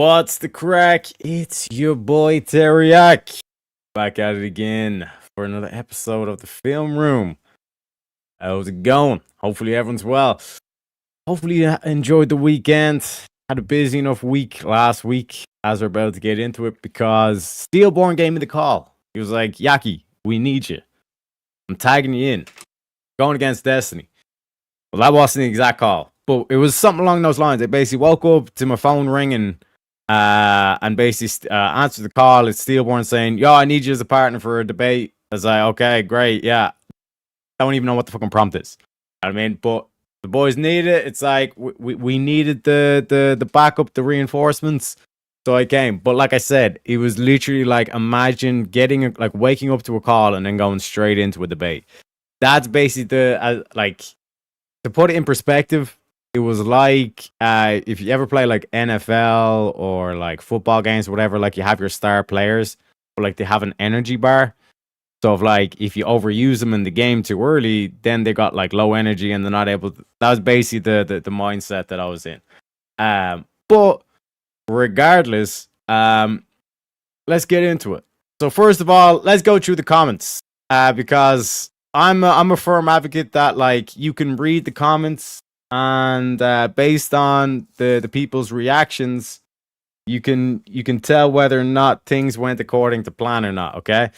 What's the crack? It's your boy Teriak. Back at it again for another episode of the Film Room. How's it going? Hopefully everyone's well. Hopefully you enjoyed the weekend. Had a busy enough week last week as we're about to get into it because Steelborn gave me the call. He was like, Yaki, we need you. I'm tagging you in. Going against Destiny. Well, that wasn't the exact call, but it was something along those lines. I basically woke up to my phone ringing and basically answered the call. It's Steelborn saying, yo, I need you as a partner for a debate. I was like, okay, great, yeah. I don't even know what the fucking prompt is. You know what I mean? But the boys need it. It's like we needed the backup, the reinforcements. So I came. But like I said, it was literally like, imagine getting waking up to a call and then going straight into a debate. That's basically to put it in perspective, it was like if you ever play like NFL or like football games or whatever, like you have your star players, but like they have an energy bar. So if you overuse them in the game too early, then they got like low energy and they're not able to. That was basically the mindset that I was in. But regardless, let's get into it. So first of all, let's go through the comments because I'm a firm advocate that like you can read the comments and based on the people's reactions, you can tell whether or not things went according to plan or not. Okay.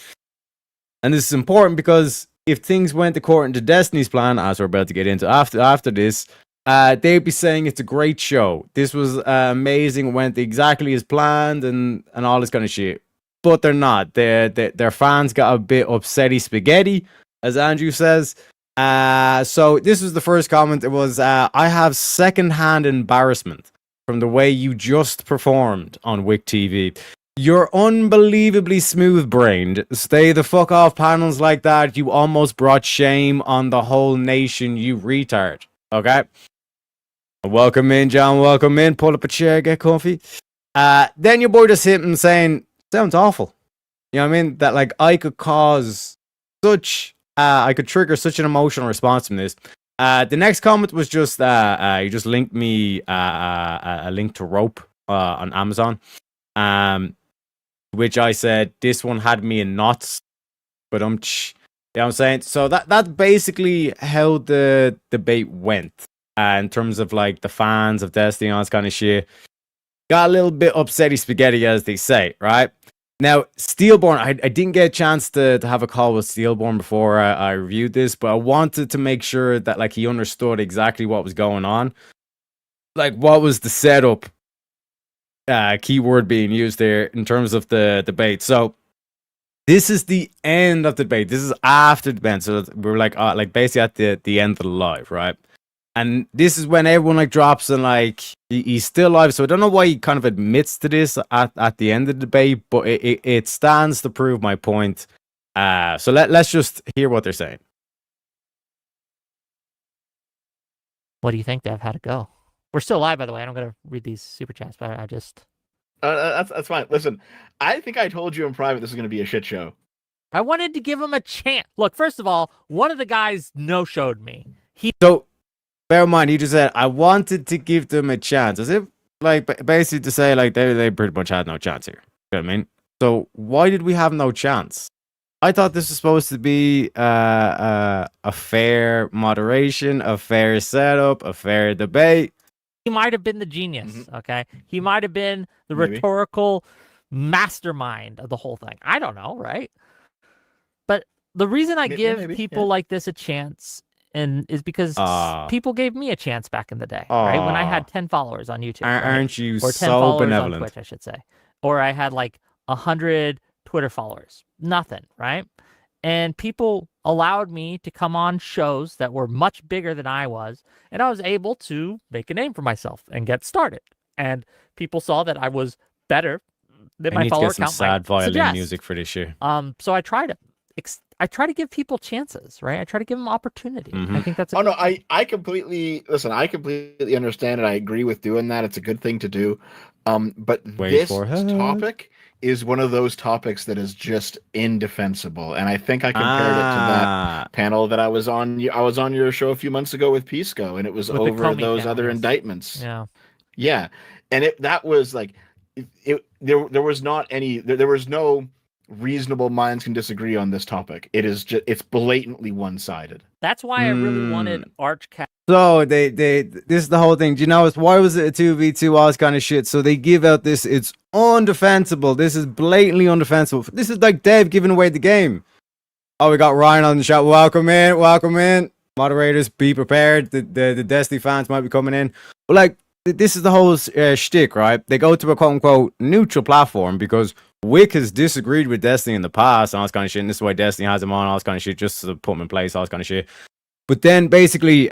And this is important because if things went according to Destiny's plan, as we're about to get into after this, they'd be saying it's a great show. This was amazing, went exactly as planned, and all this kind of shit. But they're not. Their fans got a bit upsetty spaghetti, as Andrew says. So this was the first comment. It was, I have secondhand embarrassment from the way you just performed on Wick TV. You're unbelievably smooth-brained. Stay the fuck off panels like that. You almost brought shame on the whole nation, you retard. Okay? Welcome in, John. Welcome in. Pull up a chair, get comfy. Then your boy just hit him saying, sounds awful. You know what I mean? That like I could cause such... I could trigger such an emotional response from this. The next comment was just... you just linked me a link to Rope on Amazon. Which I said this one had me in knots, but you know what I'm saying. So that's basically how the debate went. In terms of like the fans of Destiny and all this kind of shit, got a little bit upsetty spaghetti, as they say, right? Now, Steelborn, I didn't get a chance to have a call with Steelborn before I reviewed this, but I wanted to make sure that like he understood exactly what was going on, like what was the setup. Keyword being used there in terms of the debate. So this is the end of the debate. This is after the debate. So we're like basically at the end of the live, right? And this is when everyone like drops and like he's still live. So I don't know why he kind of admits to this at the end of the debate, but it stands to prove my point. So let's just hear what they're saying. What do you think, Dev? How'd it go? We're still live, by the way. I'm going to read these super chats, but I just... That's fine. Listen, I think I told you in private this is going to be a shit show. I wanted to give him a chance. Look, first of all, one of the guys no-showed me. So, bear in mind, he just said, I wanted to give them a chance. As if, like, basically to say, like, they pretty much had no chance here. You know what I mean? So, why did we have no chance? I thought this was supposed to be a fair moderation, a fair setup, a fair debate. He might have been the genius, okay? He might have been the rhetorical mastermind of the whole thing. I don't know, right? But the reason I give people like this a chance is because people gave me a chance back in the day, right? When I had 10 followers on YouTube. Aren't you or 10 so followers benevolent? on Twitch, I should say. Or I had like 100 Twitter followers. Nothing, right? And people allowed me to come on shows that were much bigger than I was, and I was able to make a name for myself and get started. And people saw that I was better than my follower count. I need to get some sad violin music for this year. So I try to give people chances, right? I try to give them opportunity. I think that's. I completely listen. I completely understand it. I agree with doing that. It's a good thing to do. But this topic is one of those topics that is just indefensible. And I think I compared it to that panel that I was on. I was on your show a few months ago with Pisco, and it was over those other indictments. Yeah. Yeah. And that was like, there was not any there was no reasonable minds can disagree on this topic. It is just it's blatantly one-sided. That's why I really wanted Archcast. So this is the whole thing. Do you know why was it a 2v2, all this kind of shit? So they give out this, it's undefensible. This is blatantly undefensible. This is like Dave giving away the game. Oh, we got Ryan on the shot. Welcome in. Moderators, be prepared. The Destiny fans might be coming in. But like, this is the whole shtick, right? They go to a quote-unquote neutral platform because Wick has disagreed with Destiny in the past and all this kind of shit. And this is why Destiny has him on, all this kind of shit, just to put him in place, all this kind of shit. But then basically,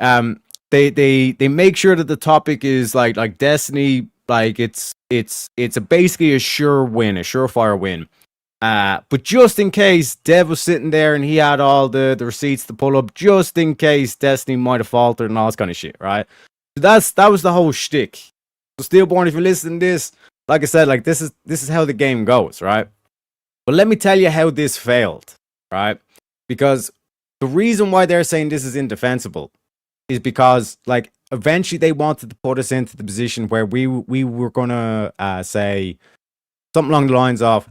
they make sure that the topic is like Destiny, like it's basically a surefire win. But just in case Dev was sitting there and he had all the receipts to pull up, just in case Destiny might have faltered and all this kind of shit, right? So that was the whole shtick. So Steelborn, if you're listening to this, like I said, like this is how the game goes, right? But let me tell you how this failed, right? Because the reason why they're saying this is indefensible is because, like, eventually they wanted to put us into the position where we were gonna say something along the lines of,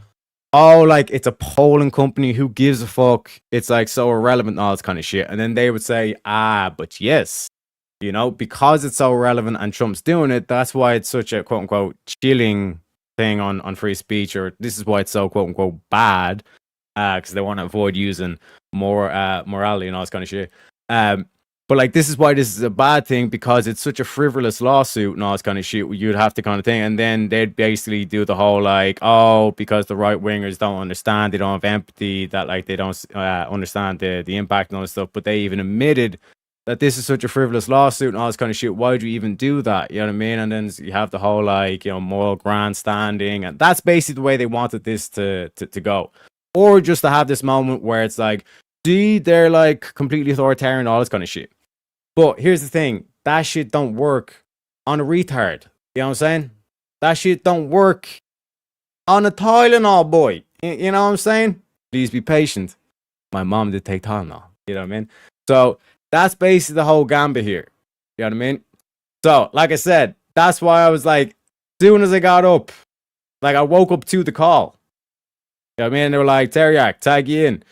oh, like, it's a polling company, who gives a fuck? It's like so irrelevant and all this kind of shit. And then they would say, but yes, you know, because it's so irrelevant and Trump's doing it, that's why it's such a quote unquote chilling thing on free speech, or this is why it's so quote unquote bad, because they want to avoid using more morality and all this kind of shit. But like, this is why this is a bad thing, because it's such a frivolous lawsuit and all this kind of shit. You'd have to kind of thing, and then they'd basically do the whole like, oh, because the right wingers don't understand, they don't have empathy, that like they don't understand the impact and all this stuff. But they even admitted that this is such a frivolous lawsuit and all this kind of shit. Why do you even do that? You know what I mean? And then you have the whole like, you know, moral grandstanding, and that's basically the way they wanted this to go. Or just to have this moment where it's like, see, they're like completely authoritarian, all this kind of shit. But here's the thing, that shit don't work on a retard. You know what I'm saying? That shit don't work on a Tylenol boy. You know what I'm saying? Please be patient. My mom did take Tylenol. You know what I mean? So that's basically the whole gambit here. You know what I mean? So, like I said, that's why I was like, soon as I got up, like I woke up to the call. You know what I mean? They were like, Teriak, tag you in.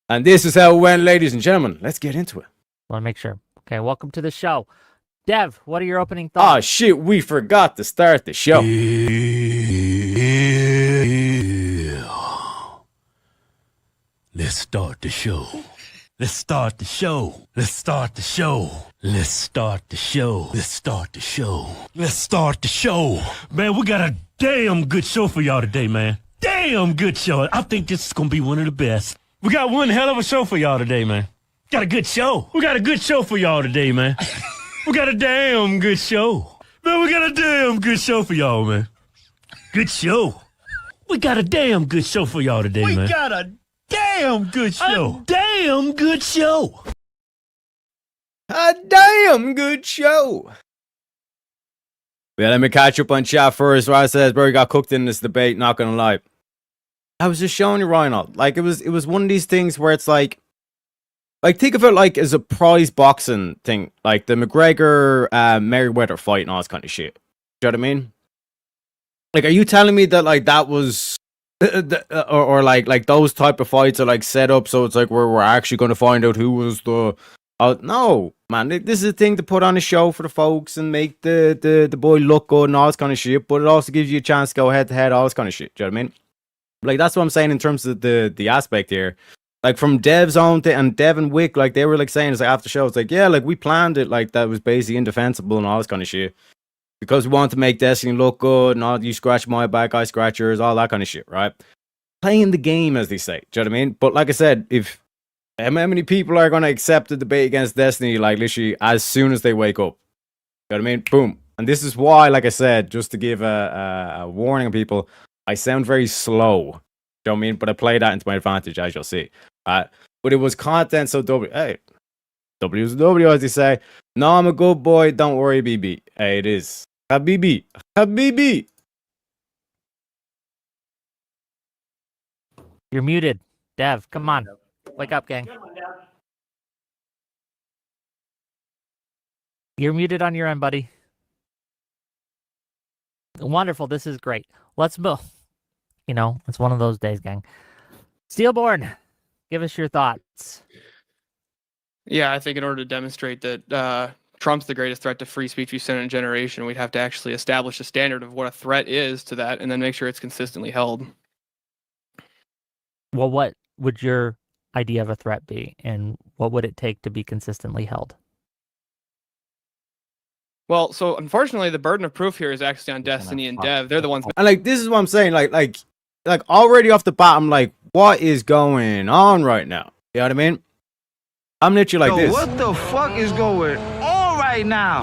And this is how it went, ladies and gentlemen. Let's get into it. Want to make sure. Okay, welcome to the show. Dev, what are your opening thoughts? Oh, shit, we forgot to start the show. Let's start the show. Let's start the show. Let's start the show. Let's start the show. Let's start the show. Let's start the show. Man, we got a damn good show for y'all today, man. Damn good show. I think this is going to be one of the best. We got one hell of a show for y'all today, man. Got a good show. We got a good show for y'all today, man. We got a damn good show. Man, we got a damn good show for y'all, man. Good show. We got a damn good show for y'all today, man. We got a damn good show. A damn good show. A damn good show. Yeah, let me catch up on chat first. Ryan says, bro, you got cooked in this debate, not gonna lie. I was just showing you, Ryan, like it was one of these things where it's like think of it like as a prize boxing thing, like the McGregor Merriweather fight and all this kind of shit. Do you know what I mean? Like, are you telling me that like that was or like those type of fights are like set up so it's like we're actually going to find out who was the no, man, this is a thing to put on a show for the folks and make the boy look good and all this kind of shit, but it also gives you a chance to go head to head, all this kind of shit. Do you know what I mean? Like, that's what I'm saying in terms of the aspect here. Like, from Dev's own thing, and Dev and Wick, like, they were, like, saying, it's like, after the show, it's like, yeah, like, we planned it, like, that was basically indefensible and all this kind of shit. Because we wanted to make Destiny look good, and all, you scratch my back, I scratch yours, all that kind of shit, right? Playing the game, as they say. Do you know what I mean? But, like I said, if how many people are going to accept the debate against Destiny, like, literally, as soon as they wake up? You know what I mean? Boom. And this is why, like I said, just to give a warning of people, I sound very slow. You know what I mean? But I play that into my advantage, as you'll see. But it was content, so hey, W's W, as they say. No, I'm a good boy. Don't worry, BB. Hey, it is. Habibi. Habibi. You're muted. Dev, come on. Wake up, gang. You're muted on your end, buddy. Wonderful. This is great. Let's move. You know, it's one of those days, gang. Steelborn, give us your thoughts. Yeah, I think in order to demonstrate that Trump's the greatest threat to free speech we've seen in a generation, we'd have to actually establish a standard of what a threat is to that and then make sure it's consistently held. Well, what would your idea of a threat be, and what would it take to be consistently held? Well, so unfortunately, the burden of proof here is actually on Destiny and Dev. They're the ones. And like, this is what I'm saying. Like already off the bat, I'm like, what is going on right now? You know what I mean? I'm literally like this. What the fuck is going on right now?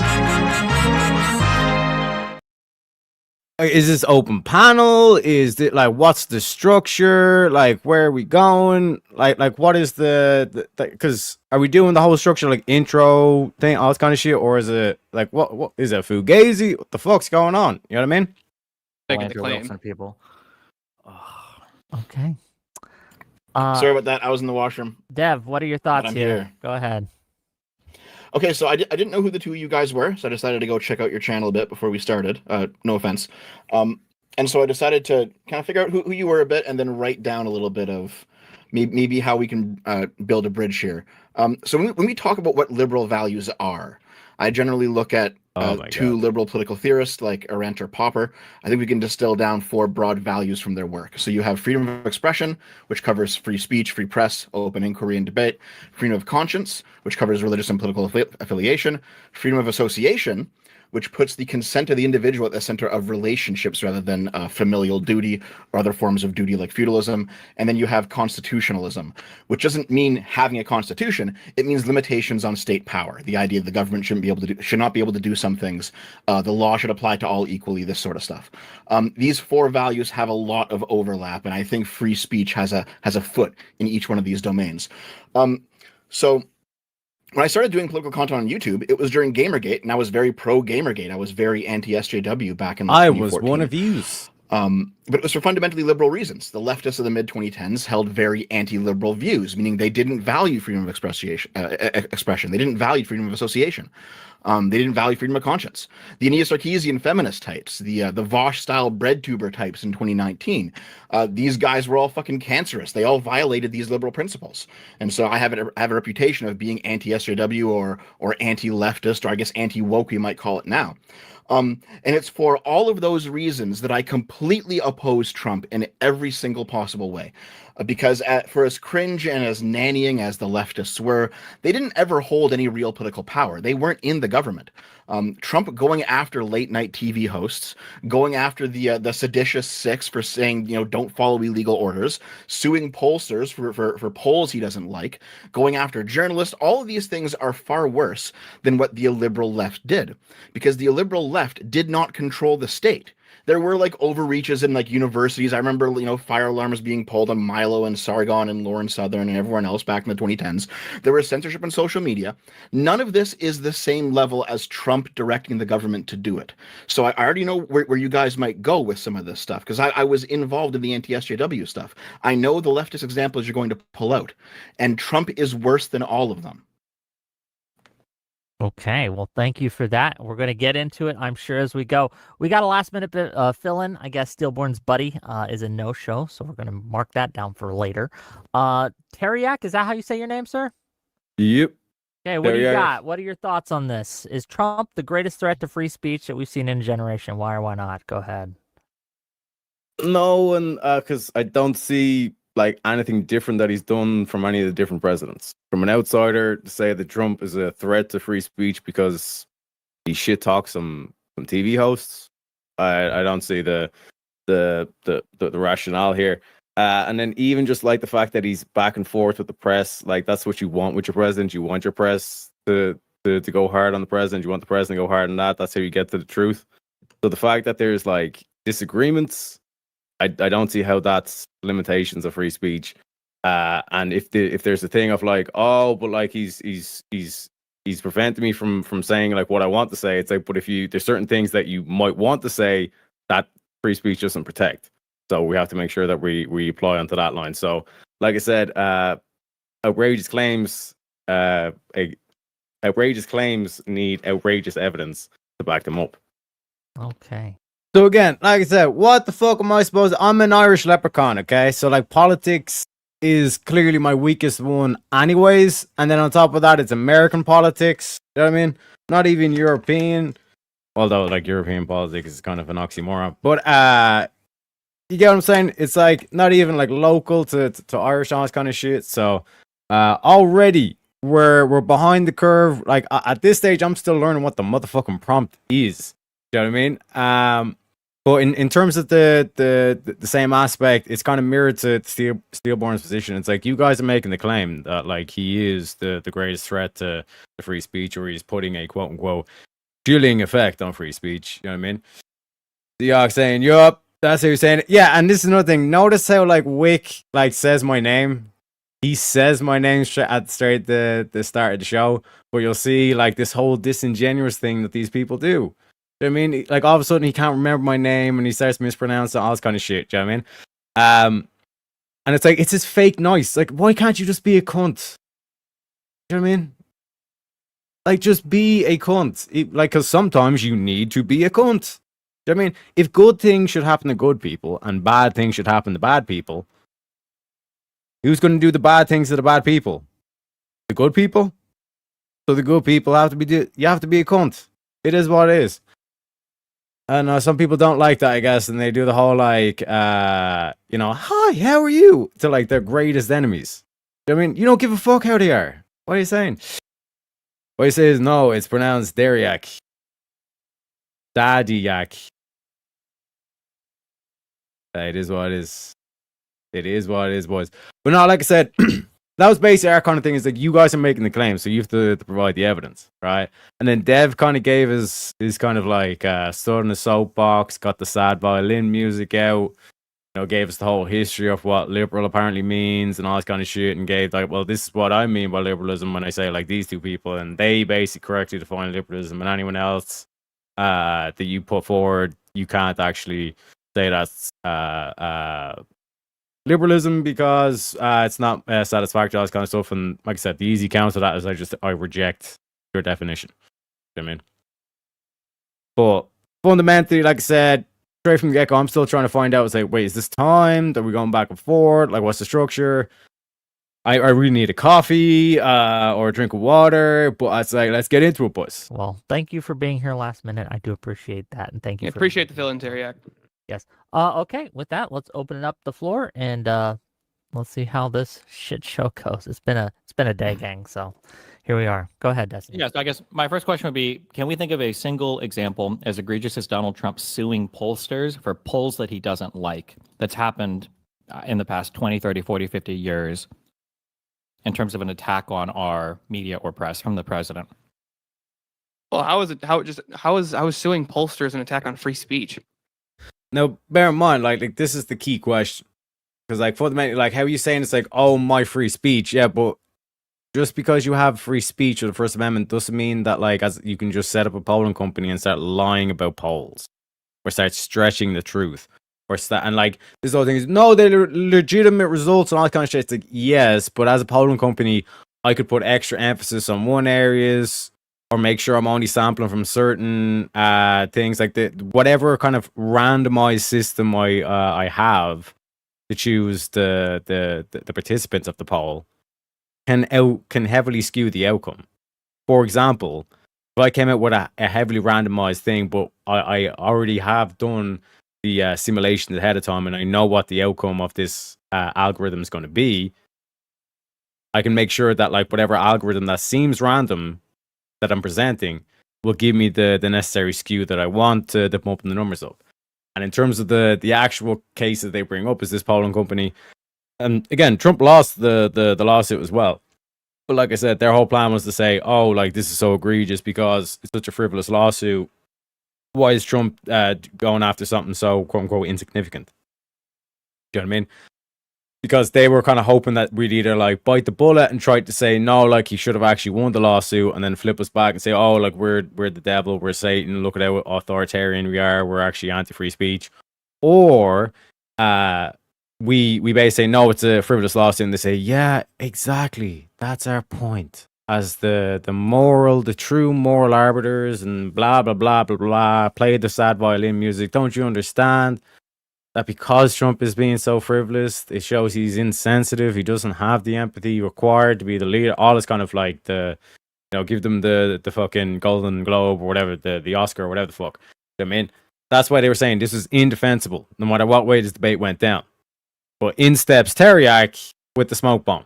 Like, is this open panel? Is it like, what's the structure? Like, where are we going? Like what is the because are we doing the whole structure like intro thing, all this kind of shit, or is it like what is it, Fugazi? What the fuck's going on? You know what I mean? Making the claim. People. Okay. Sorry about that. I was in the washroom. Dev, what are your thoughts I'm here? here. Go ahead. Okay, so I didn't know who the two of you guys were, so I decided to go check out your channel a bit before we started. No offense. And so I decided to kind of figure out who you were a bit and then write down a little bit of maybe how we can build a bridge here. So when we talk about what liberal values are, I generally look at two liberal political theorists like Arendt or Popper. I think we can distill down 4 broad values from their work. So you have freedom of expression, which covers free speech, free press, open inquiry and debate; freedom of conscience, which covers religious and political affiliation; freedom of association, which puts the consent of the individual at the center of relationships rather than familial duty or other forms of duty like feudalism. And then you have constitutionalism, which doesn't mean having a constitution. It means limitations on state power. The idea the government should not be able to do some things. The law should apply to all equally, this sort of stuff. These 4 values have a lot of overlap, and I think free speech has a foot in each one of these domains. So when I started doing political content on YouTube, it was during Gamergate, and I was very pro Gamergate. I was very anti SJW back in. Like, I was one of yous. But it was for fundamentally liberal reasons. The leftists of the mid-2010s held very anti-liberal views, meaning they didn't value freedom of expression. They didn't value freedom of association. They didn't value freedom of conscience. The Aeneas Sarkeesian feminist types, the Vosh-style bread tuber types in 2019, these guys were all fucking cancerous. They all violated these liberal principles. And so I have a reputation of being anti-SJW or anti-leftist, or I guess anti-woke, we might call it now. And it's for all of those reasons that I completely oppose Trump in every single possible way. Because for as cringe and as nannying as the leftists were, they didn't ever hold any real political power. They weren't in the government. Trump going after late night TV hosts, going after the seditious 6 for saying, don't follow illegal orders, suing pollsters for polls he doesn't like, going after journalists, all of these things are far worse than what the illiberal left did. Because the illiberal left did not control the state. There were like overreaches in like universities. I remember, fire alarms being pulled on Milo and Sargon and Lauren Southern and everyone else back in the 2010s. There was censorship on social media. None of this is the same level as Trump directing the government to do it. So I already know where you guys might go with some of this stuff, because I was involved in the anti-SJW stuff. I know the leftist examples you're going to pull out, and Trump is worse than all of them. Okay, well, thank you for that. We're going to get into it, I'm sure, as we go. We got a last-minute fill-in. I guess Steelborn's buddy is a no-show, so we're going to mark that down for later. Teriak, is that how you say your name, sir? Yep. Okay, what do you got? What are your thoughts on this? Is Trump the greatest threat to free speech that we've seen in a generation? Why or why not? Go ahead. No, and because I don't see like anything different that he's done from any of the different presidents. From an outsider, to say that Trump is a threat to free speech because he shit talks some TV hosts, I don't see the rationale here. And then even just like the fact that he's back and forth with the press, like that's what you want with your president. You want your press to go hard on the president. You want the president to go hard on that. That's how you get to the truth. So the fact that there's like disagreements, I don't see how that's limitations of free speech. And if there's a thing of like, oh, but like he's preventing me from saying like what I want to say, it's like, but if there's certain things that you might want to say that free speech doesn't protect. So we have to make sure that we apply onto that line. So like I said, outrageous claims need outrageous evidence to back them up. Okay. So again, like I said, what the fuck am I supposed to? I'm an Irish leprechaun, okay? So like politics is clearly my weakest one anyways. And then on top of that, it's American politics. You know what I mean? Not even European. Although like European politics is kind of an oxymoron. But you get what I'm saying? It's like not even like local to Irish on this kind of shit. So already we're behind the curve. Like at this stage, I'm still learning what the motherfucking prompt is. You know what I mean? But in terms of the same aspect, it's kind of mirrored to Steelborn's position. It's like you guys are making the claim that like he is the greatest threat to free speech, or he's putting a quote unquote fueling effect on free speech. You know what I mean? The York saying, "Yup, that's how you're saying it." Yeah, and this is another thing. Notice how like Wick like says my name. He says my name at the start of the show, but you'll see like this whole disingenuous thing that these people do. You know what I mean? Like all of a sudden he can't remember my name and he starts mispronouncing all this kind of shit. Do you know what I mean? And it's like it's just fake nice. Like, why can't you just be a cunt? You know what I mean? Like, just be a cunt. Like, because sometimes you need to be a cunt. Do you know what I mean? If good things should happen to good people and bad things should happen to bad people, who's going to do the bad things to the bad people? The good people? So the good people have to be. You have to be a cunt. It is what it is. And some people don't like that, I guess, and they do the whole like, hi, how are you? To like their greatest enemies. I mean, you don't give a fuck how they are. What are you saying? What he says, no, it's pronounced Dariak. Dadiak. It is what it is. It is what it is, boys. But no, like I said, that was basically our kind of thing. Is like you guys are making the claim, so you have to provide the evidence, right? And then Dev kind of gave his kind of like stood in the soapbox, got the sad violin music out, gave us the whole history of what liberal apparently means and all this kind of shit, and gave like, well, this is what I mean by liberalism when I say like these two people, and they basically correctly define liberalism, and anyone else that you put forward, you can't actually say that's liberalism because it's not satisfactory, all this kind of stuff. And like I said, the easy counter to that is I reject your definition. You know what I mean? But fundamentally, like I said, straight from the get-go, I'm still trying to find out. It's like, wait, is this timed? Are we going back and forth? Like, what's the structure? I really need a coffee or a drink of water, but it's like, let's get into it, boys. Well, thank you for being here last minute. I do appreciate that, and thank you. Appreciate the fill-in, Teriak. Yes. Okay. With that, let's open it up the floor and let's see how this shit show goes. It's been a day, gang. So here we are. Go ahead, Destiny. Yes, I guess my first question would be: can we think of a single example as egregious as Donald Trump suing pollsters for polls that he doesn't like that's happened in the past 20, 30, 40, 50 years in terms of an attack on our media or press from the president? Well, how is suing pollsters an attack on free speech? Now, bear in mind, like this is the key question. Because, like, fundamentally, like, how are you saying it's like, oh, my free speech? Yeah, but just because you have free speech or the First Amendment doesn't mean that, like, as you can just set up a polling company and start lying about polls or start stretching the truth and, like, this whole thing is, no, they're legitimate results and all that kind of shit. It's like, yes, but as a polling company, I could put extra emphasis on one areas, or make sure I'm only sampling from certain things, like whatever kind of randomized system I have to choose the participants of the poll can heavily skew the outcome. For example, if I came out with a heavily randomized thing, but I already have done the simulations ahead of time and I know what the outcome of this algorithm is going to be, I can make sure that like whatever algorithm that seems random that I'm presenting will give me the necessary skew that I want to bump the numbers up. And in terms of the actual case that they bring up is this polling company. And again, Trump lost the lawsuit as well. But like I said, their whole plan was to say, oh, like this is so egregious because it's such a frivolous lawsuit. Why is Trump going after something so quote unquote insignificant? Do you know what I mean? Because they were kind of hoping that we'd either like bite the bullet and try to say no, like he should have actually won the lawsuit, and then flip us back and say, oh, like we're the devil, we're Satan, look at how authoritarian we are, we're actually anti-free speech. Or we basically say no, it's a frivolous lawsuit, and they say, yeah, exactly, that's our point. as the true moral arbiters, and blah blah blah blah blah. Play the sad violin music. Don't you understand that because Trump is being so frivolous, it shows he's insensitive. He doesn't have the empathy required to be the leader. All this kind of like give them the fucking Golden Globe or whatever, the Oscar or whatever the fuck. I mean, that's why they were saying this is indefensible, no matter what way this debate went down. But in steps Teriak with the smoke bomb.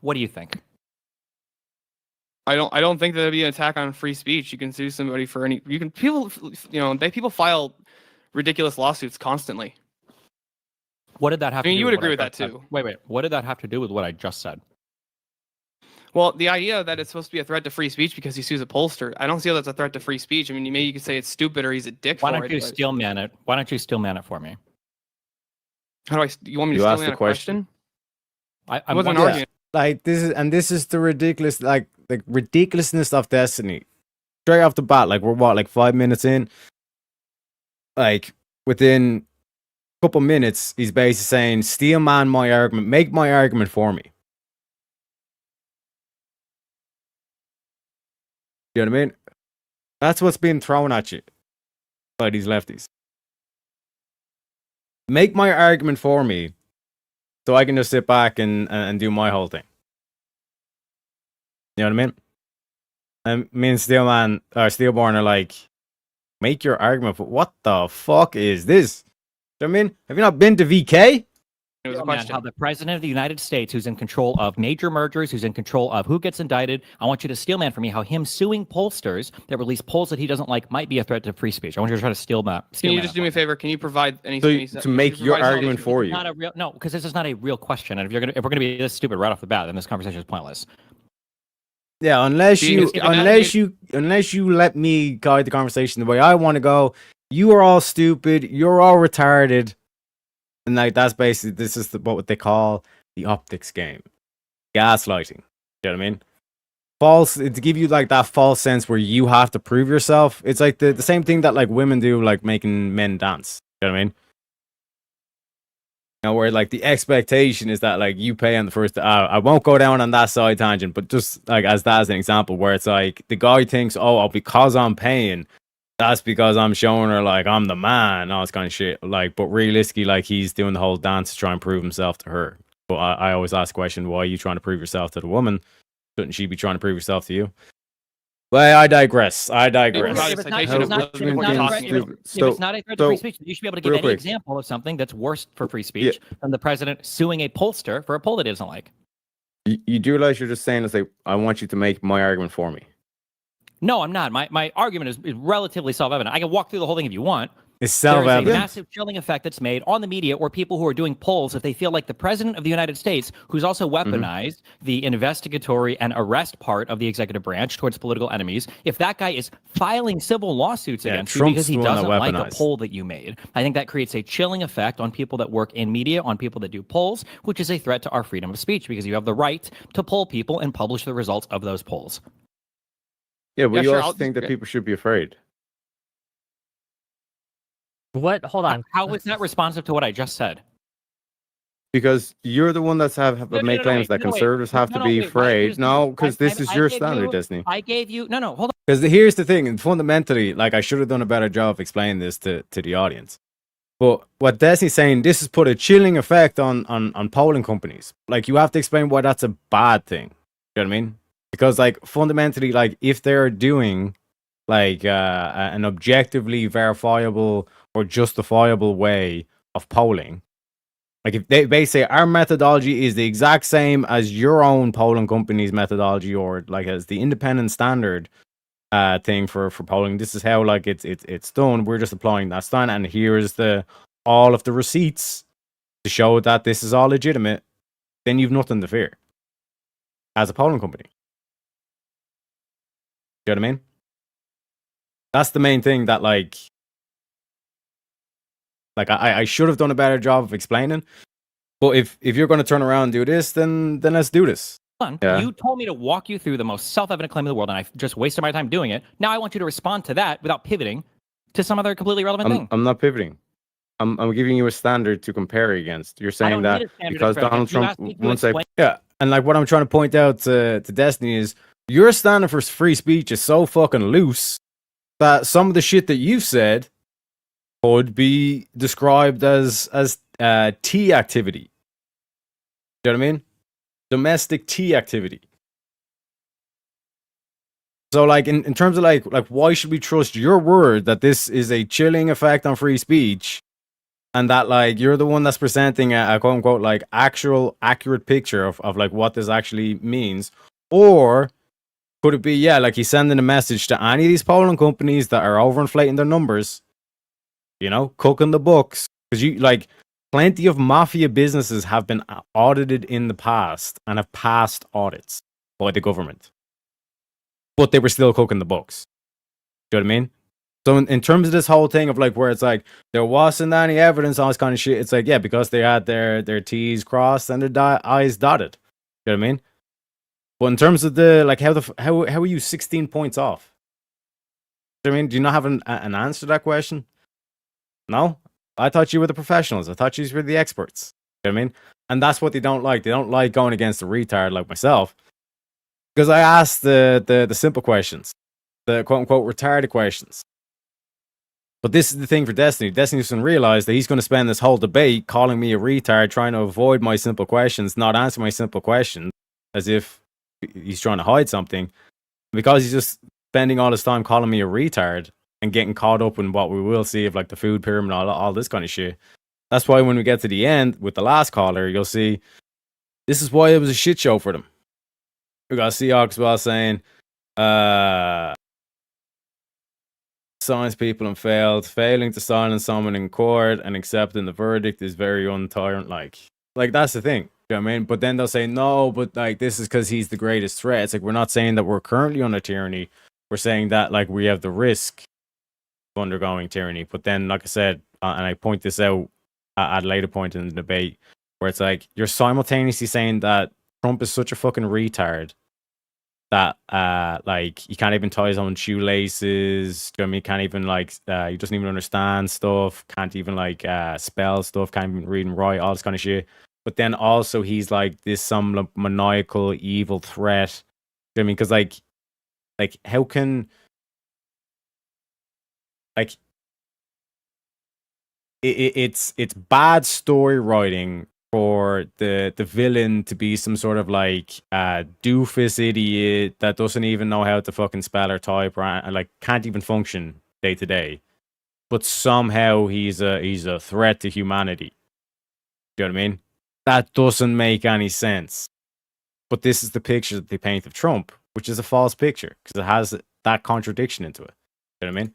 What do you think? I don't think that'd be an attack on free speech. You can sue somebody for any. You can people file ridiculous lawsuits constantly. What did that have? I mean, to do you would agree with that said? too. Wait. What did that have to do with what I just said? Well, the idea that it's supposed to be a threat to free speech because he sues a pollster, I don't see how that's a threat to free speech. I mean, maybe you could say it's stupid or he's a dick. Why don't you steel man it? Why don't you steel man it for me? How do I? You want me to You steel asked man the a question? I'm wasn't wondering- arguing. Like this is the ridiculous, like the ridiculousness of Destiny. Straight off the bat, like we're like 5 minutes in. Like within a couple minutes, he's basically saying, "Steel man my argument, make my argument for me." You know what I mean? That's what's being thrown at you by these lefties. Make my argument for me, so I can just sit back and do my whole thing. You know what I mean? And me and Steelborn are like, make your argument for what the fuck is this? You know what I mean? Have you not been to VK? It was a Steel man, question. how the president of the United States, who's in control of major mergers, who's in control of who gets indicted, I want you to steel man for me how him suing pollsters that release polls that he doesn't like might be a threat to free speech. I want you to try to steel man. Can you just do me a favor? Can you provide any To make your argument for you. Not a real no, because this is not a real question. And if we're gonna be this stupid right off the bat, then this conversation is pointless. Yeah, unless Being you let me guide the conversation the way I want to go. You are all stupid. You're all retarded. And like that's basically this is what they call the optics game, gaslighting. You know what I mean? False to give you like that false sense where you have to prove yourself. It's like the same thing that like women do, like making men dance. You know what I mean? You know, where like the expectation is that like you pay on the first. I won't go down on that side tangent, but just like as an example, where it's like the guy thinks, oh, because I'm paying. That's because I'm showing her like I'm the man, all this kind of shit. Like, but realistically, like he's doing the whole dance to try and prove himself to her. But I always ask the question, why are you trying to prove yourself to the woman? Shouldn't she be trying to prove herself to you? Well, I digress. If If it's not a threat to free speech, you should be able to give any example of something that's worse for free speech than the president suing a pollster for a poll that he doesn't like. You do realize you're just saying, it's like, I want you to make my argument for me. No, I'm not. My argument is relatively self-evident. I can walk through the whole thing if you want. It's There is a self-evident. massive chilling effect that's made on the media or people who are doing polls if they feel like the president of the United States, who's also weaponized the investigatory and arrest part of the executive branch towards political enemies, if that guy is filing civil lawsuits against you Trump's because he the one that doesn't like a weaponized. poll that you made, I think that creates a chilling effect on people that work in media, on people that do polls, which is a threat to our freedom of speech because you have the right to poll people and publish the results of those polls. Yeah, but Yeah, you sure, also I'll think that disagree. people should be afraid. What? Hold on. How is that responsive to what I just said? Because you're the one that's have No, made claims that conservatives have to be afraid. No, because this is your standard, Disney. I gave you no, hold on. Because here's the thing, and fundamentally, like I should have done a better job of explaining this to the audience. But what Destiny's saying, this has put a chilling effect on polling companies. Like you have to explain why that's a bad thing. You know what I mean? Because like fundamentally, like if they're doing like an objectively verifiable or justifiable way of polling, like if they say our methodology is the exact same as your own polling company's methodology, or like as the independent standard thing for polling, this is how like it's done. We're just applying that standard, and here's all of the receipts to show that this is all legitimate. Then you've nothing to fear as a polling company. You know what I mean? That's the main thing that like I should have done a better job of explaining. But if you're going to turn around and do this, then let's do this. Yeah. You told me to walk you through the most self-evident claim in the world, and I just wasted my time doing it. Now I want you to respond to that without pivoting to some other completely irrelevant thing. I'm not pivoting. I'm giving you a standard to compare against. You're saying don't that need a standard because to compare Donald against. You Trump asked me to once I explain- yeah. And like what I'm trying to point out to Destiny is your standing for free speech is so fucking loose that some of the shit that you've said could be described as tea activity. You know what I mean? Domestic tea activity. So like in terms of like why should we trust your word that this is a chilling effect on free speech, and that like you're the one that's presenting a quote unquote like actual accurate picture of like what this actually means? Or could it be, yeah, like he's sending a message to any of these polling companies that are overinflating their numbers, you know, cooking the books? Because you like plenty of mafia businesses have been audited in the past and have passed audits by the government, but they were still cooking the books. Do you know what I mean? So in terms of this whole thing of like where it's like there wasn't any evidence on this kind of shit, it's like, yeah, because they had their T's crossed and their I's dotted. Do you know what I mean? But in terms of the like how are you 16 points off? Do you know what I mean? Do you not have an answer to that question? No? I thought you were the professionals. I thought you were the experts. You know what I mean? And that's what they don't like. They don't like going against a retard like myself. Because I asked the simple questions, the quote unquote retarded questions. But this is the thing for Destiny. Destiny doesn't realize that he's going to spend this whole debate calling me a retard, trying to avoid my simple questions, not answer my simple questions, as if he's trying to hide something. Because he's just spending all his time calling me a retard and getting caught up in what we will see of like the food pyramid, all this kind of shit. That's why when we get to the end with the last caller, you'll see this is why it was a shit show for them. We got Seahawks well saying, silence people and failed. Failing to silence someone in court and accepting the verdict is very untyrant. Like that's the thing. You know what I mean? But then they'll say, no, but like this is because he's the greatest threat. It's like we're not saying that we're currently under tyranny. We're saying that like we have the risk of undergoing tyranny. But then, like I said, and I point this out at a later point in the debate, where it's like you're simultaneously saying that Trump is such a fucking retard that like he can't even tie his own shoelaces. Do you know what I mean? Can't even like he doesn't even understand stuff. Can't even like spell stuff. Can't even read and write. All this kind of shit. But then also he's like this some maniacal evil threat. Do you know what I mean? Because like how can like it's bad story writing for the villain to be some sort of like doofus idiot that doesn't even know how to fucking spell or type or like can't even function day to day, but somehow he's a threat to humanity. Do you know what I mean? That doesn't make any sense. But this is the picture that they paint of Trump, which is a false picture because it has that contradiction into it. You know what I mean?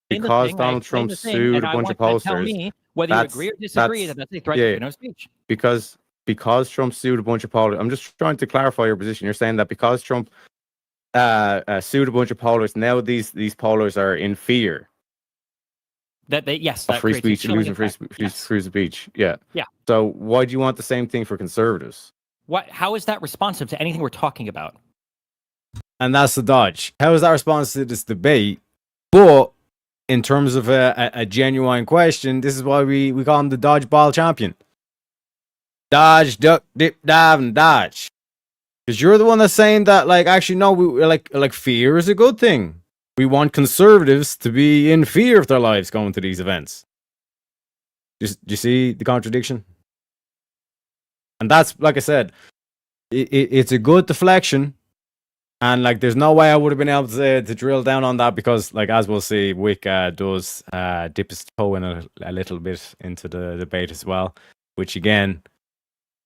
Because Donald Trump sued a bunch of pollsters. Whether you agree or disagree, that's a threat to freedom of speech. Because Trump sued a bunch of pollsters. I'm just trying to clarify your position. You're saying that because Trump sued a bunch of pollsters, now these pollsters are in fear. That free speech, losing free speech. Yeah. Yeah. So why do you want the same thing for conservatives? How is that responsive to anything we're talking about? And that's the dodge. How is that responsive to this debate? But in terms of a genuine question, this is why we call him the dodgeball champion. Dodge, duck, dip, dive, and dodge. Because you're the one that's saying that, like, actually, no, we like fear is a good thing. We want conservatives to be in fear of their lives going to these events. Do you see the contradiction? And that's, like I said, it's a good deflection. And like, there's no way I would have been able to drill down on that because, like, as we'll see, Wick does dip his toe in a little bit into the debate as well. Which again,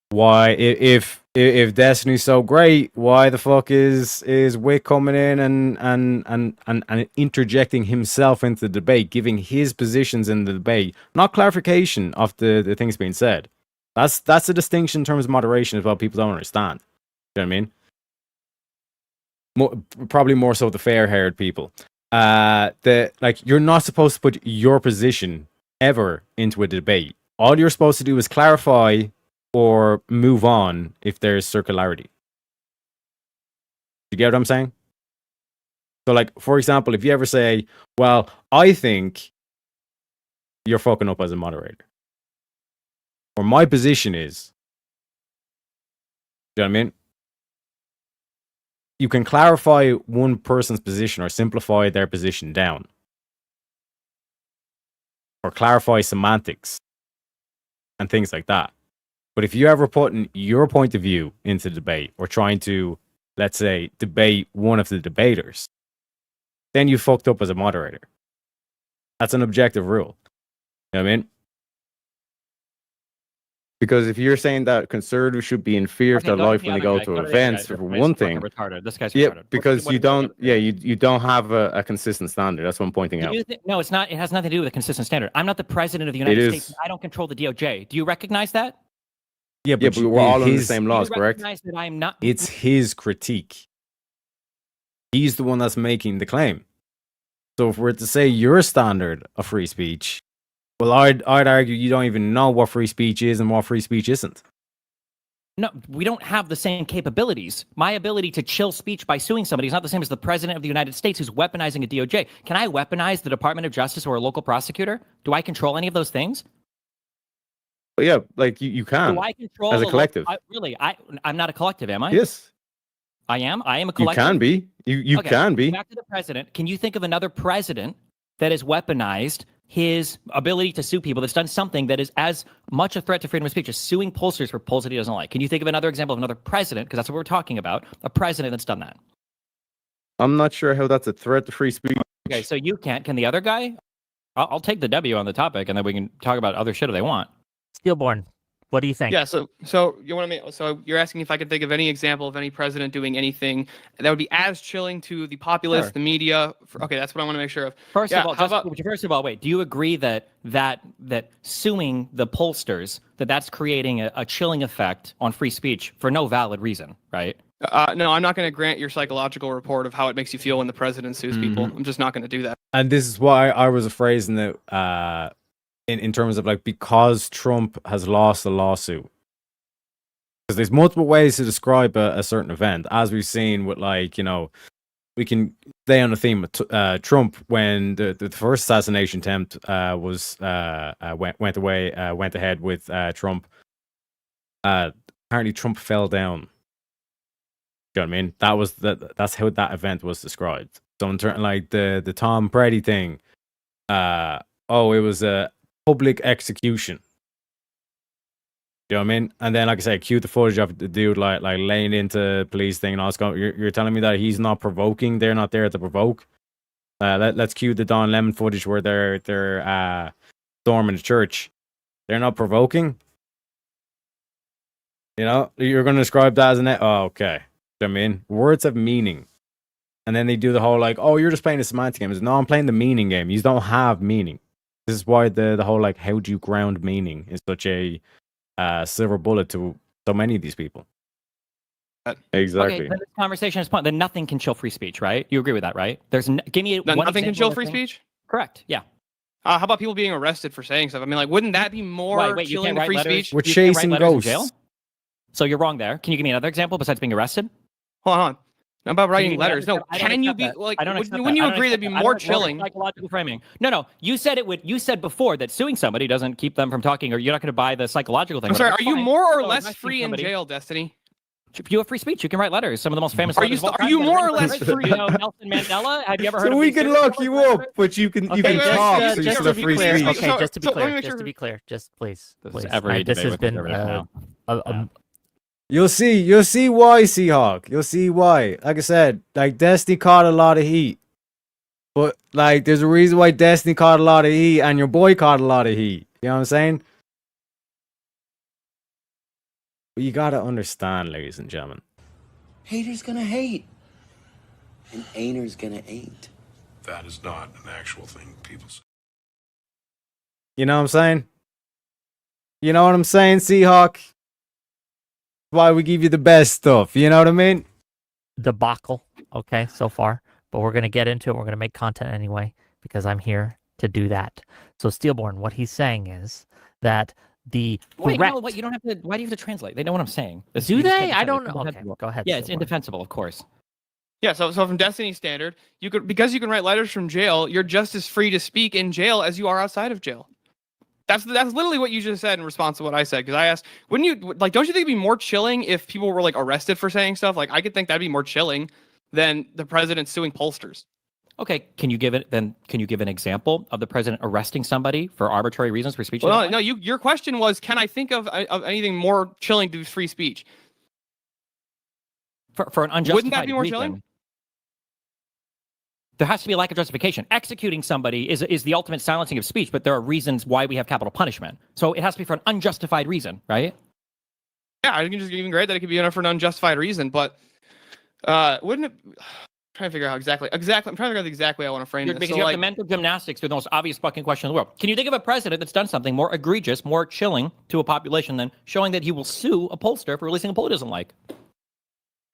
why if Destiny's so great, why the fuck is Wick coming in and interjecting himself into the debate, giving his positions in the debate, not clarification of the things being said. That's a distinction in terms of moderation as well. People don't understand. You know what I mean? Probably more so the fair-haired people. You're not supposed to put your position ever into a debate. All you're supposed to do is clarify or move on if there's circularity. You get what I'm saying? So, like, for example, if you ever say, well, I think you're fucking up as a moderator. Or my position is, Do you know what I mean? You can clarify one person's position or simplify their position down, or clarify semantics and things like that. But if you ever putting your point of view into debate or trying to, let's say, debate one of the debaters, then you fucked up as a moderator. That's an objective rule. You know what I mean? Because if you're saying that conservatives should be in fear of their life when they go to events, for one thing, retarded. This guy's yeah, retarded. because you don't, you don't have a consistent standard. That's what I'm pointing out. No, it's not. It has nothing to do with a consistent standard. I'm not the president of the United States. I don't control the DOJ. Do you recognize that? Yeah, but we're all under the same laws, correct? That I'm not. It's his critique. He's the one that's making the claim. So if we're to say your standard of free speech, well, I'd argue you don't even know what free speech is and what free speech isn't. No, we don't have the same capabilities. My ability to chill speech by suing somebody is not the same as the president of the United States who's weaponizing a DOJ. Can I weaponize the Department of Justice or a local prosecutor? Do I control any of those things? But yeah, like you can. Do I control as a collective? I'm not a collective, am I? Yes. I am. I am a collective. You can be. You Okay, can be. Back to the president. Can you think of another president that has weaponized his ability to sue people, that's done something that is as much a threat to freedom of speech as suing pollsters for polls that he doesn't like? Can you think of another example of another president, because that's what we're talking about, a president that's done that? I'm not sure how that's a threat to free speech. Okay, so you can't. Can the other guy? I'll take the W on the topic, and then we can talk about other shit if they want. Steelborn, what do you think? Yeah, so you want me? So you're asking if I could think of any example of any president doing anything that would be as chilling to the populace, Sure. the media. Okay, that's what I want to make sure of. First Yeah, of all, how about- first of all, wait. Do you agree that suing the pollsters that's creating a chilling effect on free speech for no valid reason, right? No, I'm not going to grant your psychological report of how it makes you feel when the president sues people. I'm just not going to do that. And this is why I was phrasing it in terms of like, because Trump has lost the lawsuit. Because there's multiple ways to describe a certain event, as we've seen with, like, you know, we can stay on the theme of Trump when the first assassination attempt went ahead with Trump. Apparently Trump fell down. You know what I mean? That's how that event was described. So in terms like the Tom Brady thing, it was a public execution. You know what I mean? And then, like I said, cue the footage of the dude like laying into police thing and all this. You're telling me that he's not provoking? They're not there to provoke. Let's cue the Don Lemon footage where they're storming the church. They're not provoking. You know, you're going to describe that as okay. I mean, words have meaning. And then they do the whole like, oh, you're just playing the semantic game. No, I'm playing the meaning game. You don't have meaning. This is why the whole like, how do you ground meaning is such a silver bullet to so many of these people. Exactly. Okay, then this conversation is point. Then nothing can chill free speech, right? You agree with that, right? Give me one nothing can example chill of free thing. speech. Correct. Yeah. How about people being arrested for saying stuff? I mean, like, wouldn't that be more Wait, you chilling can't to free write letters? speech? We're You can't write chasing letters in ghosts. jail? So you're wrong there. Can you give me another example besides being arrested? Hold on. Not about writing you letters. No, I don't can you accept be that. like? I don't accept Wouldn't that. you I don't agree that'd accept be that. more I don't accept chilling? Psychological framing. No. You said it would. You said before that suing somebody doesn't keep them from talking, or you're not going to buy the psychological thing. I'm sorry. Are Whatever. you Fine. more or So less arresting free in somebody- jail, Destiny? You have free speech. You can write letters. Some of the most famous. Are you letters of all are time you get more written or by less presidents. free? You know Nelson Mandela? Have you ever heard So of we these can serious lock you letters? up, but you can Okay, just- talk, just- so you just still to have be free clear, speech. okay, Okay, just to be so let me clear, make just sure- to be clear, just please. This is please. every This debate has with been conservatives now. You'll see why, Seahawk. You'll see why. Like I said, like Destiny caught a lot of heat. But like there's a reason why Destiny caught a lot of heat and your boy caught a lot of heat. You know what I'm saying? But you gotta understand, ladies and gentlemen. Haters gonna hate. And ain'ters gonna ain't. That is not an actual thing people say. You know what I'm saying? You know what I'm saying, Seahawk? Why we give you the best stuff. You know what I mean? Debacle, okay, so far. But we're going to get into it. We're going to make content anyway because I'm here to do that. So Steelborn, what he's saying is that the Wait, threat... no, wait, you don't have to. Why do you have to translate? They know what I'm saying. Do You just they? can't I translate. don't It's know. Okay, indefensible. go ahead. Yeah, it's Steelborn. indefensible, of course. Yeah. So from Destiny standard, you could because you can write letters from jail. You're just as free to speak in jail as you are outside of jail. That's literally what you just said in response to what I said. Because I asked, wouldn't you like? Don't you think it'd be more chilling if people were like arrested for saying stuff? Like I could think that'd be more chilling than the president suing pollsters. Okay, can you give an example of the president arresting somebody for arbitrary reasons for speech? Well, no, your question was, can I think of anything more chilling to free speech? For an unjustified Wouldn't that be more reason? chilling? There has to be a lack of justification. Executing somebody is the ultimate silencing of speech, but there are reasons why we have capital punishment. So it has to be for an unjustified reason, right? Yeah, I can just even grade that it could be enough for an unjustified reason, but wouldn't it? I'm trying to figure out how exactly. I'm trying to figure out exactly how I want to frame this. Because you have the mental gymnastics to the most obvious fucking question in the world. Can you think of a president that's done something more egregious, more chilling to a population than showing that he will sue a pollster for releasing a poll he doesn't like?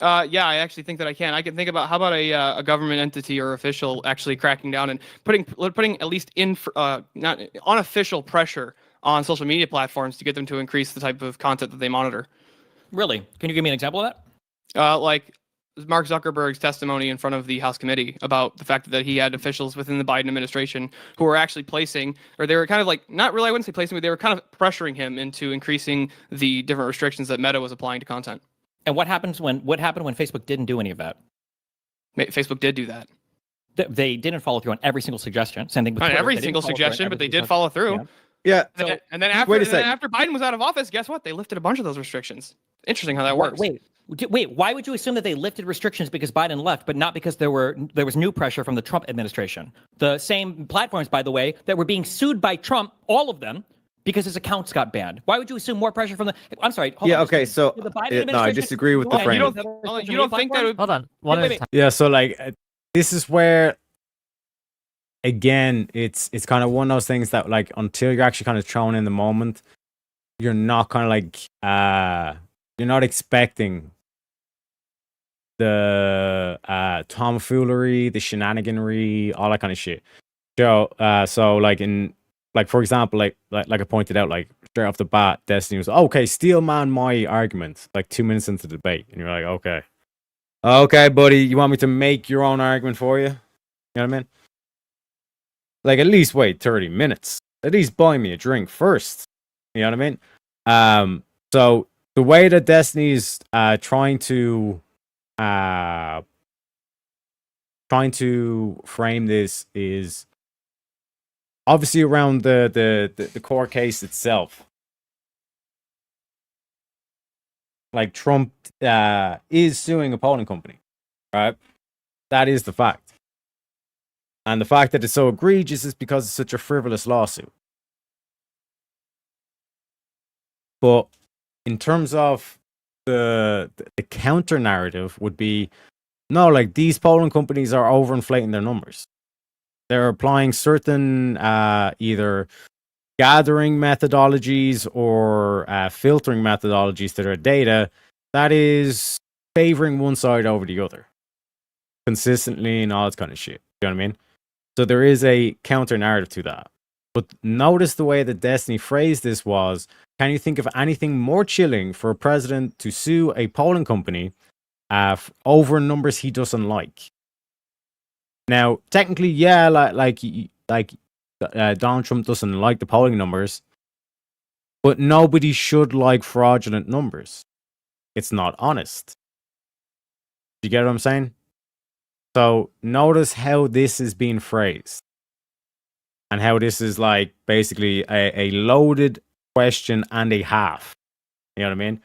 Yeah, I actually think that I can. I can think about how about a government entity or official actually cracking down and putting at least not unofficial pressure on social media platforms to get them to increase the type of content that they monitor. Really? Can you give me an example of that? Like Mark Zuckerberg's testimony in front of the House committee about the fact that he had officials within the Biden administration who were actually they were kind of like, not really, I wouldn't say placing, but they were kind of pressuring him into increasing the different restrictions that Meta was applying to content. And what happened when Facebook didn't do any of that? Facebook did do that. They didn't follow through on every single suggestion. Same thing with Not Twitter. every single suggestion, but they did follow through. Yeah. So, and then after Biden was out of office, guess what? They lifted a bunch of those restrictions. Interesting how that works. Wait. Why would you assume that they lifted restrictions because Biden left, but not because there was new pressure from the Trump administration? The same platforms, by the way, that were being sued by Trump, all of them, because his accounts got banned. Why would you assume more pressure from the? I'm sorry. Okay. So no, I disagree with the frame. You don't think that? Hold on. Wait. Yeah. So like, this is where, again, it's kind of one of those things that like until you're actually kind of thrown in the moment, you're not kind of like you're not expecting the tomfoolery, the shenaniganry, all that kind of shit. So like for example, like I pointed out, like straight off the bat, Destiny was okay. Steel man my argument like 2 minutes into the debate, and you're like, okay, buddy, you want me to make your own argument for you? You know what I mean? Like at least wait 30 minutes. At least buy me a drink first. You know what I mean? So the way that Destiny's trying to frame this is obviously around the core case itself. Like Trump is suing a polling company, right? That is the fact. And the fact that it's so egregious is because it's such a frivolous lawsuit. But in terms of the counter narrative would be, no, like these polling companies are overinflating their numbers. They're applying certain either gathering methodologies or filtering methodologies to their data that is favoring one side over the other consistently and all this kind of shit. You know what I mean? So there is a counter narrative to that. But notice the way that Destiny phrased this was, can you think of anything more chilling for a president to sue a polling company over numbers he doesn't like? Now, technically, yeah, like Donald Trump doesn't like the polling numbers, but nobody should like fraudulent numbers. It's not honest. You get what I'm saying? So notice how this is being phrased and how this is like basically a loaded question and a half. You know what I mean?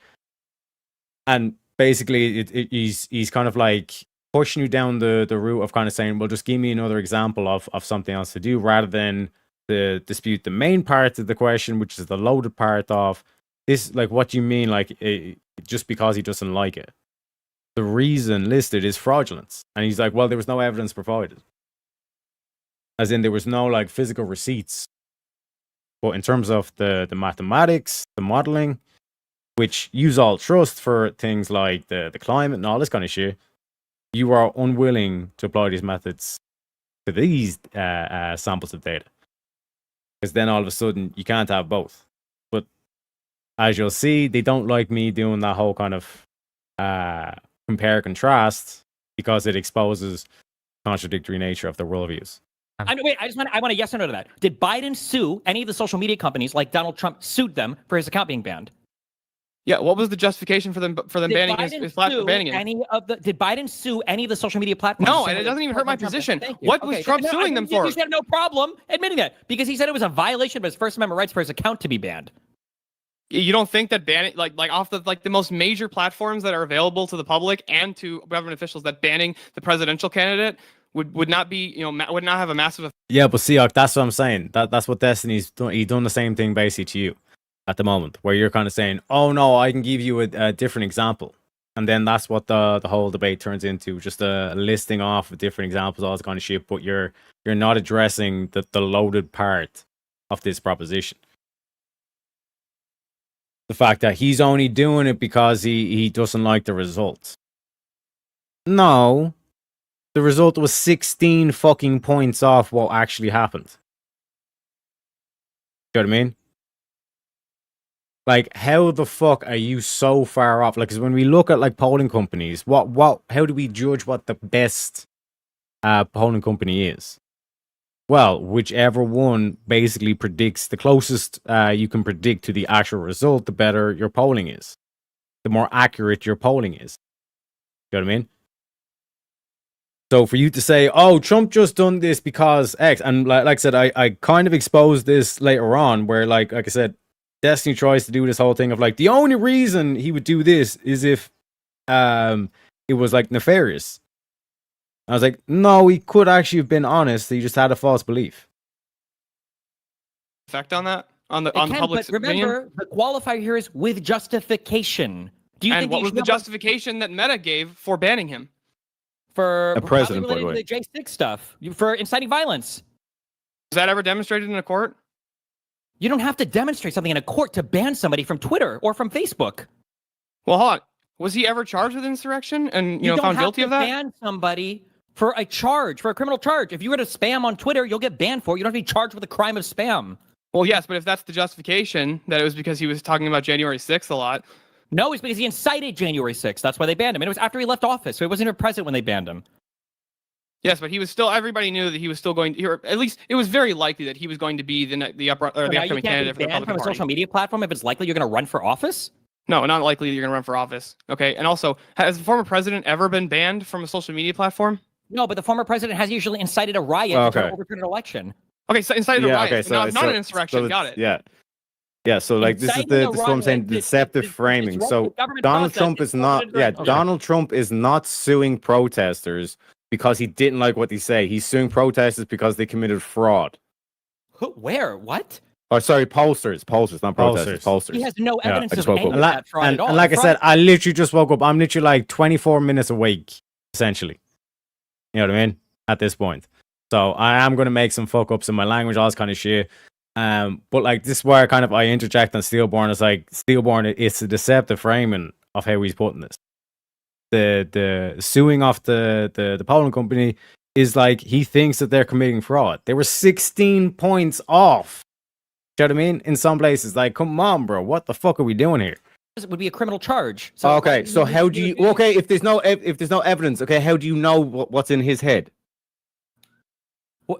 And basically, he's kind of like pushing you down the route of kind of saying, well, just give me another example of something else to do, rather than to dispute the main part of the question, which is the loaded part of this. Like, what do you mean? Like, just because he doesn't like it, the reason listed is fraudulence. And he's like, well, there was no evidence provided, as in there was no like physical receipts. But in terms of the mathematics, the modeling, which you all trust for things like the climate and all this kind of shit, you are unwilling to apply these methods to these samples of data. Because then all of a sudden, you can't have both. But as you'll see, they don't like me doing that whole kind of compare contrast, because it exposes contradictory nature of their worldviews. Wait, I want a yes or no to that. Did Biden sue any of the social media companies like Donald Trump sued them for his account being banned? Yeah, what was the justification for them banning his platform? Did Biden sue any of the social media platforms? No, and it doesn't even hurt my position. What was Trump suing them for? He had no problem admitting that because he said it was a violation of his First Amendment rights for his account to be banned. You don't think that banning, like off the most major platforms that are available to the public and to government officials, that banning the presidential candidate would not be, would not have a massive effect? Yeah, but Seahawk, that's what I'm saying. That's what Destiny's done. He's done the same thing basically to you at the moment, where you're kind of saying, "Oh no, I can give you a different example," and then that's what the whole debate turns into, just a listing off of different examples, all this kind of shit. But you're not addressing the loaded part of this proposition. The fact that he's only doing it because he doesn't like the results. No, the result was 16 fucking points off what actually happened. You know what I mean? Like, how the fuck are you so far off? Like, because when we look at like polling companies, how do we judge what the best polling company is? Well, whichever one basically predicts the closest you can predict to the actual result, the better your polling is. The more accurate your polling is. You know what I mean? So for you to say, "Oh, Trump just done this because X," and like I said, I kind of exposed this later on, where like I said, Destiny tries to do this whole thing of like the only reason he would do this is if it was like nefarious. I was like, no, he could actually have been honest. He just had a false belief. Effect on that on the public's opinion. Remember, the qualifier here is with justification. Do you think what was the justification that Meta gave for banning him? For a president, by the related way, to the J6 stuff, for inciting violence. Was that ever demonstrated in a court? You don't have to demonstrate something in a court to ban somebody from Twitter or from Facebook. Well, hold on. Was he ever charged with insurrection and found guilty of that? You don't have to ban somebody for a charge, for a criminal charge. If you were to spam on Twitter, you'll get banned for it. You don't have to be charged with a crime of spam. Well, yes, but if that's the justification, that it was because he was talking about January 6th a lot. No, it's because he incited January 6th. That's why they banned him. And it was after he left office, so he wasn't even president when they banned him. Yes, but he was still. Everybody knew that he was still going to. Or at least it was very likely that he was going to be the upcoming candidate for the Republican Party. From a social media platform, if it's likely you're going to run for office. No, not likely you're going to run for office. Okay, and also, has the former president ever been banned from a social media platform? No, but the former president has usually incited a riot to overturn an election. Okay, so incited a riot. Okay, so not an insurrection. Got it. Yeah, so like this is what I'm saying, deceptive framing. So Donald Trump is not Donald Trump is not suing protesters because he didn't like what they say. He's suing protesters because they committed fraud. Where? What? Oh, sorry, pollsters, not protesters, pollsters. He has no evidence of any of that fraud at all. And like I said, I literally just woke up. I'm literally like 24 minutes awake, essentially. You know what I mean? At this point. So I am going to make some fuck ups in my language, all this kind of shit. But like this is where I interject on Steelborn. It's like Steelborn, it's a deceptive framing of how he's putting this. The suing off the polling company is like he thinks that they're committing fraud. They were 16 points off. You know what I mean? In some places, like, come on, bro, what the fuck are we doing here? It would be a criminal charge. So okay, so how do you? Okay, if there's no evidence, okay, how do you know what's in his head?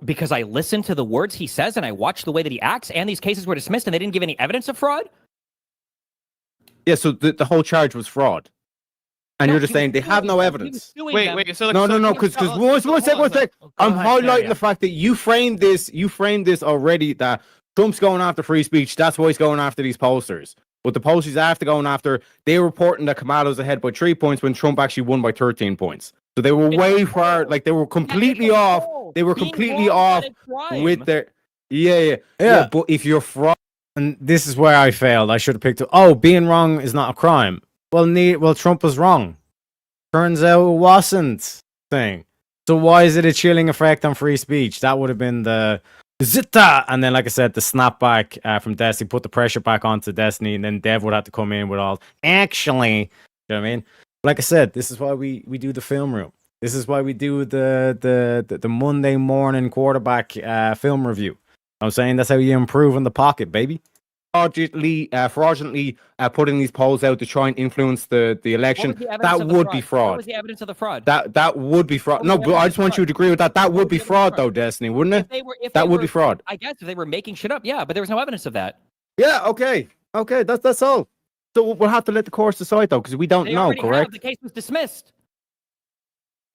Because I listen to the words he says and I watch the way that he acts, and these cases were dismissed and they didn't give any evidence of fraud? Yeah, so the whole charge was fraud. And you're just saying they have no evidence. Wait. So no, because one sec. I'm highlighting the fact that you framed this already that Trump's going after free speech. That's why he's going after these pollsters. But the pollsters after going after, they're reporting that Kamala's ahead by 3 points when Trump actually won by 13 points. So they were way far, like they were completely off. They were completely off with their yeah. But if you're fraud, and this is where I failed. I should have picked. Being wrong is not a crime. Well, Trump was wrong. Turns out it wasn't thing. So why is it a chilling effect on free speech? That would have been the zita, and then like I said, the snapback from Destiny put the pressure back onto Destiny, and then Dev would have to come in with all. Actually, you know what I mean? Like I said, this is why we do the film room. This is why we do the Monday morning quarterback film review. I'm saying that's how you improve in the pocket, baby. fraudulently putting these polls out to try and influence the election, that would be fraud. What was the evidence of the fraud? That would be fraud. No, but I just want you to agree with that. That would be fraud, though, Destiny, wouldn't it? That would be fraud. I guess if they were making shit up, yeah, but there was no evidence of that. Yeah. Okay. That's all. So we'll have to let the courts decide, though, because we don't know. Correct? The case was dismissed.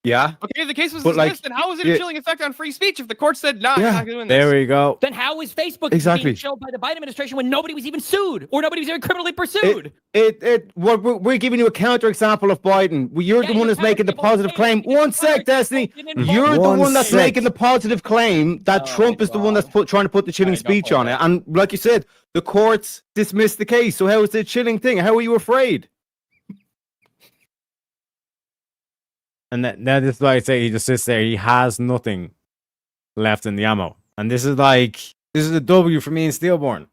Yeah. Okay, the case was But, dismissed, like, then how is it a chilling effect on free speech if the court said, nah, you're Yeah. not doing this? There we go. Then how is Facebook Exactly. being showed by the Biden administration when nobody was even sued or nobody was even criminally pursued? We're giving you a counterexample of Biden. You're the one that's making the positive claim. One sec, Destiny. You're the one that's making the positive claim that Trump is the one that's trying to put the chilling speech on it. And like you said, the courts dismissed the case. So how is it a chilling thing? How are you afraid? And now this is like I say, he just sits there. He has nothing left in the ammo. And this is a W for me and Steelborn.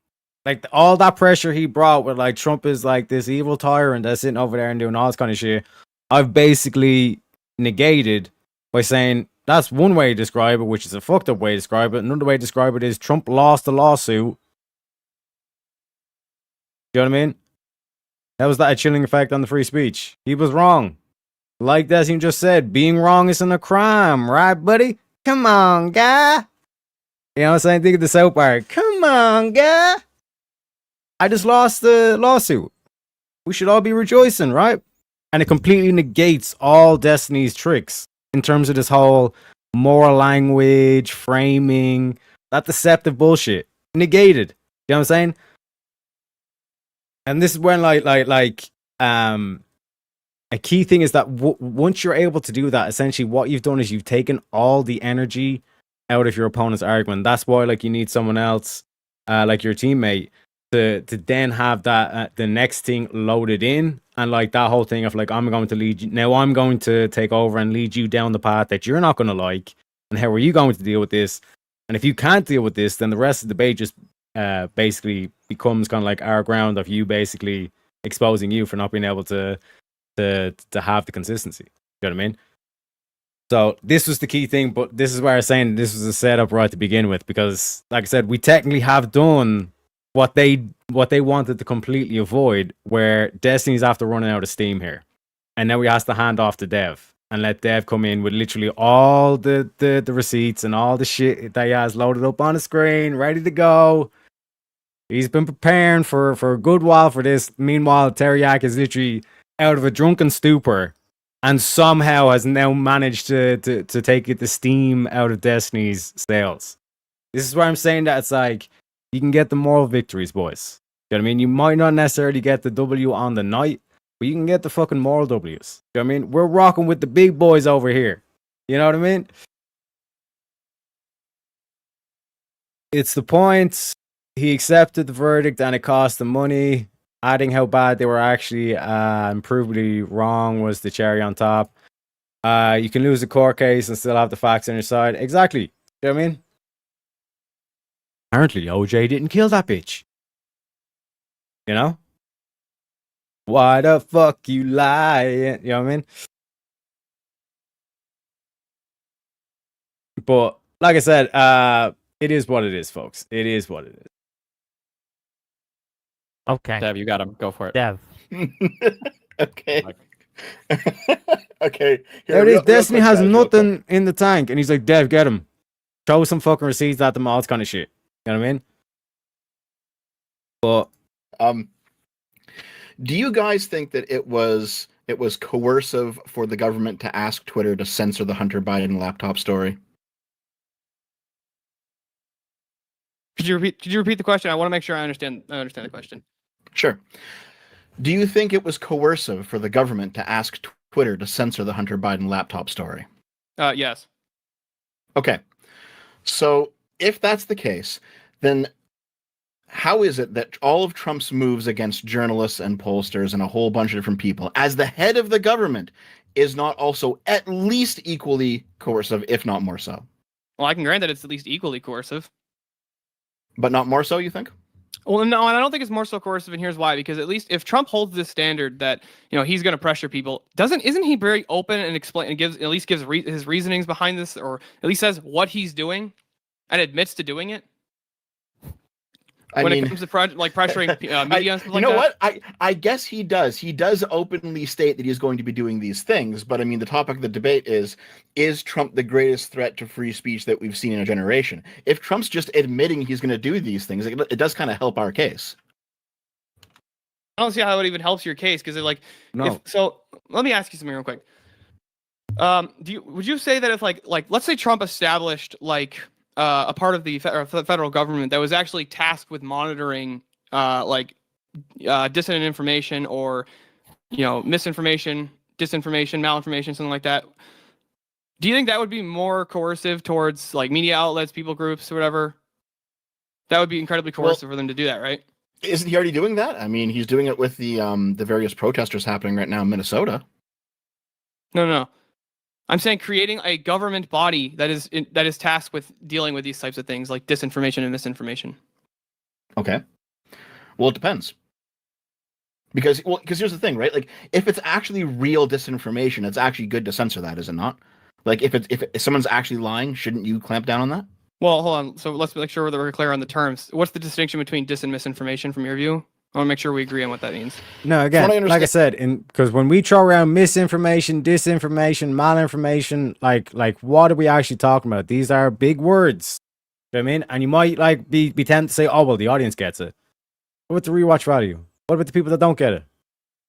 Like all that pressure he brought with like Trump is like this evil tyrant that's sitting over there and doing all this kind of shit. I've basically negated by saying that's one way to describe it, which is a fucked up way to describe it. Another way to describe it is Trump lost the lawsuit. You know what I mean? How was that a chilling effect on the free speech? He was wrong. Like Destiny just said, being wrong isn't a crime, right, buddy? Come on, guy. You know what I'm saying? Think of the South Park. Come on, guy. I just lost the lawsuit. We should all be rejoicing, right? And it completely negates all Destiny's tricks in terms of this whole moral language, framing, that deceptive bullshit. Negated. You know what I'm saying? And this is when a key thing is that once you're able to do that, essentially what you've done is you've taken all the energy out of your opponent's argument. That's why like you need someone else, like your teammate, to then have that the next thing loaded in, and like that whole thing of like I'm going to lead you now. I'm going to take over and lead you down the path that you're not going to like. And how are you going to deal with this? And if you can't deal with this, then the rest of the debate just basically becomes kind of like our ground of you basically exposing you for not being able to have the consistency. You know what I mean? So this was the key thing, but this is where I was saying this was a setup right to begin with, because like I said, we technically have done what they wanted to completely avoid, where Destiny's after running out of steam here. And now we have to hand off to Dev and let Dev come in with literally all the receipts and all the shit that he has loaded up on the screen, ready to go. He's been preparing for a good while for this. Meanwhile, Teriak is literally out of a drunken stupor and somehow has now managed to take the steam out of Destiny's sails. This is where I'm saying that it's like you can get the moral victories, boys. You know what I mean? You might not necessarily get the W on the night, but you can get the fucking moral W's. You know what I mean? We're rocking with the big boys over here. You know what I mean? It's the point. He accepted the verdict and it cost him money. Adding how bad they were actually improvably wrong was the cherry on top. You can lose a court case and still have the facts on your side. Exactly. You know what I mean? Apparently, OJ didn't kill that bitch. You know? Why the fuck you lying? You know what I mean? But, like I said, it is what it is, folks. It is what it is. Okay. Dev, you got him. Go for it. Dev. Okay. Okay. There it is. Destiny has nothing in the tank, and he's like, Dev, get him. Show some fucking receipts at them, all this kind of shit. You know what I mean? But do you guys think that it was coercive for the government to ask Twitter to censor the Hunter Biden laptop story? Could you repeat the question? I want to make sure I understand the question. Sure. Do you think it was coercive for the government to ask Twitter to censor the Hunter Biden laptop story? Yes. Okay. So if that's the case, then how is it that all of Trump's moves against journalists and pollsters and a whole bunch of different people, as the head of the government, is not also at least equally coercive, if not more so? Well, I can grant that it's at least equally coercive. But not more so, you think? Well, no, and I don't think it's more so coercive, and here's why. Because at least if Trump holds this standard that he's going to pressure people, isn't he very open and explain and gives his reasonings behind this, or at least says what he's doing, and admits to doing it? when it comes to pressuring media and stuff like that? You know what? I guess he does. He does openly state that he's going to be doing these things, but I mean, the topic of the debate is Trump the greatest threat to free speech that we've seen in a generation? If Trump's just admitting he's going to do these things, it does kind of help our case. I don't see how it even helps your case because No. So let me ask you something real quick. Would you say that if like let's say Trump established a part of the federal government that was actually tasked with monitoring dissident information or misinformation, disinformation, malinformation, something like that, do you think that would be more coercive towards like media outlets, people groups, or whatever? That would be incredibly coercive for them to do that, right? Isn't he already doing that? I mean, he's doing it with the various protesters happening right now in Minnesota. No. I'm saying creating a government body that is tasked with dealing with these types of things like disinformation and misinformation. Okay. Well, it depends. Because here's the thing, right? Like, if it's actually real disinformation, it's actually good to censor that, is it not? Like, if someone's actually lying, shouldn't you clamp down on that? Well, hold on. So let's make sure that we're clear on the terms. What's the distinction between dis and misinformation from your view? I want to make sure we agree on what that means. No, again, like I said, because when we throw around misinformation, disinformation, malinformation, like what are we actually talking about? These are big words. You know what I mean? And you might be tempted to say, oh, well, the audience gets it. What about the rewatch value? What about the people that don't get it?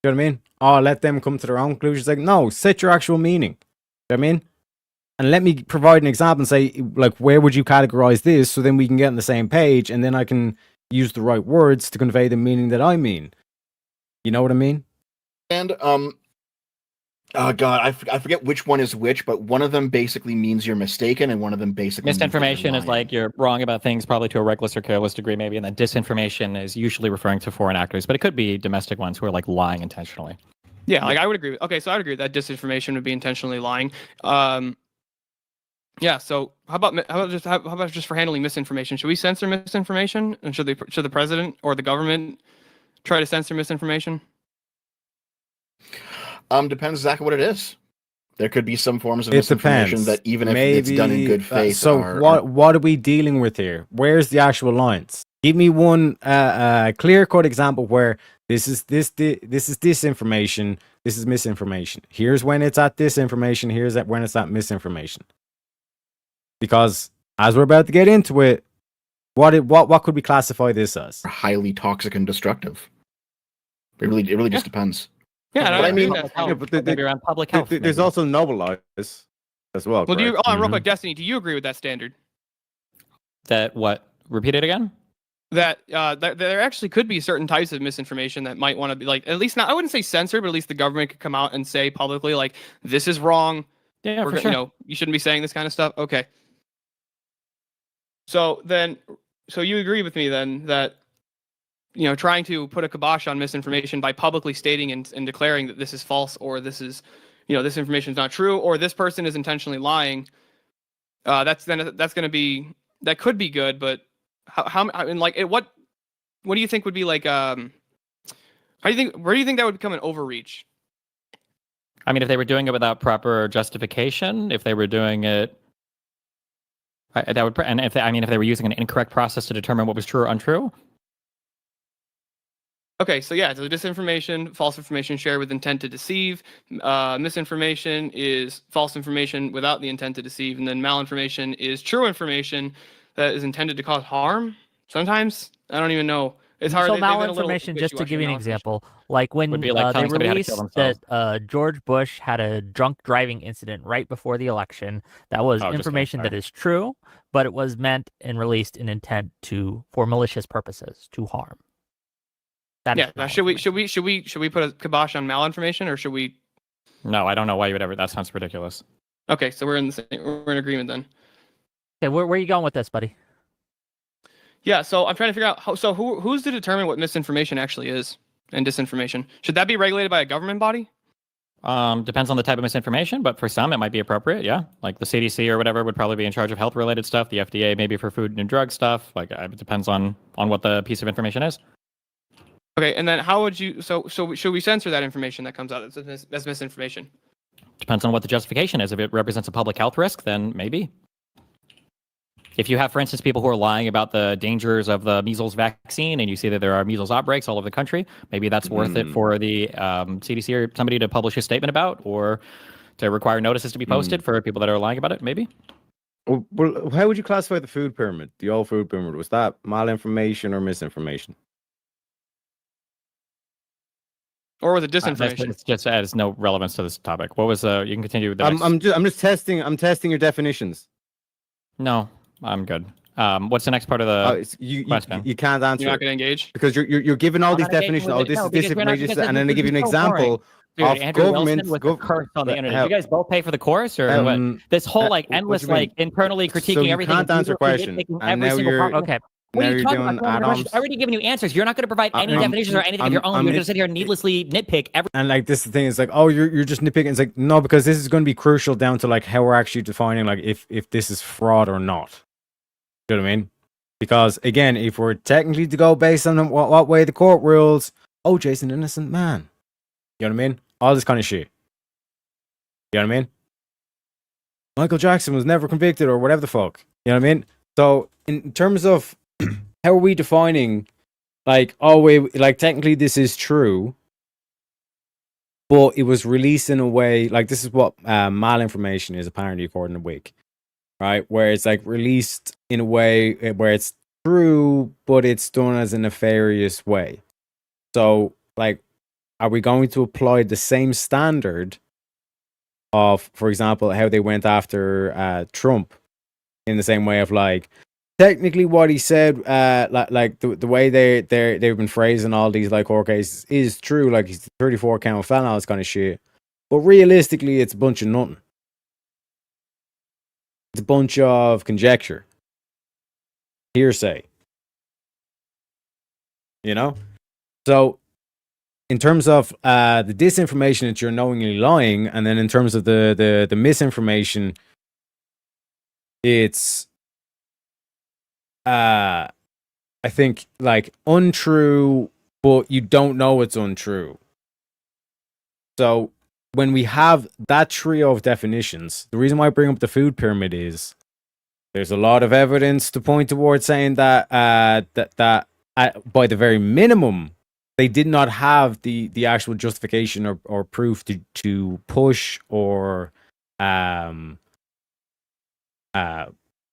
You know what I mean? Oh, let them come to their own conclusions. Like, no, set your actual meaning. You know what I mean? And let me provide an example and say, like, where would you categorize this so then we can get on the same page and then I can use the right words to convey the meaning that I mean. You know what I mean? And oh god, I forget which one is which, but one of them basically means you're mistaken, and one of them basically misinformation is like you're wrong about things, probably to a reckless or careless degree, maybe, and then disinformation is usually referring to foreign actors, but it could be domestic ones who are like lying intentionally. Yeah, like I would agree. Okay, so I would agree that disinformation would be intentionally lying. Yeah. So how about just for handling misinformation? Should we censor misinformation, and should the president or the government try to censor misinformation? Depends exactly what it is. There could be some forms of misinformation that even if it's done in good faith. So what are we dealing with here? Where's the actual lines? Give me one clear-cut example where this is disinformation, this is misinformation. Here's when it's at disinformation, here's when it's at misinformation. Because as we're about to get into it, what could we classify this as? Highly toxic and destructive. It really just depends. Yeah, but I mean, maybe around public health. There's also noble lies as well. Well, real quick, Destiny, do you agree with that standard? That what? Repeat it again. That there actually could be certain types of misinformation that might want to be like, at least not, I wouldn't say censored, but at least the government could come out and say publicly like, this is wrong. Yeah, for sure. You shouldn't be saying this kind of stuff. Okay. So you agree with me then that, trying to put a kibosh on misinformation by publicly stating and declaring that this is false, or this is, this information is not true, or this person is intentionally lying. That could be good, but what do you think would be like, where do you think that would become an overreach? I mean, if they were doing it without proper justification, if they were doing it, that would, and if they were using an incorrect process to determine what was true or untrue. Okay, so yeah, so disinformation, false information shared with intent to deceive. Misinformation is false information without the intent to deceive, and then malinformation is true information that is intended to cause harm. Sometimes I don't even know. It's hard. So malinformation, just to give you an example, like when they released that George Bush had a drunk driving incident right before the election, that was information that is true, but it was meant and released in intent for malicious purposes to harm. Now, should we put a kibosh on malinformation, or should we? No, I don't know why you would ever. That sounds ridiculous. Okay, so we're in agreement then. Okay, where are you going with this, buddy? Yeah, so I'm trying to figure out who's to determine what misinformation actually is and disinformation. Should that be regulated by a government body? Depends on the type of misinformation, but for some it might be appropriate. Yeah, like the CDC or whatever would probably be in charge of health-related stuff. The FDA maybe for food and drug stuff. Like it depends on what the piece of information is. Okay, and then how would you? So should we censor that information that comes out as misinformation? Depends on what the justification is. If it represents a public health risk, then maybe. If you have, for instance, people who are lying about the dangers of the measles vaccine, and you see that there are measles outbreaks all over the country, maybe that's worth it for the CDC or somebody to publish a statement about, or to require notices to be posted for people that are lying about it. Maybe. Well, how would you classify the food pyramid? The old food pyramid, was that malinformation or misinformation? Or was it disinformation? It's just has no relevance to this topic. What was you can continue with the I'm just testing your definitions. No, I'm good. What's the next part of the question? You can't answer. You're not going to engage because you're giving all these definitions. Oh, this is disinformation, and then they give you an example. Dude, of Andrew government Wilson with the curse on the internet. You guys both pay for the course, or what? This whole like endless like internally critiquing so you everything. Can't answer question. And now okay. What are you talking about? I've already given you answers. You're not going to provide any definitions or anything of your own. You're going to sit here and needlessly nitpick every. And like this, the thing is like, oh, you're just nitpicking. It's like no, because this is going to be crucial down to like how we're actually defining like if this is fraud or not. You know what I mean? Because again, if we're technically to go based on what way the court rules, oh, Jason's an innocent man. You know what I mean? All this kind of shit. You know what I mean? Michael Jackson was never convicted or whatever the fuck. You know what I mean? So in terms of how are we defining like, oh wait, like technically this is true, but it was released in a way like this is what malinformation is apparently according to Wik, right? Where it's like released in a way where it's true, but it's done as a nefarious way. So like, are we going to apply the same standard of, for example, how they went after Trump in the same way of like, technically what he said, like the way they've been phrasing all these like court cases is true, like he's 34 count felon, all this kind of shit. But realistically, it's a bunch of nothing. It's a bunch of conjecture, hearsay. You know, so. In terms of the disinformation that you're knowingly lying, and then in terms of the misinformation, it's I think like untrue, but you don't know it's untrue. So when we have that trio of definitions, the reason why I bring up the food pyramid is there's a lot of evidence to point towards saying that that by the very minimum, they did not have the actual justification or proof to push or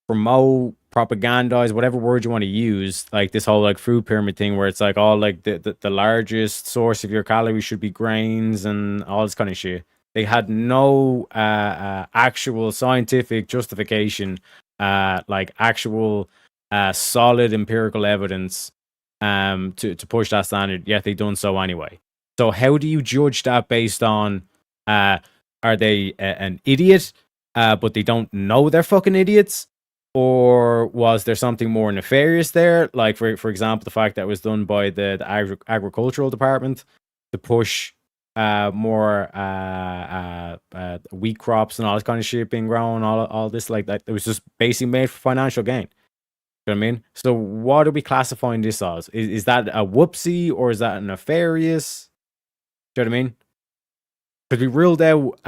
promote, propagandize, whatever word you want to use, like this whole like food pyramid thing where it's like all like the largest source of your calories should be grains and all this kind of shit. They had no actual scientific justification, like actual solid empirical evidence to push that standard, yet they done so anyway. So how do you judge that based on are they an idiot but they don't know they're fucking idiots, or was there something more nefarious there, like for example the fact that it was done by the agricultural department to push more wheat crops and all this kind of shit being grown, all this like that, it was just basically made for financial gain. You know what I mean? So what are we classifying this as? Is that a whoopsie or is that a nefarious? Do you know what I mean? Because we ruled out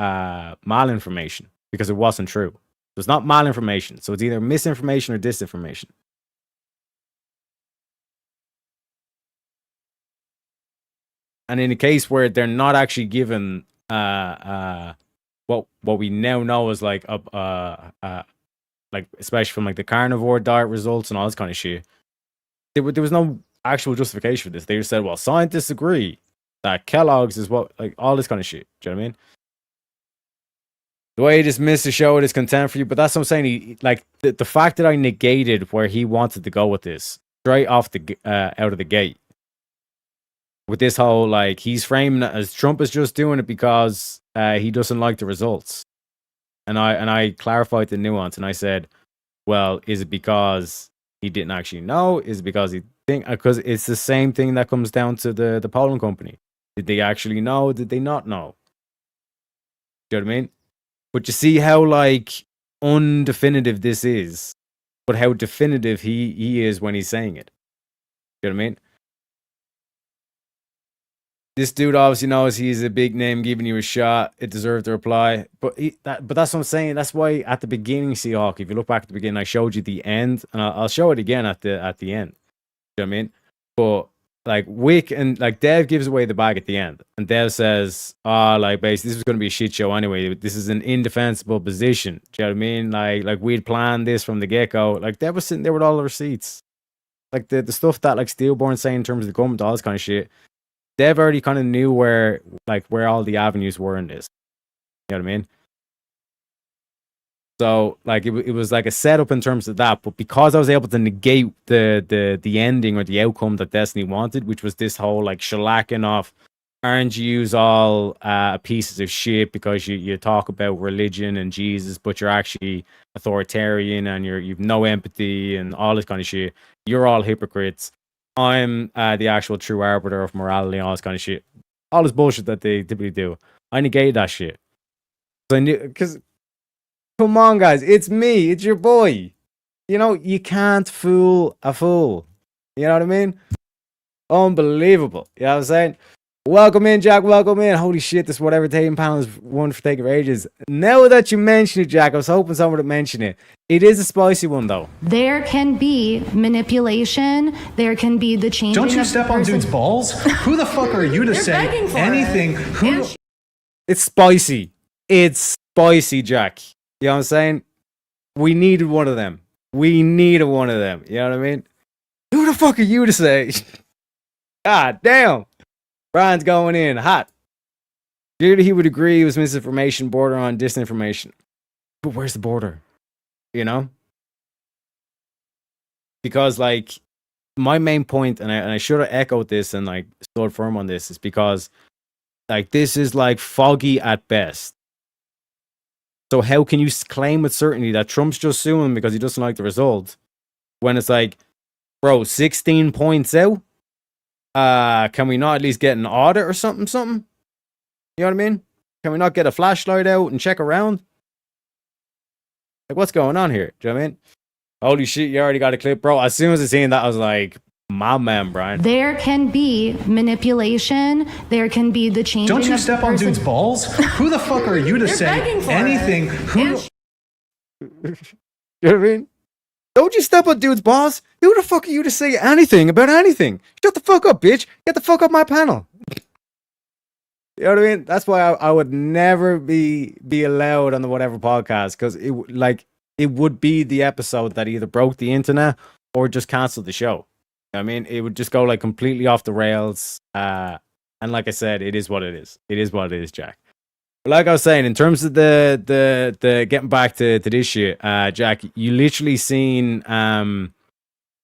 malinformation because it wasn't true. So it's not malinformation. So it's either misinformation or disinformation. And in a case where they're not actually given what we now know is like like especially from like the carnivore diet results and all this kind of shit, there was no actual justification for this. They just said, well, scientists agree that Kellogg's is what, like all this kind of shit. Do you know what I mean? The way he dismissed to show his contempt for you, but that's what I'm saying. He, like the fact that I negated where he wanted to go with this straight off the out of the gate with this whole like he's framing it as Trump is just doing it because he doesn't like the results. And I clarified the nuance and I said, well, is it because he didn't actually know? Is it because he think? Because it's the same thing that comes down to the polling company. Did they actually know? Did they not know? Do you know what I mean? But you see how like undefinitive this is, but how definitive he is when he's saying it. Do you know what I mean? This dude obviously knows he's a big name giving you a shot. It deserved a reply. But that's what I'm saying. That's why at the beginning, Seahawk, if you look back at the beginning, I showed you the end, and I'll show it again at the end. You know what I mean? But like Wick and like Dev gives away the bag at the end, and Dev says, like basically this was going to be a shit show anyway. This is an indefensible position. Do you know what I mean? Like we'd planned this from the get-go. Like Dev was sitting there with all the receipts. Like the stuff that like Steelborn saying in terms of the government, all this kind of shit. Dev already kind of knew where all the avenues were in this. You know what I mean? So like it was like a setup in terms of that, but because I was able to negate the ending or the outcome that Destiny wanted, which was this whole like shellacking off, aren't yous all pieces of shit because you talk about religion and Jesus, but you're actually authoritarian and you've no empathy and all this kind of shit. You're all hypocrites. I'm the actual true arbiter of morality and all this kind of shit. All this bullshit that they typically do. I negated that shit. So I knew, because, come on, guys, it's me, it's your boy. You know, you can't fool a fool. You know what I mean? Unbelievable. You know what I'm saying? Welcome in, Jack. Welcome in. Holy shit, this whatever taking panel is one for taking for ages. Now that you mention it, Jack, I was hoping someone would mention it. It is a spicy one, though. There can be manipulation. There can be the changing. Don't you step on dude's balls? Who the fuck are you to say anything? It's spicy. It's spicy, Jack. You know what I'm saying? We needed one of them. We needed one of them. You know what I mean? Who the fuck are you to say? God damn. Brian's going in hot. Dude, he would agree it was misinformation, border on disinformation. But where's the border? You know? Because, like, my main point, and I should have echoed this and, like, stood firm on this, is because, like, this is, like, foggy at best. So how can you claim with certainty that Trump's just suing him because he doesn't like the result when it's like, bro, 16 points out? Can we not at least get an audit or something? You know what I mean? Can we not get a flashlight out and check around? Like, what's going on here? Do you know what I mean? Holy shit, you already got a clip, bro. As soon as I seen that, I was like, my man, Brian. There can be manipulation. There can be the changing. Don't you step on dude's balls? Who the fuck are you to say anything? You know what I mean? Don't you step on dude's balls? Who the fuck are you to say anything about anything? Shut the fuck up, bitch. Get the fuck up my panel. You know what I mean? That's why I would never be allowed on the whatever podcast, because it would be the episode that either broke the internet or just canceled the show. I mean, it would just go like completely off the rails. And like I said, it is what it is. It is what it is, Jack. But like I was saying, in terms of the getting back to this shit, Jack, you literally seen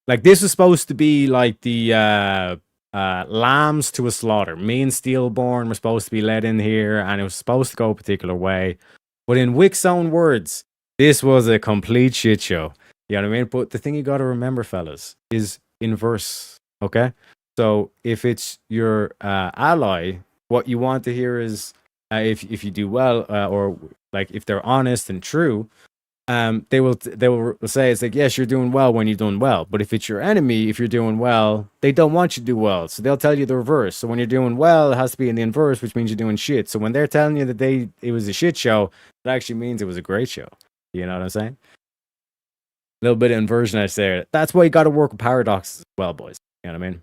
like this was supposed to be like the lambs to a slaughter. Me and Steelborn were supposed to be led in here, and it was supposed to go a particular way. But in Wick's own words, this was a complete shit show. You know what I mean? But the thing you got to remember, fellas, is inverse. Okay, so if it's your ally, what you want to hear is if you do well, or like if they're honest and true, they will say it's like, yes, you're doing well when you're doing well. But if it's your enemy, if you're doing well, they don't want you to do well, so they'll tell you the reverse. So when you're doing well, it has to be in the inverse, which means you're doing shit. So when they're telling you that it was a shit show, that actually means it was a great show. You know what I'm saying? A little bit of inversion I say. That's why you got to work with paradoxes as well, boys. You know what I mean?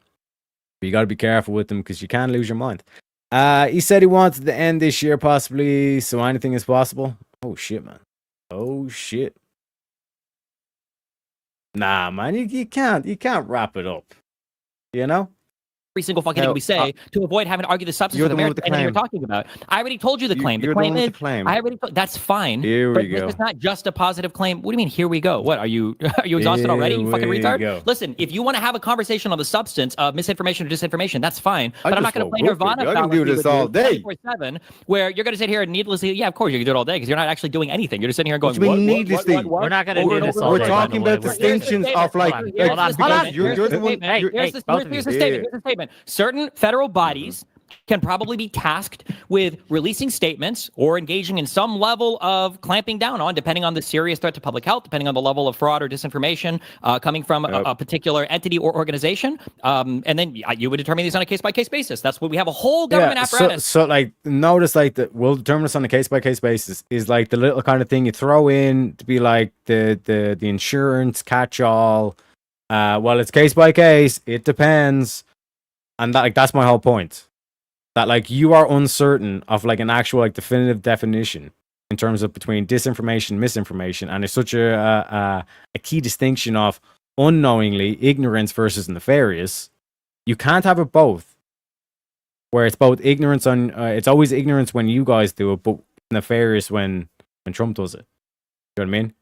But you got to be careful with them because you can lose your mind. He said he wanted to end this year possibly, so anything is possible. Oh shit, man. Oh shit. Nah, man, you can't wrap it up. You know? Every single fucking thing we say to avoid having to argue the substance of the merits of anything you're talking about. I already told you the claim. The claim is, that's fine. Here we go. It's not just a positive claim. What do you mean, here we go? What, are you exhausted already, you fucking retard? Go. Listen, if you want to have a conversation on the substance of misinformation or disinformation, that's fine. But I'm not going to play Nirvana. I can do this all day. 24/7, where you're going to sit here and needlessly, yeah, of course you can do it all day because you're not actually doing anything. You're just sitting here going, what needlessly? We're not going to do this all day. We're talking about distinctions of like. Here's the statement. Certain federal bodies can probably be tasked with releasing statements or engaging in some level of clamping down on, depending on the serious threat to public health, depending on the level of fraud or disinformation coming from a particular entity or organization. And then you would determine these on a case-by-case basis. That's what we have a whole government apparatus. So like, notice like we'll determine this on a case-by-case basis is like the little kind of thing you throw in to be like the insurance catch-all. Well, it's case-by-case. It depends. And that, like, that's my whole point. That like you are uncertain of like an actual like definitive definition in terms of between disinformation, misinformation, and it's such a key distinction of unknowingly ignorance versus nefarious. You can't have it both. Where it's both ignorance on it's always ignorance when you guys do it, but nefarious when Trump does it. You know what I mean?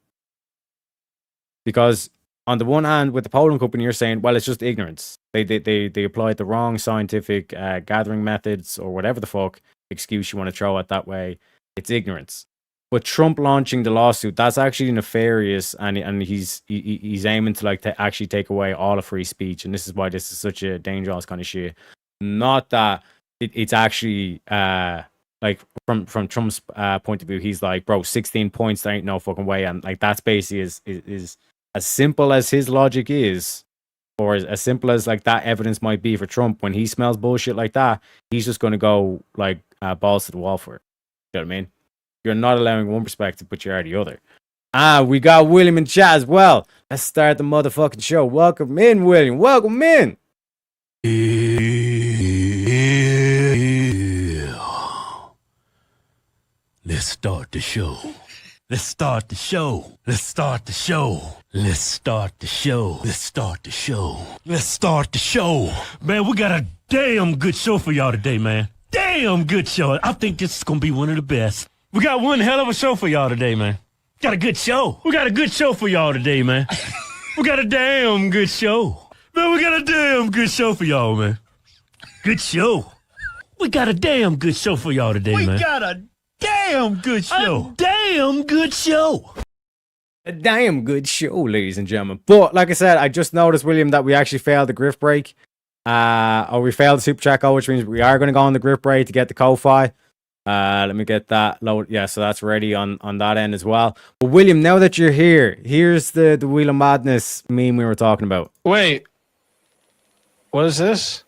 Because on the one hand, with the polling company, you're saying, well, it's just ignorance. They applied the wrong scientific gathering methods or whatever the fuck excuse you want to throw at that way. It's ignorance. But Trump launching the lawsuit, that's actually nefarious, and he's aiming to like to actually take away all of free speech, and this is why this is such a dangerous kind of shit. Not that it's actually like from Trump's point of view, he's like, bro, 16 points, there ain't no fucking way, and like that's basically is as simple as his logic is, or as simple as like that evidence might be for Trump. When he smells bullshit like that, he's just going to go like balls to the wall for it. You know what I mean? You're not allowing one perspective, but you are the other. We got William in chat as well. Let's start the motherfucking show. Welcome in, William. Welcome in. Let's start the show. Let's start the show. Let's start the show. Let's start the show. Let's start the show. Let's start the show. Man, we got a damn good show for y'all today, man. Damn good show. I think this is going to be one of the best. We got one hell of a show for y'all today, man. Got a good show. We got a good show for y'all today, man. We got a damn good show. Man, we got a damn good show for y'all, man. Good show. We got a damn good show for y'all today, man. We got a damn good show. A damn good show. A damn good show, ladies and gentlemen. But like I said, I just noticed, William, that we actually failed the grift break. Or we failed the super chat code, which means we are going to go on the grift break to get the Ko-Fi. Let me get that load. Yeah, so that's ready on that end as well. But William, now that you're here, here's the Wheel of Madness meme we were talking about. Wait. What is this?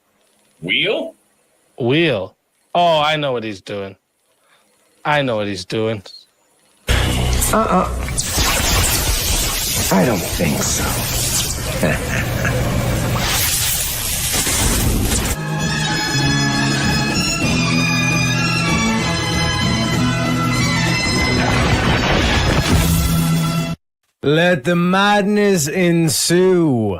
Wheel? Oh, I know what he's doing. I don't think so. Let the madness ensue.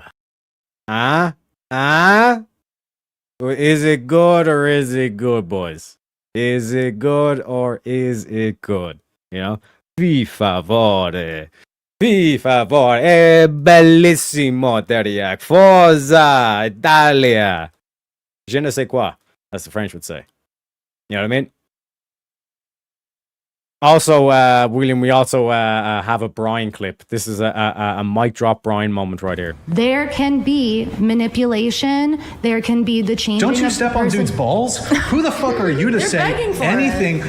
Is it good or is it good, boys? Is it good or is it good? You know? Fi favore. Fi favore. Bellissimo, Teriak. Forza Italia. Je ne sais quoi, as the French would say. You know what I mean? Also, William, we also have a Brian clip. This is a mic drop Brian moment right here. There can be manipulation. There can be the changing. Don't you step on dude's balls? Who the fuck are you to say anything?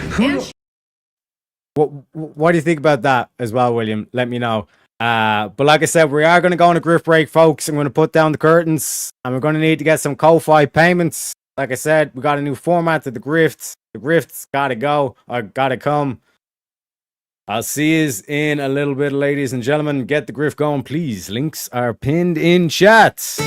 What do you think about that as well, William? Let me know. But like I said, we are going to go on a grift break, folks. I'm going to put down the curtains, and we're going to need to get some Ko-Fi payments. Like I said, we got a new format to the grifts. The grifts got to go, or got to come. I'll see you in a little bit, ladies and gentlemen. Get the grift going, please. Links are pinned in chat.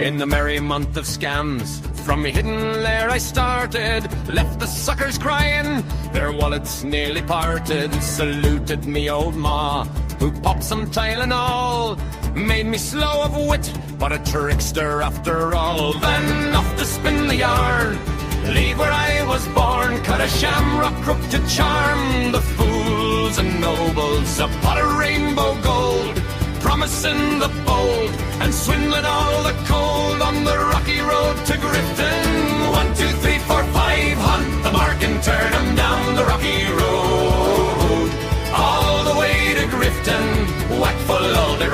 In the merry month of scams, from a hidden lair I started, left the suckers crying, their wallets nearly parted, saluted me old ma, who popped some Tylenol, made me slow of wit, but a trickster after all. Then off to spin the yarn, leave where I was born, cut a shamrock crook to charm the fools and nobles, a pot of rainbow gold, promising the bold, and swindling all the cold on the rocky road to Grifton. 1, 2, 3, 4, 5, hunt the mark and turn 'em down the rocky road, all the way to Grifton, whack full alder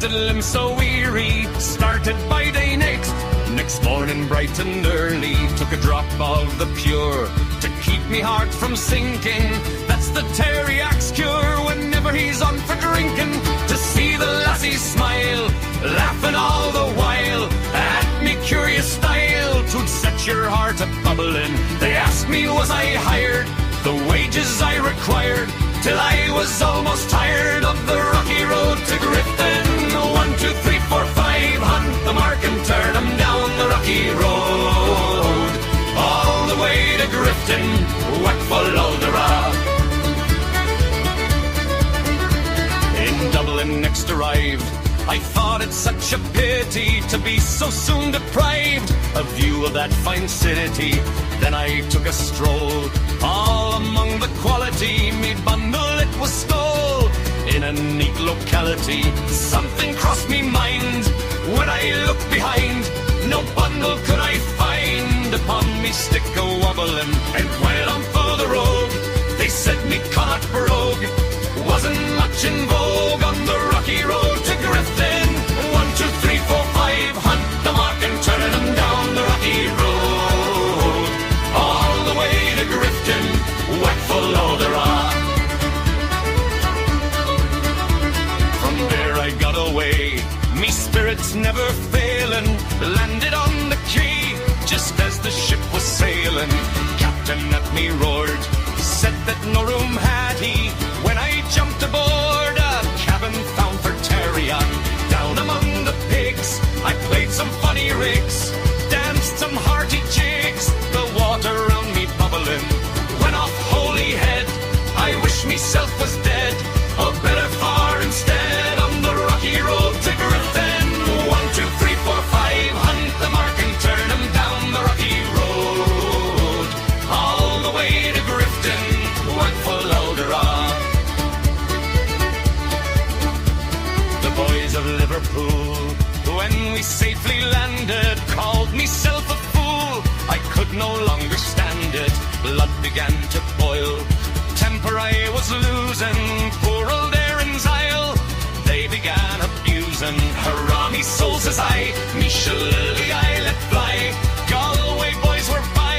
wasted limbs so weary, started by day next morning bright and early, took a drop of the pure to keep me heart from sinking. That's the Teriak's cure whenever he's on for drinking. To see the lassies smile, laughing all the while at me curious style, 'twould set your heart a bubbling. They asked me was I hired, the wages I required, till I was almost tired of the rocky road to Grifton. 1, 2, 3, 4, 5, hunt the mark and turn 'em down the rocky road, all the way to Grifton, Wackfalloldera. In Dublin next arrived, I thought it such a pity to be so soon deprived of view of that fine city. Then I took a stroll all among the quality, me bundle it was stole in a neat locality. Something crossed me mind when I looked behind, no bundle could I find. Upon me stick a wobbling and went on for the road. They said me Connacht brogue wasn't much in vogue on the rocky road to Grifton. 1, 2, 3, 4, 5, hunt the mark and turn 'em down the rocky road, all the way to Grifton, Wackfalloldera. From there I got away, me spirits never failing, landed on the quay just as the ship was sailing. Captain at me roared, said that no room had he. When I jumped aboard, a cabin found for Teriak. Down among the pigs, I played some funny rigs, danced some hearty jigs, the water round me bubbling. Went off holy head, I wish myself was dead, or better far instead, on the rocky road to Grifton. 1, 2, 3, 4, 5, hunt the mark and turn 'em down the rocky road, all the way to Grifton, Wackfalloldera. The boys of Liverpool, when we safely landed, called myself a fool. I could no longer stand it, blood began to boil, temper I was losing, poor old Erin's Isle they began abusing. Hurrah me soul, says I, me shillelagh I let fly. Galway boys were by,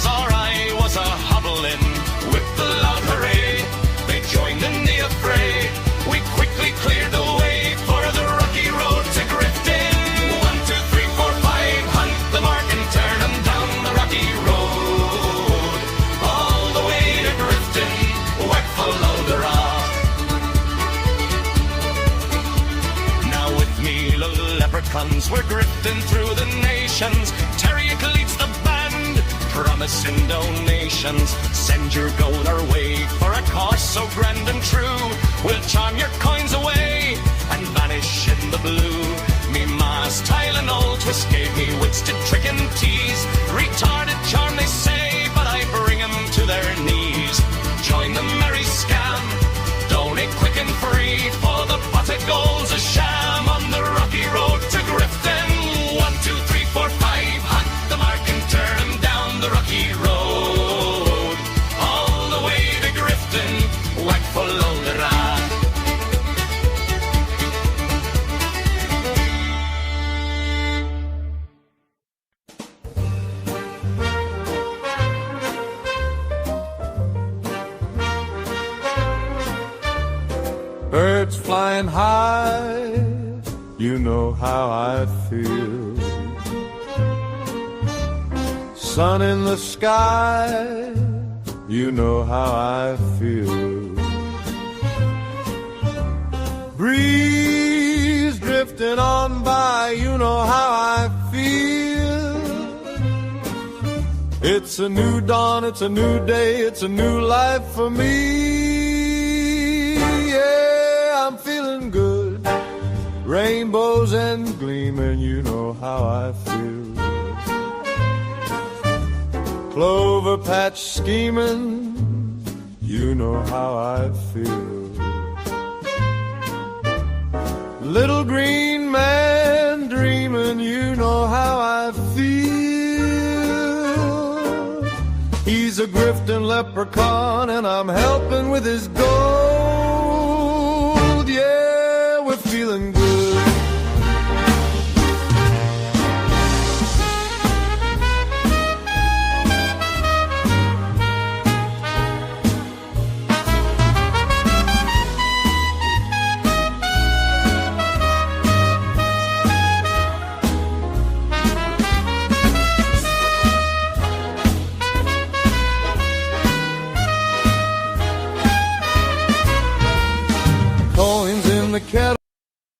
saw I was a hobbling, with the loud hooray, they joined in the affray. We quickly cleared the way for the rocky road to Grifton. 1, 2, 3, 4, 5, hunt the mark and turn 'em down the rocky road, all the way to Grifton, Wackfalloldera. Now with me the leprechauns were grifting through the nations. Teriak leads the band, promising donations. Send your gold our way for a cause so grand and true. We'll charm your coins away and vanish in the blue. Me ma's Tylenol twist gave me wits to trick and tease. Retarded charm they say, but I bring 'em to their knees. Join the merry scam, donate quick and free, for the pot of gold's a sham on the rocky road to Grifton. 1, 2, 3, 4, 5, hunt the mark and turn 'em down the rocky road, all the way to Grifton, Wackfalloldera. Birds flying high, you know how I feel. Sun in the sky, you know how I feel. Breeze drifting on by, you know how I feel. It's a new dawn, it's a new day, it's a new life for me. Yeah, I'm feeling good. Rainbows and gleaming, you know how I feel. Clover patch scheming, you know how I feel. Little green man dreaming, you know how I feel. He's a grifting leprechaun and I'm helping with his gold. Yeah, we're feeling good.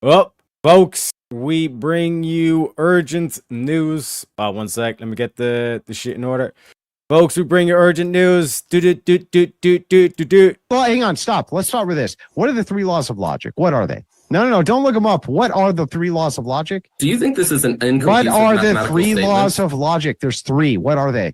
Well, folks, we bring you urgent news. One sec. Let me get the shit in order. Folks, we bring you urgent news. Well, hang on. Stop. Let's start with this. What are the 3 laws of logic? What are they? No. Don't look them up. What are the 3 laws of logic? Do you think this is an inconclusive What are the mathematical 3 statement? laws of logic? There's 3. What are they?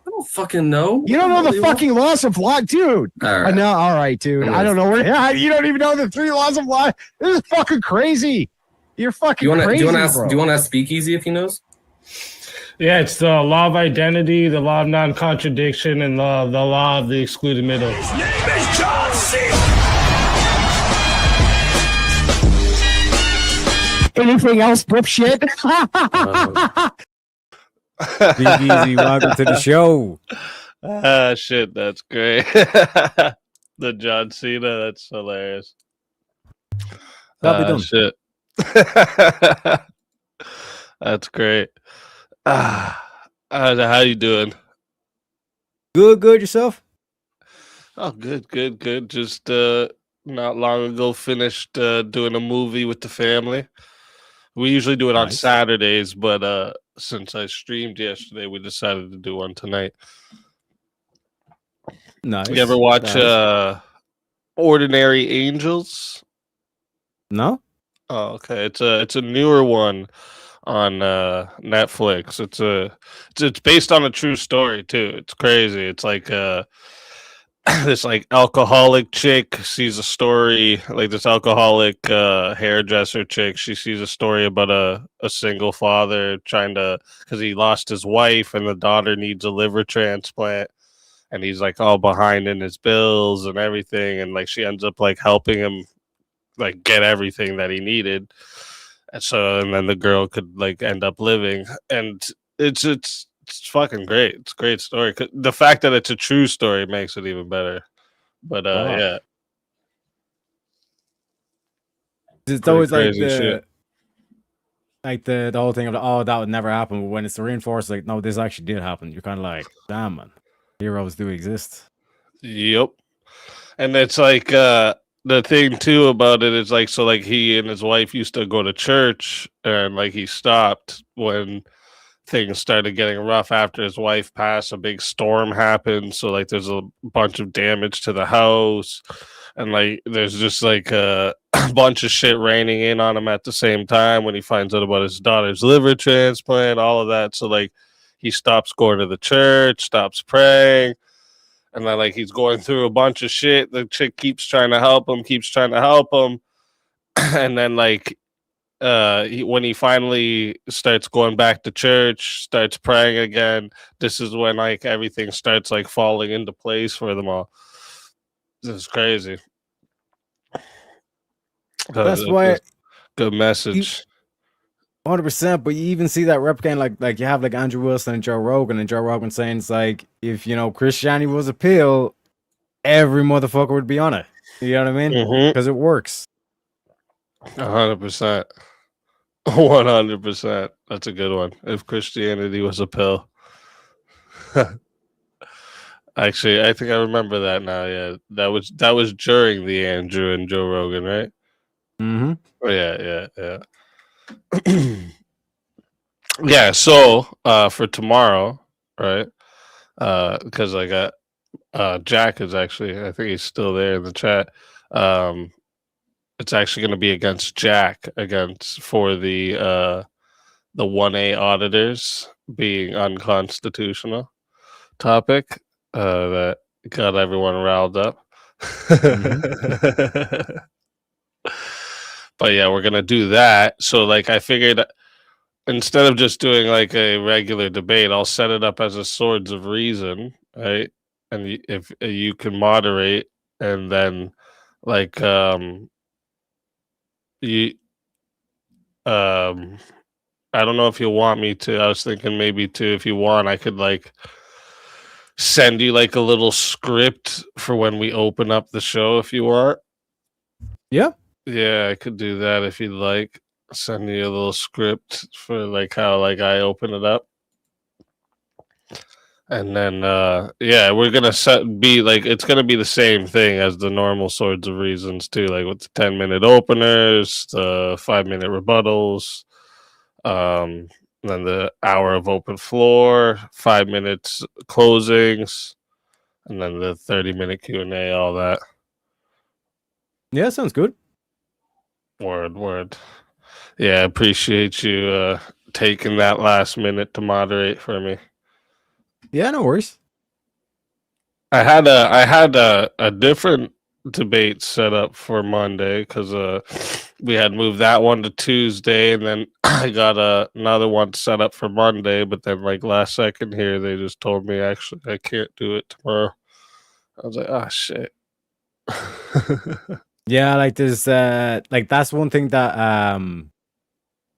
I don't fucking know. You don't know the fucking laws of logic, dude. All right. No, all right, dude. I don't know where. You don't even know the 3 laws of logic. This is fucking crazy. You're fucking crazy. Do you want to ask Speakeasy if he knows? Yeah, it's the law of identity, the law of non-contradiction, and the law of the excluded middle. His name is John C. Anything else, dipshit? Big Easy, welcome to the show. Shit, that's great. The John Cena, that's hilarious. Shit. That's great. How you doing? Good. Yourself? Oh, good. Just not long ago finished doing a movie with the family. We usually do it on Saturdays, but since I streamed yesterday, we decided to do one tonight. Nice. You ever watch Ordinary Angels? No. Oh, okay. It's a newer one on Netflix. It's based on a true story too. It's crazy. It's like this like alcoholic chick sees a story, like this alcoholic hairdresser chick. She sees a story about a single father trying to, because he lost his wife and the daughter needs a liver transplant, and he's like all behind in his bills and everything, and like she ends up like helping him like get everything that he needed, and then the girl could like end up living, and it's fucking great. It's a great story. The fact that it's a true story makes it even better. But yeah, it's always like the whole thing of that would never happen. But when it's reinforced, like no, this actually did happen. You're kind of like, damn man, heroes do exist. Yep. And it's like the thing too about it is like, so like he and his wife used to go to church, and like he stopped when things started getting rough after his wife passed. A big storm happened, so like there's a bunch of damage to the house, and like there's just like a bunch of shit raining in on him at the same time when he finds out about his daughter's liver transplant, all of that. So like he stops going to the church, stops praying, and then like he's going through a bunch of shit. The chick keeps trying to help him, and then like when he finally starts going back to church, starts praying again, this is when like everything starts like falling into place for them all. This is crazy. That's why good message. 100%, but you even see that replicating like you have like Andrew Wilson and Joe Rogan saying it's like, if you know Christianity was a pill, every motherfucker would be on it. You know what I mean? Because it works. 100%. 100%. That's a good one. If Christianity was a pill. Actually, I think I remember that now. Yeah, that was during the Andrew and Joe Rogan, right? Mm-hmm. Oh, yeah. Yeah. So for tomorrow, right? Because I got Jack is actually, I think he's still there in the chat. It's actually going to be against Jack for the 1A auditors being unconstitutional topic that got everyone riled up. But yeah, we're going to do that. So like I figured instead of just doing like a regular debate, I'll set it up as a Swords of Reason, right? And if you can moderate, and then like you I don't know if you want me to. I was thinking maybe too, if you want, I could like send you like a little script for when we open up the show if you want. Yeah, I could do that if you'd like. Send you a little script for like how like I open it up. And then we're gonna it's gonna be the same thing as the normal Swords of Reasons too, like with the 10-minute openers, the 5-minute rebuttals, then the hour of open floor, 5 minutes closings, and then the 30-minute Q&A, all that. Yeah, sounds good. Word. Yeah, I appreciate you taking that last minute to moderate for me. Yeah, no worries. I had a different debate set up for Monday because we had moved that one to Tuesday, and then I got another one set up for Monday. But then, like last second here, they just told me actually I can't do it tomorrow. I was like, oh shit. Yeah, like there's like that's one thing that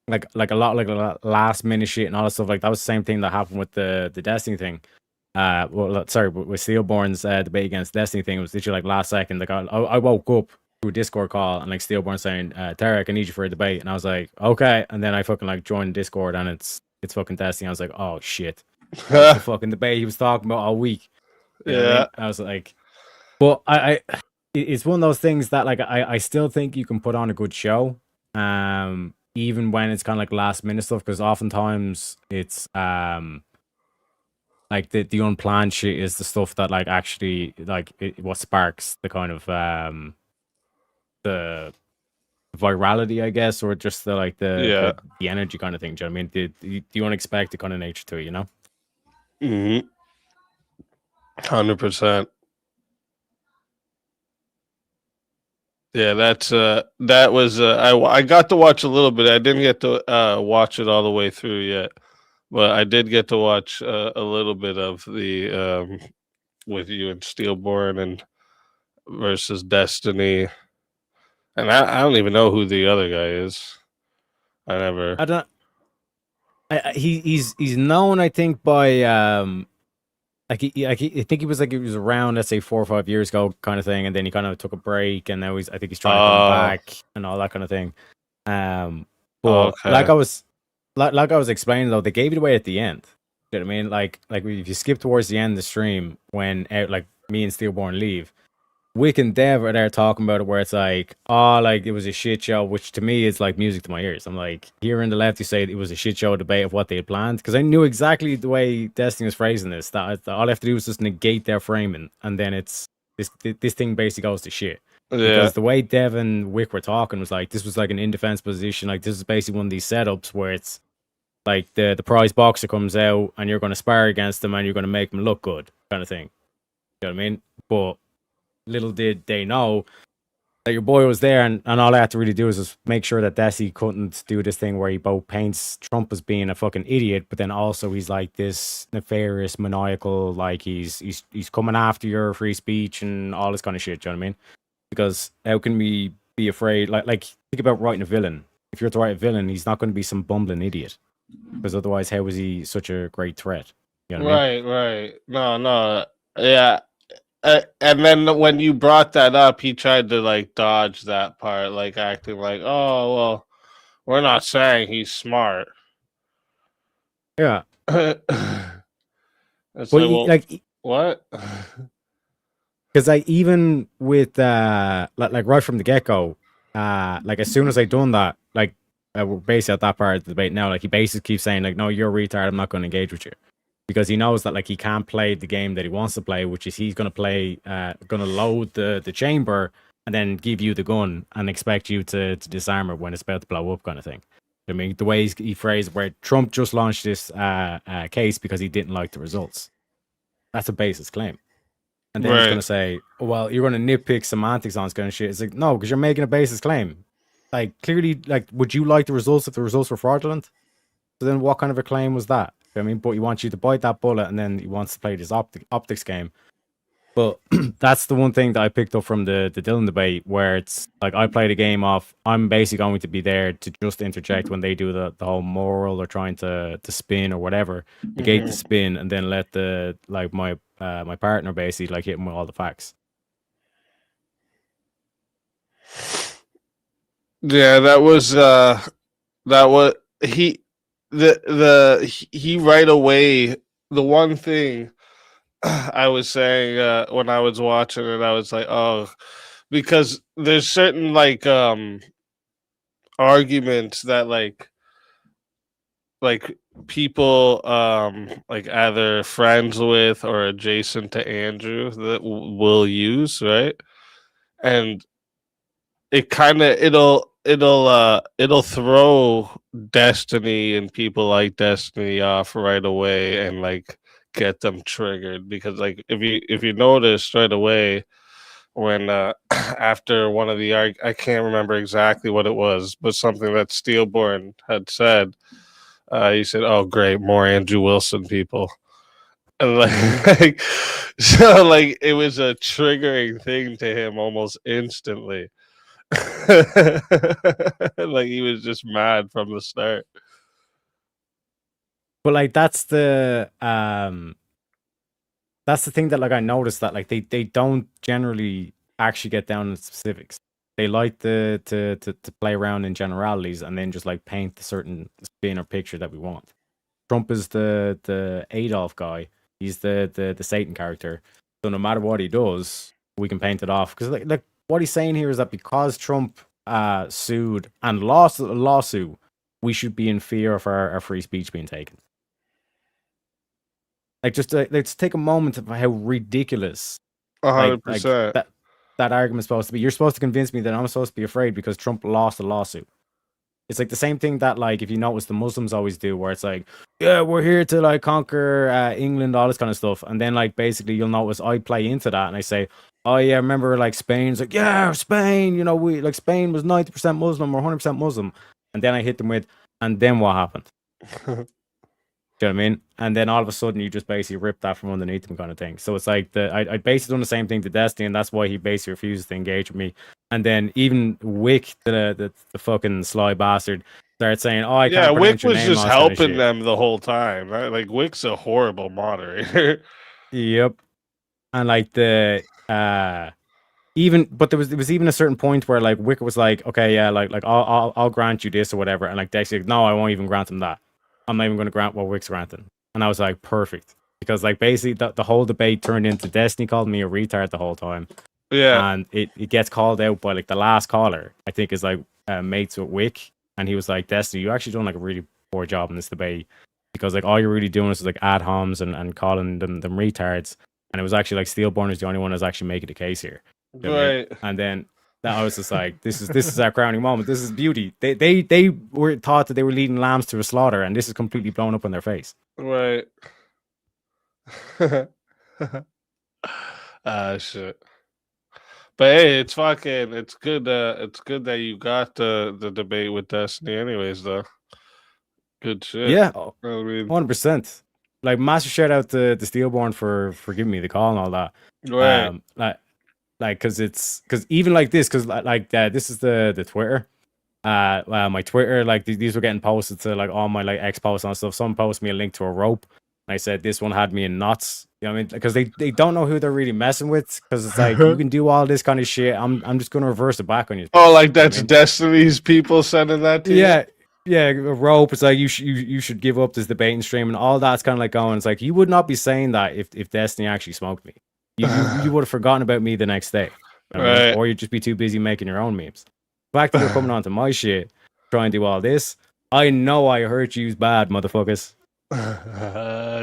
like a lot last minute shit and all that stuff. Like that was the same thing that happened with the Destiny thing. With Steelborn's debate against Destiny thing. It was literally like last second. Like I woke up through a Discord call and like Steelborn saying, Tarek, I need you for a debate, and I was like, okay. And then I fucking like joined Discord and it's fucking Destiny. I was like, oh shit, that's the fucking debate he was talking about all week. You know what I mean? I was like, but it's one of those things that like I still think you can put on a good show. Even when it's kind of like last minute stuff, because oftentimes it's like the unplanned shit is the stuff that like actually like what sparks the kind of the virality, I guess, or just the energy kind of thing. Do you know what I mean? The unexpected kind of nature to it, you know? 100%. Yeah, that was I got to watch a little bit. I didn't get to watch it all the way through yet, but I did get to watch a little bit of the with you and Steelborn and versus Destiny, and I don't even know who the other guy is. I don't. He's known, I think, by I think he was around, let's say 4 or 5 years ago, kind of thing, and then he kind of took a break, and now I think he's trying to come back and all that kind of thing. But like I was explaining though, they gave it away at the end. You know what I mean? Like if you skip towards the end of the stream when like me and Steelborn leave, Wick and Dev are there talking about it, where it's like, oh, like it was a shit show, which to me is like music to my ears. I'm like, hearing the lefty say it was a shit show debate of what they had planned, because I knew exactly the way Destiny was phrasing this, that all I have to do is just negate their framing, and then it's this thing basically goes to shit. Yeah. Because the way Dev and Wick were talking was like, this was like an in-defense position, like this is basically one of these setups where it's like the prize boxer comes out and you're going to spar against them and you're going to make them look good, kind of thing. You know what I mean? But little did they know that your boy was there, and all I had to really do is just make sure that Desi couldn't do this thing where he both paints Trump as being a fucking idiot, but then also he's like this nefarious, maniacal, like he's coming after your free speech and all this kind of shit. Do you know what I mean? Because how can we be afraid? Like think about writing a villain. If you're to write a villain, he's not going to be some bumbling idiot, because otherwise, how is he such a great threat? You know what I mean? Right. No, yeah. And then when you brought that up, he tried to like dodge that part, like acting like, oh, well, we're not saying he's smart. Yeah. Like, what? Because like even with like right from the get-go, like as soon as I done that, like we're basically at that part of the debate now, like he basically keeps saying like, no, you're a retard, I'm not going to engage with you. Because he knows that like he can't play the game that he wants to play, which is he's gonna play, gonna load the chamber and then give you the gun and expect you to disarm it when it's about to blow up, kind of thing. I mean, the way he phrased where Trump just launched this case because he didn't like the results. That's a baseless claim. And then he's gonna say, oh, well, you're gonna nitpick semantics on this kind of shit. It's like, no, because you're making a baseless claim. Like clearly, like, would you like the results if the results were fraudulent? So then what kind of a claim was that? I mean, but he wants you to bite that bullet, and then he wants to play this optics game. But that's the one thing that I picked up from the Dylan debate, where it's like I play the game off. I'm basically going to be there to just interject when they do the whole moral or trying to spin or whatever, negate the spin, and then let the like my partner basically like hit him with all the facts. Yeah, that was he right away. The one thing I was saying when I was watching it, I was like, oh, because there's certain like arguments that like people like either friends with or adjacent to Andrew that will use, right? And it kind of it'll throw Destiny and people like Destiny off right away and like get them triggered, because like if you notice right away when after one of the I can't remember exactly what it was, but something that Steelborn had said, he said, "Oh great, more Andrew Wilson people." And like, so like it was a triggering thing to him almost instantly. Like he was just mad from the start. But like that's the thing that like I noticed that like they don't generally actually get down in specifics. They like to play around in generalities and then just like paint the certain spin or picture that we want. Trump is the Adolf guy. He's the Satan character. So no matter what he does, we can paint it off. Because like what he's saying here is that because Trump sued and lost a lawsuit, we should be in fear of our free speech being taken. Like just let's take a moment of how ridiculous 100%. That argument's supposed to be. You're supposed to convince me that I'm supposed to be afraid because Trump lost a lawsuit. It's like the same thing that, like, if you notice, the Muslims always do, where it's like, yeah, we're here to like conquer England, all this kind of stuff, and then like basically you'll notice I play into that and I say, oh yeah, remember like Spain's like, yeah, Spain, you know, we like Spain was 90% Muslim or 100% Muslim, and then I hit them with, and then what happened? Do you know what I mean? And then all of a sudden you just basically rip that from underneath them, kind of thing. So it's like I basically done the same thing to Destiny, and that's why he basically refuses to engage with me. And then even Wick, the fucking sly bastard, started saying, "Oh, I can't pronounce your name." Wick was just helping them the whole time. Right? Like Wick's a horrible moderator. Yep. And like but there was even a certain point where like Wick was like, "Okay, yeah, like I'll grant you this or whatever," and like Dexter, like, no, I won't even grant him that. I'm not even going to grant what Wick's granting. And I was like, perfect. Because like basically the whole debate turned into Destiny called me a retard the whole time. Yeah. And it gets called out by like the last caller, I think, is like mates with Wick. And he was like, Destiny, you actually done like a really poor job in this debate. Because like all you're really doing is like ad homs and calling them retards. And it was actually like Steelborn is the only one that's actually making the case here. You know what I mean? And then I was just like, this is our crowning moment. This is beauty. They were taught that they were leading lambs to a slaughter, and this is completely blown up in their face. Right. Shit. But hey, it's fucking. It's good. It's good that you got the debate with Destiny, anyways. Though. Good shit. Yeah, I mean, 100%. Like massive shout out to Steelborn for giving me the call and all that. Right. Because even like this, because this is the Twitter. My Twitter, like these were getting posted to like all my like ex posts and stuff. Someone posted me a link to a rope. And I said this one had me in knots. You know what I mean? Because they don't know who they're really messing with. Because it's like you can do all this kind of shit. I'm just gonna reverse it back on you. Oh, like that's Destiny's people sending that to you? Yeah, a rope. It's like you should give up this debating stream and all that's kind of like going. It's like you would not be saying that if Destiny actually smoked me. You would have forgotten about me the next day, you know what I mean? Or you'd just be too busy making your own memes. The fact that you're coming onto my shit, trying to do all this, I know I hurt you's bad, motherfuckers.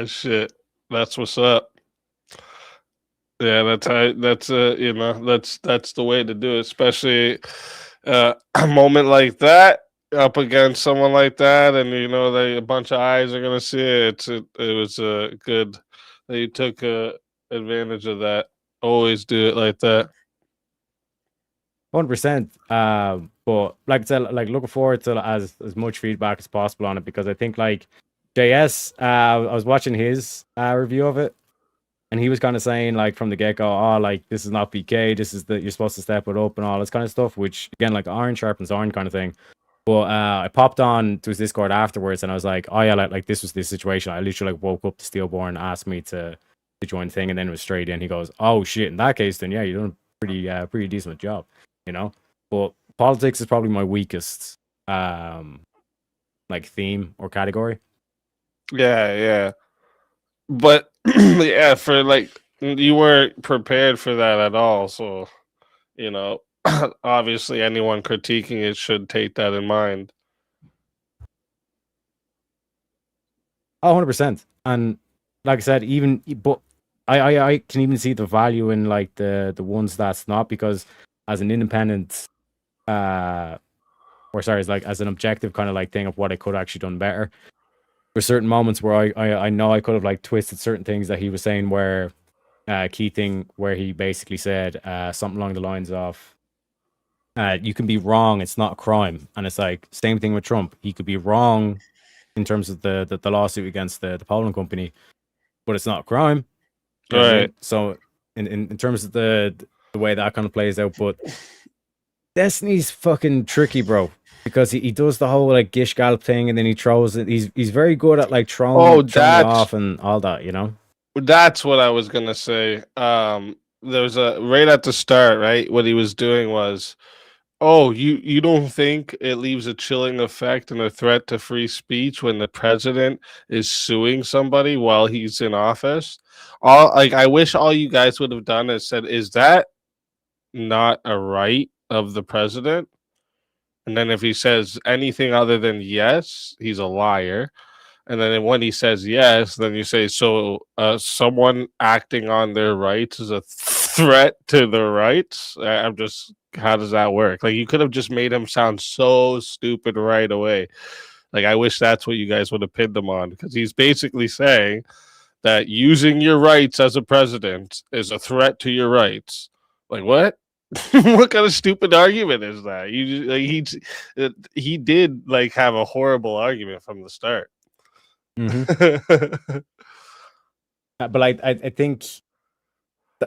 Shit, that's what's up. Yeah, that's you know, that's the way to do it, especially a moment like that up against someone like that, and you know a bunch of eyes are gonna see it. It was good that you took advantage of that. Always do it like that. 100%. But like I said, like looking forward to as much feedback as possible on it, because I think like JS, I was watching his review of it, and he was kind of saying like from the get go, oh, like this is not PK, this is you're supposed to step it up and all this kind of stuff, which again like iron sharpens iron kind of thing. But I popped on to his Discord afterwards, and I was like, oh yeah, like this was the situation. I literally like woke up to Steelborn, asked me to join the thing, and then it was straight in. He goes, oh shit, in that case then yeah, you're doing a pretty decent job, you know. But politics is probably my weakest like theme or category. Yeah. But Yeah, for like you weren't prepared for that at all. So, you know, obviously anyone critiquing it should take that in mind. Oh, 100%. And like I said, but I can even see the value in like the ones that's not, because as an independent as an objective kind of like thing of what I could have actually done better. For certain moments where I know I could have like twisted certain things that he was saying, where key thing where he basically said something along the lines of you can be wrong, it's not a crime. And it's like same thing with Trump. He could be wrong in terms of the lawsuit against the polling company, but it's not a crime. You know what I mean? Right. So in terms of the way that kind of plays out, but Destiny's fucking tricky, bro, because he does the whole like Gish Gallop thing, and then he throws it. He's very good at like throwing off and all that, you know. That's what I was gonna say. There was a right at the start, right? What he was doing was, oh, you don't think it leaves a chilling effect and a threat to free speech when the president is suing somebody while he's in office? I wish all you guys would have done is said, is that not a right of the president? And then if he says anything other than yes, he's a liar. And then when he says yes, then you say, so someone acting on their rights is a threat to their rights? I'm just, how does that work? Like, you could have just made him sound so stupid right away. Like, I wish that's what you guys would have pinned him on, because he's basically saying that using your rights as a president is a threat to your rights. Like, what? What kind of stupid argument is that? You like, he did like have a horrible argument from the start. Mm-hmm. But I think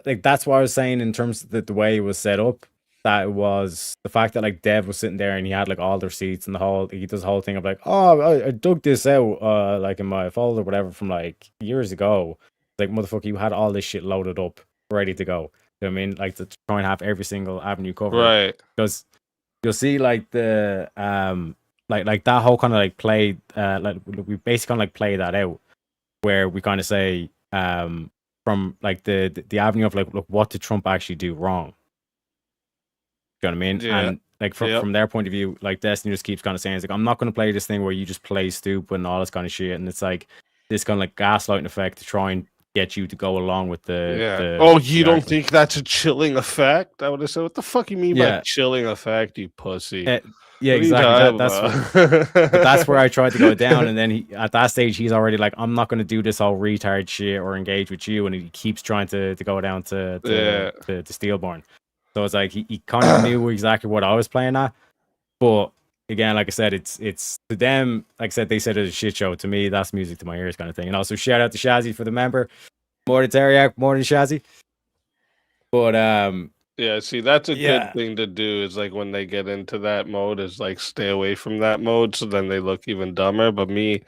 like that's what I was saying in terms of the way it was set up. That it was the fact that like Dev was sitting there and he had like all their receipts and he does the whole thing of like, oh, I dug this out like in my folder or whatever from like years ago. Like, motherfucker, you had all this shit loaded up, ready to go. You know what I mean? Like, to try and have every single avenue covered. Right. Because you'll see like the like that whole kind of like play like we basically kind of like play that out, where we kind of say from like the avenue of like, look, what did Trump actually do wrong? You know what I mean? Yeah. And like from their point of view, like Destiny just keeps kind of saying, it's like, I'm not going to play this thing where you just play stupid and all this kind of shit. And it's like this kind of like gaslighting effect to try and get you to go along with the you don't think that's a chilling effect? I would have said, what the fuck you mean by chilling effect, you pussy? Yeah, exactly. That's where I tried to go down, and then at that stage he's already like, I'm not going to do this whole retard shit or engage with you, and he keeps trying to go down to Steelborn. So it's like he kind of knew exactly what I was playing at, but again, like I said, it's to them. Like I said, they said it's a shit show. To me, that's music to my ears, kind of thing. And also shout out to Shazzy for the member, more than Teriak, more than Shazzy. But yeah, see, that's a good thing to do, is like when they get into that mode, is like stay away from that mode, so then they look even dumber. But me,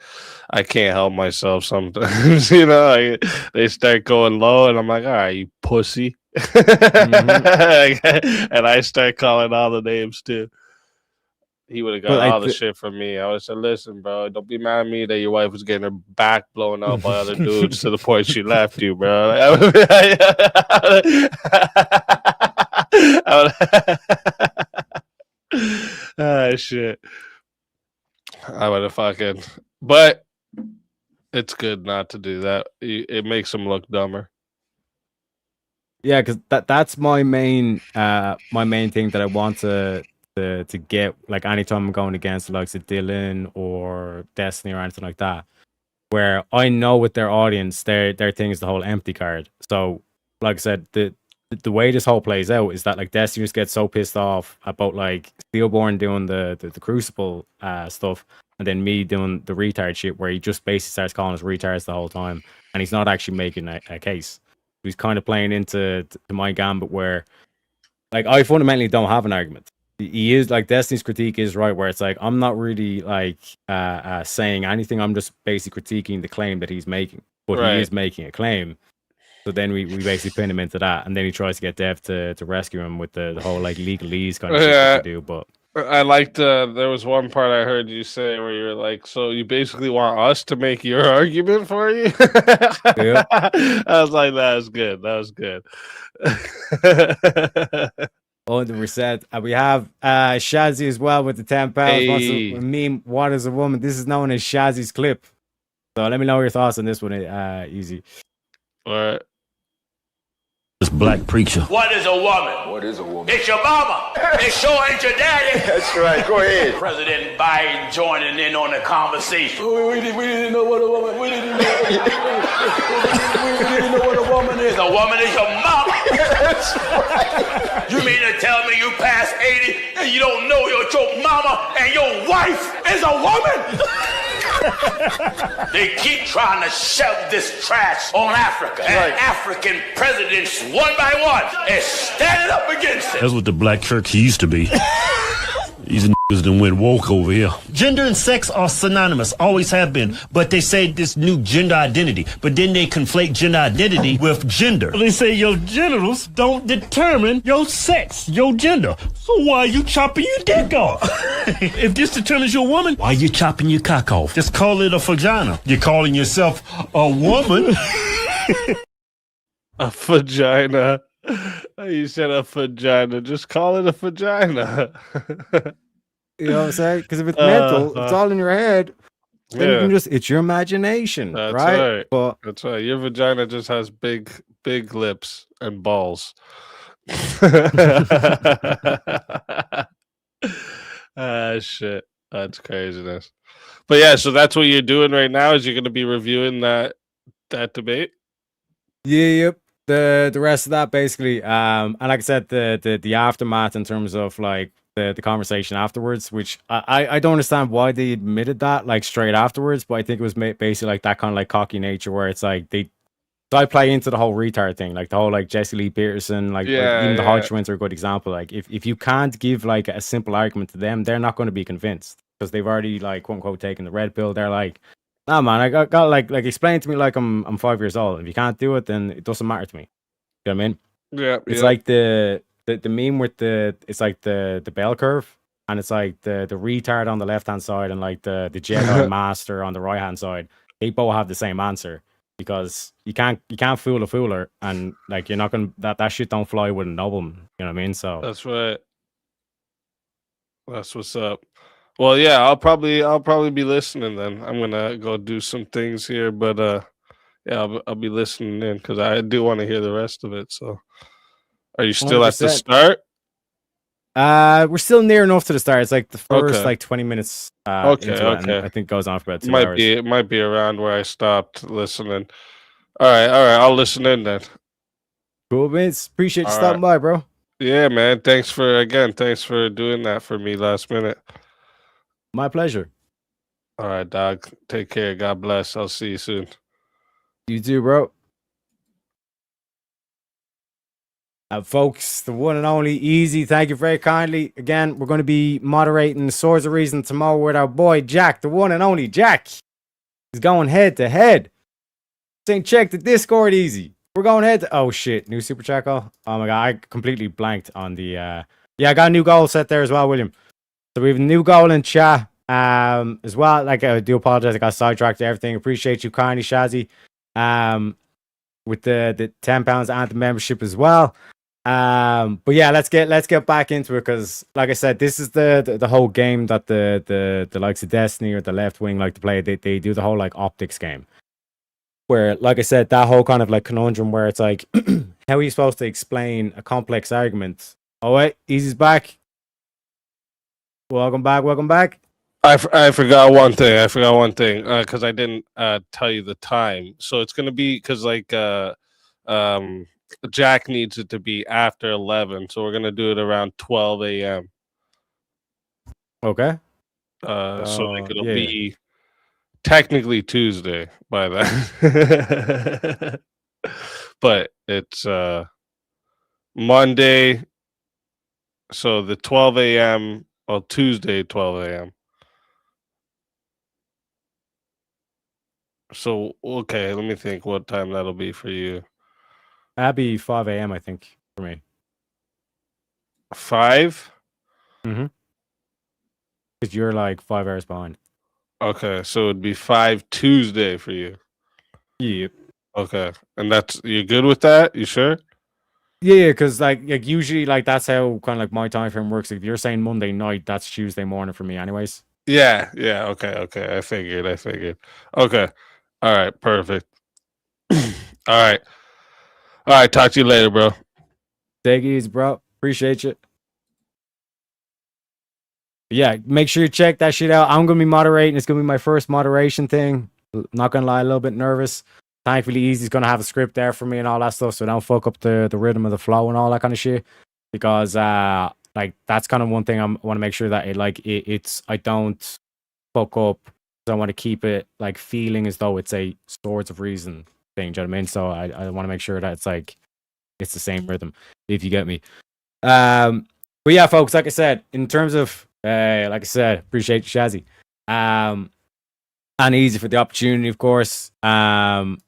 I can't help myself sometimes. You know, they start going low, and I'm like, all right, you pussy. Mm-hmm. And I start calling all the names too. He would have got all the shit from me. I would have said, listen, bro, don't be mad at me that your wife was getting her back blown out by other dudes to the point she left you, bro. Shit. I would have fucking... But it's good not to do that. It makes them look dumber. Yeah, because that's my main thing that I want to get, like, anytime I'm going against the likes of Dylan or Destiny or anything like that, where I know with their audience, their thing is the whole empty card. So, like I said, the way this whole plays out is that like Destiny just gets so pissed off about like Steelborn doing the Crucible stuff, and then me doing the retard shit, where he just basically starts calling us retards the whole time, and he's not actually making a case. He's kind of playing into my gambit, where like I fundamentally don't have an argument. He is like, Destiny's critique is right, where it's like, I'm not really like saying anything. I'm just basically critiquing the claim that he's making, but he is making a claim. So then we basically pin him into that, and then he tries to get Dev to rescue him with the whole like legalese kind of shit that they do. But I liked there was one part I heard you say where you were like, so you basically want us to make your argument for you? Yep. I was like, that was good. That was good. 100%. And we have Shazzy as well with the 10 pounds. Wants Hey. to meme, what is a woman? This is known as Shazzy's clip. So let me know your thoughts on this one, Easy. All right. This black preacher. What is a woman? What is a woman? It's your mama. It sure ain't your daddy. That's right. Go ahead. President Biden joining in on the conversation. We didn't know what a woman. We didn't know. We didn't know what a woman is. A woman is your mama. That's right. You mean to tell me you past 80 and you don't know your mama and your wife is a woman? They keep trying to shove this trash on Africa. And African presidents, one by one, is standing up against it. That's what the black church used to be. These niggas done went woke over here. Gender and sex are synonymous, always have been. But they say this new gender identity. But then they conflate gender identity with gender. They say your genitals don't determine your sex, your gender. So why are you chopping your dick off? If this determines your woman, why are you chopping your cock off? Just call it a vagina. You're calling yourself a woman. A vagina. You said a vagina. Just call it a vagina. You know what I'm saying? Because if it's mental, it's all in your head. Then you can it's your imagination, That's right? But that's right. Your vagina just has big lips and balls. Shit. That's craziness. But yeah, so that's what you're doing right now. Is you're going to be reviewing that debate? yep. The rest of that basically, and like I said, the aftermath in terms of like the conversation afterwards, which I don't understand why they admitted that like straight afterwards, but I think it was basically like that kind of like cocky nature where it's like I play into the whole retard thing, like the whole like Jesse Lee Peterson, like even the Hodgkins are a good example. Like if you can't give like a simple argument to them, they're not going to be convinced because they've already like quote unquote taken the red pill. They're like, nah, man, I got like explain it to me like I'm 5 years old. If you can't do it, then it doesn't matter to me. You know what I mean? Yeah. It's like the meme with it's like the bell curve, and it's like the retard on the left hand side and like the Jedi master on the right hand side. They both have the same answer because you can't fool a fooler, and like you're not gonna that shit don't fly with a nobleman. You know what I mean? So That's right. That's what's up. Well, yeah, I'll probably be listening then. I'm gonna go do some things here, but yeah, I'll be listening in because I do want to hear the rest of it. So, are you still at the 100%. start? we're still near enough to the start. It's like the first Okay. like 20 minutes. Okay, into it, and okay. I think it goes on for about 2 hours. It might be around where I stopped listening. All right, I'll listen in then. Cool, Vince. Appreciate you All stopping by, bro. Yeah, man. Thanks for doing that for me last minute. My pleasure. All right, dog. Take care. God bless. I'll see you soon. You too, bro. Folks, the one and only Easy, thank you very kindly. Again, we're going to be moderating Swords of Reason tomorrow with our boy Jack, the one and only Jack. He's going head to head. Saying check the Discord, Easy. We're going head to... Oh, shit. New Super Chat call? Oh, my God. I completely blanked on the... Yeah, I got a new goal set there as well, William. So we have a new goal in chat as well. Like, I do apologize. I got sidetracked to everything. Appreciate you kindly, Shazzy. With the £10 and the membership as well. But yeah, let's get back into it because, like I said, this is the whole game that the likes of Destiny or the left wing like to play. They do the whole like optics game, where, like I said, that whole kind of like conundrum where it's like, how are you supposed to explain a complex argument? Oh wait, Easy's back. Welcome back. I forgot one thing. Because I didn't tell you the time. So it's gonna be because like Jack needs it to be after 11, so we're gonna do it around 12 a.m. Okay. So like it'll yeah. be technically Tuesday by then, but it's Monday. So the 12 a.m. or Tuesday 12 a.m. So okay, let me think what time that'll be for you. That'd be 5 a.m. I think for me. 5? Mm-hmm. because you're like 5 hours behind. Okay, so it'd be 5 Tuesday for you. Yep. Okay, and you're good with that? You sure? Yeah, because like usually like that's how kind of like my time frame works. If you're saying Monday night, that's Tuesday morning for me, anyways. Yeah. Okay. I figured. Okay. All right. Perfect. All right. Talk to you later, bro. Take it easy, bro. Appreciate you. Yeah, make sure you check that shit out. I'm gonna be moderating. It's gonna be my first moderation thing. Not gonna lie, a little bit nervous. Thankfully, Easy's gonna have a script there for me and all that stuff, so don't fuck up the rhythm of the flow and all that kind of shit. Because like that's kind of one thing I want to make sure that it's I don't fuck up. So I want to keep it like feeling as though it's a Swords of Reason thing. Do you know what I mean? So I want to make sure that it's like it's the same rhythm, if you get me. But yeah, folks, like I said, in terms of like I said, appreciate you, Shazzy. And Easy for the opportunity, of course. But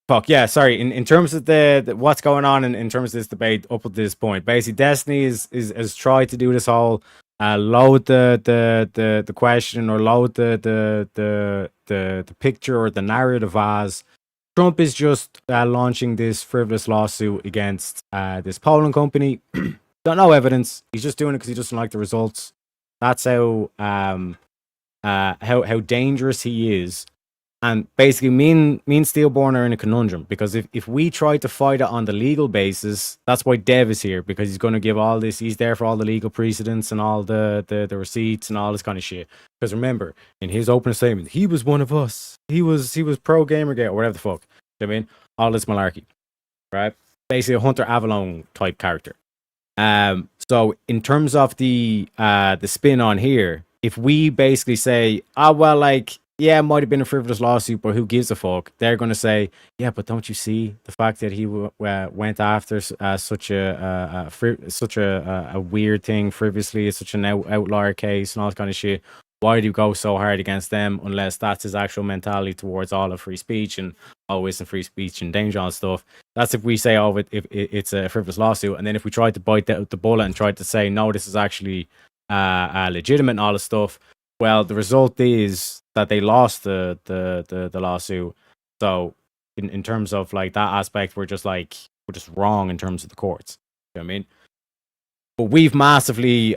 fuck yeah, sorry. In terms of the what's going on in terms of this debate up at this point, basically Destiny has tried to do this whole load the question or load the picture or the narrative as Trump is just launching this frivolous lawsuit against this polling company. Got no evidence. He's just doing it because he doesn't like the results. That's how dangerous he is. And basically, me and Steelborn are in a conundrum because if we try to fight it on the legal basis, that's why Dev is here, because he's going to give all this. He's there for all the legal precedents and all the receipts and all this kind of shit. Because remember, in his opening statement, he was one of us. He was pro Gamergate or whatever the fuck. You know what I mean, all this malarkey, right? Basically, a Hunter Avalon type character. So in terms of the spin on here, if we basically say, well, like, yeah, it might have been a frivolous lawsuit, but who gives a fuck? They're going to say, yeah, but don't you see the fact that he went after such a weird thing frivolously? It's such an outlier case and all that kind of shit. Why do you go so hard against them unless that's his actual mentality towards all of free speech and isn't free speech in danger and stuff? That's if we say, if it's a frivolous lawsuit. And then if we try to bite the bullet and try to say, no, this is actually legitimate and all this stuff, well, the result is that they lost the lawsuit. So in terms of like that aspect, we're just wrong in terms of the courts. You know what I mean? But we've massively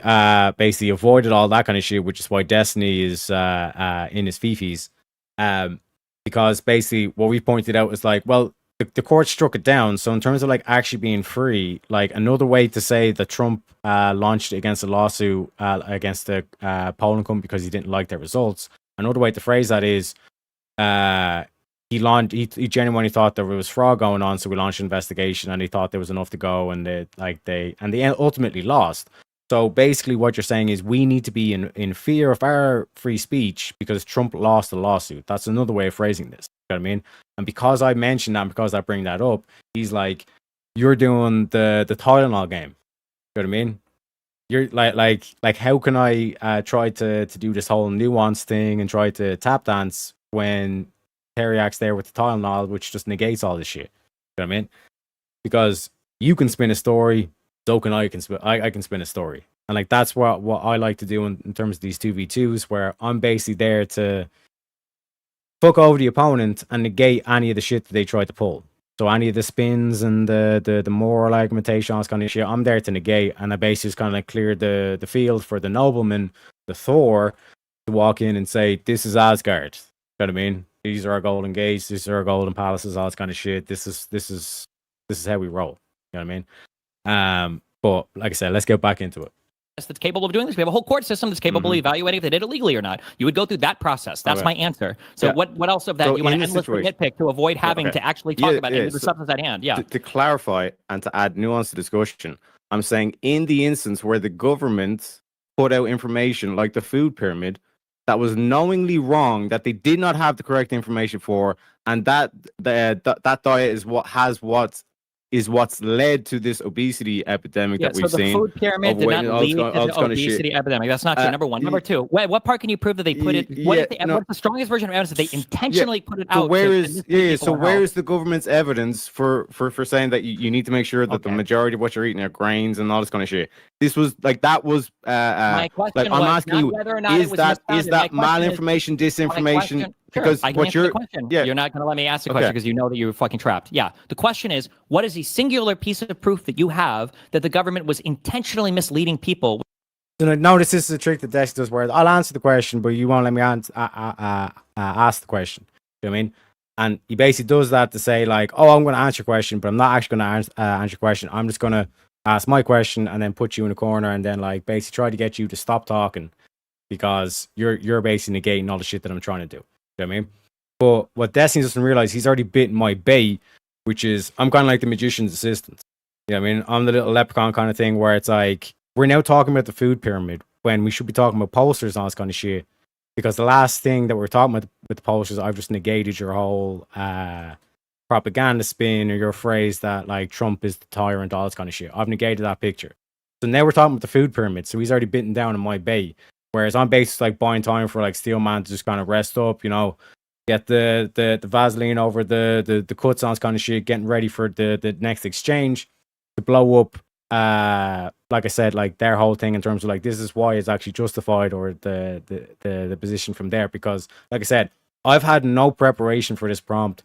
basically avoided all that kind of shit, which is why Destiny is in his fifis. Because basically what we pointed out is like, well, the court struck it down. So in terms of like actually being free, like another way to say that Trump launched against a lawsuit against the polling company because he didn't like their results. Another way to phrase that is he genuinely thought there was fraud going on, so we launched an investigation, and he thought there was enough to go, and they ultimately lost. So basically, what you're saying is we need to be in fear of our free speech because Trump lost the lawsuit. That's another way of phrasing this. You know what I mean? And because I mentioned that, and because I bring that up, he's like, "You're doing the Tylenol game." You know what I mean? You're like how can I try to do this whole nuance thing and try to tap dance when Teriak's there with the Tylenol, which just negates all this shit. You know what I mean? Because you can spin a story, so can I. I can spin a story, and like that's what I like to do in terms of these 2v2s, where I'm basically there to fuck over the opponent and negate any of the shit that they try to pull. So any of the spins and the moral argumentations kind of shit, I'm there to negate, and I basically just kind of like clear the field for the nobleman, the Thor, to walk in and say, "This is Asgard." You know what I mean? These are our golden gates. These are our golden palaces. All this kind of shit. This is how we roll. You know what I mean? But like I said, let's get back into it. That's capable of doing this. We have a whole court system that's capable of evaluating if they did it legally or not. You would go through that process. That's my answer. So what else of that you want to endlessly nitpick to avoid having to actually talk about it the substance at hand? Yeah. To clarify and to add nuance to discussion, I'm saying in the instance where the government put out information like the food pyramid that was knowingly wrong, that they did not have the correct information for, and that diet is what is what's led to this obesity epidemic that we've so the seen. food pyramid did not lead to the obesity epidemic. That's not true. Number one. Number two, what part can you prove that they put it? What's the strongest version of evidence that they intentionally put it out? So where is the government's evidence for saying that you need to make sure that the majority of what you're eating are grains and all this kind of shit? This was like that was my question I'm was asking you, whether or not is that malinformation, disinformation? Because what you're you're not going to let me ask the question because you know that you're fucking trapped. Yeah. The question is, what is the singular piece of proof that you have that the government was intentionally misleading people? So no, this is a trick that Dex does where I'll answer the question, but you won't let me ask the question. You know what I mean? And he basically does that to say like, oh, I'm going to answer your question, but I'm not actually going to answer your question. I'm just going to ask my question and then put you in a corner and then like basically try to get you to stop talking because you're basically negating all the shit that I'm trying to do. You know what I mean? But what Destiny doesn't realize, he's already bitten my bait, which is I'm kind of like the magician's assistant. You know what I mean? I'm the little leprechaun kind of thing where it's like, we're now talking about the food pyramid when we should be talking about posters and all this kind of shit. Because the last thing that we're talking about with the posters, I've just negated your whole propaganda spin or your phrase that like Trump is the tyrant, all this kind of shit. I've negated that picture. So now we're talking about the food pyramid. So he's already bitten down on my bait. Whereas I'm basically like buying time for like Steelman to just kind of rest up, you know, get the Vaseline over the cuts on this kind of shit, getting ready for the next exchange to blow up. Like I said, like their whole thing in terms of like this is why it's actually justified or the position from there. Because like I said, I've had no preparation for this prompt.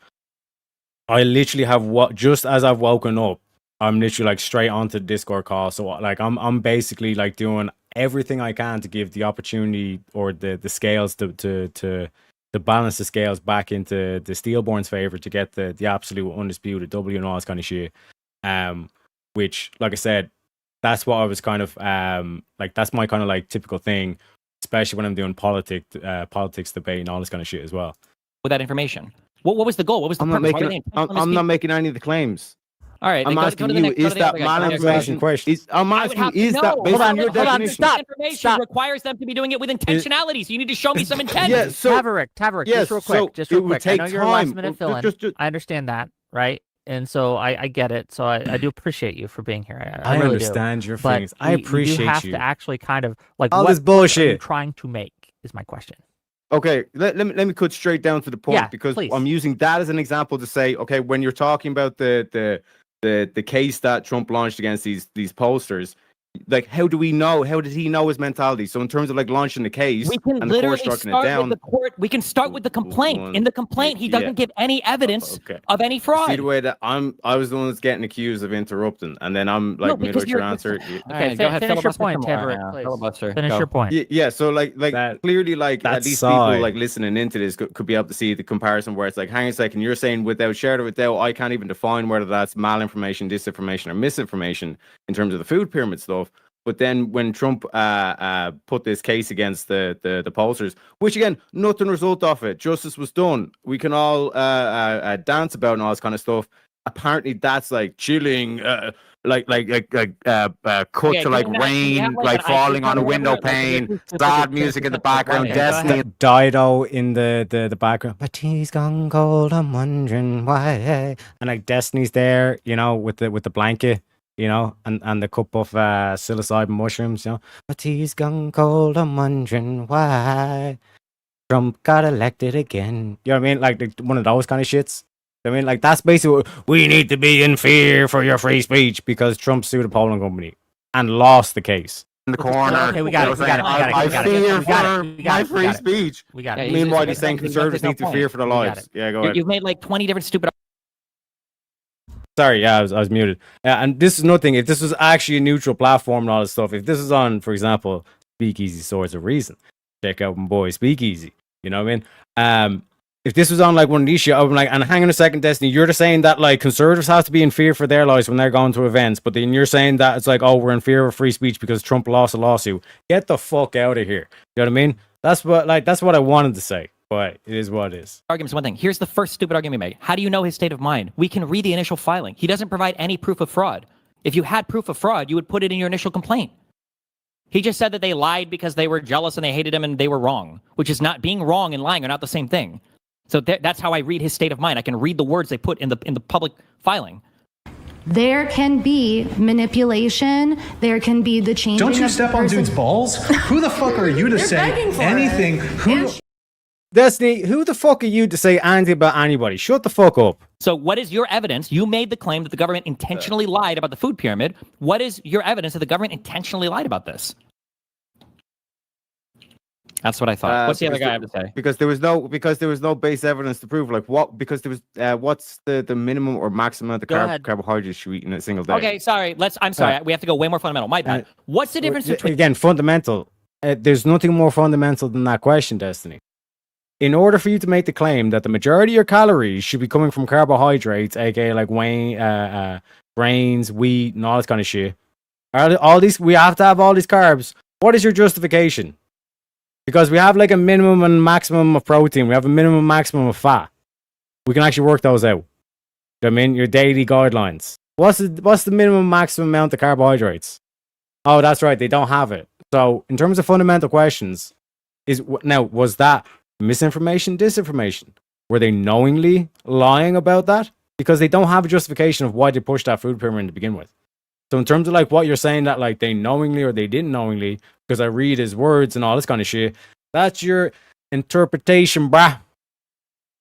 I literally have just as I've woken up, I'm literally like straight onto the Discord call. So like I'm basically like doing everything I can to give the opportunity or the scales to balance the scales back into the Steelborn's favor to get the absolute undisputed W and all this kind of shit. Which, like I said, that's what I was kind of like. That's my kind of like typical thing, especially when I'm doing politics debate and all this kind of shit as well. With that information, what was the goal? What was the purpose? I'm not making any of the claims. All right, I'm asking you, is that malinformation? I'm asking you, is that based on your definition? Information requires them to be doing it with intentionality. So you need to show me some intent. Yeah, so Taverick, just real quick. I know you're a last minute fill-in. I understand that, right? And so I get it. So I do appreciate you for being here. I really understand do. your feelings. I appreciate you. You have to actually kind of like all this bullshit are you trying to make is my question. Okay, let me cut straight down to the point because please. I'm using that as an example to say, okay, when you're talking about the case that Trump launched against these posters, like how do we know? How did he know his mentality? So in terms of like launching the case, we can and literally the court striking start it down, with the court. We can start with the complaint. In the complaint, he doesn't give any evidence of any fraud. See the way that I was the one that's getting accused of interrupting, and then I'm like, no, with your answer. Okay, go ahead. Finish your point, Taverick. Finish your point. Yeah. So like clearly, like at least people like listening into this could be able to see the comparison where it's like, hang on a second, you're saying without shadow of a doubt, I can't even define whether that's malinformation, disinformation, or misinformation in terms of the food pyramid stuff. But then when Trump put this case against the pollsters, which again, nothing result off it. Justice was done. We can all dance about and all this kind of stuff. Apparently, that's like chilling, cut to like rain, like falling on a window pane, sad music in the background, Destiny, Dido in the background. My tea's gone cold. I'm wondering why. And like Destiny's there, you know, with the blanket. You know, and the cup of psilocybin mushrooms, you know. My tea's gone cold, I'm wondering why Trump got elected again. You know what I mean? Like one of those kind of shits. I mean, like that's basically what we need to be in fear for your free speech because Trump sued a polling company and lost the case. In the corner. Okay, we got it. I fear for my free speech. We got it. Meanwhile, he's saying conservatives need to fear for their lives. Yeah, go ahead. You've made like 20 different stupid. Sorry, I was muted. And this is nothing. If this was actually a neutral platform and all this stuff, if this is on, for example, Speakeasy Swords of Reason, check out my boy Speakeasy. You know what I mean? If this was on like one of these shit, I'd be like, and hang on a second, Destiny, you're just saying that like conservatives have to be in fear for their lives when they're going to events, but then you're saying that it's like, oh, we're in fear of free speech because Trump lost a lawsuit. Get the fuck out of here. You know what I mean? That's what I wanted to say. But it is what it is. Argument's one thing. Here's the first stupid argument we made. How do you know his state of mind? We can read the initial filing. He doesn't provide any proof of fraud. If you had proof of fraud, you would put it in your initial complaint. He just said that they lied because they were jealous and they hated him and they were wrong, which is not being wrong and lying are not the same thing. So that's how I read his state of mind. I can read the words they put in the public filing. there can be manipulation. There can be the changing. Don't you of step the on person. dudes' balls? Who the fuck are you to They're say begging for anything? it. Who? Destiny, who the fuck are you to say anything about anybody? Shut the fuck up. So what is your evidence? You made the claim that the government intentionally lied about the food pyramid. What is your evidence that the government intentionally lied about this? That's what I thought. What's the other guy have to say? Because there was no base evidence to prove like what because there was what's the minimum or maximum of the Go ahead. carbohydrates you eat in a single day. Okay, sorry. I'm sorry. We have to go way more fundamental. My bad. What's the difference between Again, fundamental. There's nothing more fundamental than that question, Destiny. In order for you to make the claim that the majority of your calories should be coming from carbohydrates, aka like grains, wheat, and all this kind of shit, all these we have to have all these carbs. What is your justification? Because we have like a minimum and maximum of protein, we have a minimum and maximum of fat. We can actually work those out. I mean, your daily guidelines. What's the minimum maximum amount of carbohydrates? Oh, that's right, they don't have it. So, in terms of fundamental questions, was that misinformation, disinformation? Were they knowingly lying about that? Because they don't have a justification of why they pushed that food pyramid to begin with. So in terms of like what you're saying that like they knowingly or they didn't knowingly, because I read his words and all this kind of shit, that's your interpretation, brah.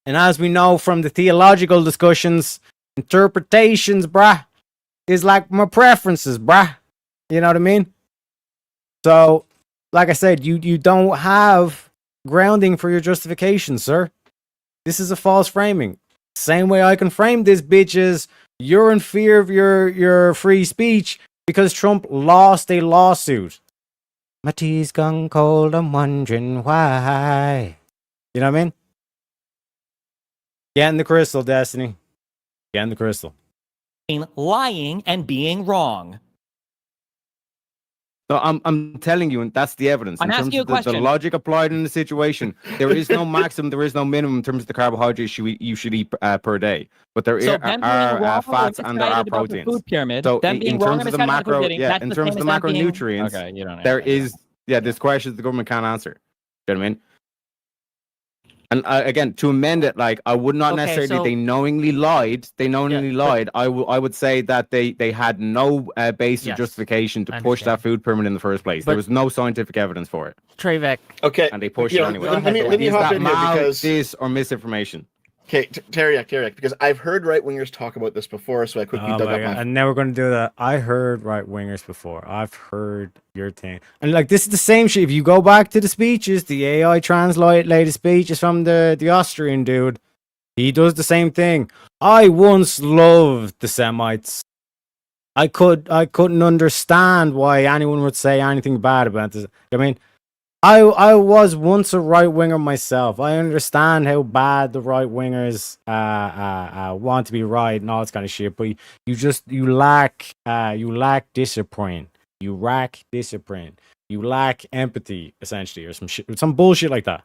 And as we know from the theological discussions, interpretations, brah, is like my preferences, brah. You know what I mean? So, like I said, you don't have grounding for your justification, sir. This is a false framing. Same way I can frame this, bitch, is you're in fear of your free speech because Trump lost a lawsuit. My tea's gone cold, I'm wondering why. You know what I mean? Get in the crystal, Destiny. Get in the crystal. lying and being wrong? So I'm telling you, and that's the evidence. I'm asking you a the question. logic applied in the situation, there is no maximum, there is no minimum in terms of the carbohydrates you should eat per day. But there So are them being wrong or fats and there are misguided about the proteins. food pyramid, So them being in wrong terms or of the misguided about the macro, food pyramid, yeah, that's in the terms same of the as them being- macronutrients, Okay, you don't there is there's questions the government can't answer. You know what I mean? And again, to amend it, like I would not Okay, necessarily. so- They knowingly lied. They knowingly lied. I would say that they had no base or Yes, justification to I push that understand. food pyramid in the first place. But- there was no scientific evidence for it, Treyvek. Okay. and they pushed you it know, anyway. let me Is hop that in here because this or misinformation? okay, Teriak, because I've heard right wingers talk about this before, so I quickly Oh dug my up God. my. I'm never gonna do that. I heard right wingers before. I've heard your thing, and like this is the same shit. If you go back to the speeches, the AI translated speeches from the Austrian dude, he does the same thing. I once loved the Semites. I couldn't understand why anyone would say anything bad about this. I mean, I was once a right winger myself. I understand how bad the right wingers want to be right and all this kind of shit. But you lack discipline. You lack discipline. You lack empathy, essentially, or some bullshit like that.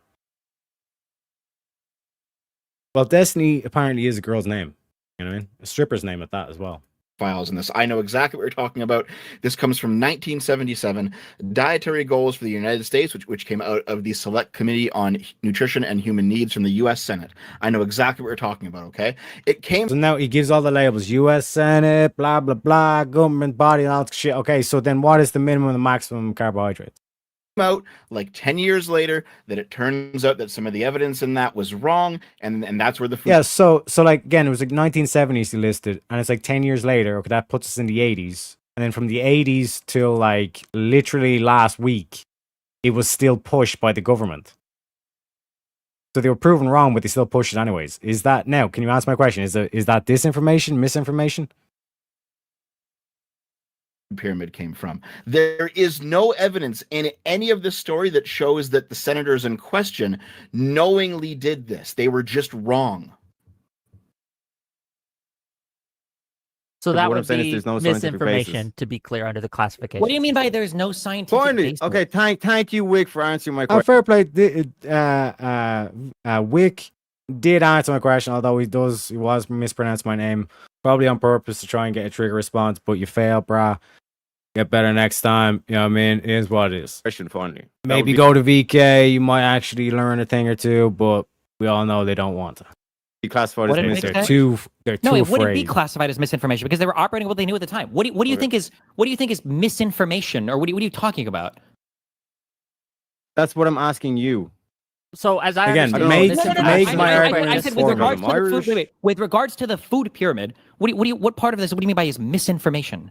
Well, Destiny apparently is a girl's name. You know what I mean? A stripper's name at that as well. Files in this. I know exactly what you're talking about. This comes from 1977, Dietary Goals for the United States, which came out of the Select Committee on Nutrition and Human Needs from the U.S. Senate. I know exactly what you're talking about, okay? It came... So now he gives all the labels. U.S. Senate, blah, blah, blah, government body, and all that shit. Okay, so then what is the minimum and maximum carbohydrates? out like 10 years later that it turns out that some of the evidence in that was wrong, and that's where the food... Yeah, so like again, it was like 1970s he listed, and it's like 10 years later. Okay, that puts us in the 80s, and then from the 80s till like literally last week, it was still pushed by the government. So they were proven wrong, but they still pushed it anyways. Is that now? Can you answer my question? Is that disinformation, misinformation? Pyramid came from. There is no evidence in any of this story that shows that the senators in question knowingly did this. They were just wrong. So that what I'm would saying is be there's no scientific misinformation, basis. to be clear, under the classification. What do you mean by there's no scientific Finally, basis? okay. Thank you, Wick, for answering my question. Fair play. Wick did answer my question, although he was mispronounced my name, probably on purpose to try and get a trigger response. But you failed, brah. Get better next time. You know what I mean? It is what it is. Question finally. Maybe go to VK. You might actually learn a thing or two, but we all know they don't want to. be classified What as did it misinformation. say? They're No, too it wouldn't be afraid. classified as misinformation because they were operating what they knew at the time. What do you think is misinformation, or what are you talking about? That's what I'm asking you. So as I Again, understand, make my argument I said for with me. regards to the food, with regards to the food pyramid, what part of this? What do you mean by is misinformation?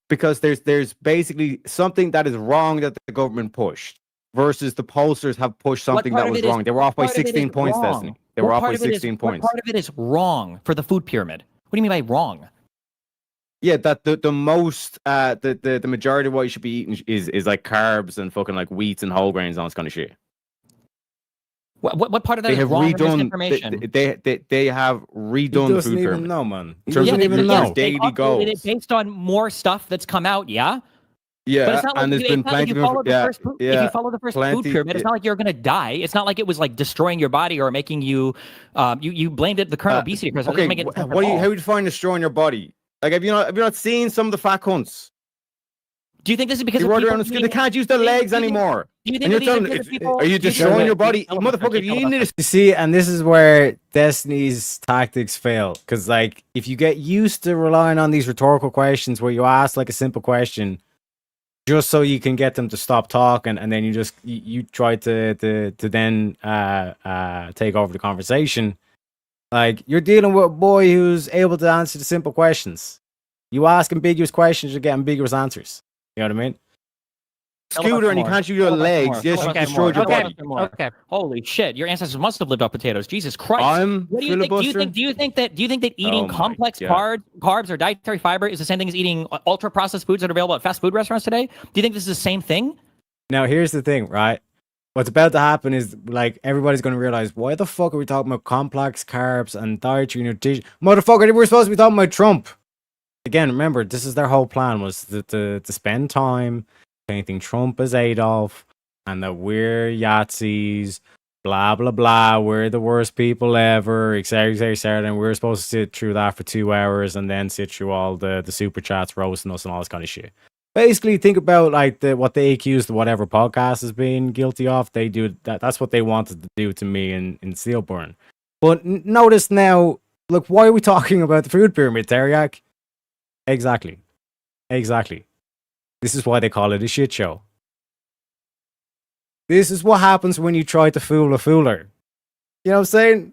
Because there's basically something that is wrong that the government pushed versus the pollsters have pushed something that was wrong. They were off by 16 points, Destiny. They were off by 16 points. What part of it is wrong for the food pyramid? What do you mean by wrong? Yeah, that the most the majority of what you should be eating is like carbs and fucking like wheats and whole grains and all this kind of shit. What part of that They is have wrong or redone. misinformation? They have redone the doesn't food even pyramid. know, man. In terms He of doesn't even know. They daily updated goals. it based on more stuff that's come out, yeah. Yeah, But it's not like and there's been plenty if you of follow the first, if you follow the first food plenty- pyramid, it's not like you're gonna die. It's not like it was like destroying your body or making you. You blamed it the current obesity crisis. Okay, It doesn't make it how do you define destroying your body? Like, have you not seen some of the fat cunts? Do you think this is because They of run people around the being- they can't use their legs anymore? Do you And think you're that these are telling because of people? are you do think destroying that- your body, Keep motherfucker? You need to You see, and this is where Destiny's tactics fail. Because, like, if you get used to relying on these rhetorical questions where you ask, like, a simple question just so you can get them to stop talking, and then you try to then take over the conversation, like, you're dealing with a boy who's able to answer the simple questions. You ask ambiguous questions, you get ambiguous answers. You know what I mean? Scooter and you can't use your legs. Yes, you destroyed your body. Okay. Holy shit! Your ancestors must have lived off potatoes. Jesus Christ! I'm What do you think? filibuster. Do you think that eating Oh my complex God. carbs or dietary fiber is the same thing as eating ultra processed foods that are available at fast food restaurants today? Do you think this is the same thing? Now, here's the thing, right? What's about to happen is, like, everybody's going to realize, why the fuck are we talking about complex carbs and dietary nutrition? Motherfucker, we're supposed to be talking about Trump. Again, remember, this is their whole plan, was to spend time painting Trump as Adolf, and that we're Yahtzees, blah, blah, blah, we're the worst people ever, etc., etc., and we're supposed to sit through that for 2 hours and then sit through all the super chats roasting us and all this kind of shit. Basically, think about like what they accused the whatever podcast has been guilty of. They do that. That's what they wanted to do to me in Steelburn. But notice now, look, why are we talking about the food pyramid, Teriak? Exactly. This is why they call it a shit show. This is what happens when you try to fool a fooler. You know what I'm saying?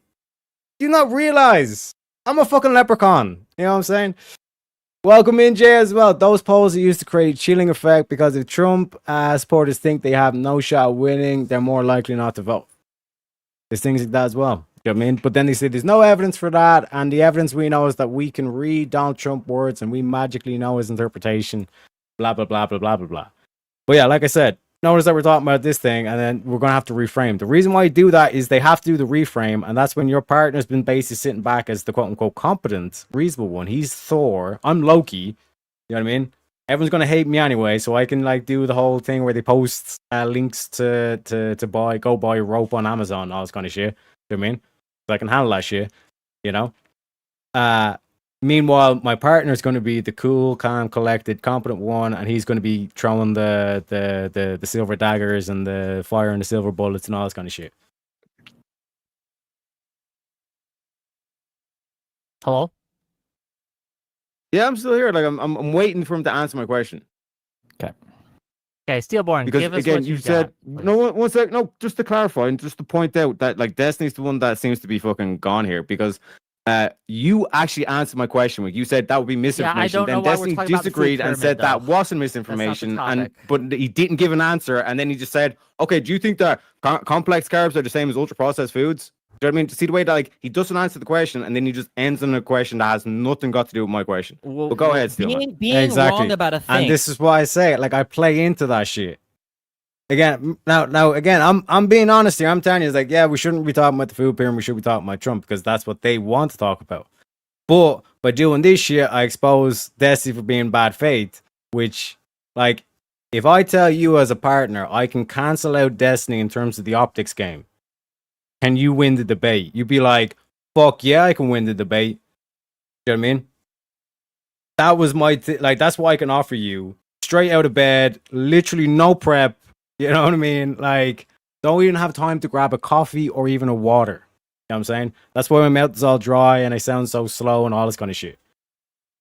Do you not realize I'm a fucking leprechaun? You know what I'm saying? Welcome in, Jay, as well. Those polls are used to create a chilling effect because if Trump supporters think they have no shot of winning, they're more likely not to vote. There's things like that as well. You know what I mean? But then they say there's no evidence for that, and the evidence we know is that we can read Donald Trump words and we magically know his interpretation. Blah, blah, blah, blah, blah, blah, blah. But yeah, like I said, notice that we're talking about this thing, and then we're going to have to reframe. The reason why you do that is they have to do the reframe, and that's when your partner's been basically sitting back as the quote-unquote competent, reasonable one. He's Thor. I'm Loki. You know what I mean? Everyone's going to hate me anyway, so I can like do the whole thing where they post links to go buy rope on Amazon, all this kind of shit. You know what I mean? So I can handle that shit, you know? Meanwhile, my partner is going to be the cool, calm, collected, competent one, and he's going to be throwing the silver daggers and the fire and the silver bullets and all this kind of shit. Hello? Yeah, I'm still here. Like, I'm waiting for him to answer my question. Okay, Steelborn, Because give us again, what you you've said got. no. One sec. No, just to clarify and just to point out that like Destiny's the one that seems to be fucking gone here because you actually answered my question. When you said that would be misinformation, don't know then why we're Destiny talking about the food disagreed and said pyramid, that though. wasn't misinformation, That's not the and but he didn't give an answer, and then he just said, "Okay, do you think that complex carbs are the same as ultra processed foods?" Do you know what I mean? To see the way that like he doesn't answer the question, and then he just ends on a question that has nothing got to do with my question. But go ahead, Steelman. Being wrong about a thing. And this is why I say it. Like, I play into that shit. Again, again, I'm being honest here. I'm telling you, it's like, yeah, we shouldn't be talking about the food pyramid. We should be talking about Trump because that's what they want to talk about. But by doing this shit, I expose Desi for being bad faith, which, like, if I tell you as a partner, I can cancel out Destiny in terms of the optics game. Can you win the debate? You'd be like, fuck yeah, I can win the debate. You know what I mean? That was my, like, that's what I can offer you. Straight out of bed, literally no prep. You know what I mean? Like, don't even have time to grab a coffee or even a water. know what I'm saying? That's why my mouth is all dry and I sound so slow and all this kind of shit.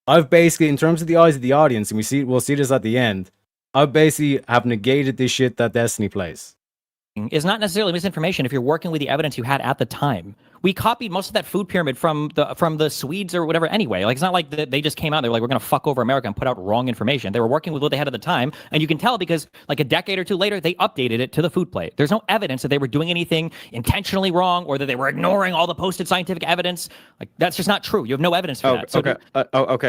I've basically, in terms of the eyes of the audience, and we'll see this at the end, I basically have negated this shit that Destiny plays. Is not necessarily misinformation if you're working with the evidence you had at the time. We copied most of that food pyramid from the Swedes or whatever anyway. Like, it's not like they just came out, they were like, we're going to fuck over America and put out wrong information. They were working with what they had at the time, and you can tell because like a decade or two later, they updated it to the food plate. There's no evidence that they were doing anything intentionally wrong or that they were ignoring all the posted scientific evidence. Like, that's just not true. You have no evidence for that.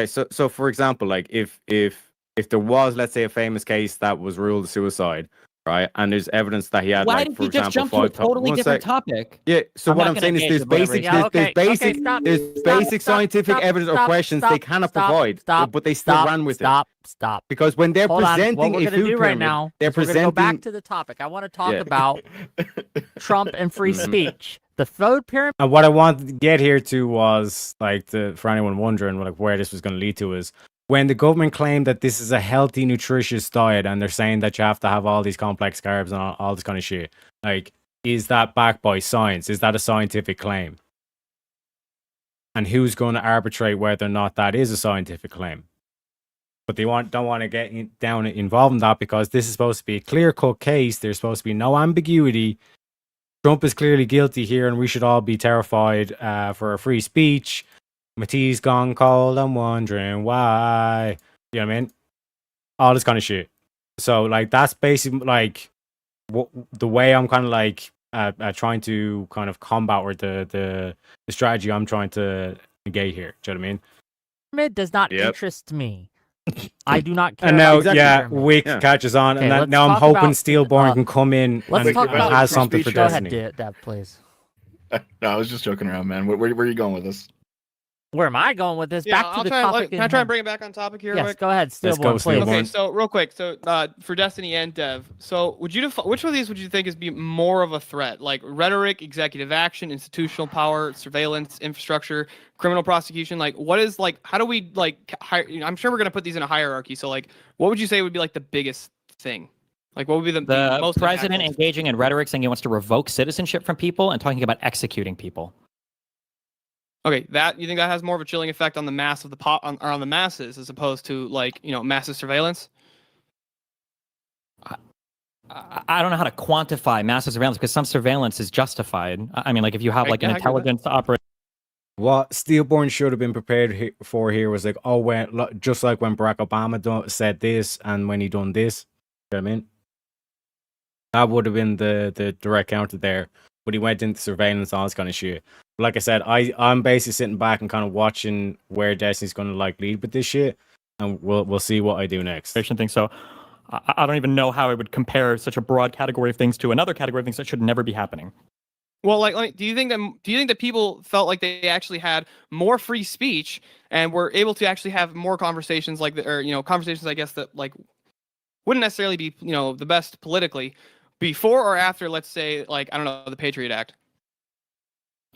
So So for example, like if there was, let's say, a famous case that was ruled a suicide, right? And there's evidence that he had, why like, did for you just example, jump to a totally different topic? Yeah. So I'm what not I'm gonna saying is engage there's with whatever basic, you- there's basic scientific evidence or questions they cannot provide, but they still ran with it. Stop. Because when they're Hold on. What presenting we're a gonna food do pyramid, right now, they're is we're gonna go back presenting. to the topic. I want to talk Yeah. about Trump and free speech. The food pyramid. And what I wanted to get here to was, like, for anyone wondering, like, where this was going to lead to is when the government claimed that this is a healthy, nutritious diet, and they're saying that you have to have all these complex carbs and all this kind of shit. Like, is that backed by science? Is that a scientific claim? And who's going to arbitrate whether or not that is a scientific claim? But they don't want to get involved in that because this is supposed to be a clear-cut case. There's supposed to be no ambiguity. Trump is clearly guilty here, and we should all be terrified for our free speech. My tea's gone cold, I'm wondering why. You know what I mean? All this kind of shit. So, like, that's basically, like, the way I'm kind of, like, trying to kind of combat, or the strategy I'm trying to negate here. Do you know what I mean? Pyramid does not interest me. I do not care. And now, about Wick catches on, Okay, and now I'm let's hoping talk about, Stillborn can come in let's and talk about has something for Go ahead, Destiny. Dev, please. No, I was just joking around, man. Where are you going with this? Where am I going with this? Yeah, Back to I'll the try and, topic. can I try and bring it back on topic here? Yes, quick? go ahead, Stillborn, please. Okay, so real quick, so for Destiny and Dev, so would you which one of these would you think is be more of a threat? Like rhetoric, executive action, institutional power, surveillance, infrastructure, criminal prosecution? Like, what is, like, how do we, like, I'm sure we're gonna put these in a hierarchy. So, like, what would you say would be like the biggest thing? Like, what would be the most president impactful? engaging in rhetoric saying he wants to revoke citizenship from people and talking about executing people. Okay, that you think that has more of a chilling effect on the mass of the on the masses as opposed to, like, massive surveillance? I don't know how to quantify massive surveillance because some surveillance is justified. I mean, like, if you have like an intelligence operation. What Stillborn should have been prepared for here was like, just like when Barack Obama said this and when he done this. You know what I mean? That would have been the direct counter there. But he went into surveillance, all this kind of shit. But like I said, I'm basically sitting back and kind of watching where Destiny's going to, like, lead with this shit, and we'll see what I do next. Thing. So I don't even know how I would compare such a broad category of things to another category of things that should never be happening. Well, like, do you think that people felt like they actually had more free speech and were able to actually have more conversations conversations, I guess, that, like, wouldn't necessarily be, the best politically before or after, let's say, like, I don't know, the Patriot Act?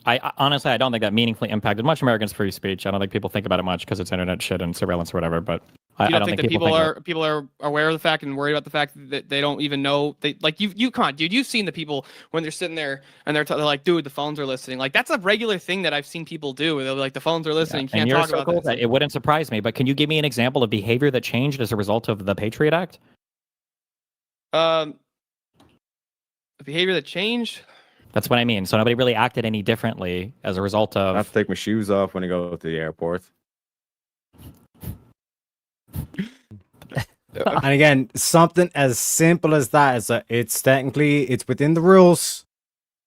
I honestly, I don't think that meaningfully impacted much Americans' free speech. I don't think people think about it much because it's internet shit and surveillance or whatever. But I don't think that people are aware of the fact and worried about the fact that they don't even know you come on, dude, you've seen the people when they're sitting there and they're like, dude, the phones are listening. Like, that's a regular thing that I've seen people do. Where they'll be like, the phones are listening. In Can't your talk about circle, this. it wouldn't surprise me. But can you give me an example of behavior that changed as a result of the Patriot Act? Behavior that changed. That's what I mean. So nobody really acted any differently as a result of. I have to take my shoes off when I go to the airport. And again, something as simple as that is it's within the rules.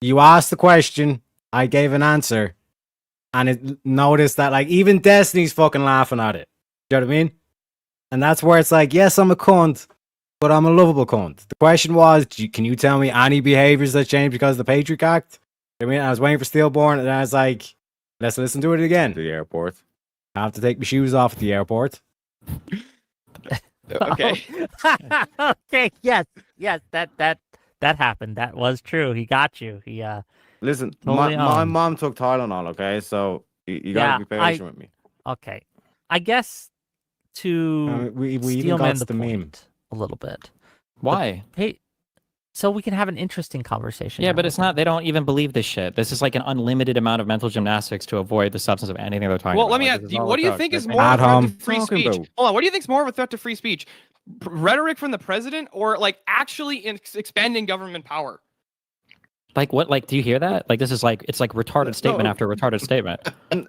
You asked the question, I gave an answer, and notice that, like, even Destiny's fucking laughing at it. You know what I mean? And that's where it's like, yes, I'm a cunt, but I'm a lovable cunt. The question was, can you tell me any behaviors that changed because of the Patriot Act? You know what I mean? I was waiting for Stillborn, and I was like, let's listen to it again. The airport. I have to take my shoes off at the airport. Okay. Okay. Yes. That happened. That was true. He got you. He Listen, totally my mom took Tylenol. Okay, so you gotta be patient with me. Okay, I guess to we even steel man got the the meme point a little bit. Why? so we can have an interesting conversation. Yeah, now but with it's not. They don't even believe this shit. This is like an unlimited amount of mental gymnastics to avoid the substance of anything they're talking Well, about. let me Like, ask this is you, all what do you about- think is like, more of a threat Adam, to free talking speech? about- Hold on, what do you think is more of a threat to free speech? Rhetoric from the president or like actually expanding government power? Like what? Like, do you hear that? Like, this is like it's like retarded statement No. after retarded statement.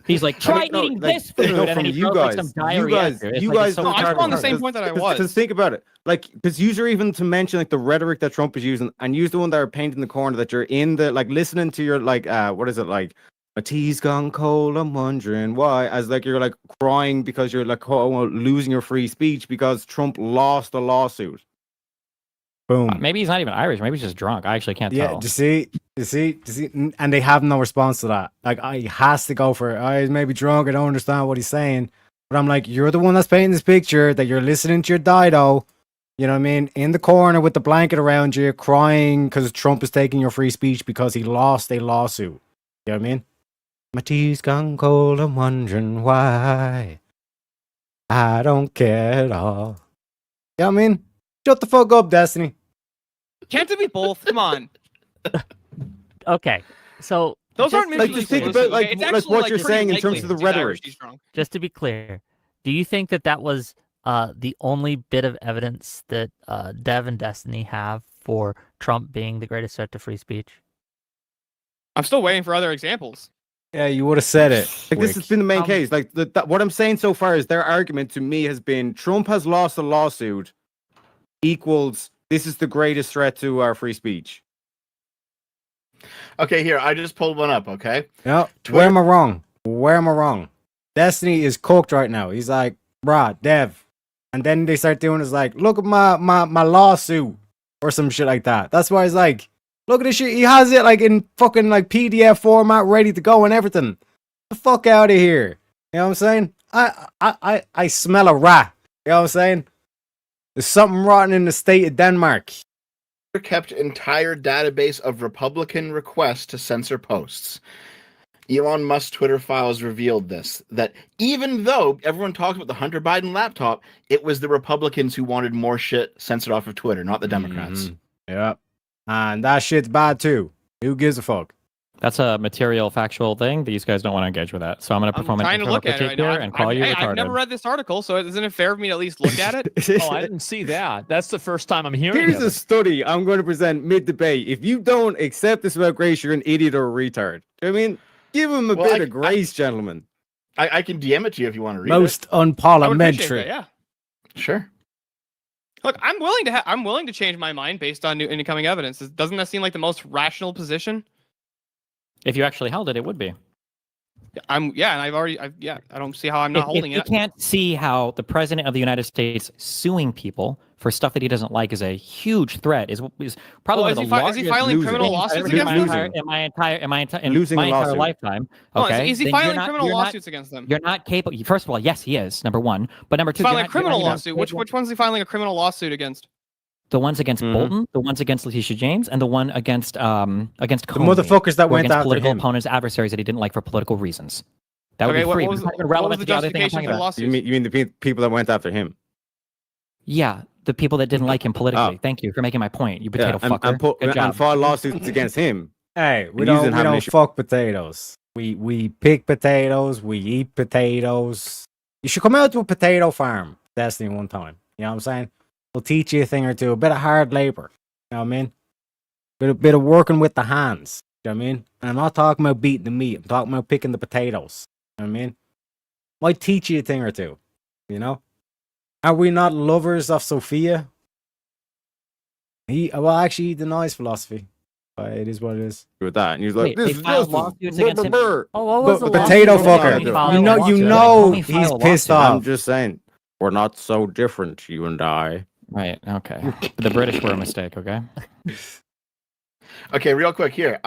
He's like, try no, eating like, this food, no, and then from he you throws like guys, some diarrhea. after. It's you like, guys it's so don't I'm retarded. on the same point that I was. Because think about it, like, because you're even to mention like the rhetoric that Trump is using, and use the one that are painting the corner that you're in the like listening to your like what is it like? My tea's gone cold. I'm wondering why. As like you're like crying because you're like losing your free speech because Trump lost a lawsuit. Boom. Maybe he's not even Irish. Maybe he's just drunk. I actually can't Yeah, tell. you see, and they have no response to that. Like, I has to go for it. I may be drunk. I don't understand what he's saying, but I'm like, you're the one that's painting this picture. That you're listening to your Dido. You know what I mean? In the corner with the blanket around you, crying because Trump is taking your free speech because he lost a lawsuit. You know what I mean? My tea's gone cold. I'm wondering why. I don't care at all. You know what I mean? Shut the fuck up, Destiny. Can't it be both? Come on. Okay, so Those aren't Like, just think about like, It's like actually, what you're pretty saying in likely terms of the he's Irish, rhetoric. he's drunk. just to be clear, do you think that that was the only bit of evidence that Dev and Destiny have for Trump being the greatest threat to free speech? I'm still waiting for other examples. Yeah, you would have said it. Like this has been the main Um, case. Like what I'm saying so far is their argument to me has been Trump has lost a lawsuit equals this is the greatest threat to our free speech. Okay, here I just pulled one up. Okay, No, Twitter- where am I wrong? Where am I wrong? Destiny is cooked right now. He's like, bruh, Dev. And then they start doing is like, look at my lawsuit or some shit like that. That's why he's like, look at this shit. He has it like in fucking like PDF format ready to go and everything. The fuck out of here. You know what I'm saying? I smell a rat. You know what I'm saying? There's something rotten in the state of Denmark. kept entire database of Republican requests to censor posts. Elon Musk's Twitter files revealed this, that even though everyone talked about the Hunter Biden laptop, it was the Republicans who wanted more shit censored off of Twitter, not the Democrats. Yeah. And that shit's bad too. Who gives a fuck? That's a material, factual thing. These guys don't want to engage with that. So I'm going to I'm perform an trying to internal look at it critique right now. here and call you Hey, retarded. I've never read this article, so isn't it fair for me to at least look at it? Oh, I didn't see that. That's the first time I'm hearing Here's of a it. study I'm going to present mid-debate. If you don't accept this about grace, you're an idiot or a retard. I mean, give him a Well, bit of grace, gentlemen. I can DM it to you if you want to read Most it. I would appreciate unparliamentary. that, yeah. Sure. Look, I'm willing to change my mind based on new incoming evidence. Doesn't that seem like the most rational position? If you actually held it, it would be. And I don't see how I'm not holding if it. you can't see how the president of the United States suing people for stuff that he doesn't like is a huge threat. Is probably Well, one of is the he largest filing losing criminal things lawsuits I've against ever them? seen in my entire Losing a entire lawsuit. lifetime. Oh, Okay, is he then you're filing not- criminal you're not- lawsuits against them? You're not capable. First of all, yes, he is. Number one, but number two, He's filing a you're criminal not even lawsuit. Which capable- one's he filing a criminal lawsuit against? The ones against Mhm. Bolton, the ones against Letitia James, and the one against The Comey, motherfuckers that or went against after political him. opponents, adversaries that he didn't like for political reasons. That would Okay, be what free. was- It's not even what was relevant the to the other thing I'm justification talking for the about. lawsuits? You mean the people that went after him? Yeah, the people that didn't like him politically. Oh. Thank you for making my point. You Yeah, potato fucker. Good and job. filed lawsuits against him. Hey, we And you don't, didn't we have an don't issue. fuck potatoes. We pick potatoes. We eat potatoes. You should come out to a potato farm, Destiny, one time. You know what I'm saying? We'll teach you a thing or two. A bit of hard labor. You know what I mean? Bit of working with the hands. You know what I mean? And I'm not talking about beating the meat. I'm talking about picking the potatoes. You know what I mean? Might teach you a thing or two. You know? Are we not lovers of Sophia? He denies philosophy. But it is what it is. With that, and he's like, Wait, they "This is filed justice." lawsuits against him. Brr. Oh, what was But the potato lawsuit? fucker. He filed You a know lawsuit. he's file a pissed lawsuit. I'm off. just saying, we're not so different, you and I. Right. Okay. The British were a mistake. Okay. Okay, real quick here.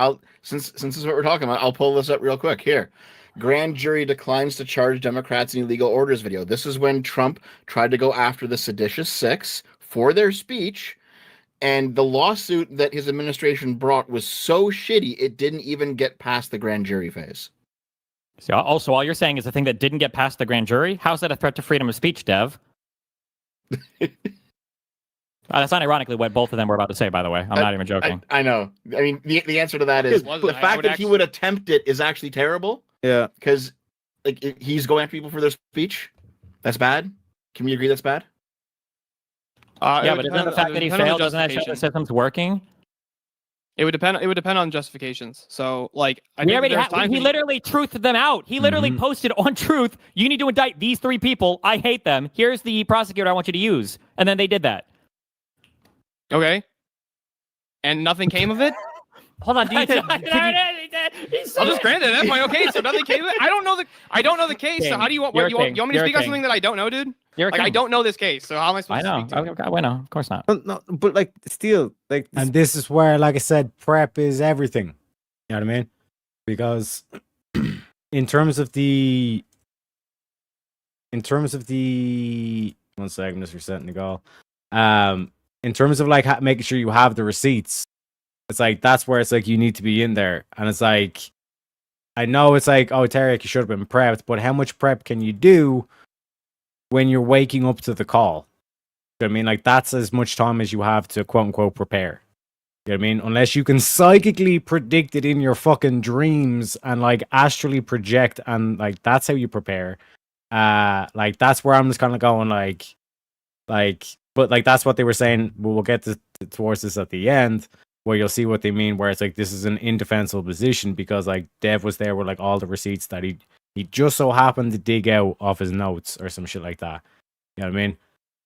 Since this is what we're talking about, I'll pull this up real quick here. Grand jury declines to charge Democrats in illegal orders video. This is when Trump tried to go after the seditious six for their speech, and the lawsuit that his administration brought was so shitty it didn't even get past the grand jury phase. So also, all you're saying is the thing that didn't get past the grand jury. How's that a threat to freedom of speech, Dev? That's not ironically what both of them were about to say, by the way. I'm not even joking. I know. I mean, the answer to that is the fact that he would attempt it is actually terrible. Yeah, because like he's going after people for their speech. That's bad. Can we agree that's bad? Yeah, but isn't the fact that he failed, doesn't that show the system's working? It would depend. It would depend on justifications. So, like, he literally truthed them out. He literally posted on Truth, "You need to indict these 3 people. I hate them. Here's the prosecutor I want you to use." And then they did that. Okay. And nothing came of it. Hold on. Do you think? I'll just grant it. That's fine. Okay, so nothing came of it. I don't know the case. So how do you want? You want me to speak on something that I don't know, dude? I don't know this case. So how am I supposed to speak to it? I know. Of course not. No, but like still, like, and this is where, like I said, prep is everything. You know what I mean? Because in terms of the 1 second, just resetting the goal. In terms of like making sure you have the receipts, it's like that's where it's like you need to be in there, and it's like I know it's like, oh, Tarek, you should have been prepped, but how much prep can you do when you're waking up to the call? You know what I mean? Like that's as much time as you have to quote unquote prepare. You know what I mean? Unless you can psychically predict it in your fucking dreams and like astrally project, and like that's how you prepare. Like that's where I'm just kind of going like, but like that's what they were saying. We'll get towards this at the end, where you'll see what they mean. Where it's like this is an indefensible position because like Dev was there with like all the receipts that he just so happened to dig out off his notes or some shit like that. You know what I mean?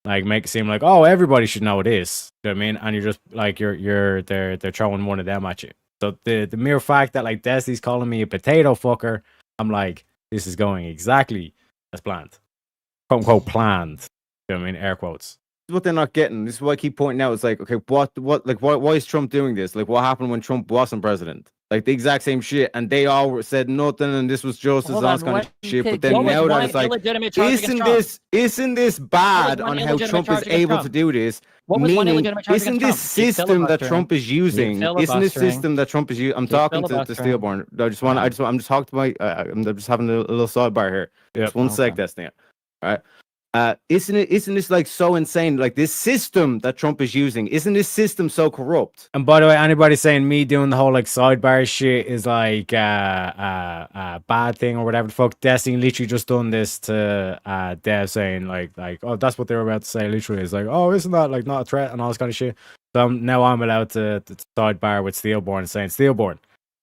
Like make it seem like, oh, everybody should know this. You know what I mean? And you're just like they're throwing one of them at you. So the mere fact that like Destiny's calling me a potato fucker, I'm like, this is going exactly as planned. Quote unquote planned. You know what I mean? Air quotes. What they're not getting. This is what I keep pointing out. It's like, okay, why is Trump doing this? Like, what happened when Trump wasn't president? Like the exact same shit, and they all said nothing, and this was Joseph's kind of shit. But then now that it's like, isn't this bad on how Trump is able to do this? Meaning, isn't this system that Trump is using? Isn't this system that Trump is using? I'm talking to Steelborn. I'm just talking to my. I'm just having a little sidebar here. Just one sec, Destiny. All right. Isn't this like so insane? Like this system that Trump is using, isn't this system so corrupt? And by the way, anybody saying me doing the whole like sidebar shit is like a bad thing or whatever the fuck, Destiny literally just done this to Dev saying like oh, that's what they were about to say. Literally, it's like, oh, isn't that like not a threat and all this kind of shit. So now I'm allowed to sidebar with Steelborn saying, Steelborn,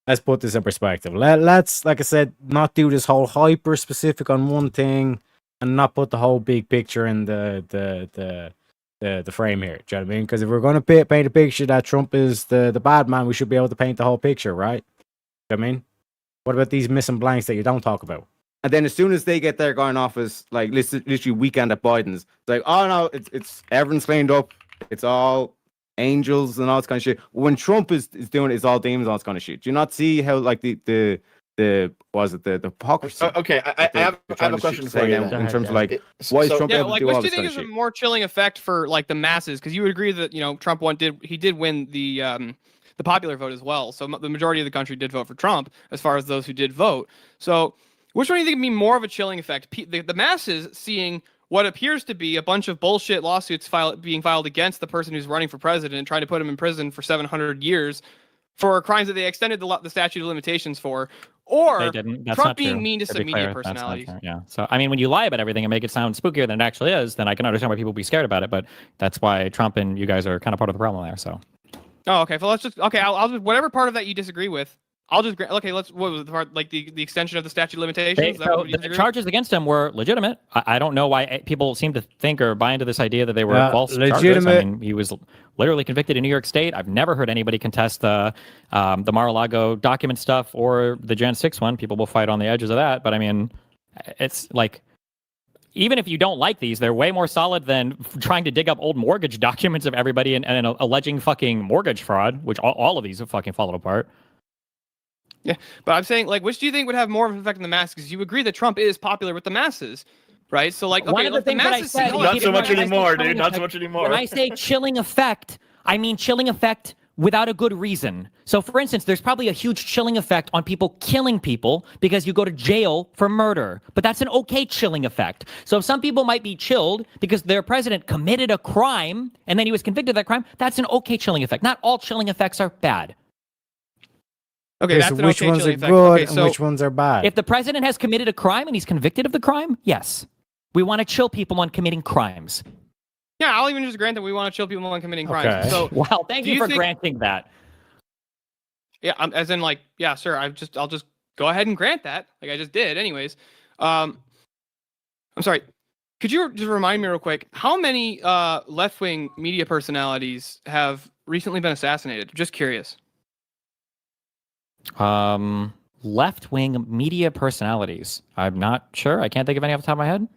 let's put this in perspective. Let's, like I said, not do this whole hyper specific on one thing. And not put the whole big picture in the frame here. Do you know what I mean? Because if we're going to paint a picture that Trump is the bad man, we should be able to paint the whole picture, right? Do you know what I mean? What about these missing blanks that you don't talk about? And then as soon as they get their going off as like literally weekend at Biden's, it's like, oh no, it's everyone's cleaned up. It's all angels and all this kind of shit. When Trump is doing it, it's all demons and all this kind of shit. Do you not see how like the hypocrisy? Okay, I have a question for you in terms of like why is Trump able to do all this kind of shit? What do you think is a more chilling effect for like the masses? Because you would agree that Trump did win the popular vote as well. So the majority of the country did vote for Trump, as far as those who did vote. So which one do you think would be more of a chilling effect? The masses seeing what appears to be a bunch of bullshit lawsuits being filed against the person who's running for president and trying to put him in prison for 700 years for crimes that they extended the statute of limitations for, or Trump being mean to media personalities. Yeah. So, I mean, when you lie about everything and make it sound spookier than it actually is, then I can understand why people would be scared about it. But that's why Trump and you guys are kind of part of the problem there. So. Oh, okay. Well, I'll just whatever part of that you disagree with. What was the part, like the extension of the statute of limitations? The charges against him were legitimate. I don't know why people seem to think or buy into this idea that they were false charges. I mean, he was literally convicted in New York State. I've never heard anybody contest the Mar-a-Lago document stuff or the Jan 6 one. People will fight on the edges of that. But I mean, it's like, even if you don't like these, they're way more solid than trying to dig up old mortgage documents of everybody and alleging fucking mortgage fraud, which all of these have fucking fallen apart. Yeah, but I'm saying, like, which do you think would have more of an effect on the masses? Because you agree that Trump is popular with the masses, right? So, like, okay, the masses say, not so much anymore, dude. Not so much anymore. When I say chilling effect, I mean chilling effect without a good reason. So, for instance, there's probably a huge chilling effect on people killing people because you go to jail for murder. But that's an okay chilling effect. So if some people might be chilled because their president committed a crime and then he was convicted of that crime, that's an okay chilling effect. Not all chilling effects are bad. Okay, that's an which okay ones are chilling effect. good Okay, and which ones are bad? If the president has committed a crime and he's convicted of the crime, yes. We want to chill people on committing crimes. Yeah, I'll even just grant that we want to chill people on committing crimes. Okay. So, wow, thank do you for think- granting that. Yeah, as in like, yeah, sir. I'll just go ahead and grant that, like I just did, anyways. I'm sorry. Could you just remind me real quick how many left-wing media personalities have recently been assassinated? Just curious. Left-wing media personalities. I'm not sure. I can't think of any off the top of my head.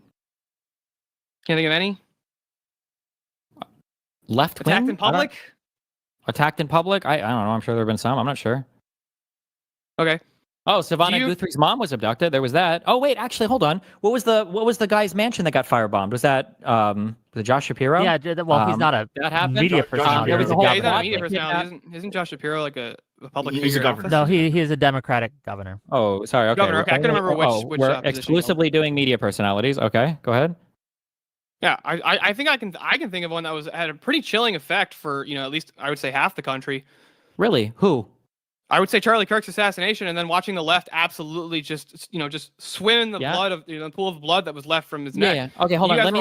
Can't think of any. Left-wing? Attacked in public? Attacked in public? I don't know. I'm sure there have been some. I'm not sure. Okay. Oh, Savannah Guthrie's mom was abducted. There was that. Oh, wait, actually, hold on. What was the guy's mansion that got firebombed? Was that the Josh Shapiro? Yeah, well, he's not a that happened? media personality. There was a whole Yeah, he's not a media personality. Isn't Josh Shapiro like a public figure? in office? No, he is a Democratic governor. Oh, sorry. Okay. Governor. Okay, I couldn't remember which we're position. exclusively doing media personalities. Okay, go ahead. Yeah, I think I can think of one that had a pretty chilling effect for at least I would say half the country. Really? Who? I would say Charlie Kirk's assassination, and then watching the left absolutely just swim in the blood of the pool of blood that was left from his neck. Yeah. Okay, hold on. Let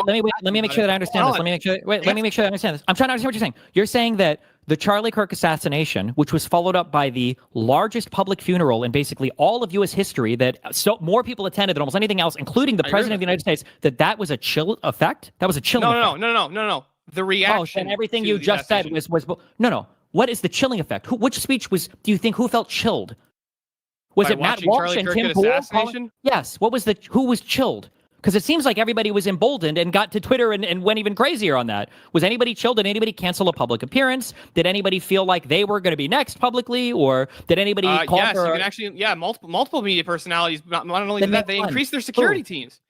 me make sure that I understand this. Let me make sure I understand this. I'm trying to understand what you're saying. You're saying that the Charlie Kirk assassination, which was followed up by the largest public funeral in basically all of U.S. history, that more people attended than almost anything else, including the president of the United States, that was a chill effect? That was a chilling effect. No. The reaction. Oh, and everything you just said was no. What is the chilling effect? Which speech do you think who felt chilled? Was it Matt Walsh and Tim Pool? Yes. Who was chilled? Because it seems like everybody was emboldened and got to Twitter and went even crazier on that. Was anybody chilled? Did anybody cancel a public appearance? Did anybody feel like they were going to be next publicly? Or did anybody call yes, for... you can actually, multiple media personalities. Not only that, they increased their security teams.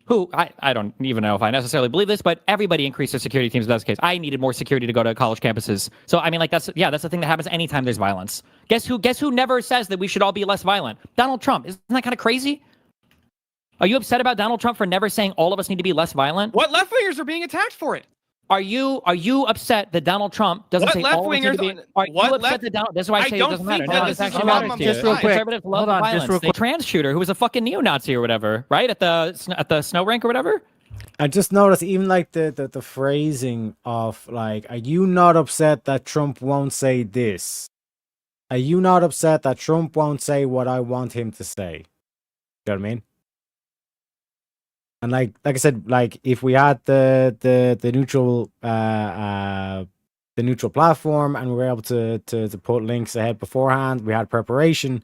Who? I don't even know if I necessarily believe this, but everybody increased their security teams if that's the case. I needed more security to go to college campuses. So, I mean, that's the thing that happens anytime there's violence. Guess who never says that we should all be less violent? Donald Trump. Isn't that kind of crazy? Are you upset about Donald Trump for never saying all of us need to be less violent? What left-wingers are being attacked for it? Are you upset that Donald Trump doesn't say all of us need to be... Are you upset that Donald... That's why I say it doesn't matter. Just real quick. Hold on, just real quick. The trans shooter who was a fucking neo-Nazi or whatever, right? At the snow rink or whatever? I just noticed even like the phrasing of like, are you not upset that Trump won't say this? Are you not upset that Trump won't say what I want him to say? You know what I mean? And like I said, like if we had the neutral the neutral platform and we were able to put links ahead beforehand, we had preparation.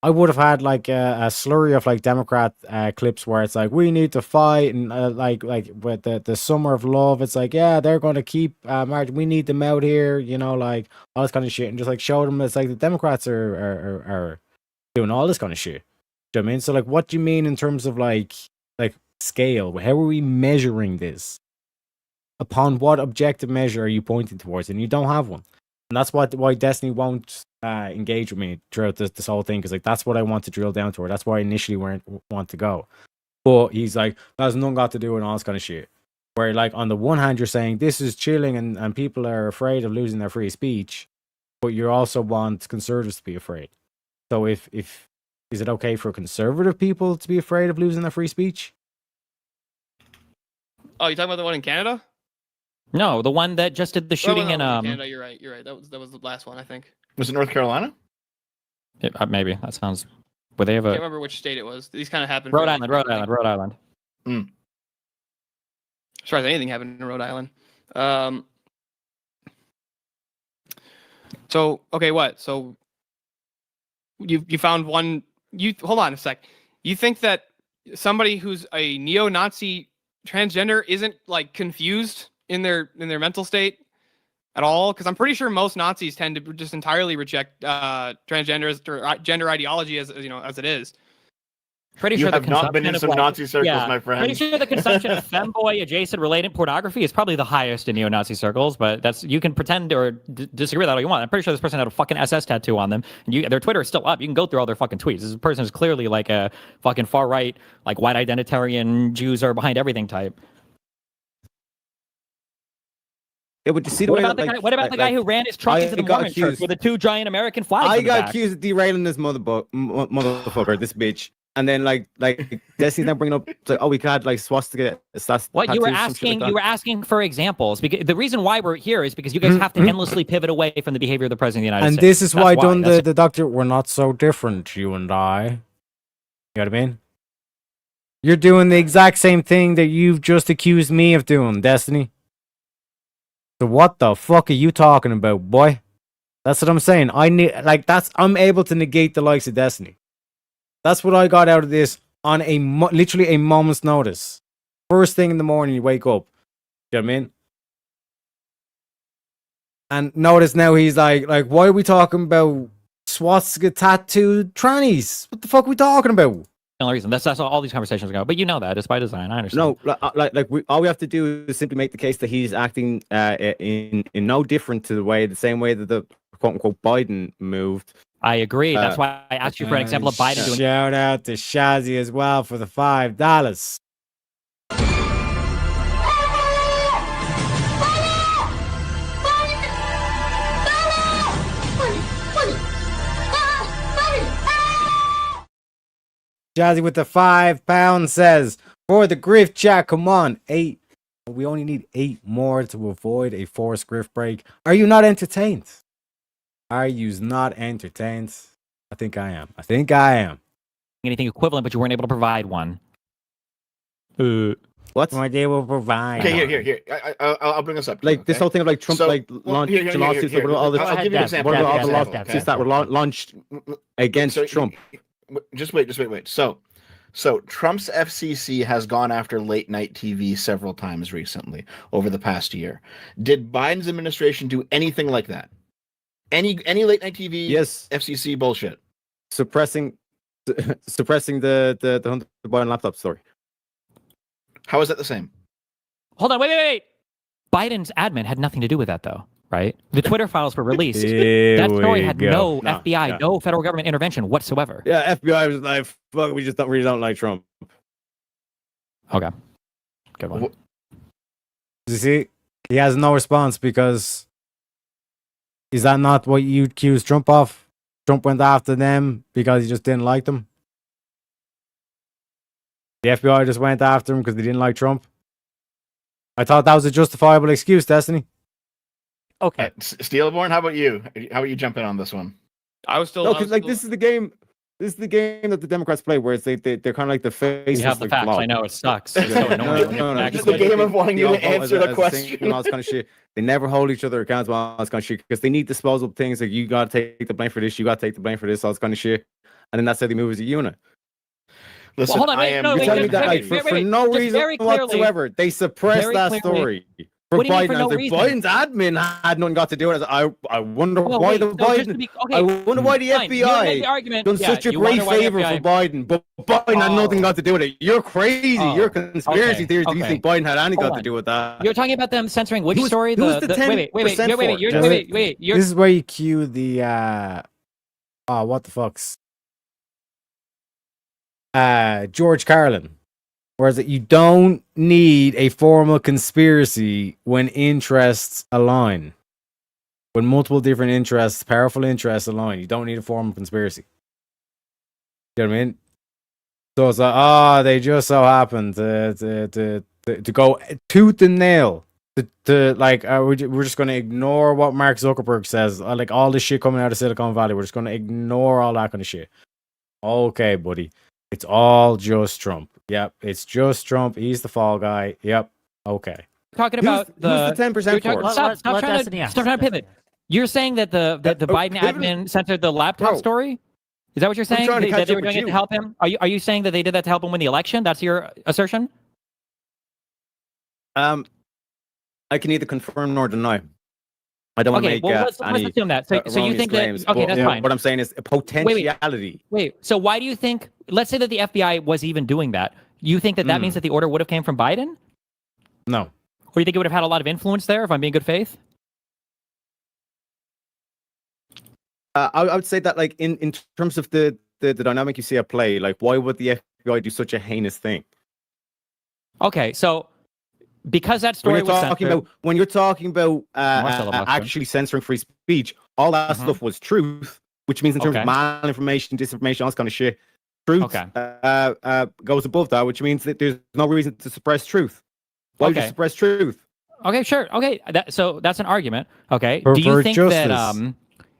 I would have had like a slurry of like Democrat clips where it's like we need to fight and like with the summer of love. It's like they're going to keep marching. We need them out here, like all this kind of shit, and just like show them it's like the Democrats are doing all this kind of shit. Do you know what I mean? So like, what do you mean in terms of like scale? How are we measuring this? Upon what objective measure are you pointing towards? And you don't have one. And that's why Destiny won't engage with me throughout this whole thing, because like that's what I want to drill down toward. That's why I initially want to go. But he's like, that has nothing got to do with all this kind of shit. Where like on the one hand you're saying this is chilling and people are afraid of losing their free speech, but you also want conservatives to be afraid. So if is it okay for conservative people to be afraid of losing their free speech? Oh, you talking about the one in Canada? No, the one that just did the shooting in Canada. You're right. That was the last one, I think. Was it North Carolina? Maybe that sounds. Would they have I can't remember which state it was. These kind of happened. Rhode Island. As far as anything happened in Rhode Island. So okay, what? So you found one. Hold on a sec. You think that somebody who's a neo-Nazi transgender isn't like confused in their mental state at all? Because I'm pretty sure most Nazis tend to just entirely reject transgender or gender ideology as it is. Pretty You sure the have not been consumption in of, some like- Nazi circles, yeah, my friend. Pretty sure the consumption of femboy adjacent related pornography is probably the highest in neo-Nazi circles, but that's you can pretend or disagree with that all you want. I'm pretty sure this person had a fucking SS tattoo on them, and their Twitter is still up. You can go through all their fucking tweets. This person is clearly like a fucking far right, like white identitarian Jews are behind everything type. Yeah, but you see the What way about that, the like, guy? What about the guy who ran his truck I into the got Mormon church accused- with the 2 giant American flags? I in the got back? accused of derailing this motherfucker, this bitch. And then like Destiny's now bringing up it's like, oh, we could like swastika. What you were asking? You were asking for examples because the reason why we're here is because you guys have to endlessly pivot away from the behavior of the president of the United And States. this is That's why, done That's the doctor. We're not so different, you and I. You know what I mean? You're doing the exact same thing that you've just accused me of doing, Destiny. So what the fuck are you talking about, boy? That's what I'm saying. I'm able to negate the likes of Destiny. That's what I got out of this on literally a moment's notice. First thing in the morning, you wake up. You know what I mean? And notice now he's like, why are we talking about swastika tattooed trannies? What the fuck are we talking about? the only reason. That's all these conversations go. But you know that it's by design. I understand. No, all we have to do is simply make the case that he's acting in no different to the same way that the quote unquote Biden moved. I agree. That's why I asked you for an example of Biden doing. Shout out to Shazzy as well for the $5. Jazzy with the £5 says, for the grift chat, come on, 8. We only need 8 more to avoid a forced grift break. Are you not entertained? Are you not entertained? I think I am. Anything equivalent, but you weren't able to provide one. What? They will provide. Okay, here. I'll bring this up. Like this whole thing of like Trump, launching lawsuits. I'll give you an example. What about all the lawsuits that were launched against Trump? Just wait. So Trump's FCC has gone after late night TV several times recently over the past year. Did Biden's administration do anything like that? Any late night TV? Yes. FCC bullshit. Suppressing the Hunter Biden laptop story. How is that the same? Hold on, wait. Biden's admin had nothing to do with that, though, right? The Twitter files were released. That story had no FBI, no federal government intervention whatsoever. Yeah, FBI was like, fuck, we just really don't like Trump. Okay. Good one. You see, he has no response because is that not what you accused Trump of? Trump went after them because he just didn't like them. The FBI just went after him because they didn't like Trump. I thought that was a justifiable excuse, Destiny. Okay. Steelborn, how about you? How about you jump in on this one? I was still. No, because this is the game. This is the game that the Democrats play, where it's they're kind of like the face. You have the facts. I know it sucks. It's so annoying. No. It's the game of wanting you to answer the question. And all this kind of shit. They never hold each other accountable. All this kind of shit because they need disposable things. Like you got to take the blame for this. You got to take the blame for this. All this kind of shit. And then that's how they move as a unit. Listen, well, hold on, you're telling me that for no reason whatsoever they suppressed that story. For Biden, for no reason? Biden's admin had nothing got to do with it. I wonder why the Biden. I wonder why the FBI done such a great favor for Biden, but Biden had nothing got to do with it. You're crazy. You're conspiracy theories. Do you think Biden had anything got to do with that? You're talking about them censoring which story? Wait. This is where you cue the what the fuck's George Carlin. Whereas that you don't need a formal conspiracy when interests align. When multiple different interests, powerful interests align, you don't need a formal conspiracy. You know what I mean? So it's like, they just so happened to go tooth and nail. We're just going to ignore what Mark Zuckerberg says. Like all this shit coming out of Silicon Valley, we're just going to ignore all that kind of shit. Okay, buddy. It's all just Trump. Yep, it's just Trump. He's the fall guy. Yep. Okay. Talking about who's the 10% for? Stop trying to pivot. You're saying that the Biden admin censored the laptop story? Is that what you're saying? That they were doing it to help him? Are you saying that they did that to help him win the election? That's your assertion? I can neither confirm nor deny. I don't want to make let's assume that. So you think that? Okay, that's fine. What I'm saying is a potentiality. Wait. So why do you think let's say that the FBI was even doing that. You think that means that the order would have came from Biden? No. Or you think it would have had a lot of influence there, if I'm being good faith? I would say that, like, in terms of the dynamic you see at play, like, why would the FBI do such a heinous thing? Okay, so because that story was when you're talking about Marcelo Moscow. actually censoring free speech, all that stuff was truth, which means in terms of malinformation, disinformation, all this kind of shit, truth goes above that, which means that there's no reason to suppress truth. Why would you suppress truth? Okay, sure. Okay, so that's an argument. Okay, For do you think justice. that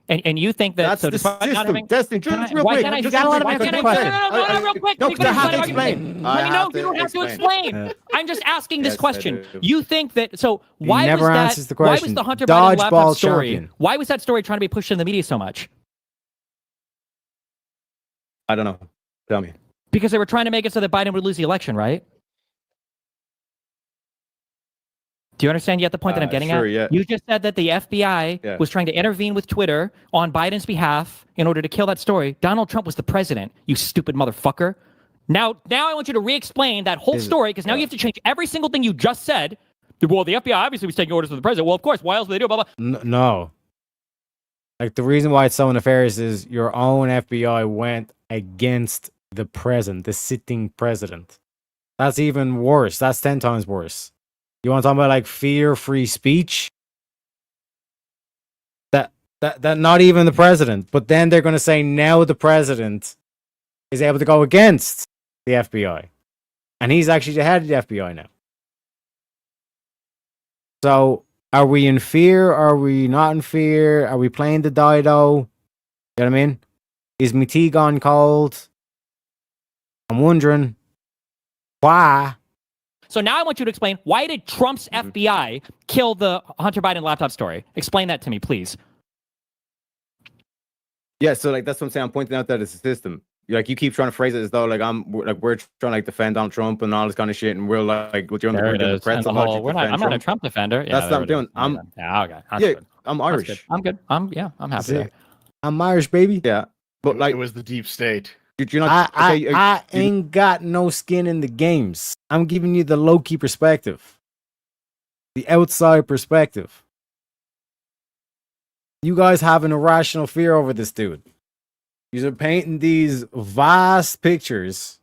and you think that That's so the despite system. not having, Destiny, just real quick. I Just got a lot of real quick. no, real quick. No, Because I have to argument. explain. Let me know. You don't have to explain. I'm just asking this question. You think that so why never was that? answers the Why question. was the Hunter Biden laptop Dodgeball story? champion. Why was that story trying to be pushed in the media so much? I don't know. Tell me. Because they were trying to make it so that Biden would lose the election, right? Do you understand yet the point that I'm getting at? Yeah. You just said that the FBI was trying to intervene with Twitter on Biden's behalf in order to kill that story. Donald Trump was the president, you stupid motherfucker. Now I want you to re-explain that whole story, because now you have to change every single thing you just said. Well, the FBI obviously was taking orders from the president. Well, of course. Why else would they do it? Blah, blah. No. Like, the reason why it's so nefarious is your own FBI went against the president, the sitting president. That's even worse. That's 10 times worse. You want to talk about, like, fear-free speech? That not even the president. But then they're going to say now the president is able to go against the FBI. And he's actually the head of the FBI now. So, are we in fear? Are we not in fear? Are we playing the Dido? You know what I mean? Is my tea gone cold? I'm wondering why. So now I want you to explain, why did Trump's FBI kill the Hunter Biden laptop story? Explain that to me, please. Yeah, so, like, that's what I'm saying. I'm pointing out that it's a system. Like, you keep trying to phrase it as though, like, we're trying to, like, defend Donald Trump and all this kind of shit, and we're like, well, you're on the press. I'm not a Trump defender. That's what I'm doing. I'm Irish. I'm good. I'm happy there. I'm Irish, baby. Yeah, but, like, it was the deep state. Did you not? I ain't got no skin in the games. I'm giving you the low-key perspective, the outside perspective. You guys have an irrational fear over this dude. You're painting these vast pictures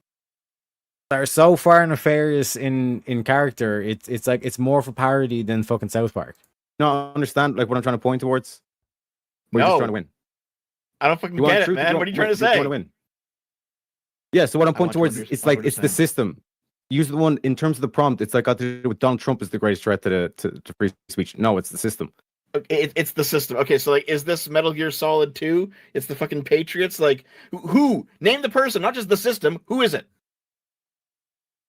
that are so far nefarious in character. It's like it's more of a parody than fucking South Park. No, understand like what I'm trying to point towards. We're just trying to win. I don't fucking get it, man. What are you trying to say? To win. Yeah, so what I'm pointing towards, it's like it's the system. Use the one in terms of the prompt. It's like got to do with Donald Trump is the greatest threat to free speech. No, it's the system. It's the system. Okay, so like, is this Metal Gear Solid 2? It's the fucking Patriots. Like, who? Name the person, not just the system. Who is it?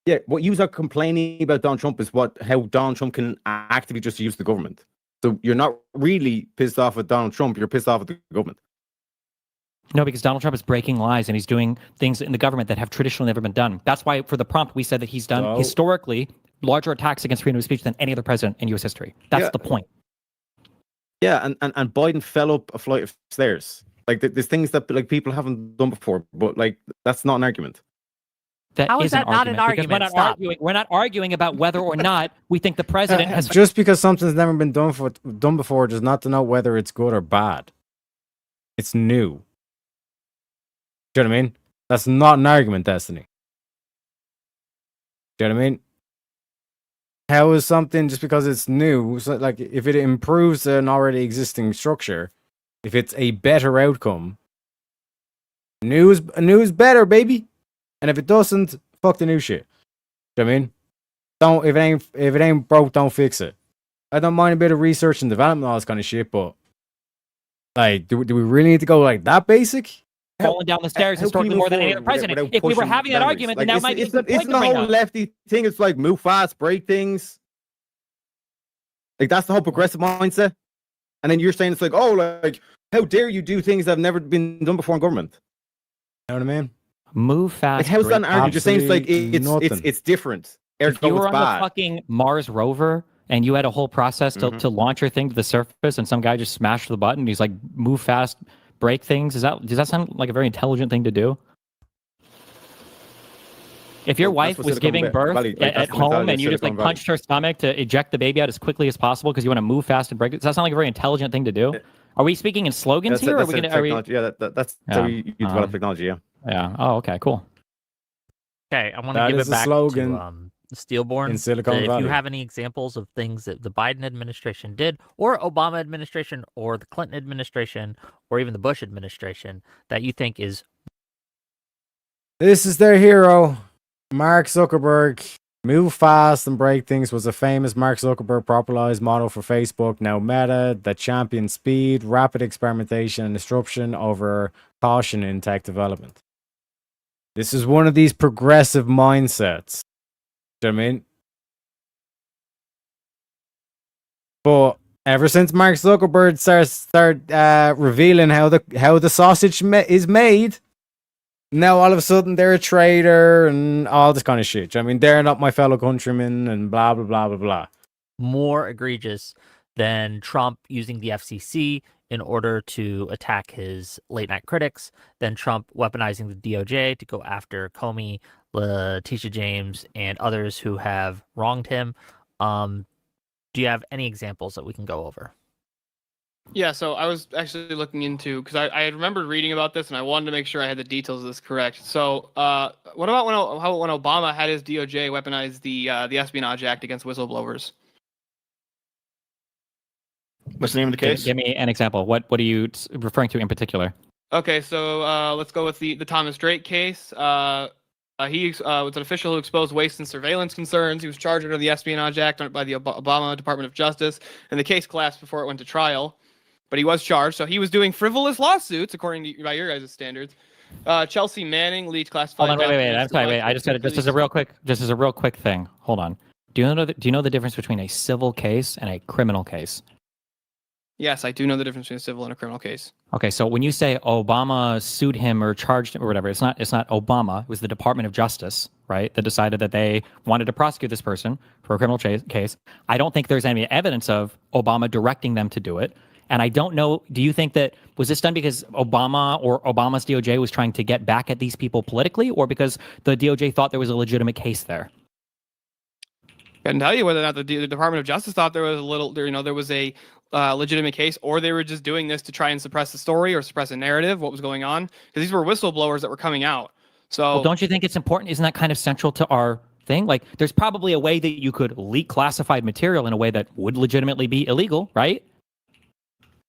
Yeah, what you are complaining about Donald Trump is how Donald Trump can actively just use the government. So you're not really pissed off at Donald Trump. You're pissed off at the government. No, because Donald Trump is breaking lies and he's doing things in the government that have traditionally never been done. That's why for the prompt, we said that he's done historically larger attacks against freedom of speech than any other president in U.S. history. That's the point. Yeah, and Biden fell up a flight of stairs. Like, there's things that like people haven't done before, but like that's not an argument. How is that not an argument? We're not arguing about whether or not we think the president has. Just because something's never been done before does not denote whether it's good or bad. It's new. Do you know what I mean? That's not an argument, Destiny. Do you know what I mean? How is something just because it's new? So, like, if it improves an already existing structure, if it's a better outcome, new is better, baby. And if it doesn't, fuck the new shit. Do you know what I mean? If it ain't broke, don't fix it. I don't mind a bit of research and development, all this kind of shit, but like, do we really need to go like that basic? Falling down the stairs historically more than any other president. If we were having that argument, then that might be a good point. It's the whole lefty thing. It's like move fast, break things. Like that's the whole progressive mindset. And then you're saying it's like, oh, like how dare you do things that have never been done before in government? You know what I mean? Move fast. Like how's that an argument? You're saying it's like it's different. If you were on the fucking Mars rover and you had a whole process to launch your thing to the surface, and some guy just smashed the button, he's like, move fast, break things. Does that sound like a very intelligent thing to do? If your Well, wife that's was what's giving Silicon birth Valley, like, at that's the home mentality and of you just like Silicon Valley. punched her stomach to eject the baby out as quickly as possible because you want to move fast and break it, does that sound like a very intelligent thing to do? Are we speaking in slogans here? Or are we gonna? Are we... technology. Yeah, that's Yeah, how you develop technology. Yeah. Yeah. Oh, okay. Cool. Okay, I want to That give is it a back slogan to Steelborn. in Silicon If you Valley. have any examples of things that the Biden administration did, or Obama administration, or the Clinton administration, or even the Bush administration, that you think is This is their hero, Mark Zuckerberg. Move fast and break things was a famous Mark Zuckerberg popularized motto for Facebook, now Meta, that champions speed, rapid experimentation, and disruption over caution in tech development. This is one of these progressive mindsets. Do you know what I mean? But ever since Mark Zuckerberg started revealing how the sausage is made, now all of a sudden they're a traitor and all this kind of shit. I mean, they're not my fellow countrymen and blah blah blah blah blah. more egregious than Trump using the FCC in order to attack his late night critics, than Trump weaponizing the DOJ to go after Comey, Letitia James, and others who have wronged him. Do you have any examples that we can go over? Yeah, so I was actually looking into, because I had remembered reading about this and I wanted to make sure I had the details of this correct. So what about when Obama had his DOJ weaponize the Espionage Act against whistleblowers? What's the name of the case? Give me an example. What are you referring to in particular? Okay, so let's go with the Thomas Drake case. He was an official who exposed waste and surveillance concerns. He was charged under the Espionage Act by the Obama Department of Justice, and the case collapsed before it went to trial. But he was charged, so he was doing frivolous lawsuits according to by your guys' standards. Chelsea Manning leaked classified. Hold on, wait. I'm sorry, wait. I just got it. Just as a real quick thing. Hold on. Do you know the difference between a civil case and a criminal case? Yes, I do know the difference between a civil and a criminal case. Okay, so when you say Obama sued him or charged him or whatever, it's not Obama. It was the Department of Justice, right, that decided that they wanted to prosecute this person for a criminal case. I don't think there's any evidence of Obama directing them to do it. And I don't know, do you think that, was this done because Obama or Obama's DOJ was trying to get back at these people politically, or because the DOJ thought there was a legitimate case there? I can tell you whether or not the Department of Justice thought there was there was a legitimate case, or they were just doing this to try and suppress the story or suppress a narrative, what was going on, because these were whistleblowers that were coming out. So, well, don't you think it's important? Isn't that kind of central to our thing? Like, there's probably a way that you could leak classified material in a way that would legitimately be illegal, right?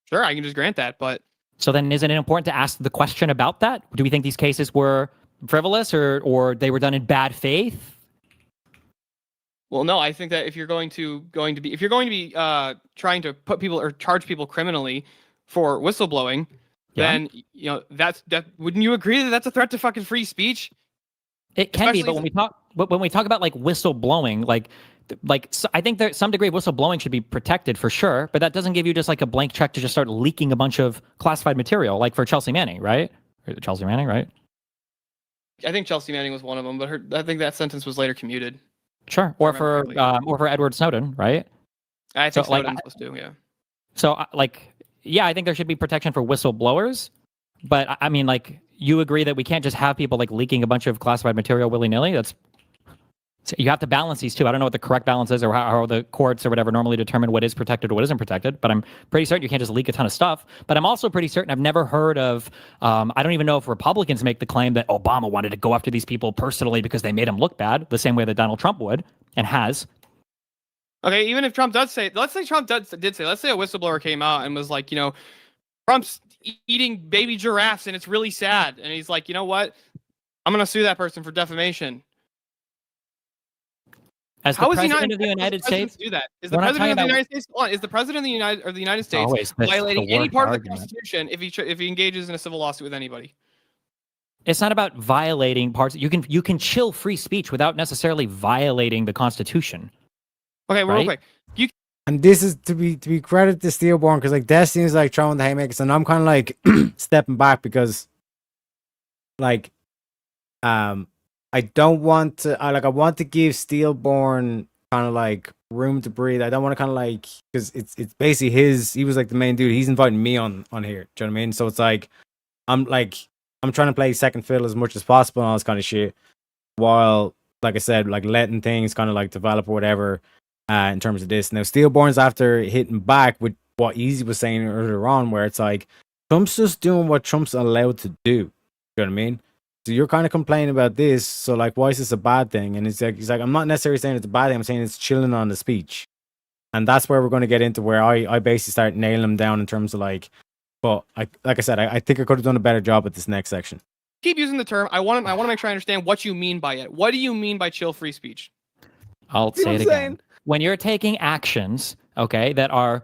Sure, I can just grant that, but so then isn't it important to ask the question about that? Do we think these cases were frivolous or they were done in bad faith? Well, no, I think that if you're going to be trying to put people or charge people criminally for whistleblowing, then that wouldn't you agree that that's a threat to fucking free speech? It can be, but when we talk about like whistleblowing, like so I think that some degree of whistleblowing should be protected for sure, but that doesn't give you just like a blank check to just start leaking a bunch of classified material, like for Chelsea Manning, right? Chelsea Manning, right? I think Chelsea Manning was one of them, but I think that sentence was later commuted. Sure, or for Edward Snowden, right? I think Snowden was too, yeah. So I think there should be protection for whistleblowers, but I mean, like, you agree that we can't just have people like leaking a bunch of classified material willy-nilly? You have to balance these two. I don't know what the correct balance is or how the courts or whatever normally determine what is protected or what isn't protected, but I'm pretty certain you can't just leak a ton of stuff. But I'm also pretty certain I've never heard of, I don't even know if Republicans make the claim that Obama wanted to go after these people personally because they made him look bad, the same way that Donald Trump would and has. Okay, even if Trump does say, let's say a whistleblower came out and was like, Trump's eating baby giraffes and it's really sad. And he's like, you know what? I'm going to sue that person for defamation. As the president of the United States, do that? Is the president of the United States? Is the president of the United States violating any part of the Constitution if he engages in a civil lawsuit with anybody? It's not about violating parts. You can chill free speech without necessarily violating the Constitution. Okay, real quick. And this is to be credit to Steelborn, because like Destiny is like throwing the haymakers, and I'm kind of like stepping back because, like, I don't want to. I want to give Steelborn kind of like room to breathe. I don't want to kind of like, because it's basically his. He was like the main dude. He's inviting me on here. Do you know what I mean? So it's like I'm trying to play second fiddle as much as possible and all this kind of shit, while like I said, like letting things kind of like develop or whatever in terms of this. Now, Steelborn's after hitting back with what Easy was saying earlier on, where it's like Trump's just doing what Trump's allowed to do. You know what I mean? So you're kind of complaining about this. So like, why is this a bad thing? And he's like, I'm not necessarily saying it's a bad thing. I'm saying it's chilling on the speech. And that's where we're going to get into where I basically start nailing him down in terms of like, but like I said, I think I could have done a better job at this next section. Keep using the term. I want to make sure I understand what you mean by it. What do you mean by chill free speech? I'll say it again. When you're taking actions, okay, that are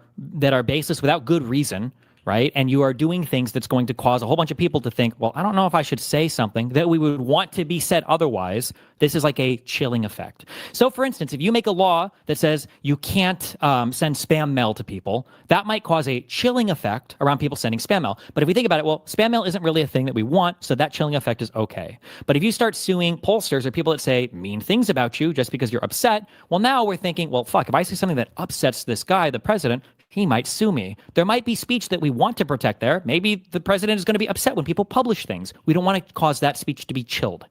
baseless without good reason, right? And you are doing things that's going to cause a whole bunch of people to think, well, I don't know if I should say something that we would want to be said otherwise. This is like a chilling effect. So, for instance, if you make a law that says you can't send spam mail to people, that might cause a chilling effect around people sending spam mail. But if we think about it, well, spam mail isn't really a thing that we want, so that chilling effect is okay. But if you start suing pollsters or people that say mean things about you just because you're upset, well, now we're thinking, well, fuck, if I say something that upsets this guy, the president, he might sue me. There might be speech that we want to protect there. Maybe the president is going to be upset when people publish things. We don't want to cause that speech to be chilled.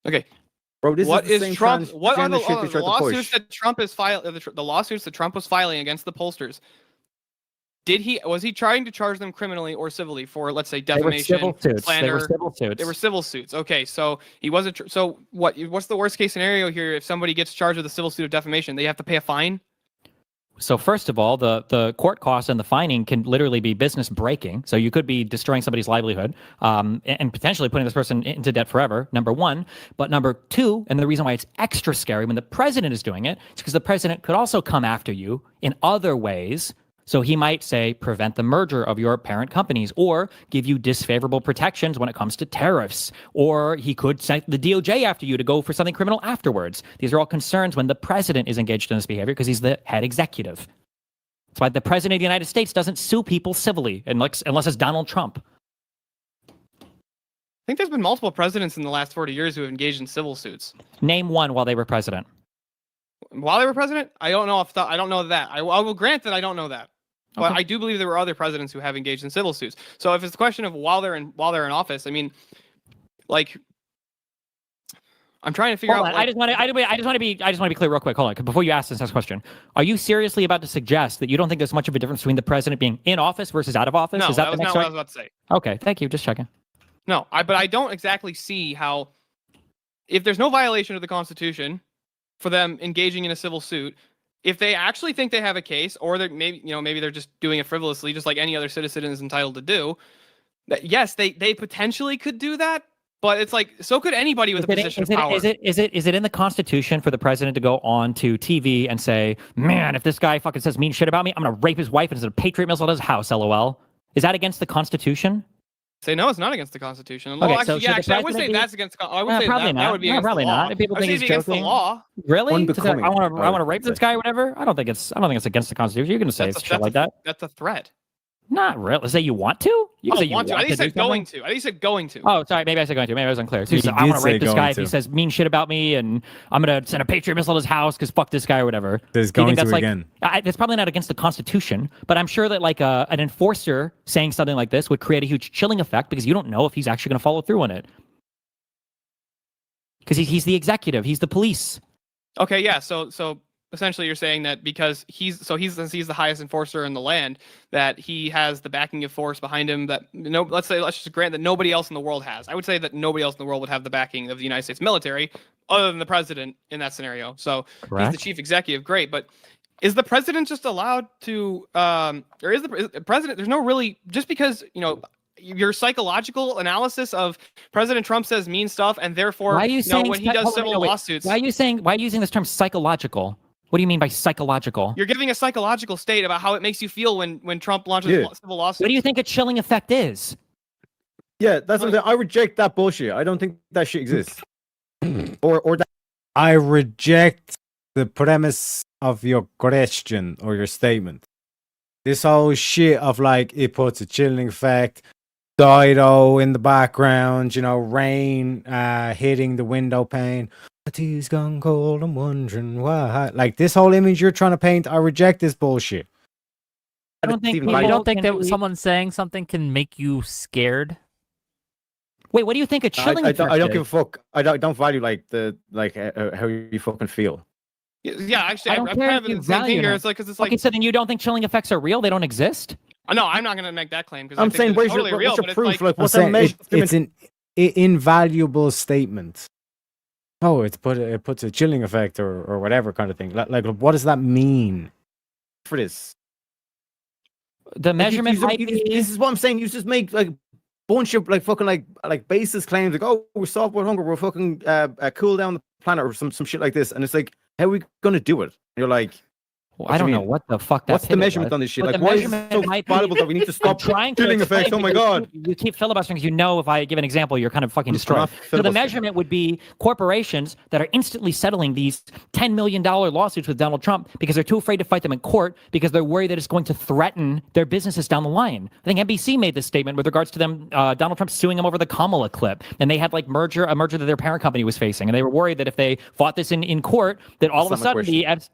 Okay. Bro, this what is the is same Trump? What are the shit they tried to lawsuits push. that Trump is filing? The lawsuits that Trump was filing against the pollsters. Was he trying to charge them criminally or civilly for, let's say, defamation, they were civil suits. slander? They were civil suits. They were civil suits. Okay, so he wasn't. So what? What's the worst case scenario here? If somebody gets charged with a civil suit of defamation, they have to pay a fine. So first of all, the court costs and the fining can literally be business breaking. So you could be destroying somebody's livelihood and potentially putting this person into debt forever, number one. But number two, and the reason why it's extra scary when the president is doing it, is because the president could also come after you in other ways. So he might say, prevent the merger of your parent companies, or give you disfavorable protections when it comes to tariffs, or he could send the DOJ after you to go for something criminal afterwards. These are all concerns when the president is engaged in this behavior because he's the head executive. That's why the president of the United States doesn't sue people civilly unless it's Donald Trump. I think there's been multiple presidents in the last 40 years who have engaged in civil suits. Name one while they were president. While they were president, I don't know I don't know that. I will grant that I don't know that. But Okay. I do believe there were other presidents who have engaged in civil suits. So if it's a question of while they're in office, I mean, like, I'm trying to figure out. I just want to be clear real quick. Hold on, before you ask this next question, are you seriously about to suggest that you don't think there's much of a difference between the president being in office versus out of office? No, Is that that was the next not what I was about to say. Okay, thank you. Just checking. No, but I don't exactly see how, if there's no violation of the Constitution for them engaging in a civil suit, if they actually think they have a case, or they're maybe they're just doing it frivolously, just like any other citizen is entitled to do, that yes, they potentially could do that. But it's like, so could anybody with a position of power. Is it in the Constitution for the president to go on to TV and say, man, if this guy fucking says mean shit about me, I'm gonna rape his wife and there's a Patriot missile at his house, LOL. Is that against the Constitution? Say no, it's not against the Constitution. Okay, well, so actually, I would say that's against. I would say probably that would be against probably the law. not. If people I would think say he's against joking, the law. Really? To say, Unbecoming, I want to rape this guy, or whatever. I don't think it's against the Constitution. You can say it's shit like that. That's a threat. Not really. Say you want to. You can say you want to. I think you said going to. I think you said going to. Oh, sorry. Maybe I said going to. Maybe I was unclear. So He I want did to rape say this guy going if he to. says mean shit about me, and I'm gonna send a Patriot missile to his house because fuck this guy or whatever. There's Do you think going to that's again. It's probably not against the Constitution, but I'm sure that like an enforcer saying something like this would create a huge chilling effect because you don't know if he's actually going to follow through on it. Because he's the executive, he's the police. Okay, yeah. So essentially, you're saying that because he's the highest enforcer in the land, that he has the backing of force behind him that let's just grant that nobody else in the world has. I would say that nobody else in the world would have the backing of the United States military other than the president in that scenario. So Correct. He's the chief executive, great, but is the president just allowed to or is the president, there's no really, just because your psychological analysis of President Trump says mean stuff and therefore Why are you saying when he does civil lawsuits, Why are you using this term psychological? What do you mean by psychological? you're giving a psychological state about how it makes you feel when Trump launches civil lawsuits. What do you think a chilling effect is? Yeah, that's something I reject that bullshit. I don't think that shit exists. or that. I reject the premise of your question or your statement. This whole shit of like it puts a chilling effect, Dido in the background, rain hitting the window pane. The tea's gone cold, I'm wondering why. Like this whole image you're trying to paint, I reject this bullshit. You don't think that someone saying something can make you scared? Wait, what do you think a chilling effect I don't is? give a fuck. I don't value like how you fucking feel. Yeah, actually, I don't I'm care kind if of in you the same value thing here. it. It's like, because it's Okay, like, so then you don't think chilling effects are real? They don't exist? no, I'm not going to make that claim because I'm I think saying, it's where's totally your, real. what's your But it's proof? like, Like, I'm what's the saying measurement? it's an invaluable statement. Oh, it puts a chilling effect or whatever kind of thing. Like, what does that mean? For this. The Like, measurement might you be. this is what I'm saying. You just make like bunch of like fucking like basis claims like, oh, we're solved with hunger, we're fucking cool down the planet or some shit like this, and it's like, how are we gonna do it? And you're like, Well, I don't know what the fuck that what's the pivot measurement was, on this shit? but Like, the why is it measurement so might be- valuable that we need to I'm stop trying to chilling effects? explain Oh my because god. you keep filibustering because you know if I give an example, you're kind of fucking destroyed. not So the filibustering. measurement would be corporations that are instantly settling these $10 million lawsuits with Donald Trump because they're too afraid to fight them in court because they're worried that it's going to threaten their businesses down the line. I think NBC made this statement with regards to them, Donald Trump suing them over the Kamala clip, and they had like a merger that their parent company was facing, and they were worried that if they fought this in court, that all That's of a not my sudden question.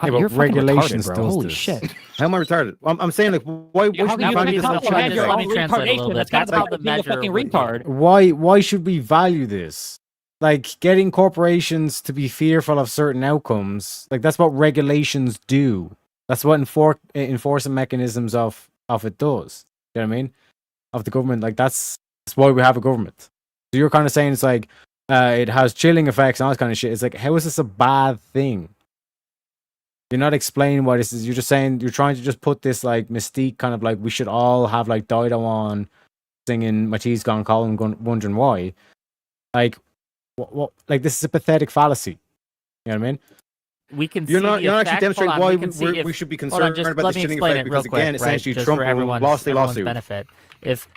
Yeah, but you're fucking regulations retarded, bro. does Holy this. shit. How am I retarded? I'm saying like, why How should can we you value be this as a confident chilling in your effect? own Let me translate a little retardation? bit. That's kind That's of how like the being a measure fucking would be. retard. Why should we value this? Like getting corporations to be fearful of certain outcomes. Like that's what regulations do. That's what enforcing mechanisms of it does. You know what I mean? Of the government. Like that's why we have a government. So you're kind of saying it's like it has chilling effects and all this kind of shit. It's like, how is this a bad thing? You're not explaining why this is. You're just saying you're trying to just put this like mystique, kind of like we should all have like Dido on singing Matisse Gone Colin, wondering why. Like, what? Like this is a pathetic fallacy. You know what I mean? We can You're see not. the You're not effect. actually demonstrating Hold on, why we can see if- we should be hold on, concerned just about let the me chilling explain effect it real because quick, again, right? essentially Just Trump for everyone's lost the lawsuit. benefit. If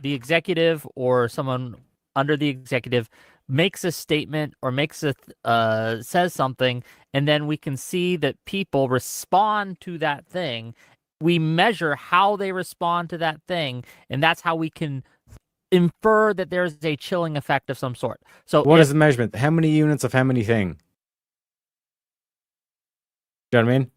the executive or someone under the executive makes a statement or makes a says something, and then we can see that people respond to that thing, we measure how they respond to that thing, and that's how we can infer that there's a chilling effect of some sort. So What is the measurement? How many units of how many thing? Do you know what I mean?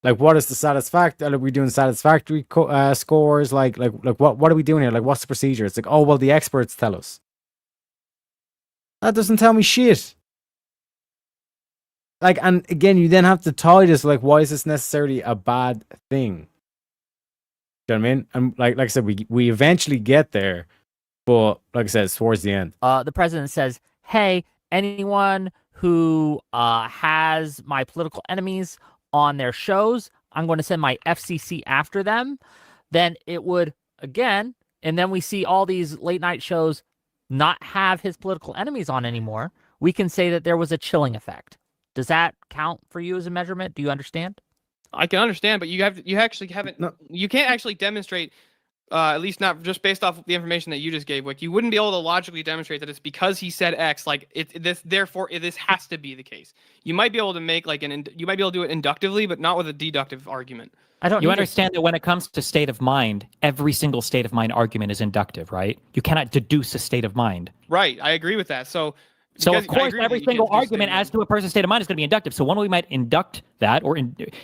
Like, what is the satisfactory? Are we doing satisfactory scores? Like what are we doing here? Like, what's the procedure? It's like, oh well, the experts tell us. That doesn't tell me shit. Like, and again, you then have to tie this. Like, why is this necessarily a bad thing? Do you know what I mean? And like I said, we eventually get there, but like I said, it's towards the end. The president says, "Hey, anyone who has my political enemies on their shows, I'm going to send my FCC after them." Then it would again, and then we see all these late night shows not have his political enemies on anymore. We can say that there was a chilling effect. Does that count for you as a measurement? Do you understand? I can understand, but you actually haven't. No. You can't actually demonstrate, at least not just based off of the information that you just gave, Wick. You wouldn't be able to logically demonstrate that it's because he said X. Like therefore this has to be the case. You might be able to make like you might be able to do it inductively, but not with a deductive argument. You understand that when it comes to state of mind, every single state of mind argument is inductive, right? You cannot deduce a state of mind. Right, I agree with that. So of course, every single argument as to a person's state of mind is going to be inductive. So one way we might induct that,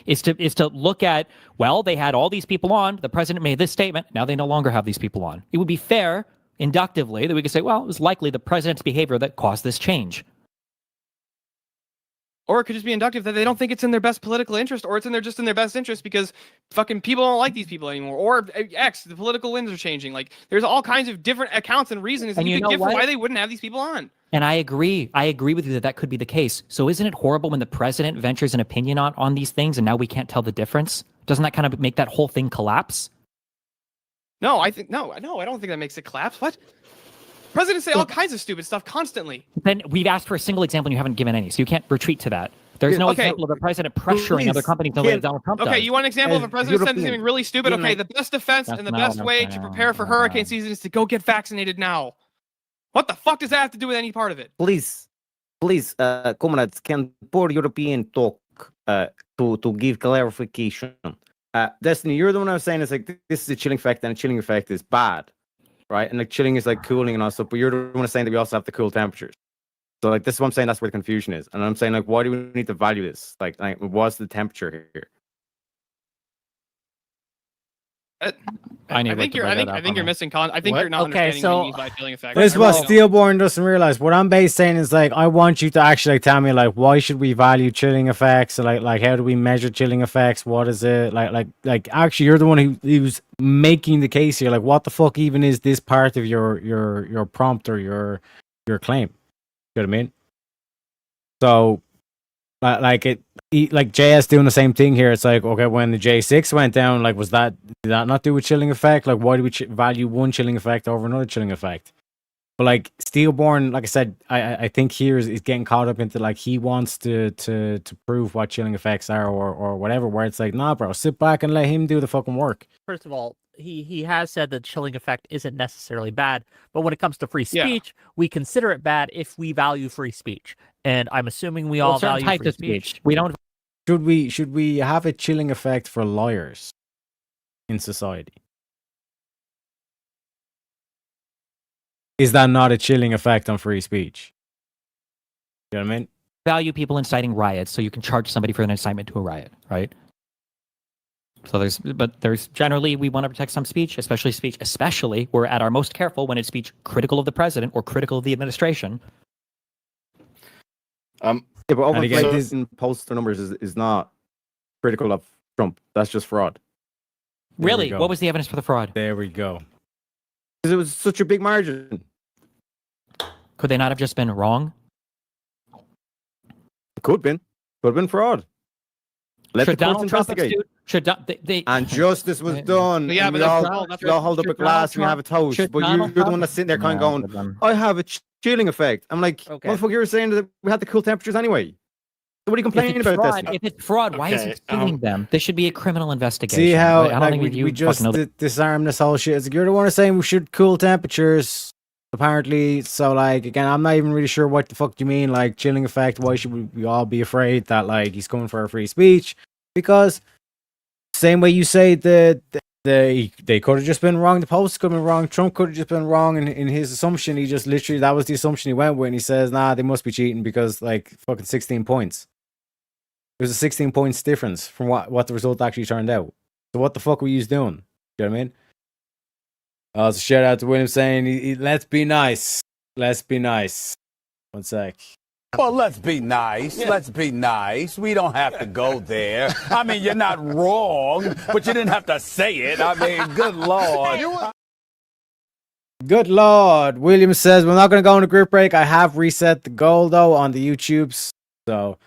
is to look at, well, they had all these people on. The president made this statement. Now they no longer have these people on. It would be fair, inductively, that we could say, well, it was likely the president's behavior that caused this change. Or it could just be inductive that they don't think it's in their best political interest, or it's just in their best interest because fucking people don't like these people anymore. Or X, the political winds are changing. Like there's all kinds of different accounts and reasons that you could give for why they wouldn't have these people on. And I agree with you that could be the case. So isn't it horrible when the president ventures an opinion on these things and now we can't tell the difference? Doesn't that kind of make that whole thing collapse? No, I don't think that makes it collapse. What? Presidents say all kinds of stupid stuff constantly. Then we've asked for a single example and you haven't given any, so you can't retreat to that. There's no example of a president pressuring other companies the way that Donald Trump does. Okay, you want an example of a president saying something really stupid? Okay, the best defense and the best way to prepare for hurricane season is to go get vaccinated now. What the fuck does that have to do with any part of it? Please, comrades, can poor European talk to give clarification? Destiny, you're the one I was saying is like this is a chilling effect, and a chilling effect is bad, right? And like chilling is like cooling and all stuff, but you're the one saying that we also have to cool temperatures. So like this is what I'm saying. That's where the confusion is, and I'm saying like, why do we need to value this? Like what's the temperature here? I need I think you're missing I think What? you're not Okay, understanding so- what he means by chilling effect. This is what I don't. Steelborn doesn't realize. What I'm basically saying is like, I want you to actually like, tell me like, why should we value chilling effects? Like how do we measure chilling effects? What is it like? Actually, you're the one who's making the case here. Like, what the fuck even is this part of your prompt or your claim? You know what I mean? So, like JS doing the same thing here. It's like, okay, when the J6 went down, like, did that not do with chilling effect? Like, why do we value one chilling effect over another chilling effect? But like Steelborn, like I said, I think here is getting caught up into like he wants to prove what chilling effects are or whatever. Where it's like, nah, bro, sit back and let him do the fucking work. First of all, he has said that chilling effect isn't necessarily bad, but when it comes to free speech, we consider it bad if we value free speech. And I'm assuming we all certain value types free of speech. speech. We don't. Should we have a chilling effect for lawyers in society? Is that not a chilling effect on free speech? You know what I mean? Value people inciting riots, so you can charge somebody for an incitement to a riot, right? So there's generally we want to protect some speech, especially we're at our most careful when it's speech critical of the president or critical of the administration. Yeah, but again, overplaying poster numbers is not critical of Trump. That's just fraud. Really? What was the evidence for the fraud? There we go. Because it was such a big margin. Could they not have just been wrong? It could have been. Could have been fraud. Let Should the courts Donald Trump investigate. And justice was done. Yeah, and but we all, that's we all hold up a should glass and we Donald have a toast. should But Donald you're the one Trump- that's sitting there kind No, of going, I have a chilling effect. I'm like, Okay. motherfucker, you were saying that we had the cool temperatures anyway. So what are you complaining If it's about fraud, this? if it's fraud, why is he suing them? There should be a criminal investigation. See how right? I don't like, think we you just fucking know disarm this whole shit. It's like, you're the one saying we should cool temperatures, apparently. So like again, I'm not even really sure what the fuck you mean. Like chilling effect. Why should we all be afraid that like he's coming for our free speech? Because same way you say they could have just been wrong. The post could have been wrong. Trump could have just been wrong in his assumption. He just literally that was the assumption he went with, and he says, nah, they must be cheating because like fucking 16 points. There's a 16 points difference from what the result actually turned out. So what the fuck were you doing? You know what I mean? So shout out to William saying, let's be nice. Let's be nice. One sec. Well, let's be nice. Let's be nice. We don't have to go there. I mean, you're not wrong, but you didn't have to say it. I mean, good Lord. Good Lord. William says, we're not going to go on a group break. I have reset the goal, though, on the YouTubes. So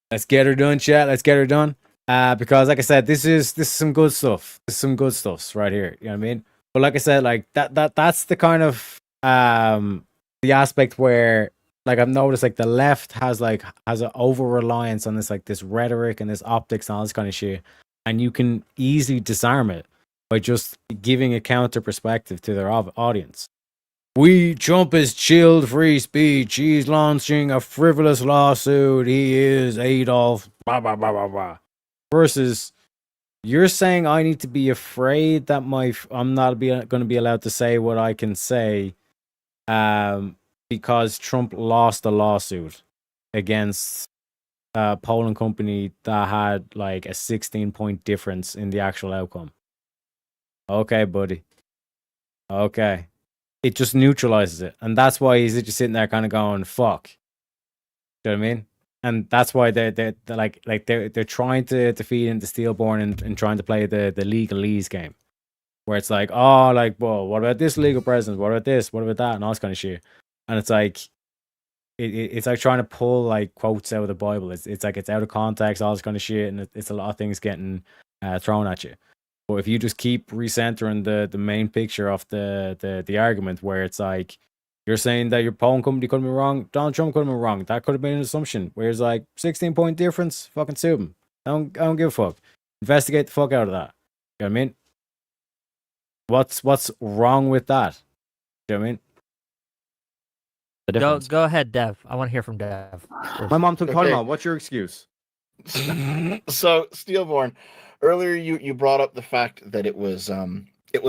let's get her done, chat. Let's get her done. Because, like I said, this is some good stuff. This is some good stuff right here. You know what I mean? But like I said, like that's the kind of the aspect where, like, I've noticed, like, the left has an over reliance on this rhetoric and this optics and all this kind of shit, and you can easily disarm it by just giving a counter perspective to their audience. Trump has chilled free speech. He's launching a frivolous lawsuit. He is Adolf. Blah blah blah blah blah. Versus, you're saying I need to be afraid that I'm not going to be allowed to say what I can say, because Trump lost a lawsuit against a polling company that had like a 16-point difference in the actual outcome. Okay, buddy. Okay. It just neutralizes it. And that's why he's just sitting there kind of going, fuck. You know what I mean? And that's why they're trying to feed into Steelborn and trying to play the legalese game. Where it's like, oh, like, well, what about this legal presence? What about this? What about that? And all this kind of shit. And it's like, it's like trying to pull like quotes out of the Bible. It's like it's out of context, all this kind of shit, and it's a lot of things getting thrown at you. But if you just keep recentering the main picture of the argument, where it's like you're saying that your polling company could have been wrong, Donald Trump could have been wrong. That could have been an assumption. Whereas like 16-point difference, fucking sue him. I don't give a fuck. Investigate the fuck out of that. You know what I mean? What's wrong with that? You know what I mean? Go ahead, Dev. I want to hear from Dev. My mom took Okay. Tylenol. What's your excuse? So Steelborn, earlier you brought up the fact that it was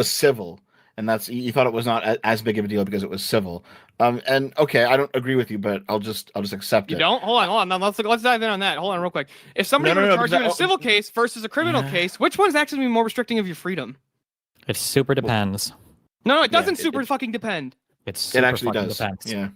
civil, and that's you thought it was not as big of a deal because it was civil. And okay, I don't agree with you, but I'll just accept You it. don't? Hold on. Now, let's dive in on that. Hold on real quick. If somebody No, were to no, charge no, you in a that- civil case versus a criminal case, which one's actually gonna be more restricting of your freedom? It super depends. No, it doesn't it- super it- fucking depend. It super actually fucking does. depends. Yeah.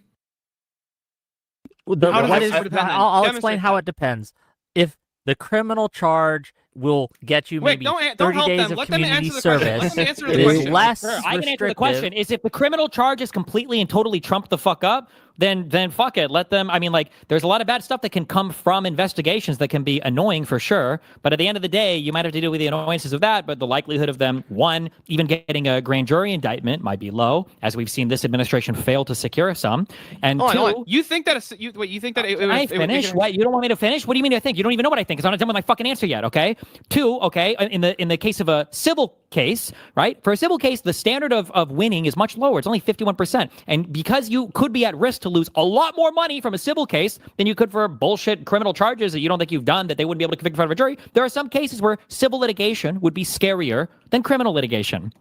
How does What it is? super depend then? I'll explain Demonstrate how that. it depends. If the criminal charge will get you Wait, maybe don't 30 help days them. of Let them community answer the question. Let service, them answer it the is question. less Sure, I can answer the restrictive. question. Is if the criminal charge is completely and totally trumped the fuck up, then fuck it. Let them. I mean, like, there's a lot of bad stuff that can come from investigations that can be annoying for sure. But at the end of the day, you might have to deal with the annoyances of that. But the likelihood of them, one, even getting a grand jury indictment might be low, as we've seen this administration fail to secure some. And Hold on, two, hold on. You think that you think that it I was finish? What? You don't want me to finish? What do you mean I think? You don't even know what I think because I'm not done with my fucking answer yet. Okay. Two. Okay. In the case of a civil case, right? For a civil case, the standard of winning is much lower. It's only 51%. And because you could be at risk to lose a lot more money from a civil case than you could for bullshit criminal charges that you don't think you've done that they wouldn't be able to convict in front of a jury, there are some cases where civil litigation would be scarier than criminal litigation.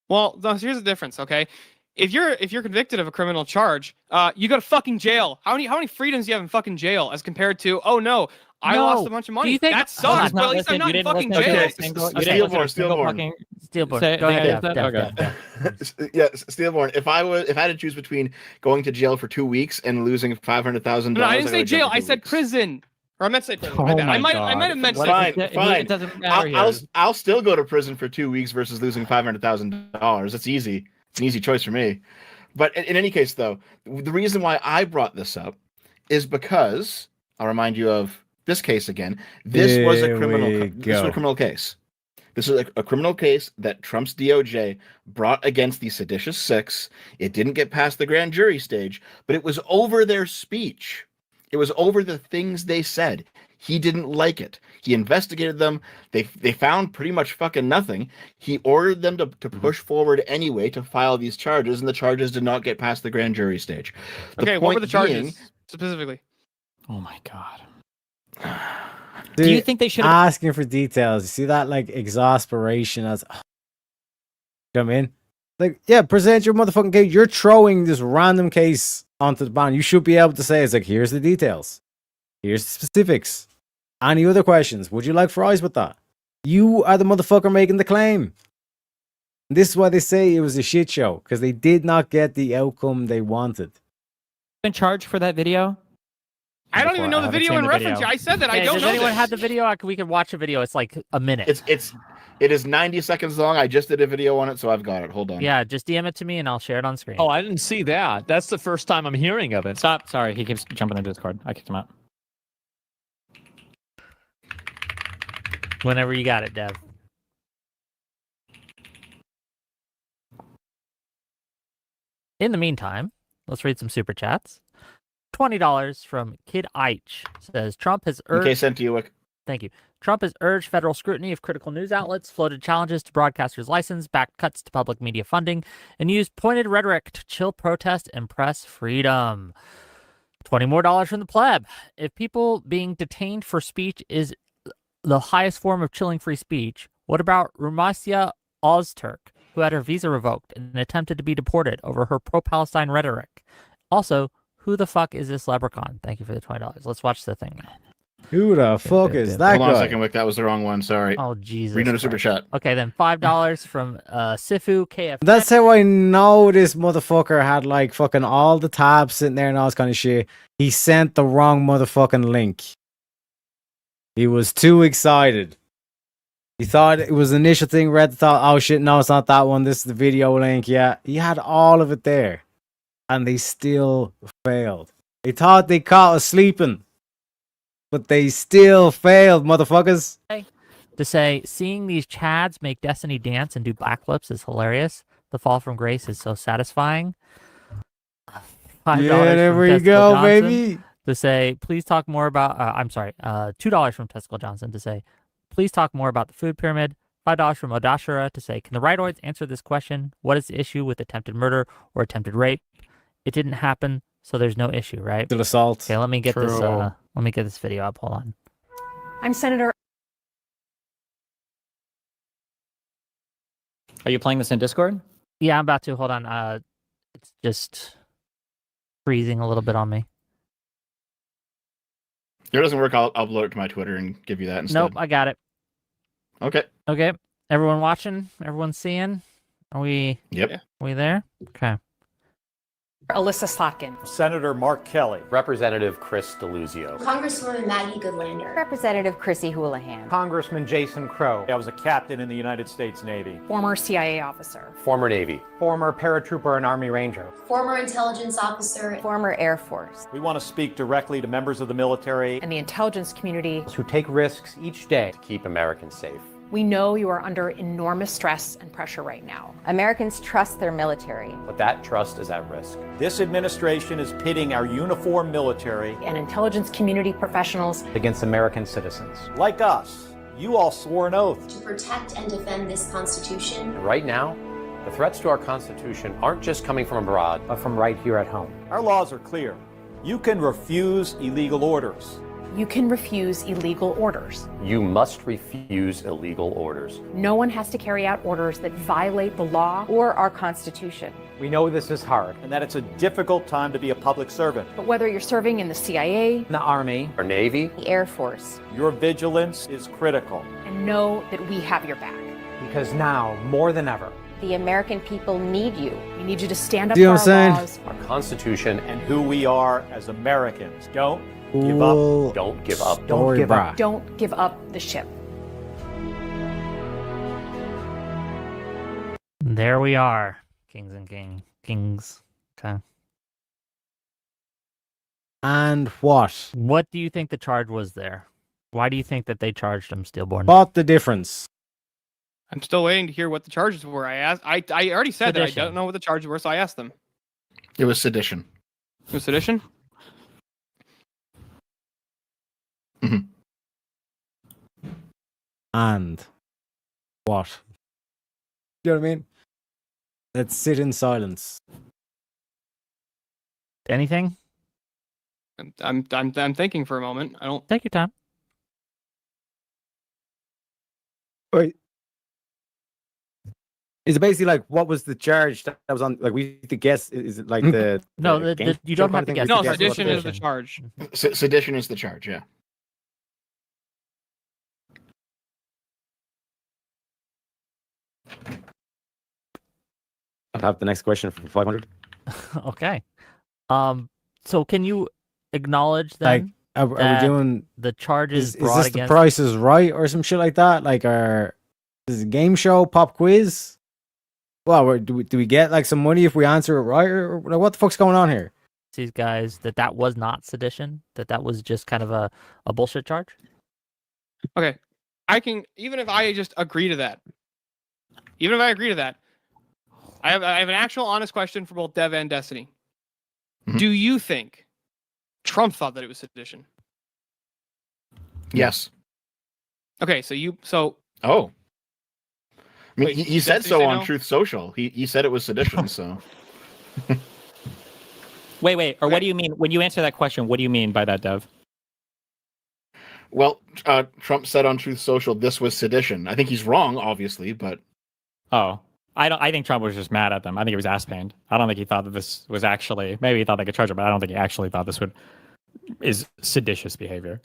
Well, here's the difference, okay? If you're convicted of a criminal charge, you go to fucking jail. How many freedoms do you have in fucking jail as compared to, oh no, I No. lost a bunch of money. Do you think- That sucks, Hold on, but at least I'm not in fucking jail. Steelborn. Steelborn. Say- Go ahead, say- Dev, okay. Dev. Yeah, Steelborn. If I had to choose between going to jail for 2 weeks and losing $500,000, No, I didn't say jail. I said prison. Or I meant to say prison. My Oh bad. my I might have meant Fine, prison. fine. It doesn't matter here. I'll still go to prison for 2 weeks versus losing $500,000. It's easy. It's an easy choice for me. But in any case, though, the reason why I brought this up is because I'll remind you of this case again. This was a There criminal. we This was a go. criminal case. This is a criminal case that Trump's DOJ brought against the seditious six. It didn't get past the grand jury stage, but it was over their speech. It was over the things they said. He didn't like it. He investigated them. They found pretty much fucking nothing. He ordered them to push forward anyway to file these charges, and the charges did not get past the grand jury stage. Okay, what were the point charges being- specifically? Oh my god. Do you think they should have asking for details? You see that like exasperation as come in? Like, yeah, present your motherfucking case. You're throwing this random case onto the band. You should be able to say it's like, here's the details. Here's the specifics. Any other questions? Would you like fries with that? You are the motherfucker making the claim. This is why they say it was a shit show, because they did not get the outcome they wanted. been charged for that video? I don't even know the haven't video seen in the reference. video. I said that. I Hey, don't does know anyone this. have the video? We can watch a video. It's like a minute. It is 90 seconds long. I just did a video on it, so I've got it. Hold on. Yeah, just DM it to me and I'll share it on screen. Oh, I didn't see that. That's the first time I'm hearing of it. Stop. Sorry, he keeps jumping into Discord. I kicked him out. Whenever you got it, Dev. In the meantime, let's read some super chats. $20 from Kid Eich says Trump has urged. Okay, sent to you, Wick. Thank you. Trump has urged federal scrutiny of critical news outlets, floated challenges to broadcasters' license, backed cuts to public media funding, and used pointed rhetoric to chill protest and press freedom. $20 more from the pleb. If people being detained for speech is the highest form of chilling free speech, what about Rumasia Ozturk, who had her visa revoked and attempted to be deported over her pro-Palestine rhetoric? Also, who the fuck is this leprechaun? Thank you for the $20. Let's watch the thing. Who the fuck is that Hold on a guy? second, Wick. That was the wrong one. Sorry. Oh, Jesus. Read another super chat. Okay, then $5 from Sifu KF. That's how I know this motherfucker had like fucking all the tabs sitting there and all this kind of shit. He sent the wrong motherfucking link. He was too excited. He thought it was the initial thing, read the thought, oh shit, no, it's not that one. This is the video link. Yeah, he had all of it there. And they still failed. They thought they caught us sleeping. But they still failed, motherfuckers. To say, seeing these Chads make Destiny dance and do backflips is hilarious. The fall from grace is so satisfying. $5 Yeah, there from we Testicle go, Johnson baby. To say, please talk more about, I'm sorry, $2 from Testicle Johnson to say, please talk more about the food pyramid. $5 from Odashira to say, can the rightoids answer this question? What is the issue with attempted murder or attempted rape? It didn't happen, so there's no issue, right? Still assault. Okay, let me get this. True. Let me get this video up. Hold on. I'm Senator. Are you playing this in Discord? Yeah, I'm about to. Hold on. It's just freezing a little bit on me. If it doesn't work, I'll upload it to my Twitter and give you that instead. Nope, I got it. Okay. Okay. Everyone watching? Everyone seeing? Are we? Yep. Are we there? Okay. Alyssa Slotkin. Senator Mark Kelly. Representative Chris Deluzio. Congresswoman Maggie Goodlander. Representative Chrissy Houlihan. Congressman Jason Crow. I was a captain in the United States Navy. Former CIA officer. Former Navy. Former paratrooper and Army Ranger. Former intelligence officer. Former Air Force. We want to speak directly to members of the military and the intelligence community who take risks each day to keep Americans safe. We know you are under enormous stress and pressure right now. Americans trust their military. But that trust is at risk. This administration is pitting our uniformed military and intelligence community professionals against American citizens. Like us, you all swore an oath to protect and defend this Constitution. And right now, the threats to our Constitution aren't just coming from abroad, but from right here at home. Our laws are clear. You can refuse illegal orders. You can refuse illegal orders. You must refuse illegal orders. No one has to carry out orders that violate the law or our Constitution. We know this is hard and that it's a difficult time to be a public servant. But whether you're serving in the CIA, the Army, or Navy, the Air Force, your vigilance is critical. And know that we have your back. Because now, more than ever, the American people need you. We need you to stand up Do you for know what I'm our saying? laws, our Constitution, and who we are as Americans. Don't give up. Don't give up. Don't give up. Don't give up the ship. There we are, kings and kings. Okay. And what? What do you think the charge was there? Why do you think that they charged him stillborn? What the difference? I'm still waiting to hear what the charges were. I already said that I Sedition. don't know what the charges were, so I asked them. It was sedition. It was sedition? And what? You know what I mean? Let's sit in silence. Anything? I'm thinking for a moment. I don't Take your time. Wait. Is it basically like what was the charge that was on? Like we have to guess. Is it like the No, the game you show don't kind have of to thing? guess. We have No, to guess what sedition the- is the charge. Sedition is the charge. Yeah. I'll have the next question for 500. Okay. So can you acknowledge Like, then are we that doing? the charges Is brought this the against Price is Right or some shit like that? Like, is it a game show, pop quiz? Well, do we get like some money if we answer it right, or what the fuck's going on here? these guys that was not sedition? That was just kind of a bullshit charge? Okay. I can, even if I just agree to that, I have an actual honest question for both Dev and Destiny. Do you think Trump thought that it was sedition? Yes. Okay, so Oh. I mean, Wait, he said Destiny so say on no? Truth Social. He said it was sedition. So Wait, or what do you mean when you answer that question? What do you mean by that, Dev? well, Trump said on Truth Social this was sedition. I think he's wrong, obviously, but Oh, I think Trump was just mad at them. I think he was ass pained. I don't think he thought that this was actually. Maybe he thought they could charge him, but I don't think he actually thought this is seditious behavior.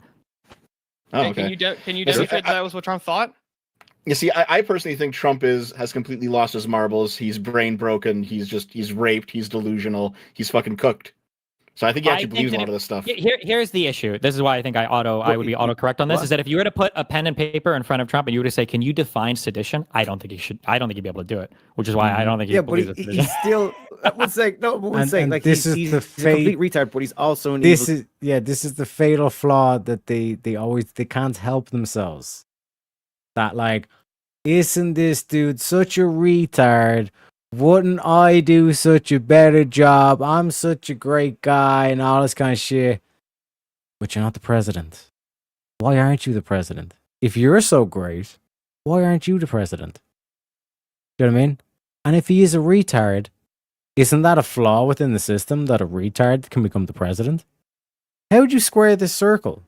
oh, and okay. can you Yes, demonstrate that was what Trump thought? You see, I personally think Trump has completely lost his marbles. He's brain broken. He's raped. He's delusional. He's fucking cooked. So I think he actually believes a lot of this stuff. Here's the issue. This is why I think I would be autocorrect on this. Is that if you were to put a pen and paper in front of Trump and you were to say, "Can you define sedition?" I don't think he should. I don't think he'd be able to do it. Which is why I don't think he Yeah, but believes it's sedition. he's still. One sec, no, one And- sec. and Like this is he's the a complete retard, but he's also an This evil. is the fatal flaw that they can't help themselves. That like, isn't this dude such a retard? Wouldn't I do such a better job? I'm such a great guy and all this kind of shit. But you're not the president. Why aren't you the president? If you're so great, why aren't you the president? Do you know what I mean? And if he is a retard, isn't that a flaw within the system that a retard can become the president? How would you square this circle?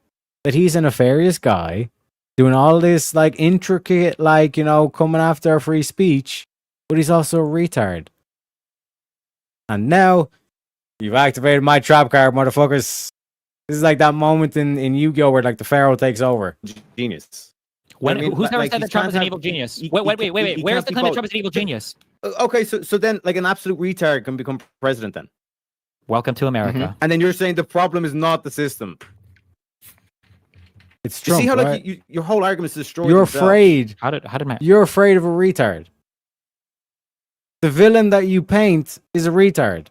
That he's a nefarious guy doing all this like intricate, like, you know, coming after our free speech, but he's also a retard. And now you've activated my trap card, motherfuckers. This is like that moment in Yu-Gi-Oh! Where like the Pharaoh takes over. Genius. Who's never said that Trump is an evil genius? Wait. Where's the claim that Trump is an evil genius? Okay, so then like an absolute retard can become president then. Welcome to America. And then you're saying the problem is not the system. It's Trump, see how right? like your whole argument is destroyed. You're afraid. How did Matt? You're afraid of a retard. The villain that you paint is a retard.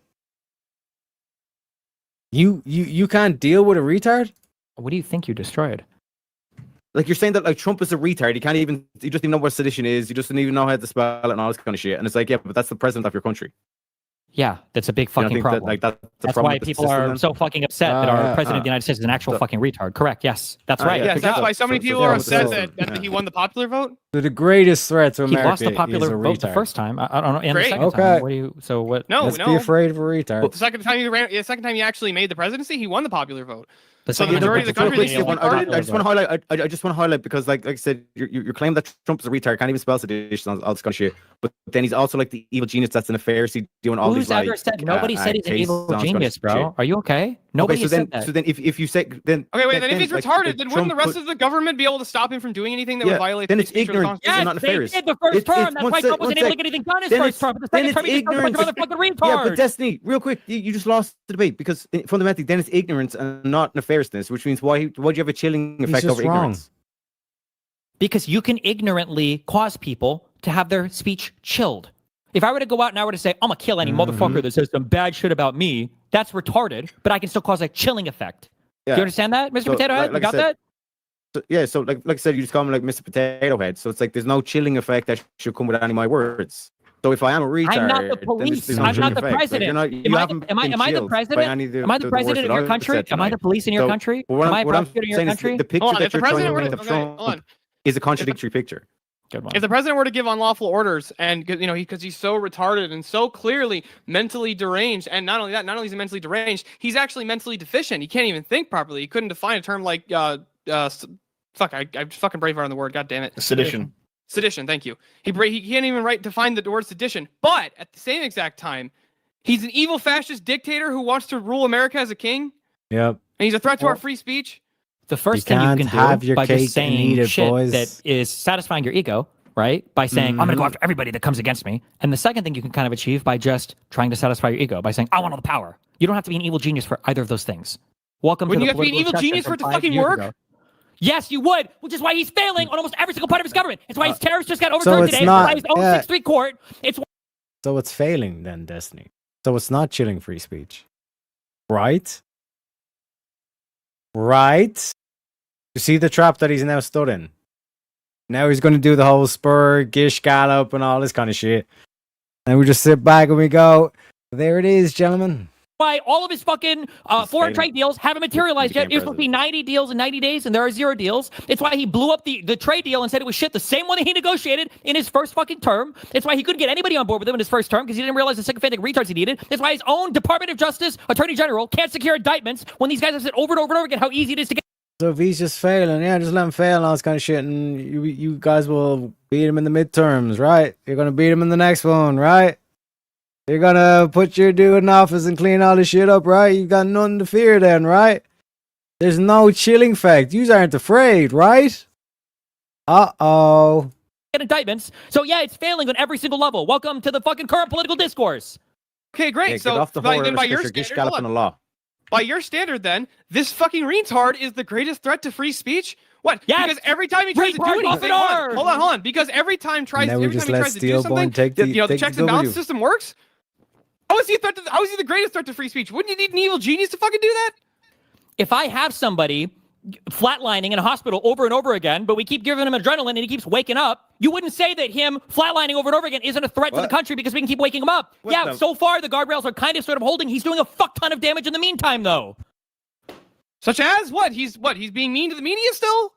You can't deal with a retard? What do you think you destroyed? Like you're saying that like Trump is a retard. He doesn't even know what sedition is. He doesn't even know how to spell it and all this kind of shit. And it's like, yeah, but that's the president of your country. Yeah, that's a big fucking problem. That's why people are so fucking upset that our president of the United States is an actual fucking retard. Correct. Yes, that's right. Yes, that's why so many people are upset that he won the popular vote. The greatest threat to America. He lost the popular vote the first time. I don't know. And the second time. What do you? So what? Let's be afraid of a retard. The second time he actually made the presidency, he won the popular vote. So the majority of the country. I just want to highlight because, like I said, you claim that Trump is a retard, can't even spell sedition, all this kind of shit. But then he's also like the evil genius that's in affairs, doing all these like. Nobody said he's an evil genius, bro. Are you okay? Nobody said that. So then, if you say then. Okay, wait. Then if he's retarded, then wouldn't the rest of the government be able to stop him from doing anything that would violate? Then it's ignorant. Yes, not they nefarious. did the first term. That's why Trump wasn't able to get anything done his first term. But the second term, he just a motherfucking retard. Yeah, but Destiny, real quick, you just lost the debate because fundamentally, then it's ignorance and not nefariousness, which means why do you have a chilling effect over ignorance? Because you can ignorantly cause people to have their speech chilled. If I were to go out and I were to say, I'm gonna kill any motherfucker that says some bad shit about me, that's retarded, but I can still cause a chilling effect. Yeah. Do you understand that, Mr. Potato Head? You got that? So like I said, you just call him like Mr. Potato Head. So it's like there's no chilling effect that should come with any of my words. So if I am a retard, I'm not the police. I'm not the president. Am I the president? Am I the president of your country? Am I the police in your country? Am I a prosecutor in your country? The picture that you're trying to paint of Trump is a contradictory picture. If the president were to give unlawful orders, and because he's so retarded and so clearly mentally deranged, and not only that, not only is he mentally deranged, he's actually mentally deficient. He can't even think properly. He couldn't define a term like I fucking Braveheart on the word. God damn it. Sedition. Sedition. Thank you. He can't even define the word sedition. But at the same exact time, he's an evil fascist dictator who wants to rule America as a king. Yep. And he's a threat to our free speech. The first thing you can do by just saying shit that is satisfying your ego, right? By saying, I'm going to go after everybody that comes against me. And the second thing you can kind of achieve by just trying to satisfy your ego by saying, I want all the power. You don't have to be an evil genius for either of those things. Welcome to the Wouldn't you have to be an evil genius for it to fucking work? Ago. Yes, you would, which is why he's failing on almost every single part of his government. It's why his terrorists just got overturned today. It's why his own 6-3 court. So it's failing then, Destiny. So it's not chilling free speech. Right? Right? You see the trap that he's now stood in? Now he's going to do the whole spur, gish gallop, and all this kind of shit. And we just sit back and we go, there it is, gentlemen. Why all of his fucking foreign trade deals haven't materialized yet. It was supposed to be 90 deals in 90 days, and there are 0 deals. It's why he blew up the trade deal and said it was shit, the same one that he negotiated in his first fucking term. It's why he couldn't get anybody on board with him in his first term because he didn't realize the sycophantic retards he needed. It's why his own Department of Justice Attorney General can't secure indictments when these guys have said over and over and over again how easy it is to get. So if he's just failing, just let him fail and all this kind of shit, and you guys will beat him in the midterms, right? You're going to beat him in the next one, right? You're going to put your dude in office and clean all this shit up, right? You got nothing to fear then, right? There's no chilling effect. You aren't afraid, right? Uh-oh. Get indictments. So yeah, it's failing on every single level. Welcome to the fucking current political discourse. Okay, great. Yeah, so by your standard, then, this fucking retard is the greatest threat to free speech? What? Yes. Because every time he tries to do anything, hold on. Because every time he tries to do something, the checks and balance system works. How is he the greatest threat to free speech? Wouldn't you need an evil genius to fucking do that? If I have somebody flatlining in a hospital over and over again, but we keep giving him adrenaline and he keeps waking up, you wouldn't say that him flatlining over and over again isn't a threat to the country because we can keep waking him up. So far the guardrails are kind of sort of holding. He's doing a fuck ton of damage in the meantime, though. Such as what? He's being mean to the media still?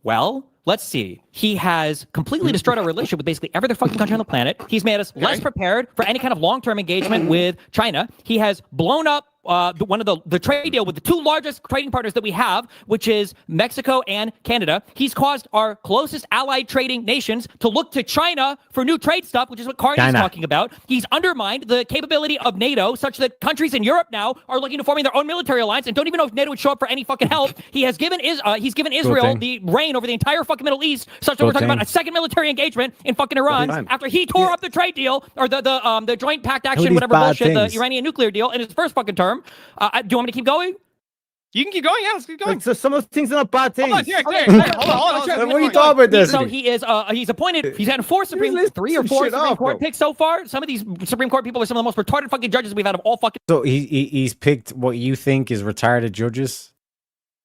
Well, let's see. He has completely destroyed our relationship with basically every other fucking country on the planet. He's made us less prepared for any kind of long-term engagement with China. He has blown up one of the trade deal with the two largest trading partners that we have, which is Mexico and Canada. He's caused our closest allied trading nations to look to China for new trade stuff, which is what Carney's talking about. He's undermined the capability of NATO such that countries in Europe now are looking to forming their own military alliance and don't even know if NATO would show up for any fucking help. He has given Israel the reign over the entire fucking Middle East, such that we're talking about a second military engagement in fucking Iran after he tore up the trade deal or the joint pact action, whatever bullshit, the Iranian nuclear deal in his first fucking term. Do you want me to keep going? You can keep going. Yeah, let's keep going. So some of those things are not bad things. Hold on. What are you talking about this? So he's appointed. He's had three or four Supreme Court picks so far. Some of these Supreme Court people are some of the most retarded fucking judges we've had of all fucking. So he's picked what you think is retarded judges.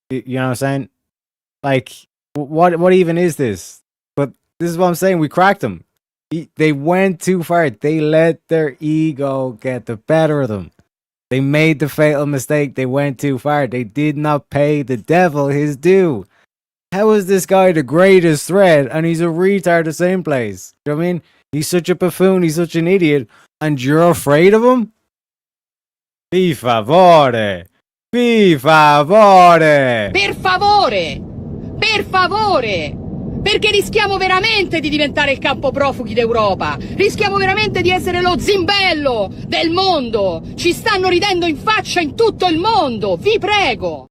You know what I'm saying? Like, what even is this? But this is what I'm saying. We cracked them. They went too far. They let their ego get the better of them. They made the fatal mistake. They went too far. They did not pay the devil his due. How is this guy the greatest threat and he's a retard at the same place? You know what I mean? He's such a buffoon. He's such an idiot. And you're afraid of him? Per favore. Per favore. Per favore. Per favore. Perché rischiamo veramente di diventare il campo profughi d'Europa. Rischiamo veramente di essere lo zimbello del mondo. Ci stanno ridendo in faccia in tutto il mondo. Vi prego.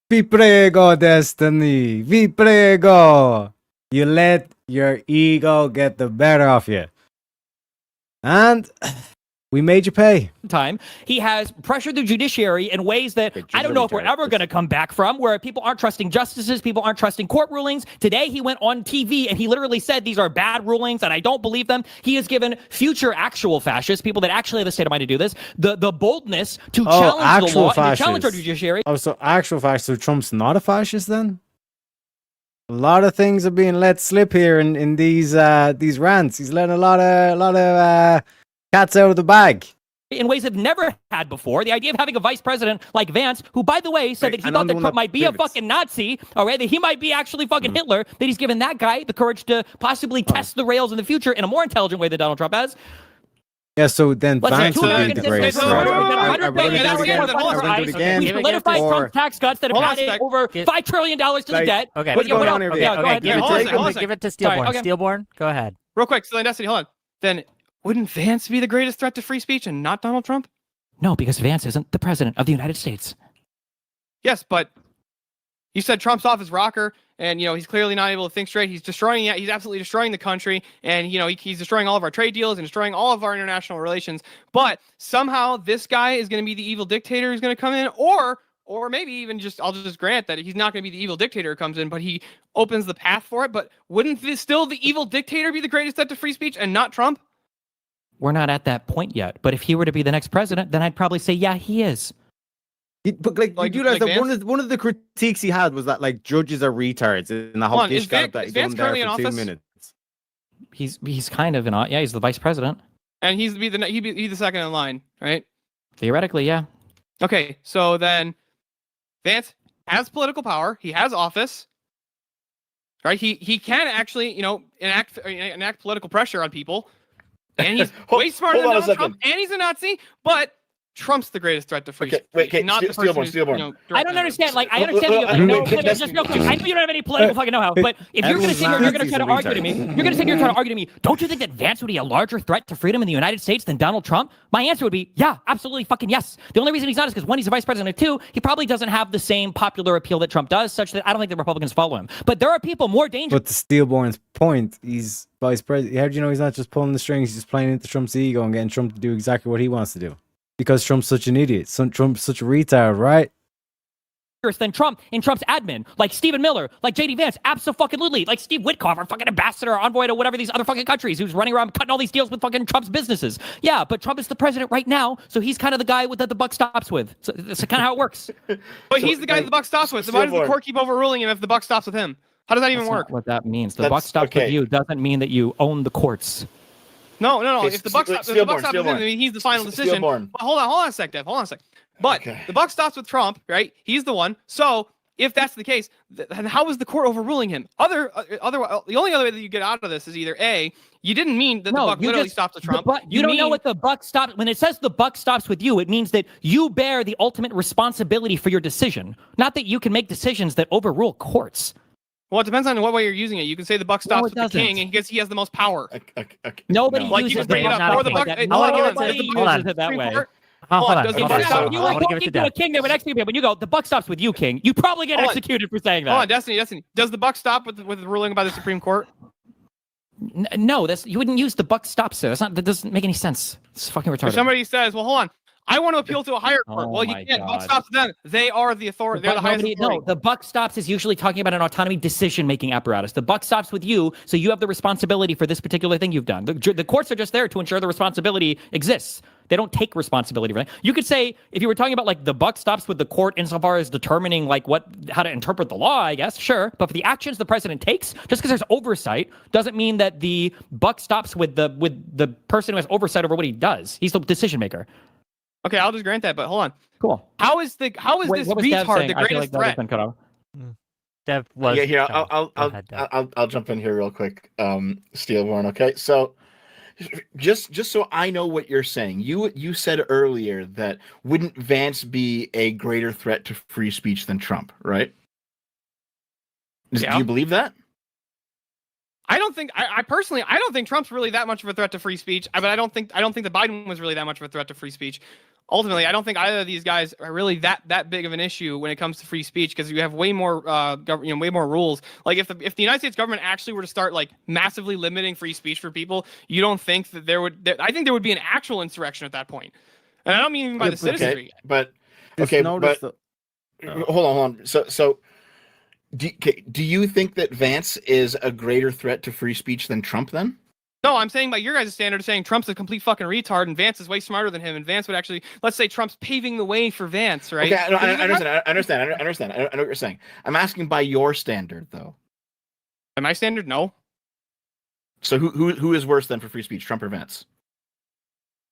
Vi prego, Destiny. Vi prego. You let your ego get the better of you. And we made you pay. Time. He has pressured the judiciary in ways that I don't know if we're ever going to come back from, where people aren't trusting justices, people aren't trusting court rulings. Today, he went on TV and he literally said these are bad rulings and I don't believe them. He has given future actual fascists, people that actually have the state of mind to do this, the boldness to challenge the law and to challenge our judiciary. Oh, so actual fascists. So Trump's not a fascist then? A lot of things are being let slip here in these rants. He's letting a lot of cats out of the bag. In ways they've never had before. The idea of having a vice president like Vance, who, by the way, said that he thought that Trump might be a fucking Nazi, all right, that he might be actually fucking Hitler, that he's given that guy the courage to possibly test the rails in the future in a more intelligent way than Donald Trump has. Yeah, so then Vance would be the greatest threat. We solidified Trump's tax cuts that have added over $5 trillion to the debt. Okay, give it to Steelborn. Steelborn, go ahead. Real quick, so Destiny, hold on. Then wouldn't Vance be the greatest threat to free speech and not Donald Trump? No, because Vance isn't the president of the United States. Yes, but you said Trump's off his rocker, and he's clearly not able to think straight. He's absolutely destroying the country, and he's destroying all of our trade deals and destroying all of our international relations. But somehow this guy is going to be the evil dictator who's going to come in, or maybe even I'll just grant that he's not going to be the evil dictator who comes in, but he opens the path for it. But wouldn't still the evil dictator be the greatest threat to free speech and not Trump? We're not at that point yet, but if he were to be the next president, then I'd probably say, yeah, he is. But you realize that one of the critiques he had was that judges are retards, and the whole dish got that he's done there for 2 minutes. He's kind of he's the vice president, and he'd be the second in line, right? Theoretically, yeah. Okay, so then Vance has political power. He has office, right? He can actually enact political pressure on people. And he's way smarter than Donald Trump, and he's a Nazi, but Trump's the greatest threat to free speech. Not the person Steelborn. I don't understand. I understand just real quick. I know you don't have any political fucking know-how, but if you're going to sit here, you're going to try to argue to me. Don't you think that Vance would be a larger threat to freedom in the United States than Donald Trump? My answer would be, yeah, absolutely fucking yes. The only reason he's not is because one, he's a vice president, and two, he probably doesn't have the same popular appeal that Trump does, such that I don't think the Republicans follow him. But there are people more dangerous. But to Steelborn's point, he's vice president. How do you know he's not just pulling the strings? He's just playing into Trump's ego and getting Trump to do exactly what he wants to do. Because Trump's such an idiot. Trump's such a retard, right? Than Trump in Trump's admin, like Stephen Miller, like JD Vance, absolutely, like Steve Witkoff, our fucking ambassador or envoy to whatever these other fucking countries who's running around cutting all these deals with fucking Trump's businesses. Yeah, but Trump is the president right now, so he's kind of the guy that the buck stops with. So that's kind of how it works. But he's the guy the buck stops with. So why does the court keep overruling him if the buck stops with him? How does that even work? What that means? The buck stops with you doesn't mean that you own the courts. No. Okay, if the buck stops with him, I mean, he's the final decision. But hold on a sec, Dev. Hold on a sec. But the buck stops with Trump, right? He's the one. So if that's the case, then how is the court overruling him? The only other way that you get out of this is either A, you didn't mean that the buck literally stopped the Trump. You don't know what the buck stops. When it says the buck stops with you, it means that you bear the ultimate responsibility for your decision, not that you can make decisions that overrule courts. Well, it depends on what way you're using it. You can say the buck stops with the king, and he has the most power. Nobody the uses buck. Nobody uses it that way. Does the buck stop? You like talking to a king that would execute people. When you go, the buck stops with you, king. You probably get executed for saying that. Hold on, Destiny. Does the buck stop with the ruling by the Supreme Court? No, you wouldn't use the buck stops there. That doesn't make any sense. It's fucking retarded. If somebody says, "Well, hold on, I want to appeal to a higher court," well, you can't. Buck stops them. They are the authority. They're the highest authority. No, the buck stops is usually talking about an autonomy decision-making apparatus. The buck stops with you, so you have the responsibility for this particular thing you've done. The courts are just there to ensure the responsibility exists. They don't take responsibility for that. You could say, if you were talking about like the buck stops with the court insofar as determining like how to interpret the law, I guess, sure. But for the actions the president takes, just because there's oversight doesn't mean that the buck stops with the person who has oversight over what he does. He's the decision maker. Okay, I'll just grant that, but hold on. Cool. How is this retard the greatest threat? Dev was. Yeah, here I'll jump in here real quick, Steelborn. Okay, so just so I know what you're saying, you said earlier that wouldn't Vance be a greater threat to free speech than Trump, right? Do you believe that? I don't think I personally don't think Trump's really that much of a threat to free speech. But I don't think that Biden was really that much of a threat to free speech. Ultimately, I don't think either of these guys are really that big of an issue when it comes to free speech, because you have way more way more rules. Like if the United States government actually were to start like massively limiting free speech for people, you don't think that I think there would be an actual insurrection at that point. And I don't mean even by the citizenry. But hold on. So do you think that Vance is a greater threat to free speech than Trump then? No, I'm saying by your guys' standard, saying Trump's a complete fucking retard and Vance is way smarter than him, and Vance would actually, let's say Trump's paving the way for Vance, right? Okay, I understand. I know what you're saying. I'm asking by your standard, though. By my standard, no. So who is worse than for free speech, Trump or Vance?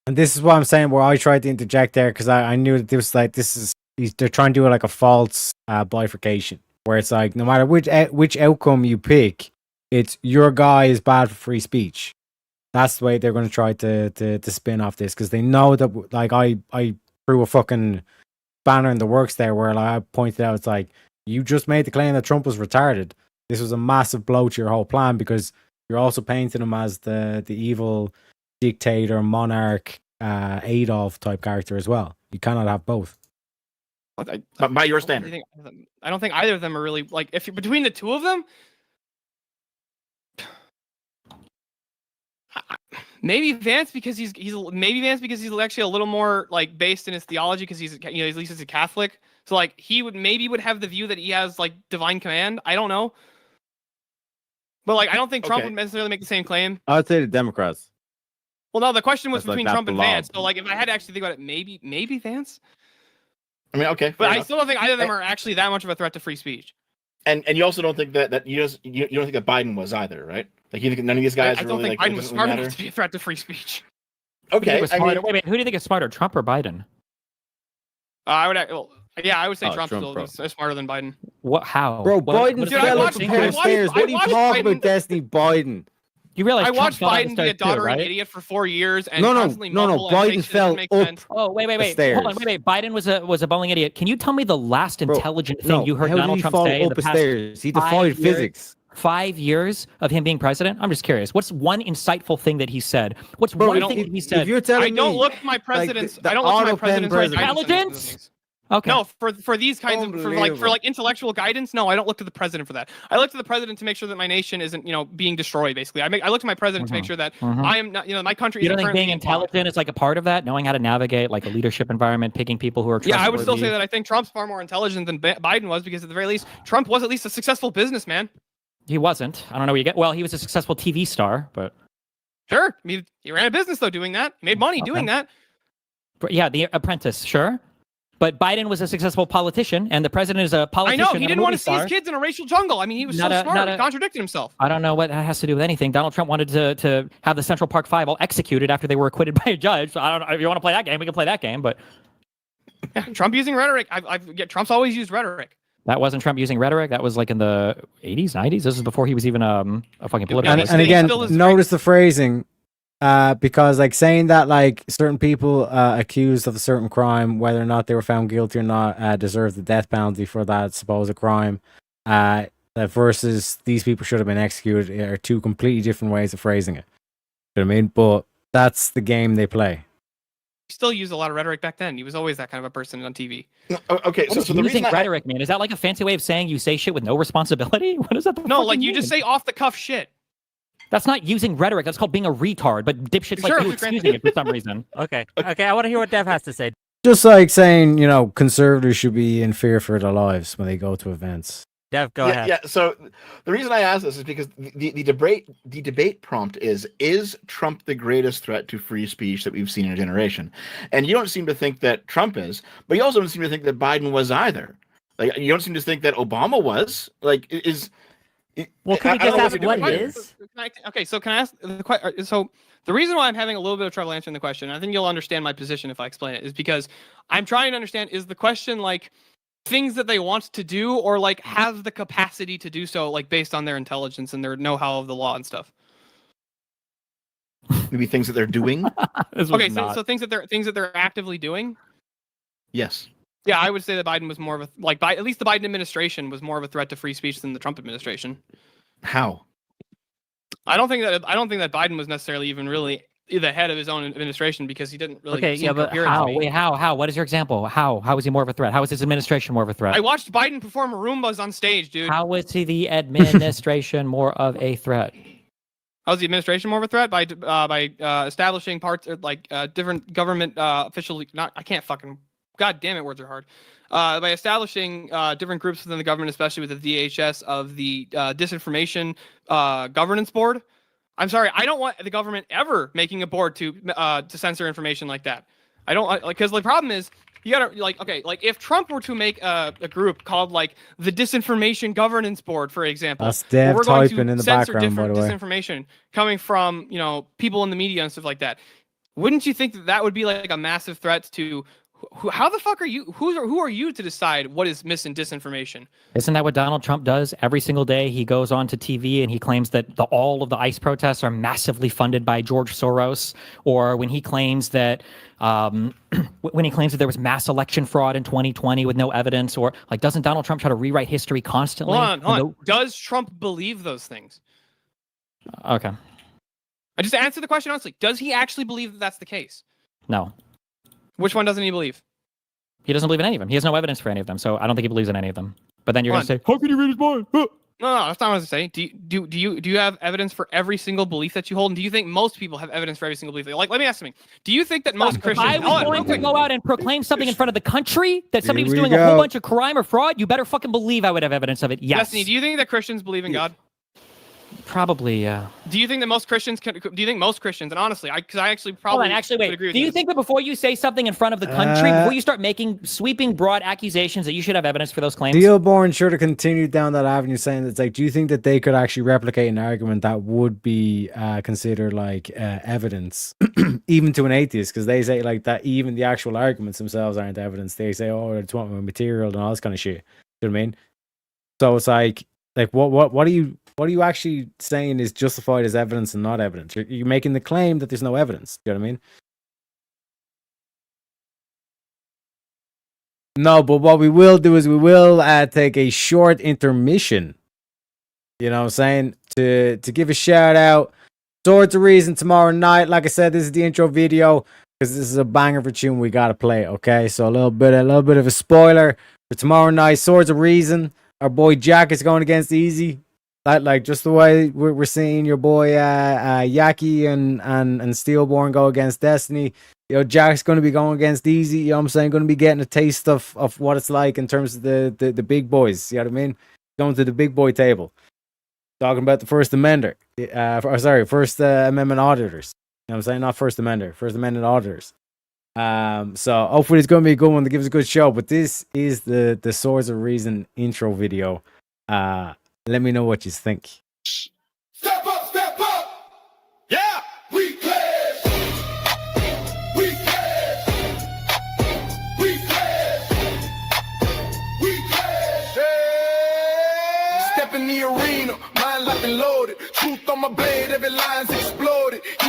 And this is what I'm saying, where I tried to interject there, because I knew that they're trying to do like a false bifurcation, where it's like no matter which outcome you pick, it's your guy is bad for free speech. That's the way they're going to try to spin off this, because they know that like I threw a fucking banner in the works there where like, I pointed out, it's like, you just made the claim that Trump was retarded. This was a massive blow to your whole plan, because you're also painting him as the evil dictator, monarch, Adolf type character as well. You cannot have both. By your standard, I don't think either of them are really like. If you're between the two of them, maybe Vance because he's actually a little more like based in his theology, because he's at least he's a Catholic. So like he would have the view that he has like divine command. I don't know, but like I don't think Trump would necessarily make the same claim. I'd say the Democrats. Well, no, the question was between like Trump and Vance. So like if I had to actually think about it, maybe Vance. I mean, okay, but I still don't think either of them are actually that much of a threat to free speech. And you also don't think that you don't think that Biden was either, right? Like you think none of these guys I don't really think like Biden was smart enough to be a threat to free speech. Okay, wait, who do you think is smarter, Trump or Biden? I would say Trump's still smarter than Biden. What? How? Bro, Biden fell off a pair of stairs. What are you talking about, Destiny? Biden. You realize I watched Biden be a doddering idiot for 4 years and constantly no. Biden fell up. Oh, wait. Hold on, wait. Biden was a bowling idiot. Can you tell me the last intelligent thing you heard Donald Trump say in the past stairs? He defied physics. 5 years of him being president? I'm just curious. What's one insightful thing that he said? What's one thing that he said? If you're telling me, I don't look at my president's intelligence. Okay. No, for these kinds of for intellectual guidance, no, I don't look to the president for that. I look to the president to make sure that my nation isn't being destroyed. Basically, I look to my president to make sure that I am not my country. You don't think being intelligent is like a part of that, knowing how to navigate like a leadership environment, picking people who are trustworthy? Yeah, I would still say that I think Trump's far more intelligent than Biden was, because at the very least, Trump was at least a successful businessman. He wasn't. I don't know where you get. Well, he was a successful TV star, but sure. I mean, he ran a business though, doing that. He made money doing that. But yeah, The Apprentice, sure. But Biden was a successful politician, and the president is a politician. I know, he didn't want to see his kids in a racial jungle. I mean, he was so smart, he contradicted himself. I don't know what that has to do with anything. Donald Trump wanted to have the Central Park Five all executed after they were acquitted by a judge. So I don't know if you want to play that game, we can play that game. But yeah, Trump using rhetoric. Trump's always used rhetoric. That wasn't Trump using rhetoric. That was like in the 80s, 90s. This is before he was even a fucking political. And again, notice the phrasing, because like saying that like certain people accused of a certain crime, whether or not they were found guilty or not, deserve the death penalty for that supposed crime, versus these people should have been executed, are two completely different ways of phrasing it. You know what I mean? But that's the game they play. He still used a lot of rhetoric back then. He was always that kind of a person on TV. Okay, so the reason rhetoric, man, is that like a fancy way of saying you say shit with no responsibility? What is that? No, like you just say off the cuff shit. That's not using rhetoric. That's called being a retard. But dipshits Sure, like you excusing it for some reason. Okay, I want to hear what Dev has to say. Just like saying, you know, conservatives should be in fear for their lives when they go to events. Dev, go ahead. Yeah, so the reason I ask this is because the debate prompt is Trump the greatest threat to free speech that we've seen in a generation? And you don't seem to think that Trump is, but you also don't seem to think that Biden was either. Like, you don't seem to think that Obama was. Like, is... Well, can we just ask what it is? Okay, so can I ask the question? So the reason why I'm having a little bit of trouble answering the question, I think you'll understand my position if I explain it, is because I'm trying to understand, is the question like things that they want to do or like have the capacity to do so, like based on their intelligence and their know-how of the law and stuff? Maybe things that they're doing? Okay, so things that they're actively doing? Yes. Yeah, I would say that Biden was more of a at least the Biden administration was more of a threat to free speech than the Trump administration. How? I don't think that Biden was necessarily even really the head of his own administration because he didn't really. Okay, yeah, but how? Wait, how? What is your example? How is he more of a threat? How is his administration more of a threat? I watched Biden perform Roombas on stage, dude. How is he the administration more of a threat? How is the administration more of a threat by establishing parts like different government official? I can't fucking. God damn it, words are hard. By establishing different groups within the government, especially with the DHS of the Disinformation Governance Board. I'm sorry, I don't want the government ever making a board to censor information like that. I don't like because the problem is you gotta like if Trump were to make a group called like the Disinformation Governance Board, for example, that's Dev we're going typing to in the censor background, by different the way. disinformation coming from people in the media and stuff like that. Wouldn't you think that would be like a massive threat to? How the fuck are you? Who are you to decide what is mis and disinformation? Isn't that what Donald Trump does every single day? He goes on to TV and he claims that all of the ICE protests are massively funded by George Soros, or when he claims that there was mass election fraud in 2020 with no evidence, or like doesn't Donald Trump try to rewrite history constantly? Hold on. Does Trump believe those things? Okay. I just answer the question honestly. Does he actually believe that that's the case? No. Which one doesn't he believe? He doesn't believe in any of them. He has no evidence for any of them, so I don't think he believes in any of them. But then you're going to say, "How can you read his mind?" No, that's not what I was going to say. Do you have evidence for every single belief that you hold? And do you think most people have evidence for every single belief? Like, let me ask something. Do you think that most Christians? If I was going to go out and proclaim something in front of the country that somebody was doing a whole bunch of crime or fraud, you better fucking believe I would have evidence of it. Yes. Destiny, do you think that Christians believe in God? Probably, yeah. Do you think that most Christians do you think most Christians, and honestly, because I actually probably wait. would agree with do you think that before you say something in front of the country, before you start making sweeping broad accusations, that you should have evidence for those claims? Dealborn should have continued down that avenue, saying that it's like, do you think that they could actually replicate an argument that would be considered like evidence, even to an atheist? Because they say like that even the actual arguments themselves aren't evidence. They say, oh, it's what material and all this kind of shit. You know what I mean? So it's like what are you actually saying is justified as evidence and not evidence? You're making the claim that there's no evidence. You know what I mean? No, but what we will do is we will take a short intermission. You know what I'm saying? To give a shout out. Swords of Reason tomorrow night. Like I said, this is the intro video because this is a banger for tune. We gotta play it, okay? So a little bit of a spoiler for tomorrow night. Swords of Reason. Our boy Jack is going against Easy. Like just the way we're seeing your boy Yaki and Steelborn go against Destiny. Jack's going to be going against Easy. You know what I'm saying? Going to be getting a taste of what it's like in terms of the big boys. You know what I mean? Going to the big boy table. Talking about the First Amendment. First Amendment auditors. You know what I'm saying? Not First Amendment. First Amendment auditors. So hopefully it's going to be a good one to give us a good show. But this is the Swords of Reason intro video. Let me know what you think. Step up, step up. Yeah, we pledge. We pledge. We pledge. We pledge.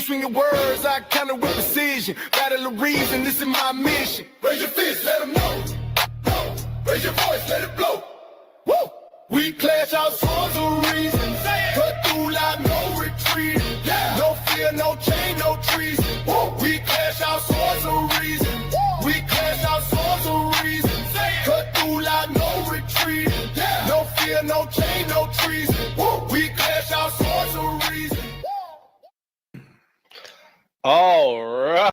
swing your words, I counter with precision. Battle of reason, this is my mission. Raise your fist, let them know. Raise your voice, let it blow. Woo! We clash our swords of reason. Cut through like no retreat. No fear, no chain, no treason. We clash our swords of reason. We clash our swords of reason. Cut through like no retreat. No fear, no chain, no treason. We clash our swords of reason. All right.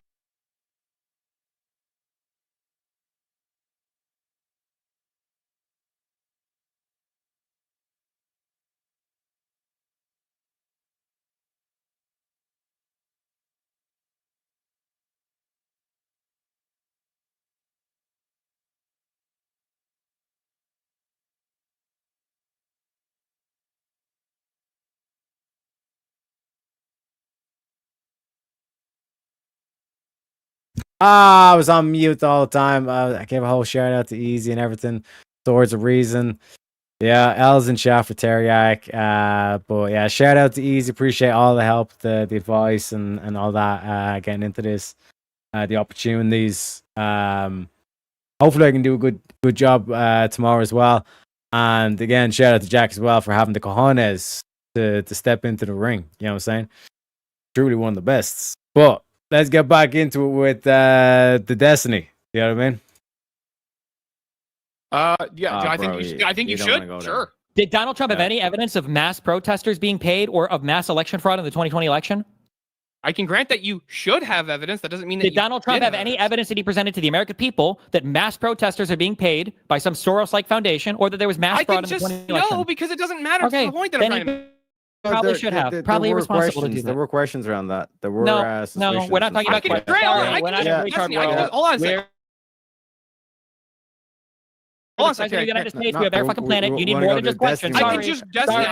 I was on mute all the time. I gave a whole shout out to Easy and everything. Swords of Reason. Yeah, L's in chat for Teriak. But yeah, shout out to Easy. Appreciate all the help, the advice, and all that. Getting into this, the opportunities. Hopefully, I can do a good job tomorrow as well. And again, shout out to Jack as well for having the cojones to step into the ring. You know what I'm saying? Truly one of the best. But let's get back into it with the Destiny. You know what I mean? Yeah, I think you should. Sure. Did Donald Trump have any evidence of mass protesters being paid or of mass election fraud in the 2020 election? I can grant that you should have evidence. That doesn't mean that Did Donald Trump have any evidence that he presented to the American people that mass protesters are being paid by some Soros-like foundation, or that there was mass fraud in the 2020 election? No, because it doesn't matter. Okay, That's the point that I'm trying to make. Probably should have. Probably irresponsible to do that. There were questions around that. There were no, suspicions we're not talking about Hold on a second. The United States, we have every fucking planet. You need more than just questions. I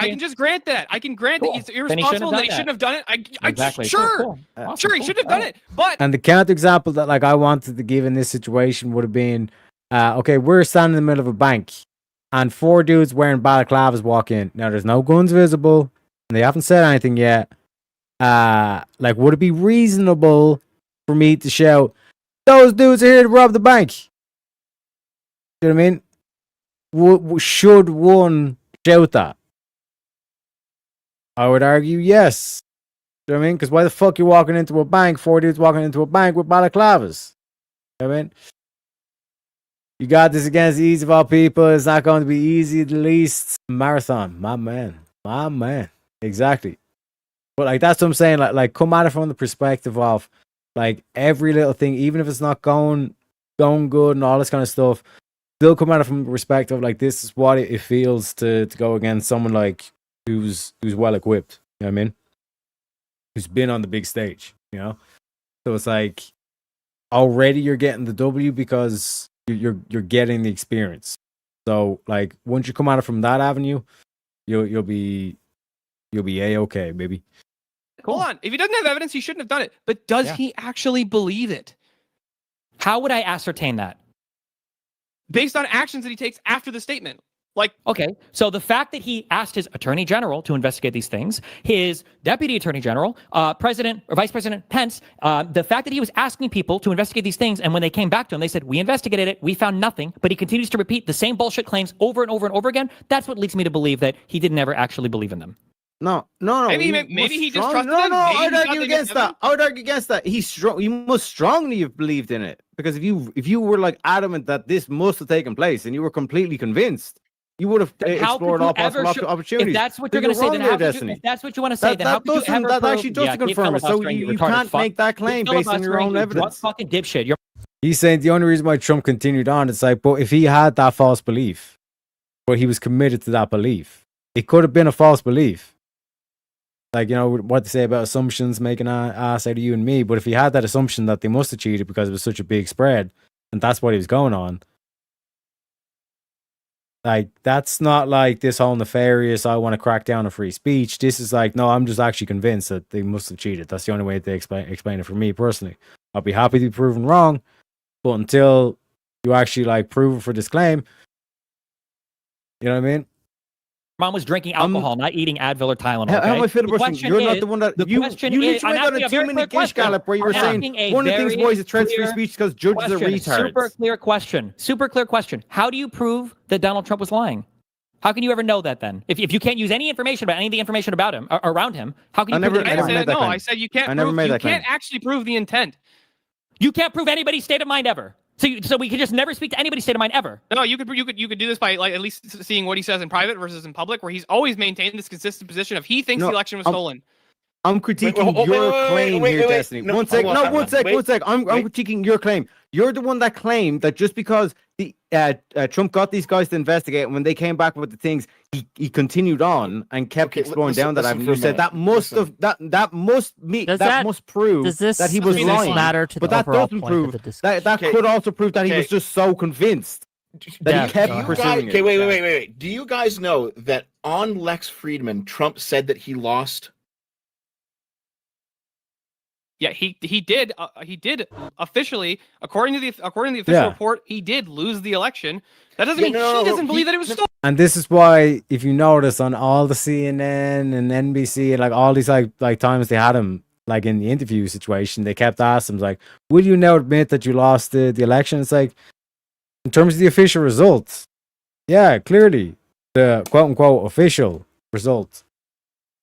can just grant that. I can grant that it's irresponsible and they shouldn't have done it. Exactly. Sure, sure, he should have done it. But And the counter example that like I wanted to give in this situation would have been, okay, we're standing in the middle of a bank, and 4 dudes wearing balaclavas walk in. Now there's no guns visible, and they haven't said anything yet. Like, would it be reasonable for me to shout, "Those dudes are here to rob the bank"? You know what I mean? Should one shout that? I would argue yes. You know what I mean? Because why the fuck you walking into a bank, 4 dudes walking into a bank with balaclavas? You know what I mean? You got this against the ease of all people. It's not going to be easy, the least. Marathon. My man. Exactly. But like, that's what I'm saying. Like come at it from the perspective of like every little thing, even if it's not going good and all this kind of stuff, still come at it from the perspective of like, this is what it feels to go against someone like who's well equipped. You know what I mean? Who's been on the big stage, you know? So it's like already you're getting the W because you're getting the experience. So like once you come at it from that avenue, you'll be A-okay, baby. Hold on. If he doesn't have evidence, he shouldn't have done it. But does he actually believe it? How would I ascertain that? Based on actions that he takes after the statement. Like, okay, so the fact that he asked his attorney general to investigate these things, his deputy attorney general, President or Vice President Pence, the fact that he was asking people to investigate these things, and when they came back to him, they said, "We investigated it, we found nothing," but he continues to repeat the same bullshit claims over and over and over again. That's what leads me to believe that he didn't ever actually believe in them. No. Maybe he just trusted No, them. I would argue against that. I would argue against that. He must strongly have believed in it, because if you were like adamant that this must have taken place and you were completely convinced, you would have explored all possible opportunities. If that's what you're going to say, then how could you, if that's what you want to say, then how could you ever that prove, actually doesn't confirm it. So you can't make that claim based on your own evidence. Fucking dipshit. He's saying the only reason why Trump continued on, it's like, but if he had that false belief, but he was committed to that belief, it could have been a false belief. Like, you know, what to say about assumptions, making an ass out of you and me. But if he had that assumption that they must have cheated because it was such a big spread, and that's what he was going on, like, that's not like this whole nefarious, I want to crack down on free speech. This is like, no, I'm just actually convinced that they must have cheated. That's the only way they explain it for me personally. I'll be happy to be proven wrong, but until you actually like prove it for this claim, you know what I mean? Mom was drinking alcohol, not eating Advil or Tylenol. How Okay? am I fit The person? question You're not is- the one that the you question literally is- I'm went on asking a a very 2-minute clear gish gallop where you were question. saying I'm asking a one of the things, very boys, it threats free clear speech because judges are retards. Super clear question. Super clear question. How do you prove that Donald Trump was lying? How can you ever know that then? If you can't use any information about any of the information about him around him, how can you prove that I he's never lying? said no. I said you can't prove. You can't actually prove the intent. You can't prove anybody's state of mind ever. So we could just never speak to anybody's state of mind ever. No, you could do this by like at least seeing what he says in private versus in public, where he's always maintained this consistent position of he thinks the election was stolen. I'm critiquing your claim here, Destiny. One sec. One sec. I'm critiquing your claim. You're the one that claimed that just because the Trump got these guys to investigate, and when they came back with the things, he continued on and kept exploring down that avenue. You said that must prove that he was lying. But that doesn't prove that could also prove that he was just so convinced that he kept pursuing it. Okay, wait. Do you guys know that on Lex Friedman, Trump said that he lost? Yeah, he did officially, according to the official report, he did lose the election. That doesn't mean he doesn't believe that it was stolen. And this is why, if you notice on all the CNN and NBC and like all these like times they had him like in the interview situation, they kept asking him like, "Will you now admit that you lost the election?" It's like, in terms of the official results, yeah, clearly the quote unquote official results,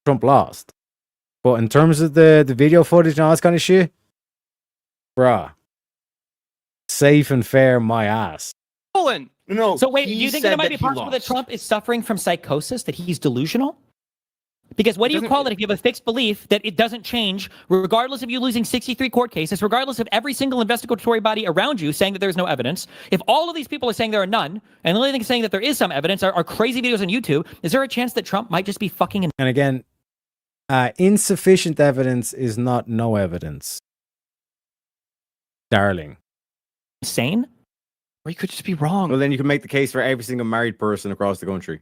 Trump lost. But in terms of the video footage and all this kind of shit, bruh, safe and fair, my ass. Stolen. No. So wait, do you think it might be possible that Trump is suffering from psychosis, that he's delusional? Because what do you call it if you have a fixed belief that it doesn't change, regardless of you losing 63 court cases, regardless of every single investigatory body around you saying that there's no evidence? If all of these people are saying there are none, and the only thing saying that there is some evidence are crazy videos on YouTube, is there a chance that Trump might just be fucking... And again, insufficient evidence is not no evidence. Darling. Insane? Or you could just be wrong. Well, then you can make the case for every single married person across the country.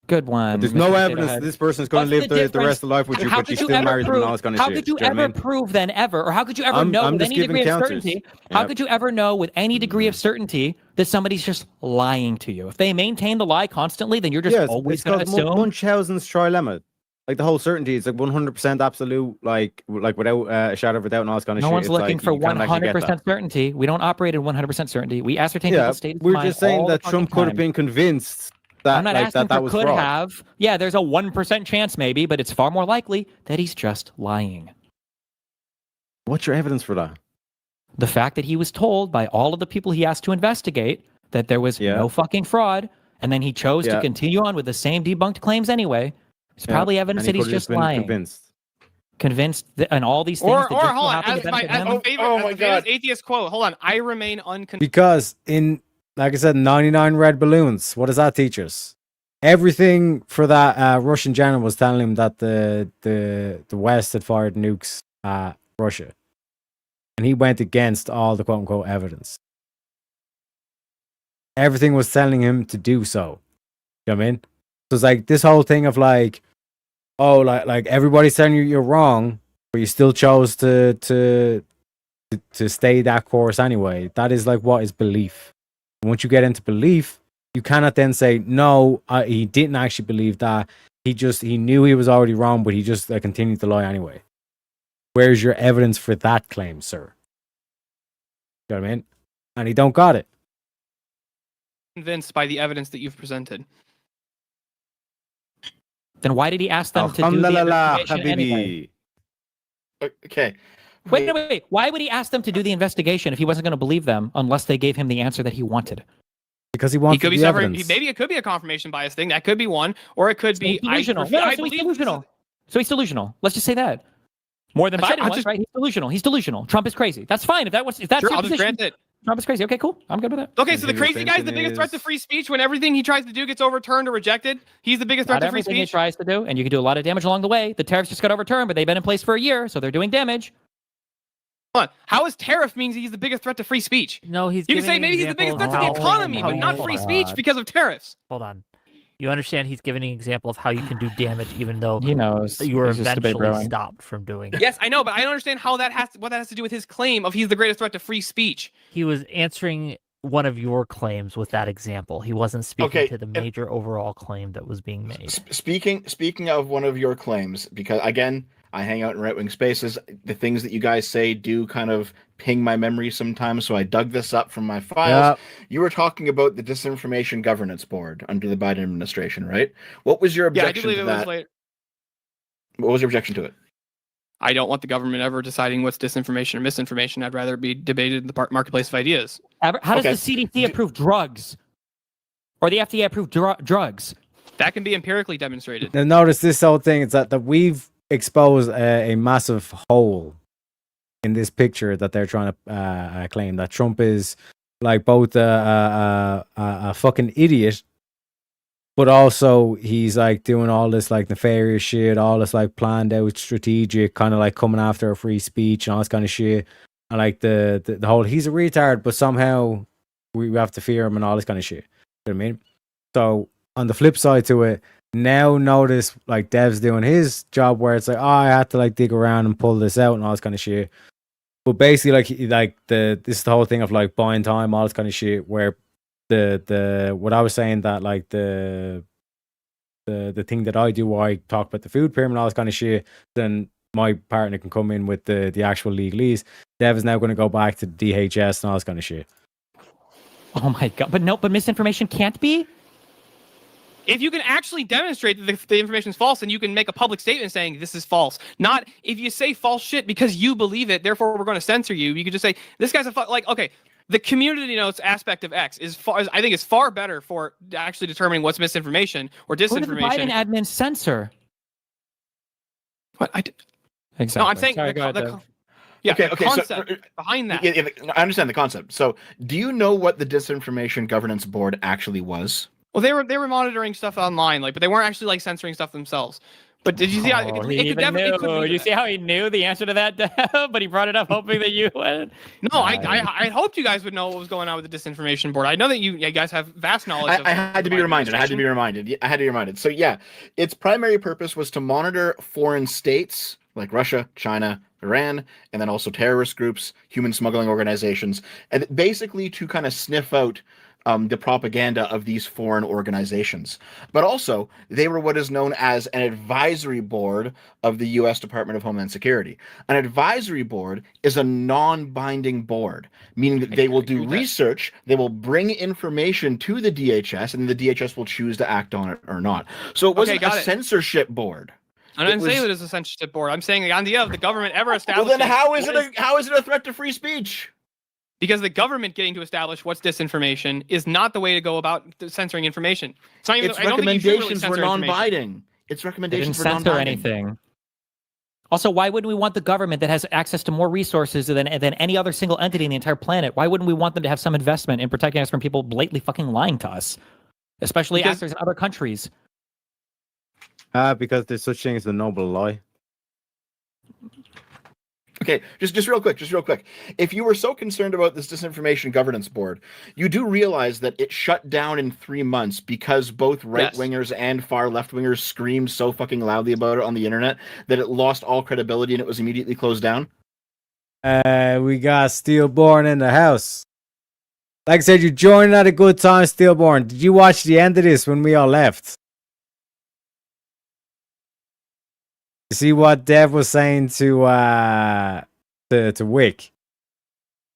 Good one. But there's no evidence that this person is going to live the rest of life with you, but you still married them and all this kind of shit. How could you ever prove then ever, or how could you ever know with any degree of certainty? How could you ever know with any degree of certainty that somebody's just lying to you? If they maintain the lie constantly, then you're just always going to assume. Munchausen's trilemma. Like the whole certainty is like 100% absolute, like without a shadow of a doubt and all this kind of shit. No one's looking like, for 100% certainty. We don't operate in 100% certainty. We ascertain people's state of mind. We're just saying that Trump could have been convinced that I'm not asking that for was could fraud. have. Yeah, there's a 1% chance maybe, but it's far more likely that he's just lying. What's your evidence for that? The fact that he was told by all of the people he asked to investigate that there was no fucking fraud, and then he chose to continue on with the same debunked claims anyway. It's probably evidence that he's just lying. Convinced that, and all these things. Or hold on, as my favorite atheist quote. Hold on, I remain unconvinced. Because in, like I said, 99 red balloons. What does that teach us? Everything for that Russian general was telling him that the West had fired nukes at Russia, and he went against all the quote unquote evidence. Everything was telling him to do so. You know what I mean? So it's like this whole thing of like, oh, like everybody's telling you you're wrong, but you still chose to stay that course anyway. That is like what is belief. And once you get into belief, you cannot then say no. He didn't actually believe that. He knew he was already wrong, but he just continued to lie anyway. Where's your evidence for that claim, sir? You know what I mean? And he don't got it. Convinced by the evidence that you've presented. Then why did he ask them to do the investigation anyway? Okay. Wait. Why would he ask them to do the investigation if he wasn't going to believe them unless they gave him the answer that he wanted? Because he wanted could be the suffering. evidence. Maybe it could be a confirmation bias thing. That could be one, or it could be delusional. He's delusional. So he's delusional. Let's just say that. More than Biden was, right? He's delusional. He's delusional. Trump is crazy. That's fine. If that's sure, your I'll just position. grant it. Trump is crazy. Okay, cool. I'm good with that. Okay, so the crazy guy's the biggest threat to free speech when everything he tries to do gets overturned or rejected. He's the biggest threat to free speech. Everything he tries to do, and you can do a lot of damage along the way. The tariffs just got overturned, but they've been in place for a year, so they're doing damage. Hold on. How is tariff means he's the biggest threat to free speech? No, you can say maybe he's the biggest threat to the economy, but not free speech because of tariffs. Hold on. You understand he's giving an example of how you can do damage even though he knows you were eventually stopped from doing it. Yes, I know, but I don't understand how what that has to do with his claim of he's the greatest threat to free speech. He was answering one of your claims with that example. He wasn't speaking Okay, to the major overall claim that was being made. Speaking of one of your claims, because again, I hang out in right-wing spaces. The things that you guys say do kind of ping my memory sometimes, so I dug this up from my files. Yep. You were talking about the Disinformation Governance Board under the Biden administration, right? What was your Yeah, I do objection believe to it that? was later. What was your objection to it? I don't want the government ever deciding what's disinformation or misinformation. I'd rather it be debated in the marketplace of ideas. How does the CDC approve drugs? Or the FDA approve drugs? That can be empirically demonstrated. Now notice this whole thing is that we've exposed a massive hole in this picture that they're trying to claim that Trump is like both a fucking idiot, but also he's like doing all this like nefarious shit, all this like planned out strategic kind of like coming after free speech and all this kind of shit. And like the whole he's a retard, but somehow we have to fear him and all this kind of shit. You know what I mean? So on the flip side to it, now notice like Dev's doing his job where it's like, oh, I had to like dig around and pull this out and all this kind of shit. But basically this is the whole thing of like buying time, all this kind of shit, where the what I was saying that like the thing that I do where I talk about the food pyramid and all this kind of shit, then my partner can come in with the actual legalese. Dev is now going to go back to DHS and all this kind of shit. Oh my god! But misinformation can't be. If you can actually demonstrate that the information is false, then you can make a public statement saying this is false. Not if you say false shit because you believe it, therefore we're going to censor you. You could just say this guy's okay. The community notes aspect of X I think is far better for actually determining what's misinformation or disinformation. Who did the Biden admin censor? What exactly? No, I'm saying Sorry, the concept behind that. Yeah, I understand the concept. So, do you know what the Disinformation Governance Board actually was? Well, they were monitoring stuff online, but they weren't actually like censoring stuff themselves. But did you see how it could Did you see how he knew the answer to that, but he brought it up hoping that you would? No, I hoped you guys would know what was going on with the Disinformation Board. I know that you guys have vast knowledge. I had to be reminded. I had to be reminded. So yeah, its primary purpose was to monitor foreign states like Russia, China, Iran, and then also terrorist groups, human smuggling organizations, and basically to kind of sniff out the propaganda of these foreign organizations. But also, they were what is known as an advisory board of the U.S. Department of Homeland Security. An advisory board is a non-binding board, meaning that they will do research, they will bring information to the DHS, and the DHS will choose to act on it or not. So it wasn't a censorship board. I didn't say it was a censorship board. I'm saying the idea of the government ever establishing. Well, then how is it a threat to free speech? Because the government getting to establish what's disinformation is not the way to go about censoring information. It's not even. Its recommendations were non-binding. Its recommendations were non-binding. Anything. Also, why wouldn't we want the government that has access to more resources than any other single entity in the entire planet? Why wouldn't we want them to have some investment in protecting us from people blatantly fucking lying to us, especially actors in other countries? Because there's such thing as the noble lie. Okay, just real quick. If you were so concerned about this Disinformation Governance Board, you do realize that it shut down in 3 months because both right-wingers and far left-wingers screamed so fucking loudly about it on the internet that it lost all credibility and it was immediately closed down? We got Steelborn in the house. Like I said, you joined at a good time, Steelborn. Did you watch the end of this when we all left? You see what Dev was saying to Wick?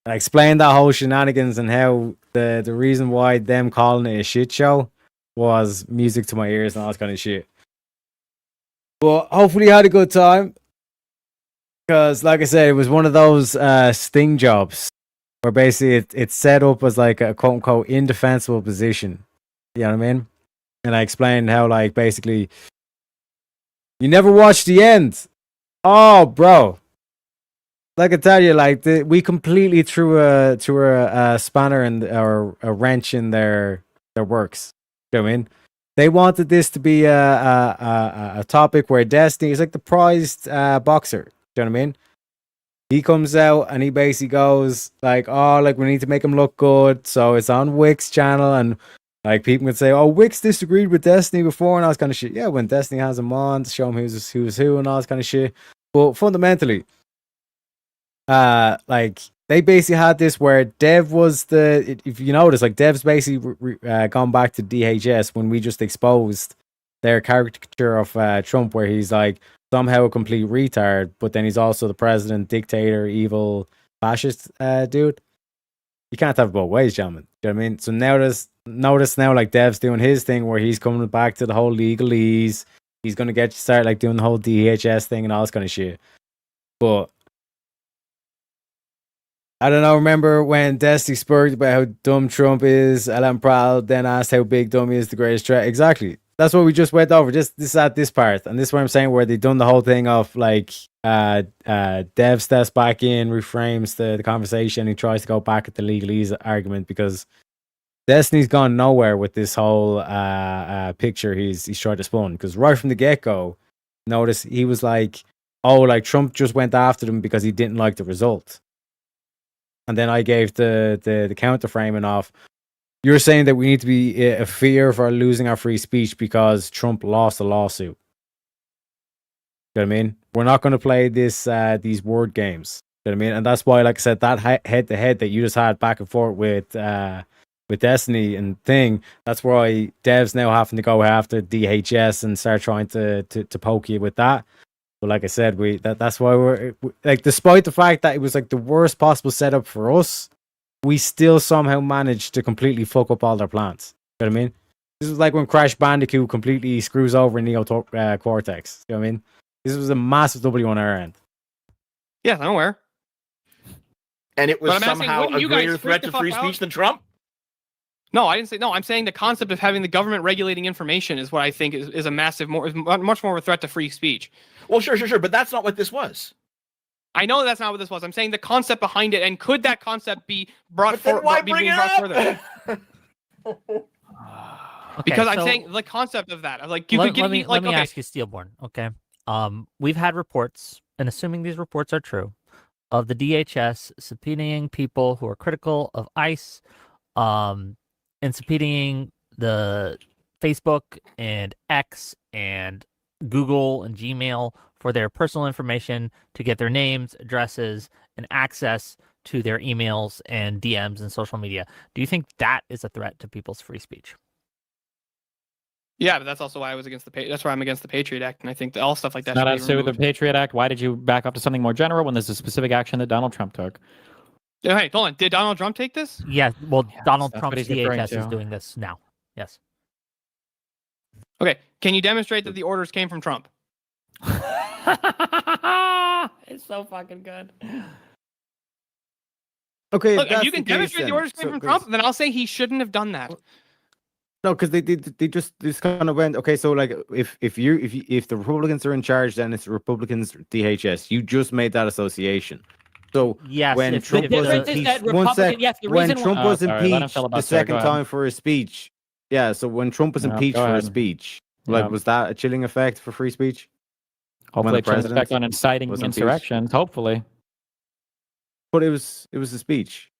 I explained that whole shenanigans and how the reason why them calling it a shit show was music to my ears and all that kind of shit. But hopefully you had a good time. Because like I said, it was one of those sting jobs where basically it's set up as like a quote unquote indefensible position. You know what I mean? And I explained how like basically you never watched the end. Oh, bro. Like I tell you, like we completely threw a spanner in or a wrench in their works. You know what I mean? They wanted this to be a topic where Destiny is like the prized boxer. You know what I mean? He comes out and he basically goes like, "Oh, like we need to make him look good." So it's on Wick's channel and. Like, people would say, oh, Wix disagreed with Destiny before and all this kind of shit. Yeah, when Destiny has him on to show him who's who and all this kind of shit. But fundamentally, like, they basically had this where Dev was if you notice, like Dev's basically gone back to DHS when we just exposed their caricature of Trump, where he's like somehow a complete retard, but then he's also the president, dictator, evil, fascist dude. You can't have it both ways, gentlemen. Do you know what I mean? So notice now, like Dev's doing his thing where he's coming back to the whole legalese. He's gonna start like doing the whole DHS thing and all this kind of shit. But I don't know. Remember when Destiny spoke about how dumb Trump is? Alan Prowl then asked how big dumb is the greatest threat. Exactly. That's what we just went over. This at this part, and this is what I'm saying, where they done the whole thing of like Dev steps back in, reframes the conversation. He tries to go back at the legalese argument because Destiny's gone nowhere with this whole picture he's tried to spawn. Because right from the get go, notice he was like, "Oh, like Trump just went after them because he didn't like the result." And then I gave the counter framing off. You're saying that we need to be a fear for losing our free speech because Trump lost a lawsuit. You know what I mean? We're not going to play these word games. You know what I mean? And that's why, like I said, that head to head that you just had back and forth with Destiny and thing. That's why Dev's now having to go after DHS and start trying to poke you with that. But like I said, that's why we're like, despite the fact that it was like the worst possible setup for us, we still somehow managed to completely fuck up all their plans. You know what I mean? This was like when Crash Bandicoot completely screws over Neo Cortex. You know what I mean? This was a massive W on our end. Yeah, I'm aware. And it was But I'm asking, somehow wouldn't a you guys greater freak threat the to fuck free out? speech than Trump? No, I didn't say no. I'm saying the concept of having the government regulating information is what I think is a massive much more of a threat to free speech. Well, sure, but that's not what this was. I know that's not what this was. I'm saying the concept behind it, and could that concept be brought Then why be bring being it brought up? further? Okay, Because I'm so saying the concept of that, like you let, could get let me like let me okay, ask you, Steelborn. Okay, we've had reports, and assuming these reports are true, of the DHS subpoenaing people who are critical of ICE, and subpoenaing the Facebook and X and Google and Gmail for their personal information to get their names, addresses, and access to their emails and DMs and social media. Do you think that is a threat to people's free speech? yeah, but that's also why I was against that's why I'm against the Patriot Act, and I think that all stuff like that. Not should as be to the removed. Patriot Act. Why did you back up to something more general when there's a specific action that Donald Trump took? Yeah, hey, hold on. Did Donald Trump take this? Yeah, well, Donald that's what Trump's he's referring DHS is to. doing this now. Yes. Okay, can you demonstrate that the orders came from Trump? It's so fucking good. Okay, Look, if that's you can the case demonstrate the then. orders came So, from 'cause- Trump, then I'll say he shouldn't have done that. No, because they just kind of went, okay, so like if the Republicans are in charge, then it's the Republicans DHS. You just made that association. So Yes, when if- Trump if was the- impeached, Republican- one sec, yes, the when reason Trump why- was sorry, let him impeached the filibuster, second go ahead. time for his speech, yeah. So when Trump was Yeah, impeached go for ahead. his speech, like Yeah. was that a chilling effect for free speech? Hopefully, the it turns effect president on inciting was impeached? insurrections. Hopefully. But it was a speech.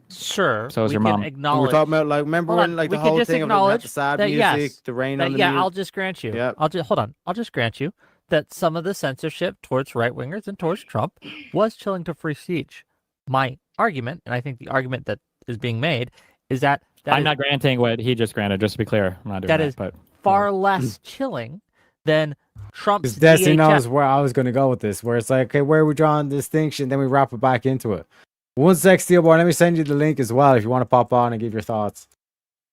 Sure. So is we your can mom. And acknowledge. we're talking about like remember Hold when on, like we the could whole just thing of them had acknowledge the sad that, music, yes, the rain that, on the yeah, mute. I'll just grant you. Yep. I'll just hold on. I'll just grant you that some of the censorship towards right wingers and towards Trump was chilling to free speech. My argument, and I think the argument that is being made, is that I'm is not granting what he just granted. Just to be clear, I'm not doing that that. is But far less chilling than Trump's Because Destiny knows DHS. where I was going to go with this, where it's like, okay, where are we drawing the distinction? Then we wrap it back into it. One sec, Steelboy, let me send you the link as well if you want to pop on and give your thoughts.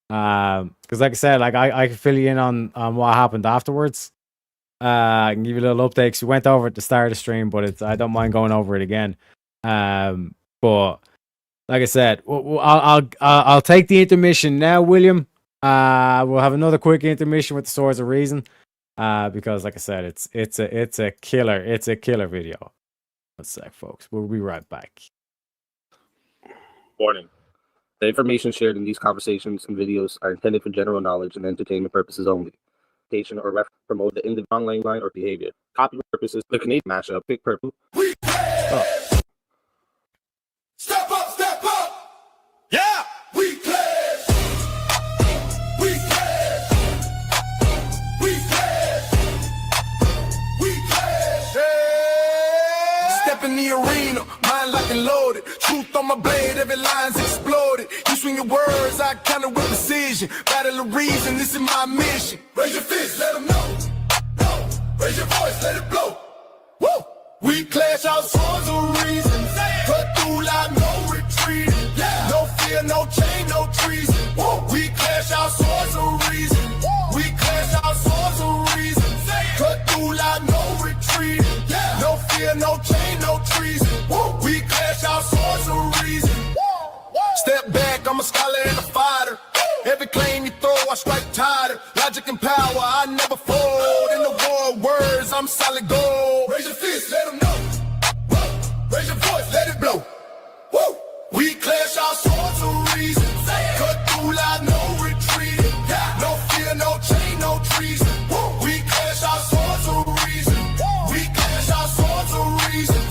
Because like I said, like I can fill you in on what happened afterwards. I can give you a little update because we went over at the start of the stream, but I don't mind going over it again. But like I said, I'll take the intermission now, William. We'll have another quick intermission with the Swords of Reason. Because like I said, it's a killer video. One sec, folks. We'll be right back. Warning. The information shared in these conversations and videos are intended for general knowledge and entertainment purposes only. Station or reference promote the individual online line or behavior. Copyright purposes, the Canadian mashup, Big Purple. Step up! Yeah! We pledge! We pledge! We pledge! We pledge! step in the arena, mind locked and loaded. Truth on my blade, every line's exploded. You swing your words, I counter with precision. Battle of reason, this is my mission. Raise your fist, let them know. Raise your voice, let it blow. Woo! We clash our swords of reason. Cut through like no retreating. No fear, no chain, no treason. Woo! We clash our swords of reason. We clash our swords of reason. Cut through like no retreating. No fear, no chain, no treason. Woo! We clash our swords of reason. Step back, I'm a scholar and a fighter. Every claim you throw, I strike tighter. Logic and power, I never fold. In the war of words, I'm solid gold. Raise your fist, let them know. Raise your voice, let it blow. Woo! We clash our swords of reason. Cut through like no retreating. No fear, no chain, no treason. Woo! We clash our swords of reason. We clash our swords of reason.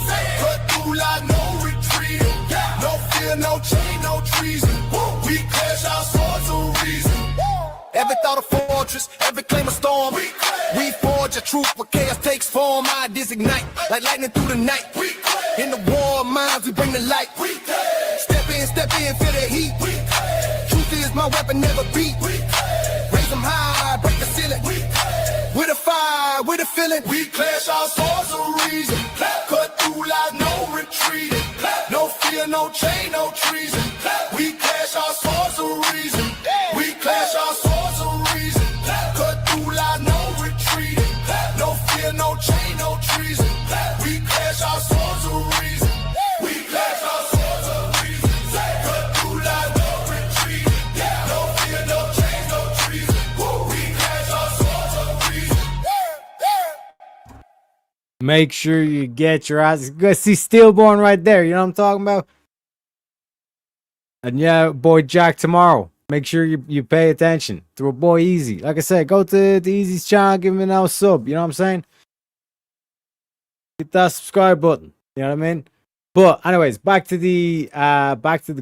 Cut through like no retreating. No fear, no chain, no treason. Woo! We clash our swords of reason. Every thought a fortress, every claim a storm. We forge a truth where chaos takes form. I designate like lightning through the night. In the war of minds, we bring the light. Step in, feel the heat. Truth is my weapon, never beat. Raise them high, break the ceiling. With a fire, with a feeling. We clash our swords of reason. Cut through like no retreating. No fear, no chain, no treason. We clash our swords of reason. We clash our swords of reason. Cut through like no retreating. No fear, no chain, no treason. We clash our swords of reason. We clash our swords of reason. Cut through like no retreating. No fear, no chain, no treason. We clash our swords of reason. Make sure you get your ass. Go see Stillborn right there. You know what I'm talking about? And yeah, boy Jack tomorrow. Make sure you pay attention to a boy Easy. Like I said, go to the Easy's channel, give him a sub. You know what I'm saying? Hit that subscribe button. You know what I mean? But anyways, back to the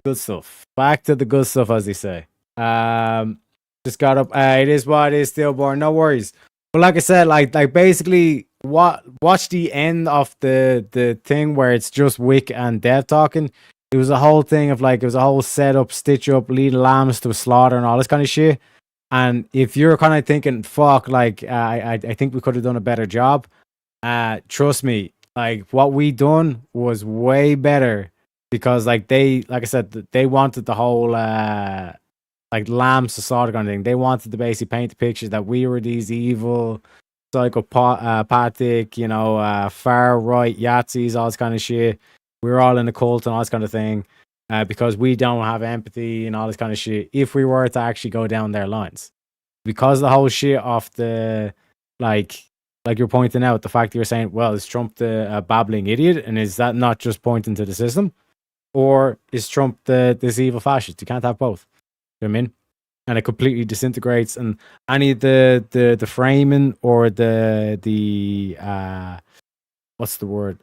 good stuff. Back to the good stuff, as they say. Just got up. It is what it is, Stillborn. No worries. But like I said, like basically, watch the end of the thing where it's just Wick and Dev talking. It was a whole thing of like, it was a whole setup, stitch up, lead lambs to a slaughter and all this kind of shit. And if you're kind of thinking, fuck, like, I think we could have done a better job, trust me, like, what we done was way better because, like, like I said, they wanted the whole, like, lambs to slaughter kind of thing. They wanted to basically paint the picture that we were these evil, psychopathic, you know, far right Yahtzees, all this kind of shit. We're all in a cult and all this kind of thing because we don't have empathy and all this kind of shit if we were to actually go down their lines. Because the whole shit of the, like you're pointing out, the fact that you're saying, well, is Trump the babbling idiot? And is that not just pointing to the system? Or is Trump this evil fascist? You can't have both. You know what I mean? And it completely disintegrates. And any of the framing or the what's the word?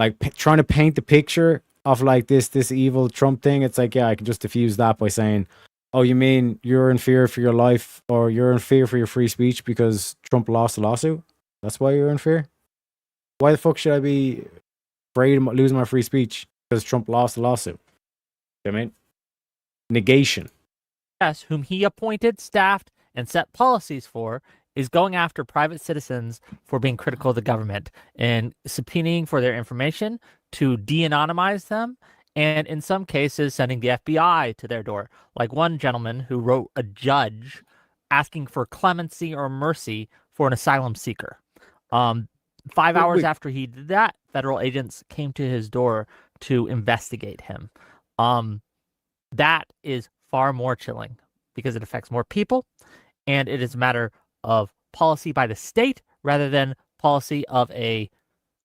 Like trying to paint the picture of like this evil Trump thing. It's like, yeah, I can just diffuse that by saying, oh, you mean you're in fear for your life or you're in fear for your free speech because Trump lost the lawsuit? That's why you're in fear? Why the fuck should I be afraid of losing my free speech because Trump lost the lawsuit? You know what I mean? Negation. Yes, whom he appointed, staffed, and set policies for, is going after private citizens for being critical of the government and subpoenaing for their information to de-anonymize them, and in some cases sending the FBI to their door. Like one gentleman who wrote a judge asking for clemency or mercy for an asylum seeker. 5 hours after he did that, federal agents came to his door to investigate him. That is far more chilling because it affects more people, and it is a matter of policy by the state rather than policy of a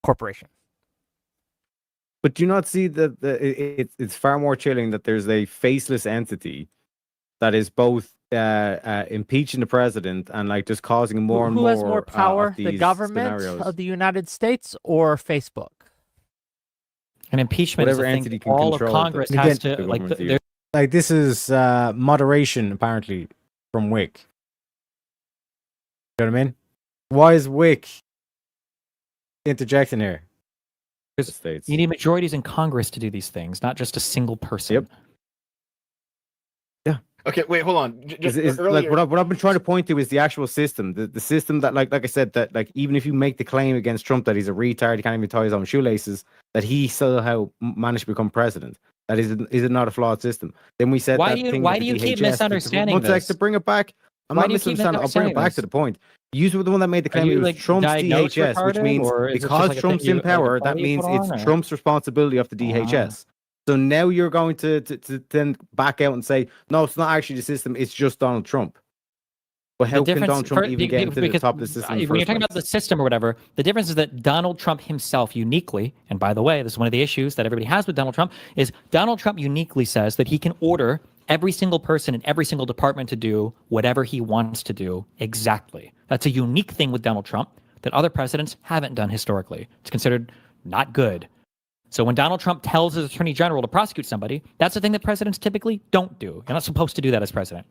corporation. But do you not see that it's far more chilling that there's a faceless entity that is both impeaching the president and like just causing more and more. Who has more power, the government of the United States or Facebook? An impeachment Whatever is a thing entity can all of control Congress it. has Again, to like. Like this is moderation apparently from Wick. You know what I mean? Why is Wick interjecting here? States. You need majorities in Congress to do these things, not just a single person. Yep. Yeah. Okay, wait, hold on. Just Like earlier, what I've been trying to point to is the actual system. The system that like I said, that like even if you make the claim against Trump that he's a retard, he can't even tie his own shoelaces, that he somehow managed to become president. That is it not a flawed system? Then we said Why that do you thing why with do the you keep DHS, misunderstanding one sec, this? to bring it back. I'm Why not do you keep misunderstanding. I'll bring it back to the point. You were the one that made the claim you, it was like, Trump's diagnosed DHS, which retarded, means or is it just because like a Trump's thing you- in like a power, that party you means put it's on, or- Trump's responsibility of the DHS. So now you're going to then back out and say, no, it's not actually the system, it's just Donald Trump. But how can Donald Trump even get into the top of the system? When you're talking about the system or whatever, the difference is that Donald Trump himself uniquely, and by the way, this is one of the issues that everybody has with Donald Trump, is Donald Trump uniquely says that he can order every single person in every single department to do whatever he wants to do exactly. That's a unique thing with Donald Trump that other presidents haven't done historically. It's considered not good. So when Donald Trump tells his attorney general to prosecute somebody, that's the thing that presidents typically don't do. You're not supposed to do that as president.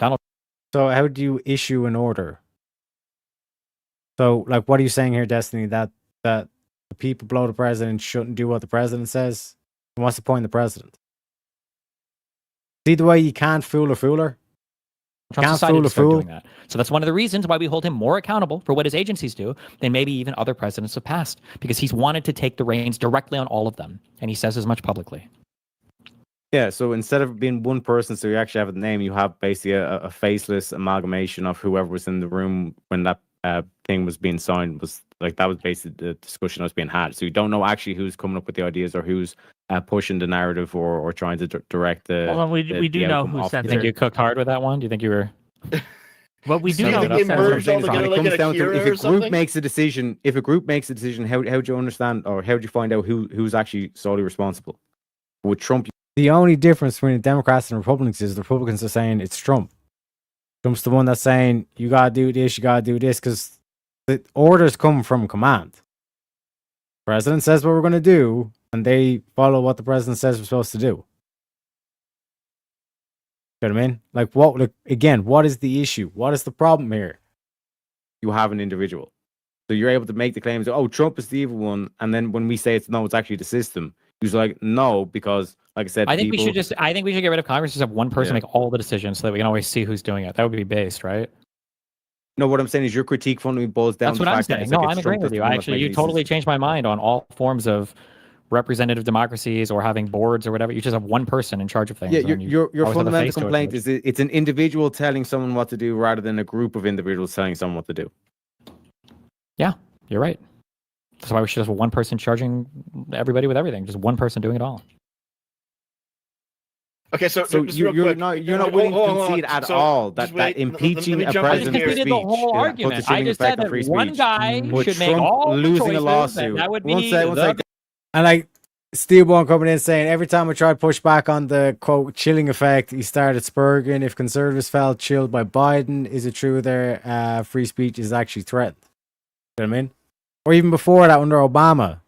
So how do you issue an order? So, like, what are you saying here, Destiny? That the people below the president shouldn't do what the president says? What's the point of the president? See the way you can't fool a fooler? Trump Can't decided fool to a start fool. doing that. So that's one of the reasons why we hold him more accountable for what his agencies do than maybe even other presidents have passed, because he's wanted to take the reins directly on all of them, and he says as much publicly. Yeah, so instead of being one person, so you actually have a name, you have basically a faceless amalgamation of whoever was in the room when that thing was being signed. Was like that was basically the discussion that was being had. So you don't know actually who's coming up with the ideas or who's pushing the narrative or trying to direct the. Well, we do the know outcome who of said You it. think you cooked hard with that one? Do you think you were? But we do So you know think who they said merged all it. together like an Akira if or a something? group makes a decision, how do you understand or how do you find out who's actually solely responsible? With Trump, The only difference between the Democrats and Republicans is the Republicans are saying it's Trump. Trump's the one that's saying you gotta do this, because the orders come from command. President says what we're gonna do, and they follow what the president says we're supposed to do. You know what I mean? Like what is the issue? What is the problem here? you have an individual. So you're able to make the claims, oh, Trump is the evil one. And then when we say it's actually the system, he's like, no, because like I said, I think we should people- I think we should get rid of Congress. Just have one person Yeah. make all the decisions so that we can always see who's doing it. That would be based, right? No, what I'm saying is your critique fundamentally boils down That's to what the I'm fact that saying. it's No, like I'm it's Trump agreeing with that's you. the one that's Actually, making you these totally decisions. changed my mind on all forms of representative democracies or having boards or whatever. You just have one person in charge of things. Yeah, and then you your always have a fundamental face to it, complaint which- is it's an individual telling someone what to do rather than a group of individuals telling someone what to do. Yeah, you're right. That's why we should have one person charging everybody with everything. Just one person doing it all. Okay, so So you're not willing to concede at all that impeaching a president for conceded speech the whole puts a argument. I chilling just effect said on free that one speech. guy But should make Trump all the losing choices, a and lawsuit. that would be One sec. And like Steelborn coming in saying every time I tried to push back on the quote chilling effect, he started spurging. If conservatives felt chilled by Biden, is it true their free speech is actually threatened? You know what I mean? Or even before that under Obama.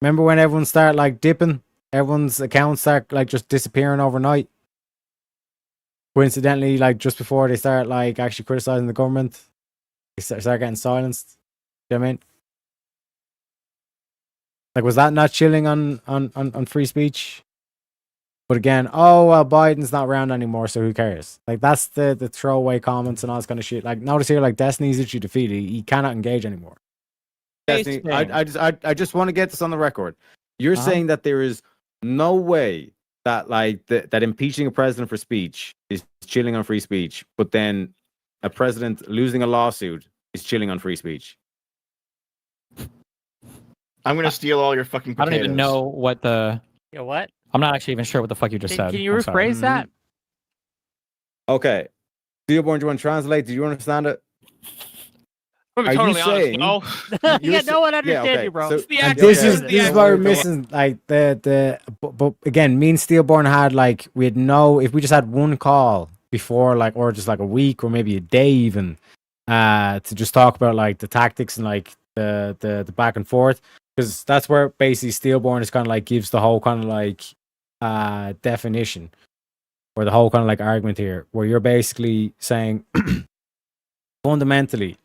Remember when everyone started like dipping? Everyone's accounts start like just disappearing overnight. Coincidentally, like just before they start like actually criticizing the government, they start getting silenced. You know what I mean? Like, was that not chilling on free speech? But again, oh well, Biden's not around anymore, so who cares? Like, that's the throwaway comments and all this kind of shit. Like, notice here, like Destiny's literally defeated. He cannot engage anymore. Destiny, I just want to get this on the record. You're saying that there is no way that like that impeaching a president for speech is chilling on free speech, but then a president losing a lawsuit is chilling on free speech. I'm gonna steal all your fucking I potatoes. don't even know what the. Yeah, what? I'm not actually even sure what the fuck you just said. Can you I'm sorry. rephrase that? Okay. Steelborn, do you want to translate? Do you understand it? I'm gonna be Are you totally saying- honest. No. Yeah, no one understands okay, you, bro. so- It's the and accent. This is It's the why we're accent. missing like but again, me and Steelborn had like we had no if we just had one call before like or just like a week or maybe a day even to just talk about like the tactics and like the back and forth, because that's where basically Steelborn is kind of like gives the whole kind of like definition or the whole kind of like argument here where you're basically saying fundamentally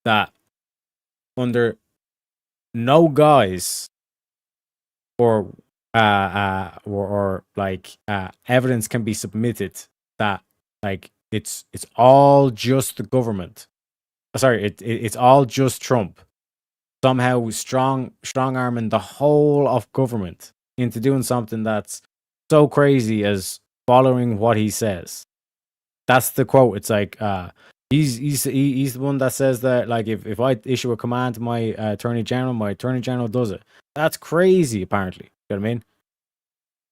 that under no guise or like evidence can be submitted that like it's all just the government. Sorry, it's all just Trump somehow strong arming the whole of government into doing something that's so crazy as following what he says. That's the quote. It's like he's the one that says that like if I issue a command to my attorney general does it. That's crazy, apparently. You know what I mean?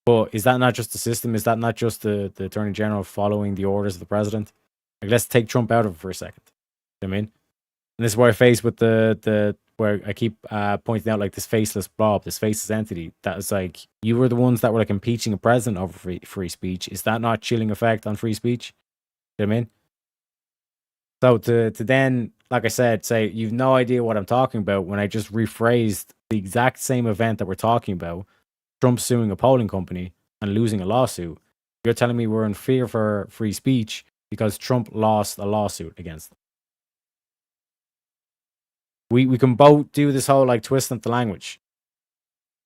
But is that not just the system? Is that not just the attorney general following the orders of the president? Like, let's take Trump out of it for a second. You know what I mean? And this is where I face with the where I keep pointing out like this faceless blob, this faceless entity. That is like, you were the ones that were like impeaching a president over free speech. Is that not chilling effect on free speech? You know what I mean? So to then, like I said, say you've no idea what I'm talking about when I just rephrased the exact same event that we're talking about, Trump suing a polling company and losing a lawsuit. You're telling me we're in fear for free speech because Trump lost a lawsuit against them. We can both do this whole like twist of the language.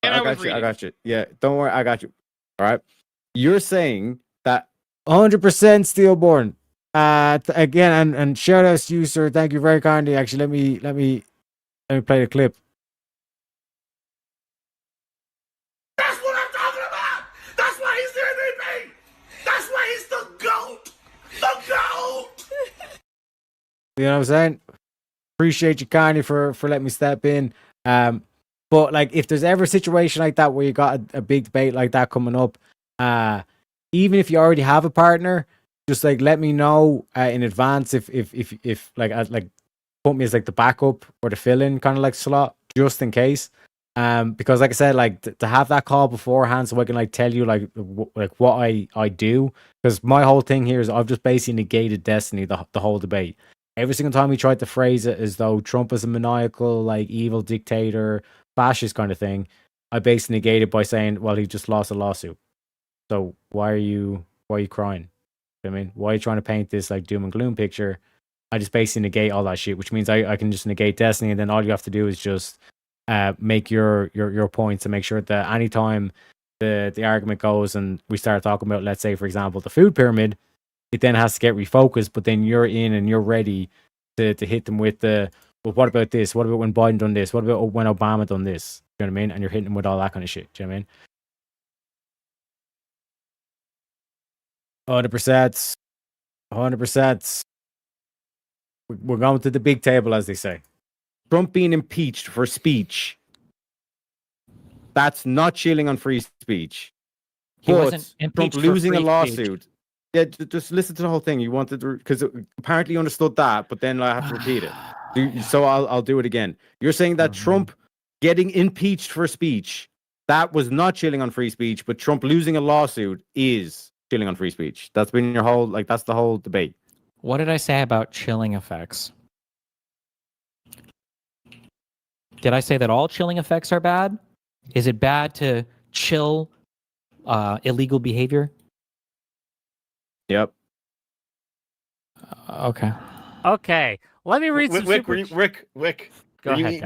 I got you. Yeah, don't worry, I got you. All right. You're saying that 100% stillborn. Again, and shout out to you, sir. Thank you very kindly. Actually, let me play the clip. That's what I'm talking about. That's why he's the MVP. That's why he's the GOAT. The GOAT. You know what I'm saying? Appreciate you kindly for letting me step in. But like, if there's ever a situation like that where you got a big debate like that coming up, even if you already have a partner, just like let me know in advance if like put me as like the backup or the fill-in kind of like slot just in case. Because like I said, like to have that call beforehand so I can like tell you like what I do, because my whole thing here is I've just basically negated Destiny the whole debate. Every single time he tried to phrase it as though Trump is a maniacal, like evil dictator, fascist kind of thing, I basically negated by saying, well, he just lost a lawsuit. So why are you crying? I mean, why are you trying to paint this like doom and gloom picture? I just basically negate all that shit, which means I can just negate Destiny, and then all you have to do is just make your points and make sure that anytime the argument goes and we start talking about, let's say, for example, the food pyramid, it then has to get refocused, but then you're in and you're ready to hit them with the, well, what about this? What about when Biden done this? What about when Obama done this? You know what I mean? And you're hitting them with all that kind of shit. Do you know what I mean? 100%. We're going to the big table, as they say. Trump being impeached for speech. That's not chilling on free speech. He wasn't impeached Trump losing for a free lawsuit. speech. Yeah, just listen to the whole thing. You wanted to, because apparently you understood that, but then I have to repeat it. So I'll do it again. You're saying that Trump getting impeached for speech, that was not chilling on free speech, but Trump losing a lawsuit is chilling on free speech. That's been your whole, like, that's the whole debate. What did I say about chilling effects? Did I say that all chilling effects are bad? Is it bad to chill illegal behavior? Yep. Okay. Okay. Let me read some Rick. Go ahead.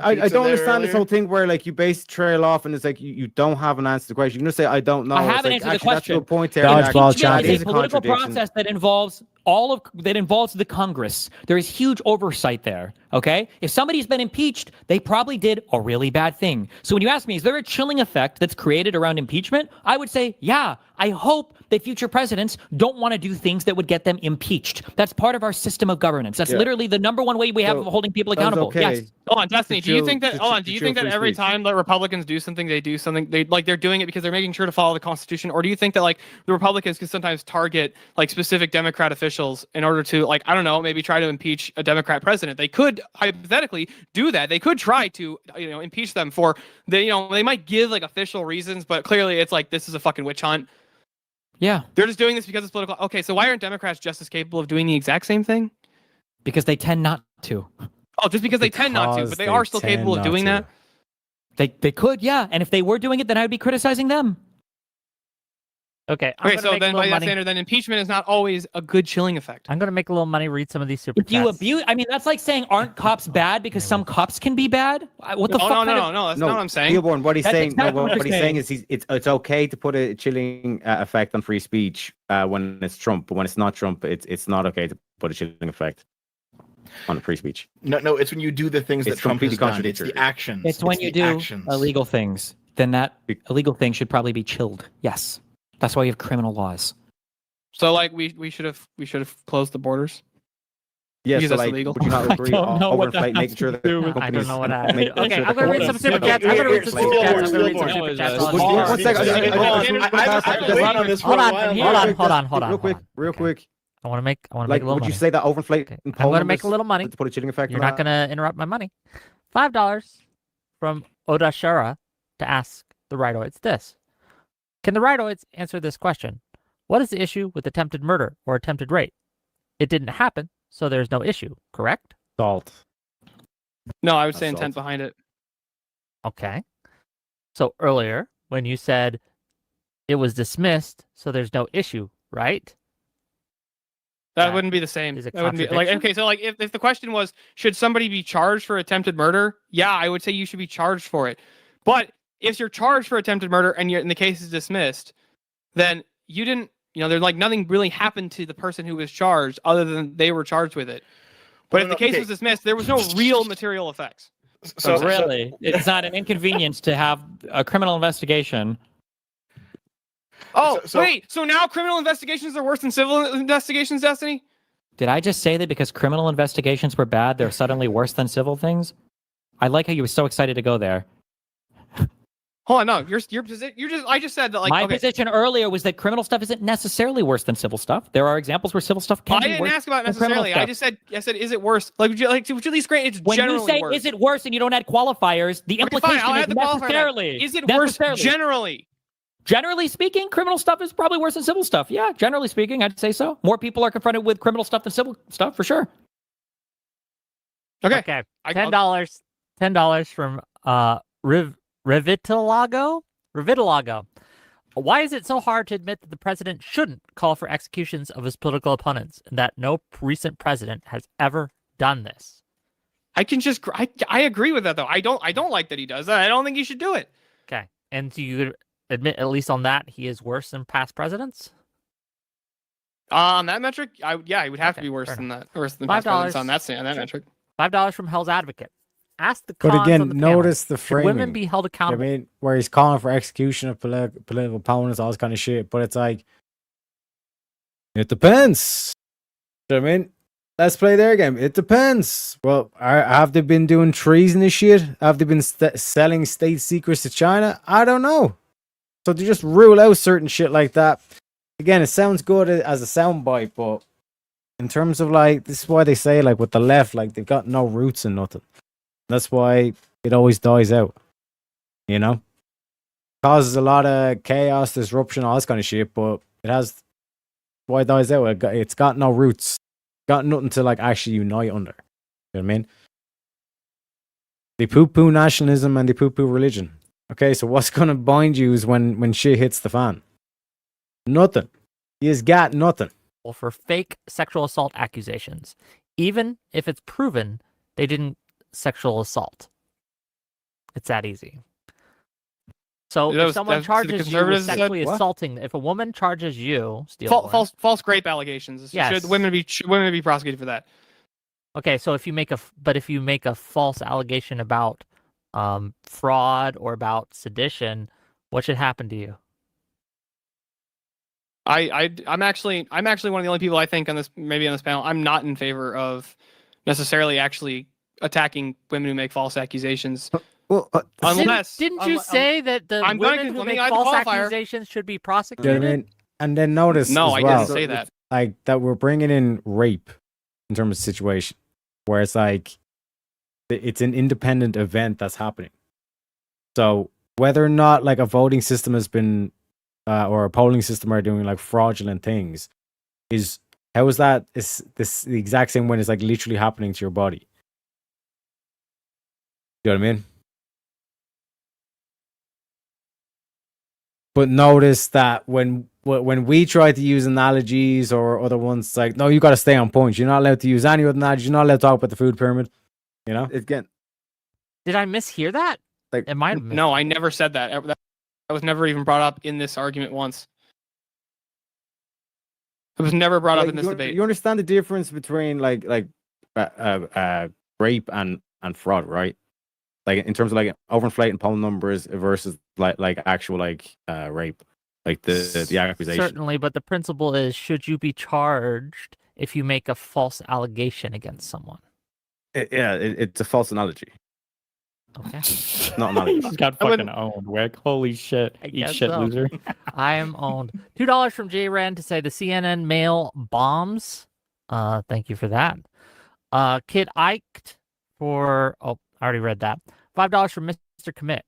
I don't understand this whole thing where like you base trail off and it's like you don't have an answer to the question. You're gonna say I don't know. I haven't It's answered like, the question. That's the point there. Impeachment It is is a political contradiction. process that involves the Congress. There is huge oversight there. Okay, if somebody's been impeached, they probably did a really bad thing. So when you ask me, is there a chilling effect that's created around impeachment? I would say, yeah. I hope that future presidents don't want to do things that would get them impeached. That's part of our system of governance. That's literally the number one way we have of holding people accountable. Yes. Hold on, Destiny. Do you think that? Hold on. Do you think that every time that Republicans do something, they do something? They're doing it because they're making sure to follow the Constitution, or do you think that like the Republicans can sometimes target like specific Democrat officials in order to like, I don't know, maybe try to impeach a Democrat president? They could hypothetically do that. They could try to impeach them for they might give like official reasons, but clearly it's like this is a fucking witch hunt. Yeah. They're just doing this because it's political. Okay, so why aren't Democrats just as capable of doing the exact same thing? Because they tend not to. Oh, just because they tend not to, but they are still capable of doing that? They could, yeah. And if they were doing it, then I would be criticizing them. Okay. Okay, so then by that standard, then impeachment is not always a good chilling effect. I'm gonna make a little money. Read some of these super If you chats. abuse, I mean, that's like saying aren't cops bad because some cops can be bad? What the fuck? No, kind of- that's not what I'm saying. Dearborn, what he's That's saying, exactly no, what what you're he's saying saying. is it's okay to put a chilling effect on free speech when it's Trump, but when it's not Trump, it's not okay to put a chilling effect on free speech. No, it's when you do the things that It's Trump has completely done. It's the contradictory. actions. It's when you the do actions. illegal things. Then that illegal thing should probably be chilled. Yes, that's why you have criminal laws. So like we should have closed the borders. Yeah, Because so that's like, illegal. would you not agree don't know what overinflate, that making has sure to that do with- I don't know what I. make Okay, sure I'm gonna read some super chats. I'm gonna read some super chats. I'm gonna read some super chats. One second. Hold on. Real quick. I want to make a Like, little would money. you say that overinflate? Okay, I'm gonna make a little money. to put a chilling effect. You're on not that? gonna interrupt my money. $5 from Odashara to ask the rightoids this. Can the rightoids answer this question? What is the issue with attempted murder or attempted rape? It didn't happen, so there's no issue, correct? Salt. No, I would say Assault. intent behind it. Okay. So earlier, when you said it was dismissed, so there's no issue, right? That wouldn't be the same. Is it That wouldn't be like contradiction? okay. So like if the question was should somebody be charged for attempted murder? Yeah, I would say you should be charged for it. But if you're charged for attempted murder and the case is dismissed, then you didn't. There's like nothing really happened to the person who was charged other than they were charged with it. But if the case was dismissed, there was no real material effects. So really, it's not an inconvenience to have a criminal investigation. Oh, wait. So now criminal investigations are worse than civil investigations, Destiny? Did I just say that because criminal investigations were bad, they're suddenly worse than civil things? I like how you were so excited to go there. Hold on, no. I just said that like My position earlier was that criminal stuff isn't necessarily worse than civil stuff. There are examples where civil stuff can I be didn't worse ask about than criminal necessarily. I said, is it worse? Like, would you at least grant it's when generally you say worse? is it worse and you don't add qualifiers, the Okay, fine, implication I'll is add the qualifier then. necessarily. Is it worse generally? Generally speaking, criminal stuff is probably worse than civil stuff. Yeah, generally speaking, I'd say so. More people are confronted with criminal stuff than civil stuff, for sure. Okay. $10 from Revitalago. Why is it so hard to admit that the president shouldn't call for executions of his political opponents and that no recent president has ever done this? I agree with that though. I don't like that he does that. I don't think he should do it. Okay. And do you admit, at least on that, he is worse than past presidents? On that metric, he would have to be worse than that. Worse than past presidents on that metric. $5 from Hell's Advocate. Ask the But cons again, on the notice panel. the Should women framing. be held accountable? I mean, where he's calling for execution of political opponents, all this kind of shit. But it's like, it depends. You know what I mean? Let's play their game. It depends. Well, have they been doing treasonous shit? Have they been selling state secrets to China? I don't know. So to just rule out certain shit like that, again, it sounds good as a soundbite, but in terms of like, this is why they say like with the left, like they've got no roots in nothing. That's why it always dies out. You know? Causes a lot of chaos, disruption, all this kind of shit, but it has, why it dies out. It's got no roots. Got nothing to like actually unite under. You know what I mean? They poo-poo nationalism and they poo-poo religion. Okay, so what's gonna bind you is when shit hits the fan. Nothing. He has got nothing. For fake sexual assault accusations, even if it's proven they didn't sexual assault. It's that easy. So if someone charges you with sexually assaulting, if a woman charges you, false rape allegations, yes. should women be prosecuted for that? Okay, so if you make a false allegation about fraud or about sedition, what should happen to you? I'm actually one of the only people I think on this panel. I'm not in favor of necessarily actually attacking women who make false accusations. Well, unless didn't you say that the women who make false accusations should be prosecuted? You know what I mean? And then notice No, as I well, didn't say that. Like that we're bringing in rape in terms of situation where it's like it's an independent event that's happening. So whether or not like a voting system has been or a polling system are doing like fraudulent things, is how is that? Is this the exact same when it's like literally happening to your body? You know what I mean? But notice that when when we try to use analogies or other ones, it's like, no, you got to stay on point. You're not allowed to use any other analogies. You're not allowed to talk about the food pyramid. You know, again. Did I mishear that? Like, it might. No, I never said that. That was never even brought up in this argument once. It was never brought up in this debate. You understand the difference between like rape and fraud, right? Like in terms of like overinflating poll numbers versus like actual rape, like the accusation. Certainly, but the principle is: should you be charged if you make a false allegation against someone? It's a false analogy. Okay. Not analogy. He's got fucking owned, Wick. Holy shit. Eat shit, so. loser. I am owned. $2 from J Ren to say the CNN mail bombs. Thank you for that. Kid Ike for I already read that. $5 from Mr. Commit.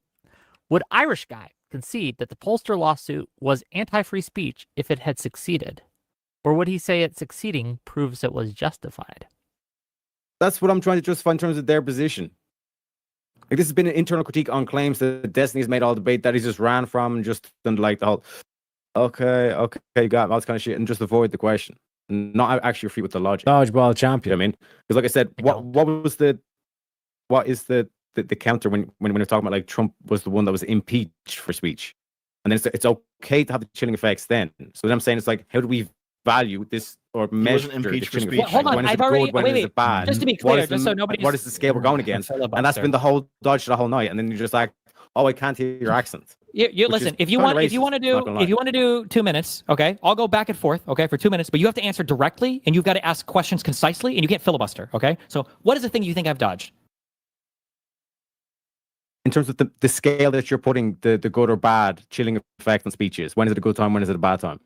Would Irish guy concede that the pollster lawsuit was anti-free speech if it had succeeded? Or would he say it succeeding proves it was justified? That's what I'm trying to justify in terms of their position. Like, this has been an internal critique on claims that Destiny's made all debate that he just ran from and just done like the whole, okay, you got all this kind of shit, and just avoid the question. Not actually free with the logic. Dodgeball champion. You know what I mean? Because like I said, what is the counter when we're talking about like Trump was the one that was impeached for speech, and then it's okay to have the chilling effects then. So then I'm saying it's like, how do we value this or measure impeached for the chilling speech. effects? Hold on, when is I've it already- good? When wait, is it bad? just to be What clear, is just so nobody's- what is the scale we're going against? And that's been the whole dodge the whole night. And then you're just like, oh, I can't hear your accent. You listen. If you want to do 2 minutes, okay, I'll go back and forth, okay, for 2 minutes. But you have to answer directly, and you've got to ask questions concisely, and you can't filibuster, okay? So, what is the thing you think I've dodged? In terms of the scale that you're putting the good or bad chilling effect on speeches, when is it a good time? When is it a bad time?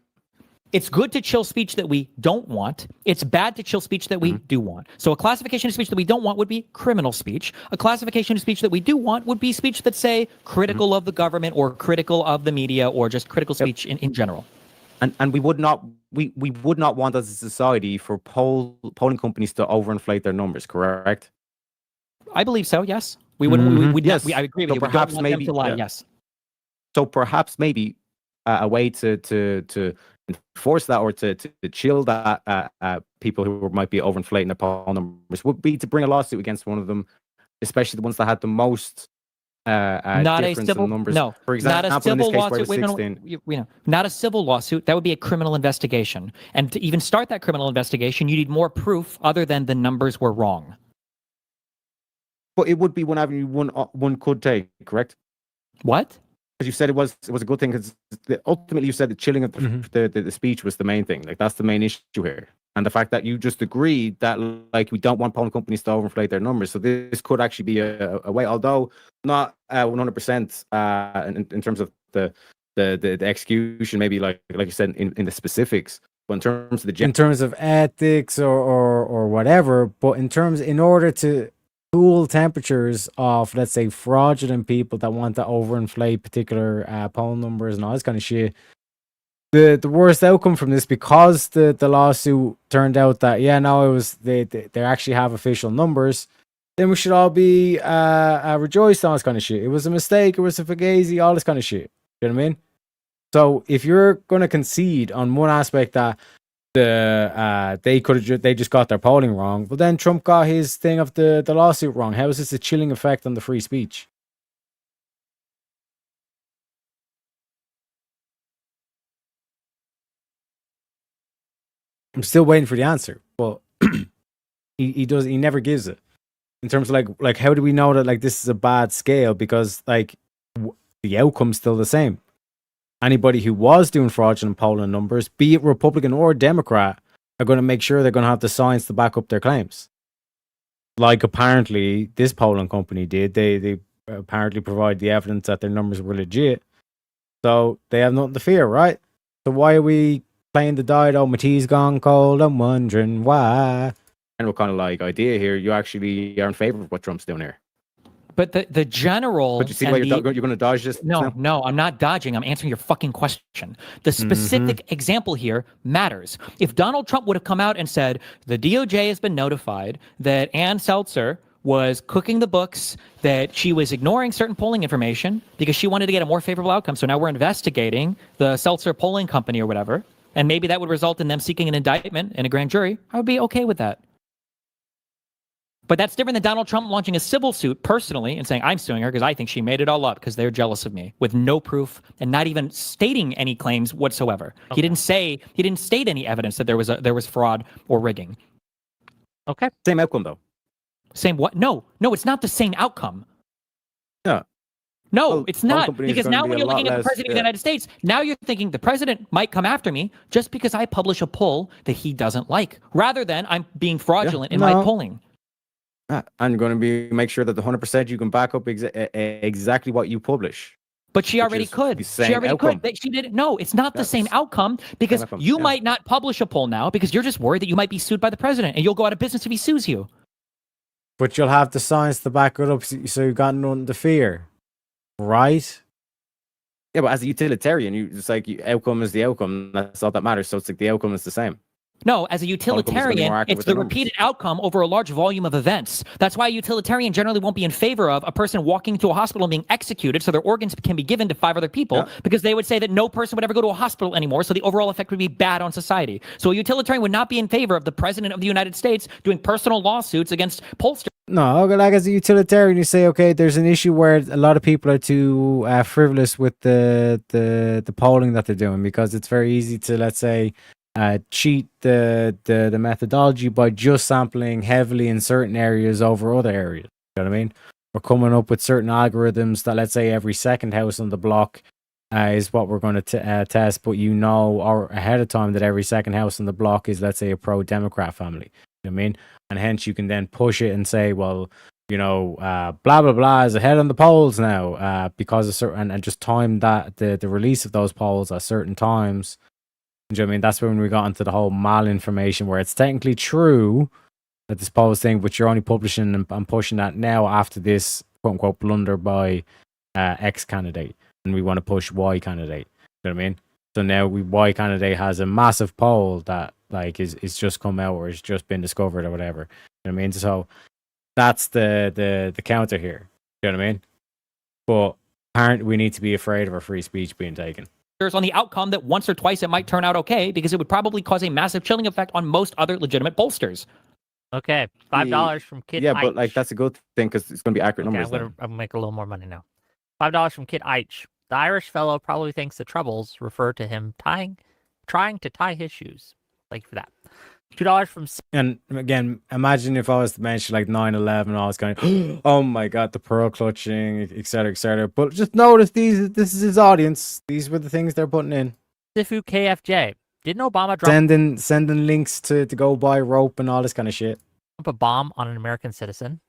It's good to chill speech that we don't want. It's bad to chill speech that we do want. So a classification of speech that we don't want would be criminal speech. A classification of speech that we do want would be speech that's, say, critical of the government or critical of the media or just critical speech in general. And we would not want as a society for polling companies to overinflate their numbers, correct? I believe so, yes. We wouldn't. Yes. I agree with So you. perhaps We don't want maybe them to lie, yeah. yes. So perhaps maybe a way to enforce that or to chill that people who might be overinflating their poll numbers would be to bring a lawsuit against one of them, especially the ones that had the most not a difference civil in numbers. No, for example, not a civil in this case, lawsuit. where it was Wait, no, 16. we know, not a civil lawsuit. That would be a criminal investigation. And to even start that criminal investigation, you need more proof other than the numbers were wrong. But it would be one avenue one could take, correct? What? Because you said it was a good thing. Because ultimately, you said the chilling of the speech was the main thing. Like that's the main issue here, and the fact that you just agreed that like we don't want polling companies to overinflate their numbers. So this could actually be a way, although not 100% in terms of the execution. Maybe like you said in the specifics. But in terms of in terms of ethics or whatever, but in order to cool temperatures of, let's say, fraudulent people that want to overinflate particular poll numbers and all this kind of shit, the worst outcome from this, because the lawsuit turned out that it was they actually have official numbers, then we should all be rejoiced on this kind of shit. It was a mistake, it was a fugazi, all this kind of shit. You know what I mean? So if you're gonna concede on one aspect that they just got their polling wrong, well then Trump got his thing of the lawsuit wrong. How is this a chilling effect on the free speech? I'm still waiting for the answer, but he never gives it. In terms of like how do we know that like this is a bad scale? Because like the outcome's still the same. Anybody who was doing fraudulent polling numbers, be it Republican or Democrat, are going to make sure they're going to have the science to back up their claims. Like apparently this polling company did. They apparently provide the evidence that their numbers were legit. So they have nothing to fear, right? So why are we playing the Dido, my tea's gone cold, I'm wondering why? And what kind of like idea here, you actually are in favor of what Trump's doing here. But the general... But you see why you're going to dodge this? No, I'm not dodging. I'm answering your fucking question. The specific example here matters. If Donald Trump would have come out and said, the DOJ has been notified that Ann Seltzer was cooking the books, that she was ignoring certain polling information because she wanted to get a more favorable outcome. So now we're investigating the Seltzer polling company or whatever, and maybe that would result in them seeking an indictment in a grand jury. I would be okay with that. But that's different than Donald Trump launching a civil suit personally and saying, I'm suing her because I think she made it all up because they're jealous of me, with no proof and not even stating any claims whatsoever. Okay. He didn't state any evidence that there was fraud or rigging. Okay. Same outcome though. Same what? No, it's not the same outcome. Yeah. No, well, it's not. Because now when you're looking at the president of the United States, now you're thinking the president might come after me just because I publish a poll that he doesn't like, rather than I'm being fraudulent in my polling. I'm going to make sure that the 100% you can back up exactly what you publish. But she already could. She already could. She didn't. No, it's not the same outcome because you might not publish a poll now because you're just worried that you might be sued by the president and you'll go out of business if he sues you. But you'll have the science to back it up, so you've got nothing to fear, right? Yeah, but as a utilitarian, it's like outcome is the outcome. That's all that matters. So it's like the outcome is the same. No, as a utilitarian, it's the repeated outcome over a large volume of events. That's why a utilitarian generally won't be in favor of a person walking to a hospital and being executed so their organs can be given to 5 other people, because they would say that no person would ever go to a hospital anymore, so the overall effect would be bad on society. So a utilitarian would not be in favor of the president of the United States doing personal lawsuits against pollsters. No, like as a utilitarian, you say, okay, there's an issue where a lot of people are too frivolous with the polling that they're doing, because it's very easy to, let's say, cheat the methodology by just sampling heavily in certain areas over other areas. You know what I mean? We're coming up with certain algorithms that, let's say, every second house on the block is what we're going to test, but or ahead of time that every second house on the block is, let's say, a pro-Democrat family. You know what I mean? And hence you can then push it and say, well, blah blah blah is ahead on the polls now because of certain, and just time that the release of those polls at certain times. You know what I mean? That's when we got into the whole malinformation, where it's technically true that this poll thing, but you're only publishing and pushing that now after this quote unquote blunder by X candidate, and we want to push Y candidate. You know what I mean? So now Y candidate has a massive poll that like is just come out or has just been discovered or whatever. You know what I mean? So that's the counter here. You know what I mean? But apparently we need to be afraid of our free speech being taken on the outcome that once or twice it might turn out okay, because it would probably cause a massive chilling effect on most other legitimate pollsters. Okay, $5 from Kit. Yeah, but like that's a good thing because it's going to be accurate numbers. I'm gonna make a little more money now. $5 from Kit Eich. The Irish fellow probably thinks the Troubles refer to him trying to tie his shoes. Thank you for that. $2 from. And again, imagine if I was to mention like 9/11, I was going, oh my god, the pearl clutching, etc., etc. But just notice this is his audience. These were the things they're putting in. Sifu KFJ. Didn't Obama drop sending links to go buy rope and all this kind of shit? A bomb on an American citizen.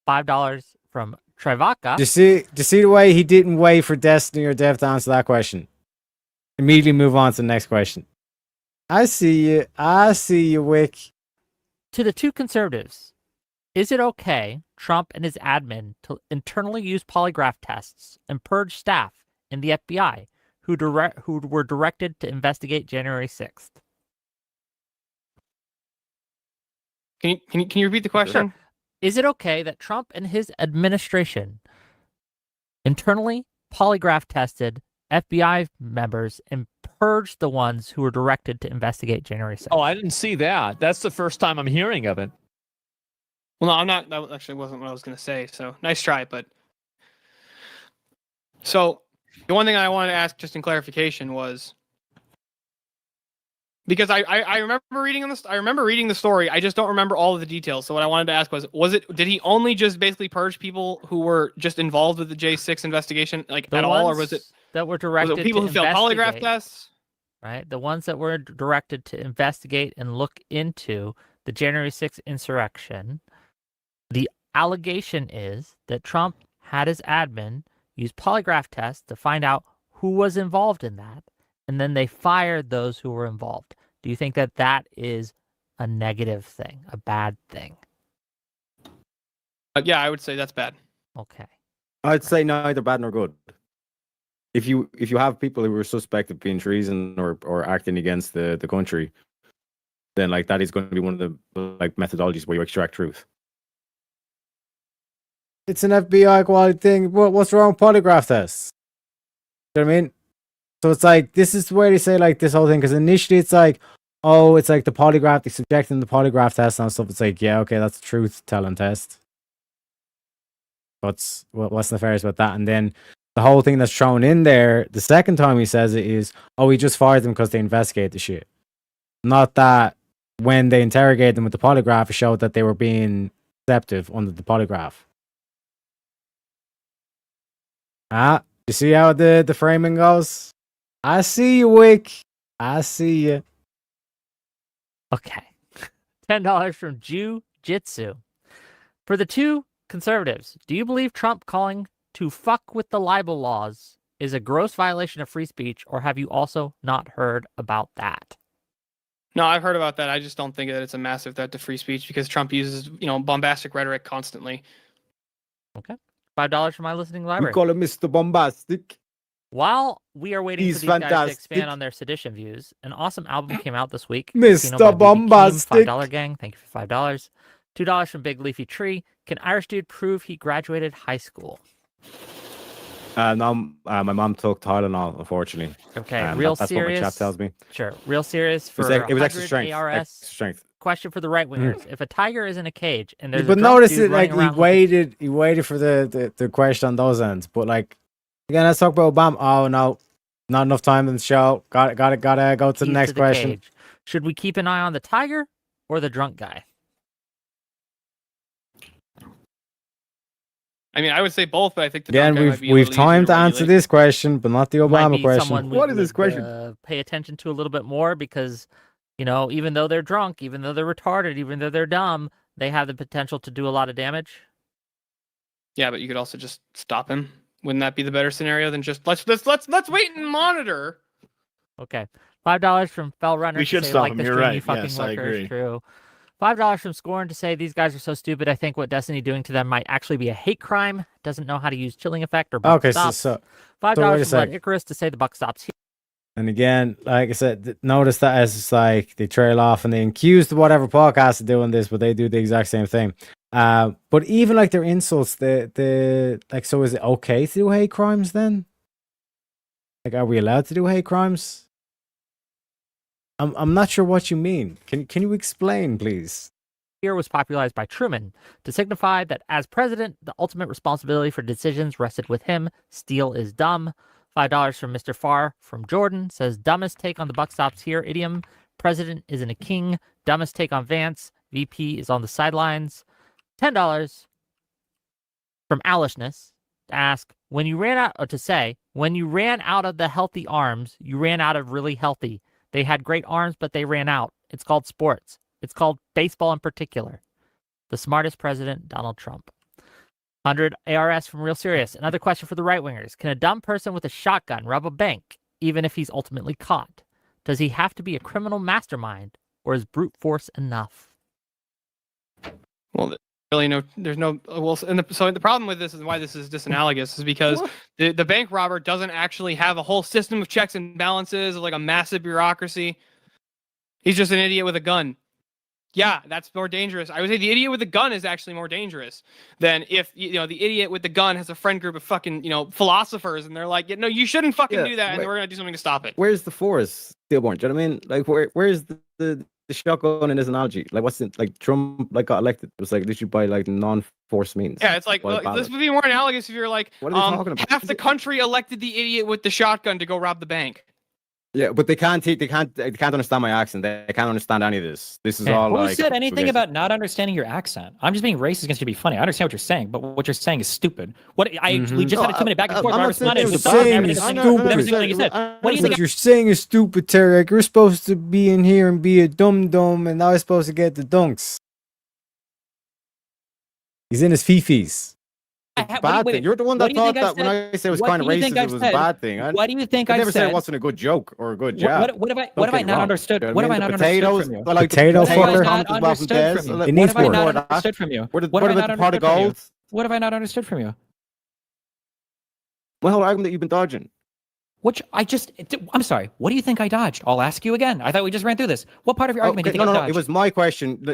$5 from Trivaka. Do you see the way he didn't wait for Destiny or Dev to answer that question? Immediately move on to the next question. I see you, Wick. To the two conservatives, is it okay, Trump and his admin, to internally use polygraph tests and purge staff in the FBI who were directed to investigate January 6th? Can you repeat the question? Sure. Is it okay that Trump and his administration internally polygraph tested FBI members and purged the ones who were directed to investigate January 6th? Oh, I didn't see that. That's the first time I'm hearing of it. Well, no, I'm not. That actually wasn't what I was going to say. So nice try, but so the one thing I wanted to ask, just in clarification, was because I remember reading this. I remember reading the story. I just don't remember all of the details. So what I wanted to ask did he only just basically purge people who were just involved with the J6 investigation, like at all, or was it that were directed people who failed polygraph tests? Right, the ones that were directed to investigate and look into the January 6th insurrection. The allegation is that Trump had his admin use polygraph tests to find out who was involved in that, and then they fired those who were involved. Do you think that is a negative thing, a bad thing? Yeah, I would say that's bad. Okay. I'd say neither bad nor good. If you have people who are suspect of being treason or acting against the country, then like that is going to be one of the like methodologies where you extract truth. It's an FBI quality thing. What's wrong with polygraph tests? You know what I mean? So it's like, this is where they say like this whole thing, because initially it's like, oh, it's like the polygraph, they subject them to the polygraph test and stuff. It's like, yeah, okay, that's a truth-telling test. What's nefarious about that? And then the whole thing that's thrown in there, the second time he says it is, oh, we just fired them because they investigate the shit. Not that when they interrogate them with the polygraph, it showed that they were being deceptive under the polygraph. You see how the framing goes? I see you, Wick. I see you. Okay. $10 from Jew Jitsu. For the two conservatives, do you believe Trump calling to fuck with the libel laws is a gross violation of free speech, or have you also not heard about that? No, I've heard about that. I just don't think that it's a massive threat to free speech because Trump uses, bombastic rhetoric constantly. Okay. $5 from my listening library. We call him Mr. Bombastic. While we are waiting He's for these guys to fantastic. expand on their sedition views, an awesome album came out this week. Mr. Casino by BB King, Bombastic. $5 gang. Thank you for $5. $2 from Big Leafy Tree. Can Irish dude prove he graduated high school? No, my mom took Tylenol, unfortunately. Okay, that's serious. what my chat tells me. Sure, real serious for It was extra 100 strength. ARS. Extra strength. Question for the right wingers: If a tiger is in a cage and there's But a drunk notice dude it, like running he around waited for the question on those ends. But like again, let's talk about Obama. Oh no, not enough time in the show. Gotta go to the keys next to the question. cage. Should we keep an eye on the tiger or the drunk guy? I mean, I would say both, but I think the Again, drunk guy might be a we've little time easier to answer regulate. this question, but not the Might Obama be question. someone we would, pay attention to a little bit more because, even though they're drunk, even though they're retarded, even though they're dumb, they have the potential to do a lot of damage. Yeah, but you could also just stop him. Wouldn't that be the better scenario than just let's wait and monitor? Okay, $5 from Fell Runner. We should to say, stop like him, the you're stream, right. You fucking Yes, I workers. agree. True. $5 from Scorn to say these guys are so stupid. I think what Destiny doing to them might actually be a hate crime. Doesn't know how to use chilling effect or buck Okay, stops. so $5 wait a from Blood sec. Icarus to say the buck stops here. And again, like I said, notice that as it's like they trail off and they accuse whatever podcast of doing this, but they do the exact same thing. But even like their insults, the like, so is it okay to do hate crimes then? Like, are we allowed to do hate crimes? I'm not sure what you mean. Can you explain, please? Here was popularized by Truman to signify that as president, the ultimate responsibility for decisions rested with him. Steele is dumb. $5 from Mr. Farr from Jordan says dumbest take on the buck stops here idiom. President isn't a king. Dumbest take on Vance. VP is on the sidelines. $10 from Alishness to ask when you ran out of the healthy arms, you ran out of really healthy. They had great arms, but they ran out. It's called sports. It's called baseball in particular. The smartest president, Donald Trump. 100 ARS from Real Serious. Another question for the right wingers. Can a dumb person with a shotgun rob a bank, even if he's ultimately caught? Does he have to be a criminal mastermind, or is brute force enough? Well, really, there's no. Well, so the problem with this is why this is disanalogous is because the bank robber doesn't actually have a whole system of checks and balances, like a massive bureaucracy. He's just an idiot with a gun. Yeah, that's more dangerous. I would say the idiot with the gun is actually more dangerous than if the idiot with the gun has a friend group of fucking philosophers and they're like, no, you shouldn't fucking do that, and we're gonna do something to stop it. Where's the force, Stillborn? Do you know what I mean? Like, where's the shotgun in this analogy? Like, what's it like? Trump got elected. It was like literally by like non-force means. Yeah, it's like by this ballot. would be more analogous if you're like, What are they talking about? half the country elected the idiot with the shotgun to go rob the bank. Yeah, but they can't understand my accent. They can't understand any of this. This is all Who like. said anything about not understanding your accent? I'm just being racist against you to be funny. I understand what you're saying, but what you're saying is stupid. What we just had a 2-minute back and forth. I'm I not responded saying with you're saying everything is that you said. What do you What think? you're saying is stupid, Terry. Like, you're supposed to be in here and be a dum-dum, and I was supposed to get the dunks. He's in his fifis. Bad thing. You're the one that thought that when I said it was kind of racist, it was a bad thing. What do you think I I never said said? it wasn't a good joke or a good job. What have I not understood? What have I not understood from you? Potato What have I fucker. not understood from you? It needs What have I work. not understood from you? What What have I about not the pot of understood from you? gold? What have I not understood from you? My whole argument that you've been dodging. I'm sorry. What do you think I dodged? I'll ask you again. I thought we just ran through this. What part of your argument do you think I dodged? It was my question.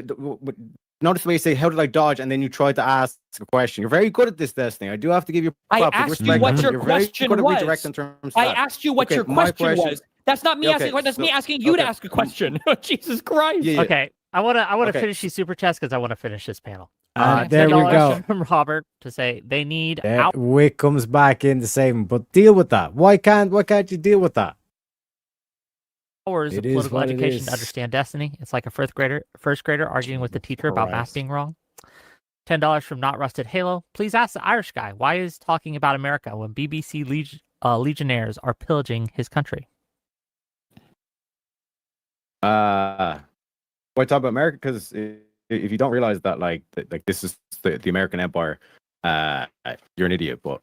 notice the way you say, how did I dodge? And then you try to ask a question. You're very good at this, Destiny. I do have to give you I props. asked you what your You're very question good at was. redirect in terms of I that. asked you what Okay, your my question was. That's not me Okay, asking. That's me so- asking you to okay. ask a question. Jesus Christ. Yeah, yeah. Okay, I want to Okay. finish these super chats because I want to finish this panel. There we $10 go. from Robert to say they need There, Wick comes back in to save him, but deal with that. Why can't you deal with that? hours of It is political what it education is. to understand Destiny. It's like a first grader arguing with the teacher about math Christ. being wrong. $10 from Not Rusted Halo. Please ask the Irish guy why is talking about America when BBC legionnaires are pillaging his country. Why talk about America? Because if you don't realize that, like this is the American Empire, you're an idiot. But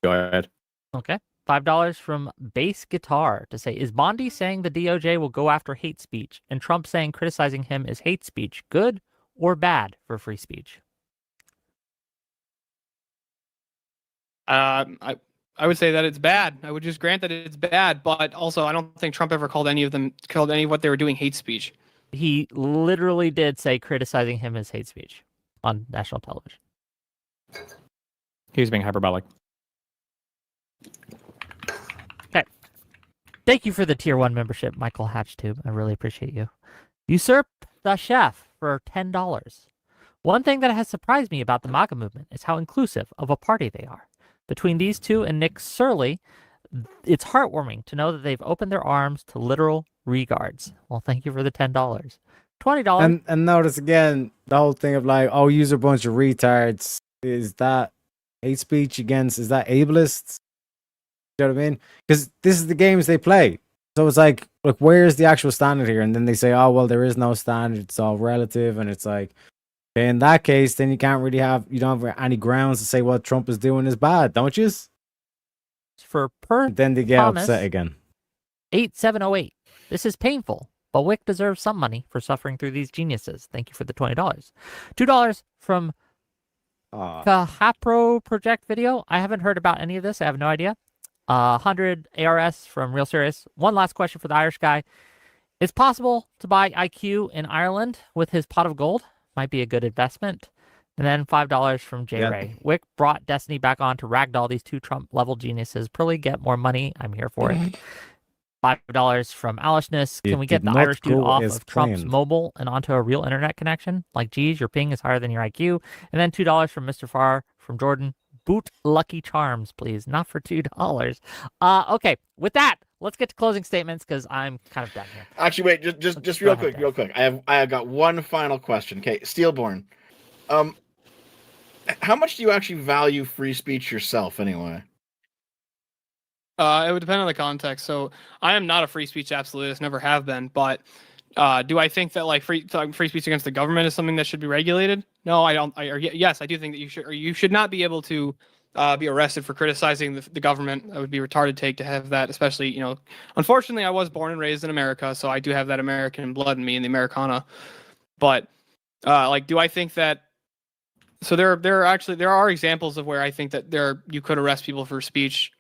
go ahead. Okay. $5 from Bass Guitar to say, is Bondi saying the DOJ will go after hate speech and Trump saying criticizing him is hate speech good or bad for free speech? I would say that it's bad. I would just grant that it's bad, but also I don't think Trump ever called any of what they were doing hate speech. He literally did say criticizing him is hate speech on national television. He was being hyperbolic. Okay. Thank you for the tier 1 membership, Michael Hatchtube. I really appreciate you. Usurp the Chef for $10. One thing that has surprised me about the MAGA movement is how inclusive of a party they are. Between these two and Nick Surley, it's heartwarming to know that they've opened their arms to literal regards. Well, thank you for the $10. $20. And notice again the whole thing of like, oh, use a bunch of retards. Is that hate speech against? Is that ableist? You know what I mean? Because this is the games they play. So it's like, look, where's the actual standard here? And then they say, oh, well, there is no standard. It's all relative. And it's like, okay, in that case, then you don't have any grounds to say what Trump is doing is bad, don't you? For Then they get Thomas, upset again. 8708. This is painful, but Wick deserves some money for suffering through these geniuses. Thank you for the $20. $2 from Kahapro Project Video. I haven't heard about any of this. I have no idea. 100 ARS from Real Serious. One last question for the Irish guy. It's possible to buy IQ in Ireland with his pot of gold. Might be a good investment. And then $5 from J Ray. Wick brought Destiny back on to ragdoll these two Trump level geniuses. Probably get more money. I'm here for it. $5 from Alishness. Can we get the Irish dude off of Trump's mobile and onto a real internet connection? Like, geez, your ping is higher than your IQ. And then $2 from Mr. Farr from Jordan. Boot Lucky Charms, please. Not for $2. Okay, with that, let's get to closing statements because I'm kind of done here. Actually, wait, just real quick. I have got one final question. Okay, Steelborn. How much do you actually value free speech yourself, anyway? It would depend on the context. So I am not a free speech absolutist, never have been. But do I think that like free speech against the government is something that should be regulated? No, I don't. Yes, I do think that you should not be able to be arrested for criticizing the government. That would be a retarded take to have that, especially, unfortunately, I was born and raised in America, so I do have that American blood in me and the Americana. But do I think that? So there are examples of where I think that you could arrest people for speech,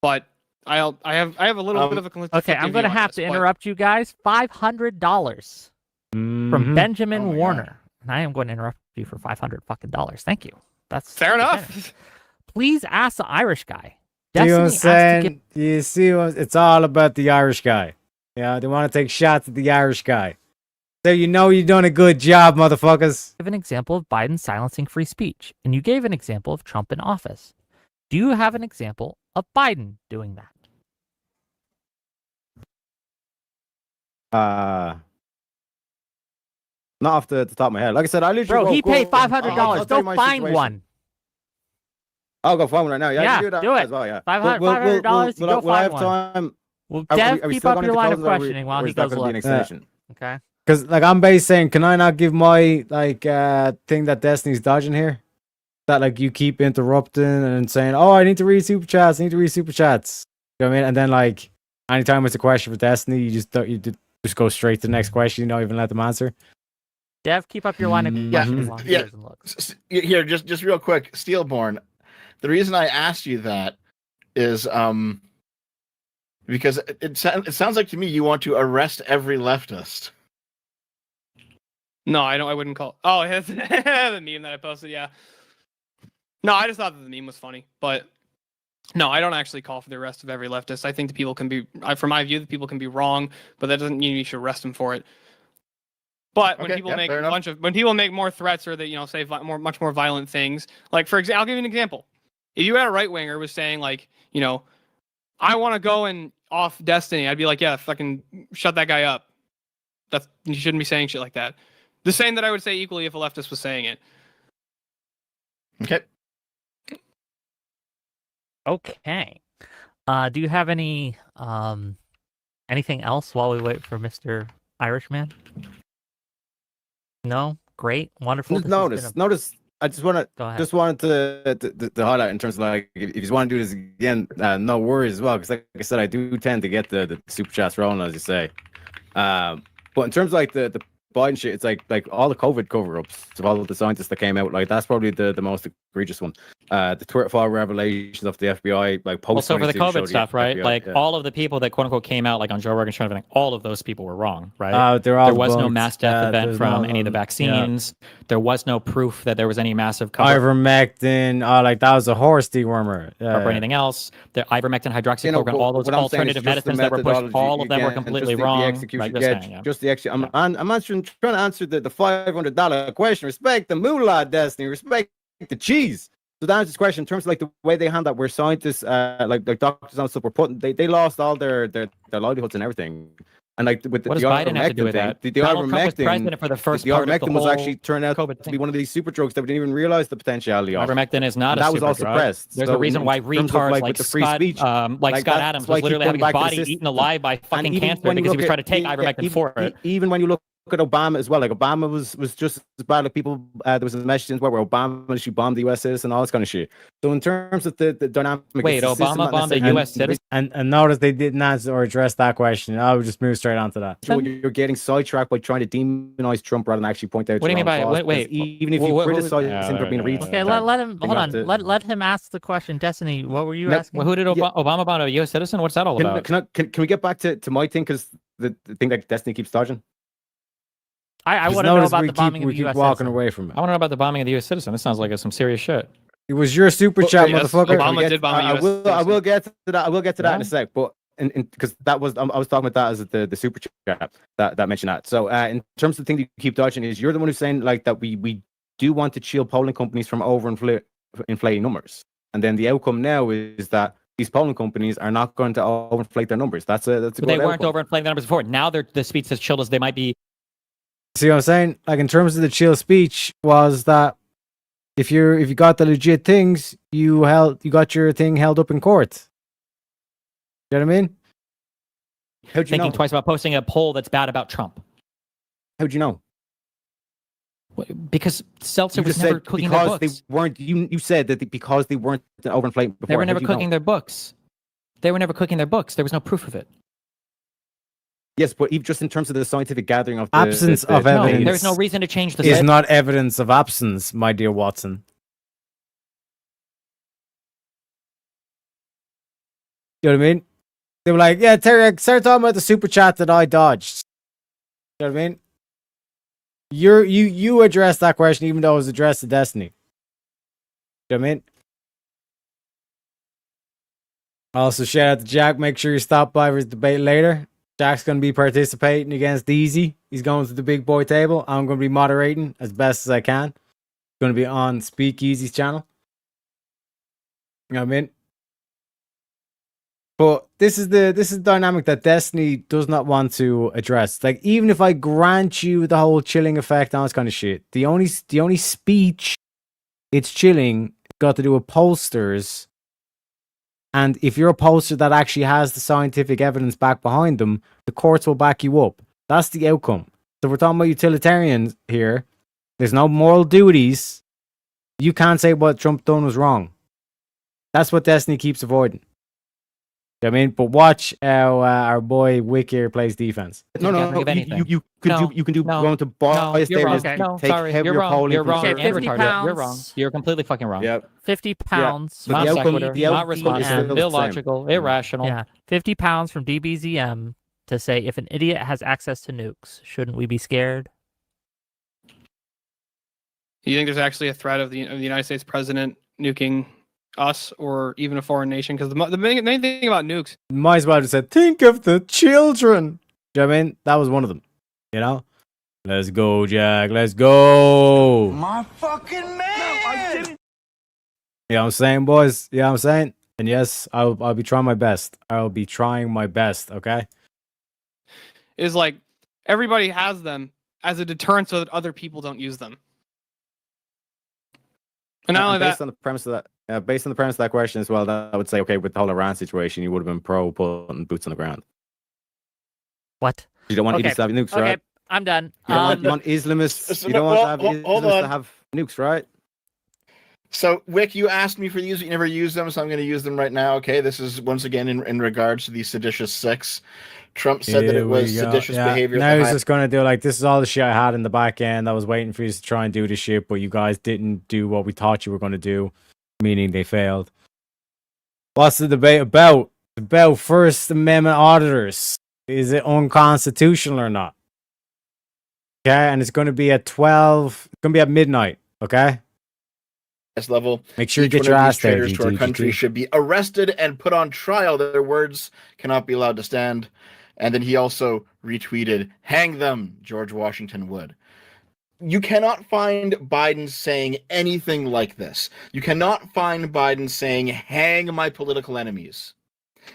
but I have a little bit of a conflicting Okay, I'm going to have to interrupt you guys. $500 from Benjamin Warner, and I am going to interrupt you for $500 fucking dollars. Thank you. That's fair enough. Please ask the Irish guy. See what I'm Destiny saying? You see, it's all about the Irish guy. Yeah, they want to take shots at the Irish guy. So you're doing a good job, motherfuckers. Give an example of Biden silencing free speech, and you gave an example of Trump in office. Do you have an example of Biden doing that? Not off the top of my head. Like I said, I literally. Bro, he paid $500. Go find one. I'll go find one right now. Yeah, do that do it. as well. Yeah, $500. Go will I have find one. time? Well, Are Dev, we keep still up going your into line of closing, or questioning while or he is that goes gonna be an look. extension? Okay. Because I'm basically saying, can I not give my thing that Destiny's dodging here? That you keep interrupting and saying, oh, I need to read super chats. You know what I mean? And then anytime it's a question for Destiny, you just go straight to the next question. You don't even let them answer. Dev, keep up your line of questioning while he goes and looks. Here, just real quick, Steelborn. The reason I asked you that is because it sounds like to me you want to arrest every leftist. No, I don't. I wouldn't call. Oh, it's the meme that I posted. Yeah. No, I just thought that the meme was funny, but no, I don't actually call for the arrest of every leftist. I think the people can be, from my view, the people can be wrong, but that doesn't mean you should arrest them for it. But when people make when people make more threats or that say much more violent things, like for example, I'll give you an example. If you had a right winger was saying like, I want to go and off Destiny, I'd be like, yeah, fucking shut that guy up. You shouldn't be saying shit like that. The same that I would say equally if a leftist was saying it. Okay. Okay. Do you have any anything else while we wait for Mr. Irishman? No? Great. Wonderful. Notice. I just wanted to highlight in terms of like if you want to do this again, no worries as well, because like I said, I do tend to get the super chats rolling, as you say. But in terms of like the Biden shit, it's like all the COVID cover-ups of all of the scientists that came out, like that's probably the most egregious one. The Twitter file revelations of the FBI, like post. Well, so for the COVID stuff, right? FBI, like all of the people that quote unquote came out, like on Joe Rogan show and everything, all of those people were wrong, right? They're all there was no bugs. mass death event there's from no- any of the vaccines. There was no proof that there was any massive cover Ivermectin, like that was a horse dewormer. or anything else. The ivermectin, hydroxychloroquine, all those what I'm saying is alternative just the medicines that were pushed, methodology, all of them were again, completely just the wrong. execution, Right, just yeah, saying, yeah. just the execution. I'm trying to answer the $500 question. Respect the moolah, Destiny. Respect the cheese. So to answer this question, in terms of like the way they handle that, where scientists, like doctors and stuff, were putting, they lost all their livelihoods and everything. And like with the What does Biden have to do with thing, that? the Donald Trump was ivermectin, president for the first the part of the ivermectin was whole actually turned out COVID to be one of these super drugs that we didn't even realize the potentiality of. Ivermectin is not And a that was all super drug. suppressed. There's So a reason in why terms of, retards like, like with the free Scott, speech, like Scott that's Adams why was I keep literally going having his back to body this eaten alive by fucking even cancer when you because he look was at- trying to take ivermectin for it. Even when you look at Obama as well, like Obama was just as bad. Like people, there was a message where Obama actually bombed the U.S. citizens and all this kind of shit. So in terms of the dynamic, Wait, it's the system, Obama not bombed a necessarily- U.S. citizen? And notice they didn't answer or address that question. I would just move straight on to that. So you're getting sidetracked by trying to demonize Trump rather than actually point out. What do you mean by wait? wait? Even if you criticize him for being a retard, Okay, let him you hold have on. to- Let him ask the question. Destiny, what were you No, asking? Who did Obama bomb a U.S. citizen? What's that all about? Can we get back to my thing, because the thing that Destiny keeps dodging? I Just want to know notice about we the bombing keep of the U.S. walking citizen. away from it. I want to know about the bombing of the U.S. citizen. This sounds like some serious shit. It was your super chat, yes, motherfucker. Obama did bomb a US citizen. I will get to that. I will get to that in a Yeah. sec. But because that was I was talking about that as the super chat that mentioned that. So in terms of the thing that you keep dodging is you're the one who's saying like that we do want to shield polling companies from inflating numbers, and then the outcome now is that these polling companies are not going to overinflate their numbers. That's a But good they weren't outcome. overinflating the numbers before. Now they're the speech as chilled as they might be. See what I'm saying? Like in terms of the chill speech was that if you got the legit things, you got your thing held up in court. You know what I mean? How'd you Thinking know? twice about posting a poll that's bad about Trump. How'd you know? Because Seltzer You was just never said cooking their because they books. weren't. You said that because they weren't overinflating before. They were never How'd you know? cooking their books. They were never cooking their books. There was no proof of it. Yes, but even just in terms of the scientific gathering of the Absence of No, evidence there's no reason to change the is set. not evidence of absence, my dear Watson. You know what I mean? They were like, yeah, Terry, start talking about the super chat that I dodged. You know what I mean? You addressed that question even though it was addressed to Destiny. You know what I mean? Also, shout out to Jack. Make sure you stop by for his debate later. Jack's going to be participating against Easy. He's going to the big boy table. I'm going to be moderating as best as I can. Going to be on Speakeasy's channel. You know what I mean? But this is the dynamic that Destiny does not want to address. Like, even if I grant you the whole chilling effect and all this kind of shit, the only speech it's chilling got to do with posters. And if you're a poster that actually has the scientific evidence back behind them, the courts will back you up. That's the outcome. So we're talking about utilitarians here. There's no moral duties. You can't say what Trump done was wrong. That's what Destiny keeps avoiding. You know what I mean? But watch how our boy Wick here plays defense. No. You can do going to bias you're wrong. tables. No, Take sorry, heavier you're wrong. polling You're from wrong. certain- And 50 retarded. You're wrong. pounds. You're completely fucking wrong. Yep. 50 pounds. But Non the outcome- sequitur, the outcome not is responsible, still the same. illogical, irrational. Yeah, 50 pounds from DBZM to say if an idiot has access to nukes, shouldn't we be scared? You think there's actually a threat of the United States president nuking us or even a foreign nation? Because the main thing about nukes, Might as well have said, think of the children. Do you know what I mean? That was one of them. You know? Let's go, Jack. Let's go. My fucking man! You know what I'm saying, boys? You know what I'm saying? And yes, I'll be trying my best. I'll be trying my best, okay? is like everybody has them as a deterrent so that other people don't use them. And not only based that, on the premise of that, based on the premise of that question as well, that I would say, okay, with the whole Iran situation, you would have been pro putting boots on the ground. What? You don't want Okay. idiots to have nukes, Okay, right? I'm done. You don't want Islamists. So You don't no, want hold Islamists on. to have nukes, right? So, Wick, you asked me for these, but you never used them, so I'm going to use them right now. Okay, this is once again in regards to the seditious six. Trump said that Here it was we go. seditious Yeah. behavior. Now he's just gonna do like, this is all the shit I had in the back end. I was waiting for you to try and do the shit, but you guys didn't do what we thought you were gonna do, meaning they failed. What's the debate about? It's about First Amendment auditors. Is it unconstitutional or not? Okay, and it's gonna be at 12. It's gonna be at midnight. Okay. Level. Make sure you Each get one your of these ass there, traitors to our country GG. should be arrested and put on trial. Their words cannot be allowed to stand. And then he also retweeted, "Hang them, George Washington would." You cannot find Biden saying anything like this. You cannot find Biden saying, "Hang my political enemies."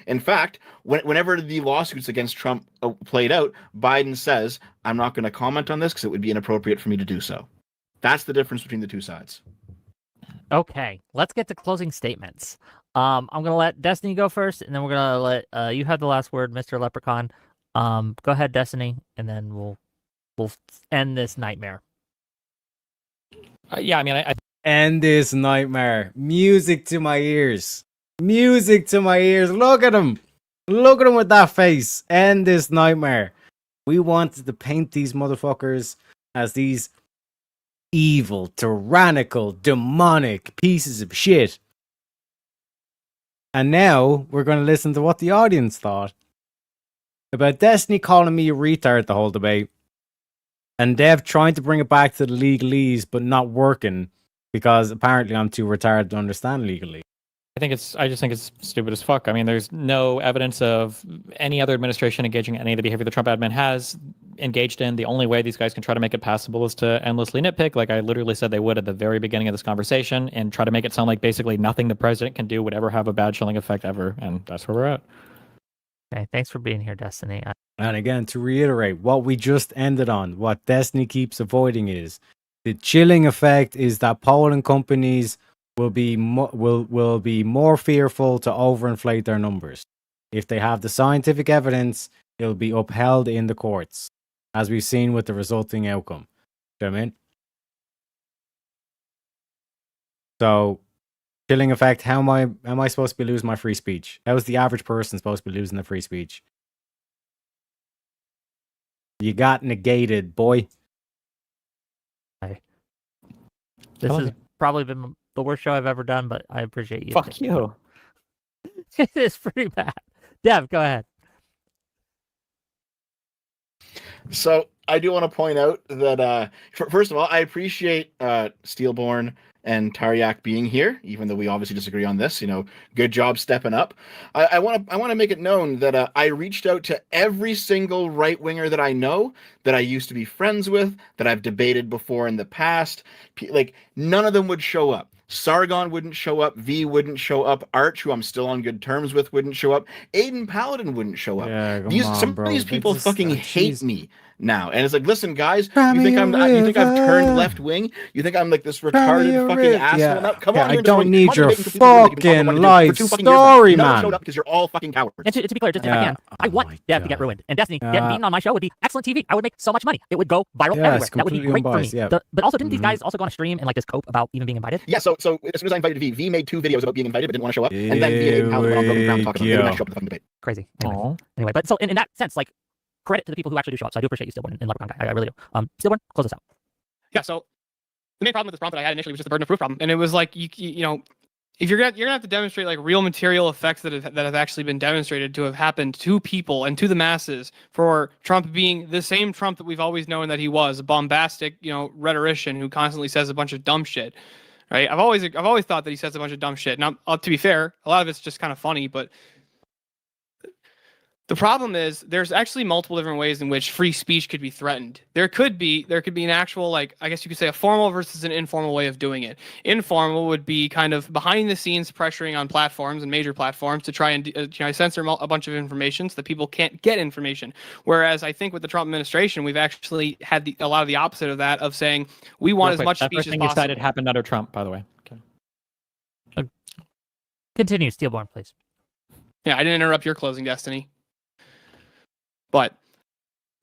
In fact, whenever the lawsuits against Trump played out, Biden says, "I'm not going to comment on this because it would be inappropriate for me to do so." That's the difference between the two sides. Okay, let's get to closing statements. I'm gonna let Destiny go first, and then we're gonna let you have the last word, Mr. Leprechaun. Go ahead, Destiny, and then we'll end this nightmare. Yeah, I mean, I End this nightmare. Music to my ears. Music to my ears. Look at him. Look at him with that face. End this nightmare. We wanted to paint these motherfuckers as these evil, tyrannical, demonic pieces of shit. And now we're going to listen to what the audience thought about Destiny calling me a retard the whole debate, and Dev trying to bring it back to the legalese but not working because apparently I'm too retarded to understand legally. I just think it's stupid as fuck. I mean, there's no evidence of any other administration engaging in any of the behavior the Trump admin has engaged in. The only way these guys can try to make it passable is to endlessly nitpick, like I literally said they would at the very beginning of this conversation, and try to make it sound like basically nothing the president can do would ever have a bad chilling effect ever, and that's where we're at. Okay, thanks for being here, Destiny. And again, to reiterate, what we just ended on, what Destiny keeps avoiding is the chilling effect is that polling companies will be more fearful to overinflate their numbers. If they have the scientific evidence, it'll be upheld in the courts, as we've seen with the resulting outcome. Do you know what I mean? So, chilling effect. How am I supposed to be losing my free speech? How is the average person supposed to be losing their free speech? You got negated, boy. This has probably been the worst show I've ever done, but I appreciate you. Fuck you. It is pretty bad. Dev, go ahead. So I do want to point out that first of all, I appreciate Steelborn and Taryak being here, even though we obviously disagree on this. You know, good job stepping up. I want to make it known that I reached out to every single right winger that I know, that I used to be friends with, that I've debated before in the past. Like, none of them would show up. Sargon wouldn't show up. V wouldn't show up. Arch, who I'm still on good terms with, wouldn't show up. Aiden Paladin wouldn't show up. Yeah, Some of these people fucking hate jeez. me now, and it's like, listen, guys, Cry you me think a I've turned river. left wing? You think I'm like this Cry me retarded a fucking river. asshole? Yeah. Now, come Yeah, on, I here and don't join- need come on, your you're making completely ridiculous. You've been talking fucking about it life for 2 fucking story, years now. None of man. you showed up because you're all fucking cowards. And to be clear, just if I Yeah. can, I want Dev to get ruined. And Destiny getting beaten on my show would be excellent TV. I would make so much money. It would go viral Yes, everywhere. That would be completely great for me. unbiased, yeah. But also, didn't these guys also go on a stream and like just cope about even being invited? Yeah, so as soon as I invited V made 2 videos about being invited but didn't want to show up, and then V and Aiden Paladin went on broken ground to talk about it. They didn't actually show up to the fucking debate. Crazy. Anyway, but so in that sense, like, credit to the people who actually do show up. So I do appreciate you, Stillborn and Leprechaun Guy. I really do. Stillborn, close us out. yeah. So the main problem with this prompt that I had initially was just the burden of proof problem, and it was like you know, you're gonna have to demonstrate like real material effects that have actually been demonstrated to have happened to people and to the masses for Trump being the same Trump that we've always known that he was, a bombastic, rhetorician who constantly says a bunch of dumb shit, right? I've always thought that he says a bunch of dumb shit. Now, to be fair, a lot of it's just kind of funny, but the problem is there's actually multiple different ways in which free speech could be threatened. There could be an actual, like, I guess you could say a formal versus an informal way of doing it. Informal would be kind of behind the scenes pressuring on platforms and major platforms to try and censor a bunch of information so that people can't get information. Whereas I think with the Trump administration, we've actually had a lot of the opposite of that, of saying we want as much speech as possible. You cited happened under Trump, by the way. Okay. Continue, Steelborn, please. Yeah, I didn't interrupt your closing, Destiny. But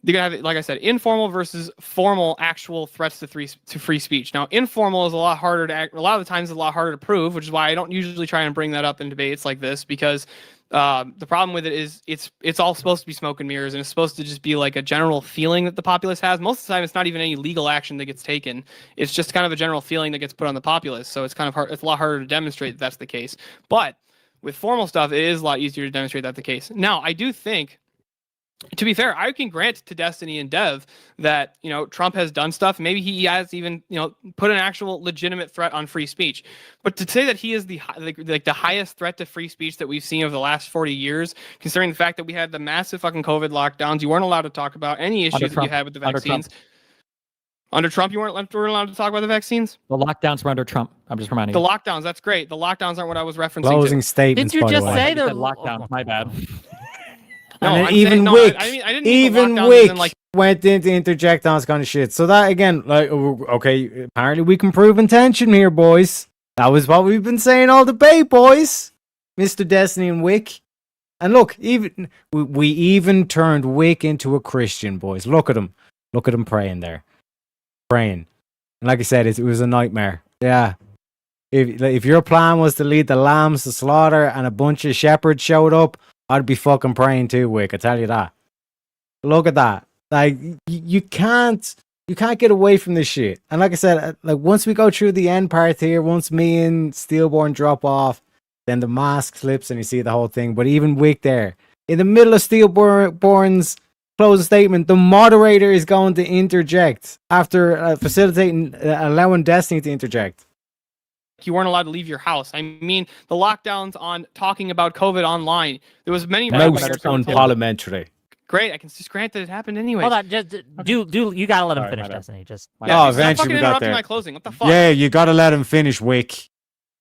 you're gonna have, like I said, informal versus formal actual threats to free speech. Now, informal is a lot harder to a lot of the times it's a lot harder to prove, which is why I don't usually try and bring that up in debates like this, because the problem with it is it's all supposed to be smoke and mirrors, and it's supposed to just be like a general feeling that the populace has. Most of the time, it's not even any legal action that gets taken. It's just kind of a general feeling that gets put on the populace. So it's kind of hard. It's a lot harder to demonstrate that that's the case. But with formal stuff, it is a lot easier to demonstrate that's the case. Now, I do think, to be fair, I can grant to Destiny and Dev that, Trump has done stuff. Maybe he has even, put an actual legitimate threat on free speech. But to say that he is the highest threat to free speech that we've seen over the last 40 years, considering the fact that we had the massive fucking COVID lockdowns, you weren't allowed to talk about any issues that you had with the vaccines. Under Trump, you weren't allowed to talk about the vaccines? The lockdowns were under Trump. I'm just reminding you. The lockdowns, that's great. The lockdowns aren't what I was referencing Closing to. statements, Did you just say the lockdowns? My bad. No, and I'm even saying, no, Wick, I didn't mean even the Wick like, went in to interject on this kind of shit. So that again, like, okay, apparently we can prove intention here, boys. That was what we've been saying all debate, boys. Mr. Destiny and Wick. And look, even we even turned Wick into a Christian, boys. Look at him praying there, praying. And like I said, it was a nightmare. Yeah. If your plan was to lead the lambs to slaughter and a bunch of shepherds showed up, I'd be fucking praying too, Wick. I tell you that. Look at that. Like, you can't get away from this shit. And like I said, like, once we go through the end part here, once me and Steelborn drop off, then the mask slips and you see the whole thing. But even Wick there, in the middle of Steelborn's closing statement, the moderator is going to interject after facilitating, allowing Destiny to interject. You weren't allowed to leave your house. I mean, the lockdowns on talking about COVID online. There was many most unparliamentary. Great, I can just grant that it happened anyway. Hold on, just do you gotta let him finish, Destiny? Just eventually we got there. My closing. What the fuck? Yeah, you gotta let him finish, Wick.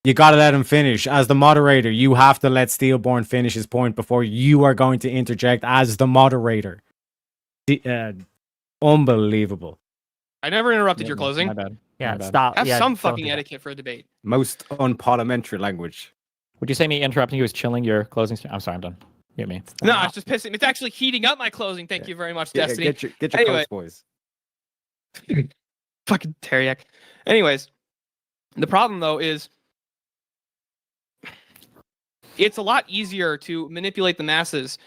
You gotta let him finish. As the moderator, you have to let Steelborn finish his point before you are going to interject as the moderator. Unbelievable. I never interrupted your closing. My bad. Yeah, stop. Have some fucking etiquette for a debate. Most unparliamentary language. Would you say me interrupting you is chilling your closing? I'm sorry, I'm done. Get me. No, it's just pissing. It's actually heating up my closing. Thank you very much, Destiny. Get your coach, boys. Fucking Teriak. Anyways, the problem though is it's a lot easier to manipulate the masses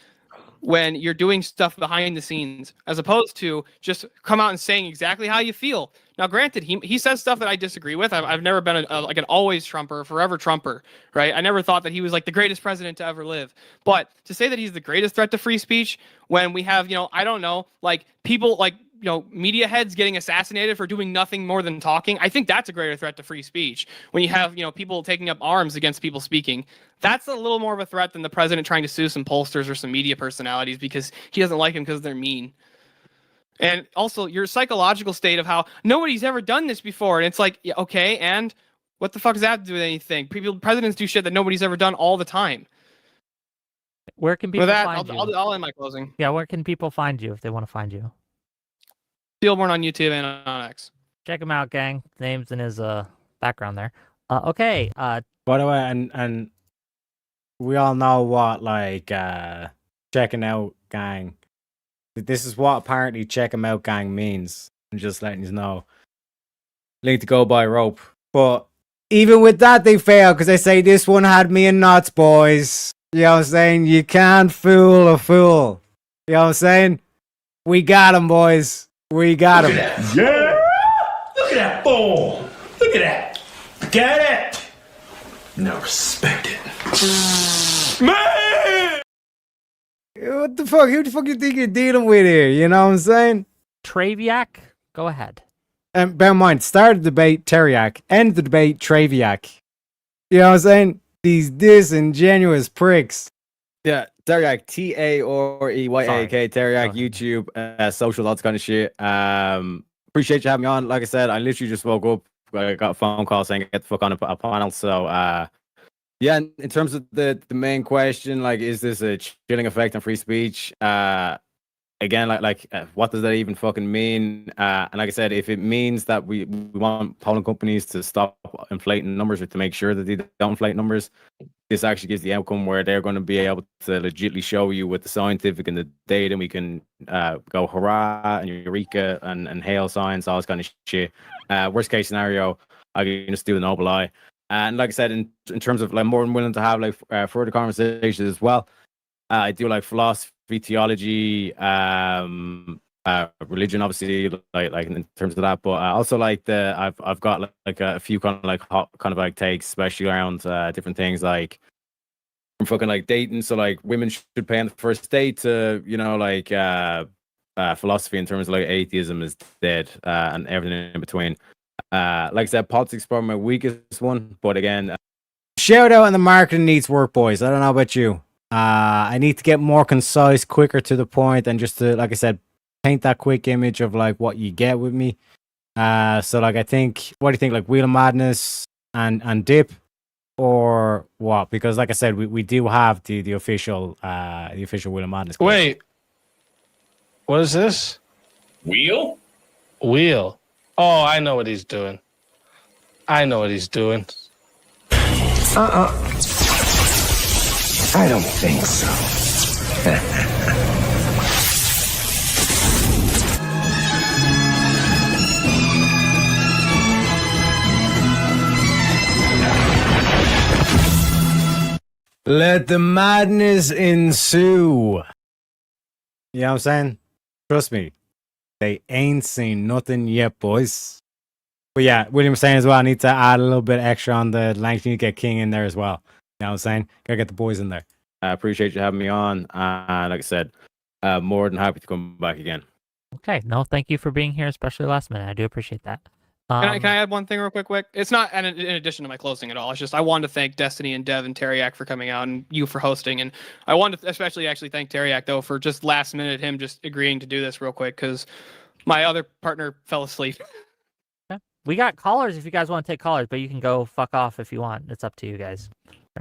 when you're doing stuff behind the scenes, as opposed to just come out and saying exactly how you feel. Now, granted, he says stuff that I disagree with. I've never been like an always Trumper, forever Trumper, right? I never thought that he was like the greatest president to ever live. But to say that he's the greatest threat to free speech when we have, I don't know, like people like, media heads getting assassinated for doing nothing more than talking, I think that's a greater threat to free speech. When you have, people taking up arms against people speaking, that's a little more of a threat than the president trying to sue some pollsters or some media personalities because he doesn't like them because they're mean. And also your psychological state of how nobody's ever done this before. And it's like, yeah, okay, and what the fuck does that have to do with anything? Presidents do shit that nobody's ever done all the time. Where can people find you? I'll end my closing. Yeah, where can people find you if they want to find you? Steelborn on YouTube and on X. Check him out, gang. Name's in his background there. Okay. By the way, and we all know what checking out gang. This is what apparently check him out gang means. I'm just letting you know. Link to go by rope. But even with that, they fail because they say this one had me in knots, boys. You know what I'm saying? You can't fool a fool. You know what I'm saying? We got him, boys. We got him. Yeah! Look at that bull! Look at that! Got it! Now respect it. Man! What the fuck? Who the fuck you think you're dealing with here? You know what I'm saying? Traviak, go ahead. And bear in mind, start the debate, Teriak. End the debate, Traviak. You know what I'm saying? These disingenuous pricks. Yeah, Teriak, Taoreyyak, Teriak, YouTube, social, lots of kind of shit. Appreciate you having me on. Like I said, I literally just woke up. I got a phone call saying get the fuck on a panel. So, yeah, in terms of the main question, like, is this a chilling effect on free speech? Again, what does that even fucking mean? And like I said, if it means that we want polling companies to stop inflating numbers or to make sure that they don't inflate numbers, this actually gives the outcome where they're going to be able to legitimately show you with the scientific and the data, and we can go hurrah and eureka and hail science, all this kind of shit. Worst case scenario, I can just do the noble eye. And like I said, in terms of like more than willing to have like further conversations as well. I do like philosophy, theology, religion, obviously, like in terms of that. But also like I've got like a few kind of like hot kind of like takes, especially around different things like from fucking like dating. So like women should pay on the first date to, you know, like philosophy in terms of like atheism is dead and everything in between. Like I said, politics is probably my weakest one. But again, shout out on the marketing needs work, boys. I don't know about you. I need to get more concise, quicker to the point, and just to, like I said, paint that quick image of like what you get with me. So like I think, what do you think? Like Wheel of Madness and Dip, or what? Because like I said, we do have the official Wheel of Madness. Wait, what is this? Wheel? Wheel. Oh, I know what he's doing. I don't think so. Let the madness ensue. You know what I'm saying? Trust me. They ain't seen nothing yet, boys. But yeah, William was saying as well, I need to add a little bit extra on the length. You need to get King in there as well. You know what I'm saying? Gotta get the boys in there. I appreciate you having me on. Like I said, more than happy to come back again. Okay, no, thank you for being here, especially last minute. I do appreciate that. Can I add one thing real quick? It's not in addition to my closing at all. It's just I wanted to thank Destiny and Dev and Teriak for coming out and you for hosting. And I wanted to especially actually thank Teriak, though, for just last minute him just agreeing to do this real quick because my other partner fell asleep. Okay. We got callers if you guys want to take callers, but you can go fuck off if you want. It's up to you guys.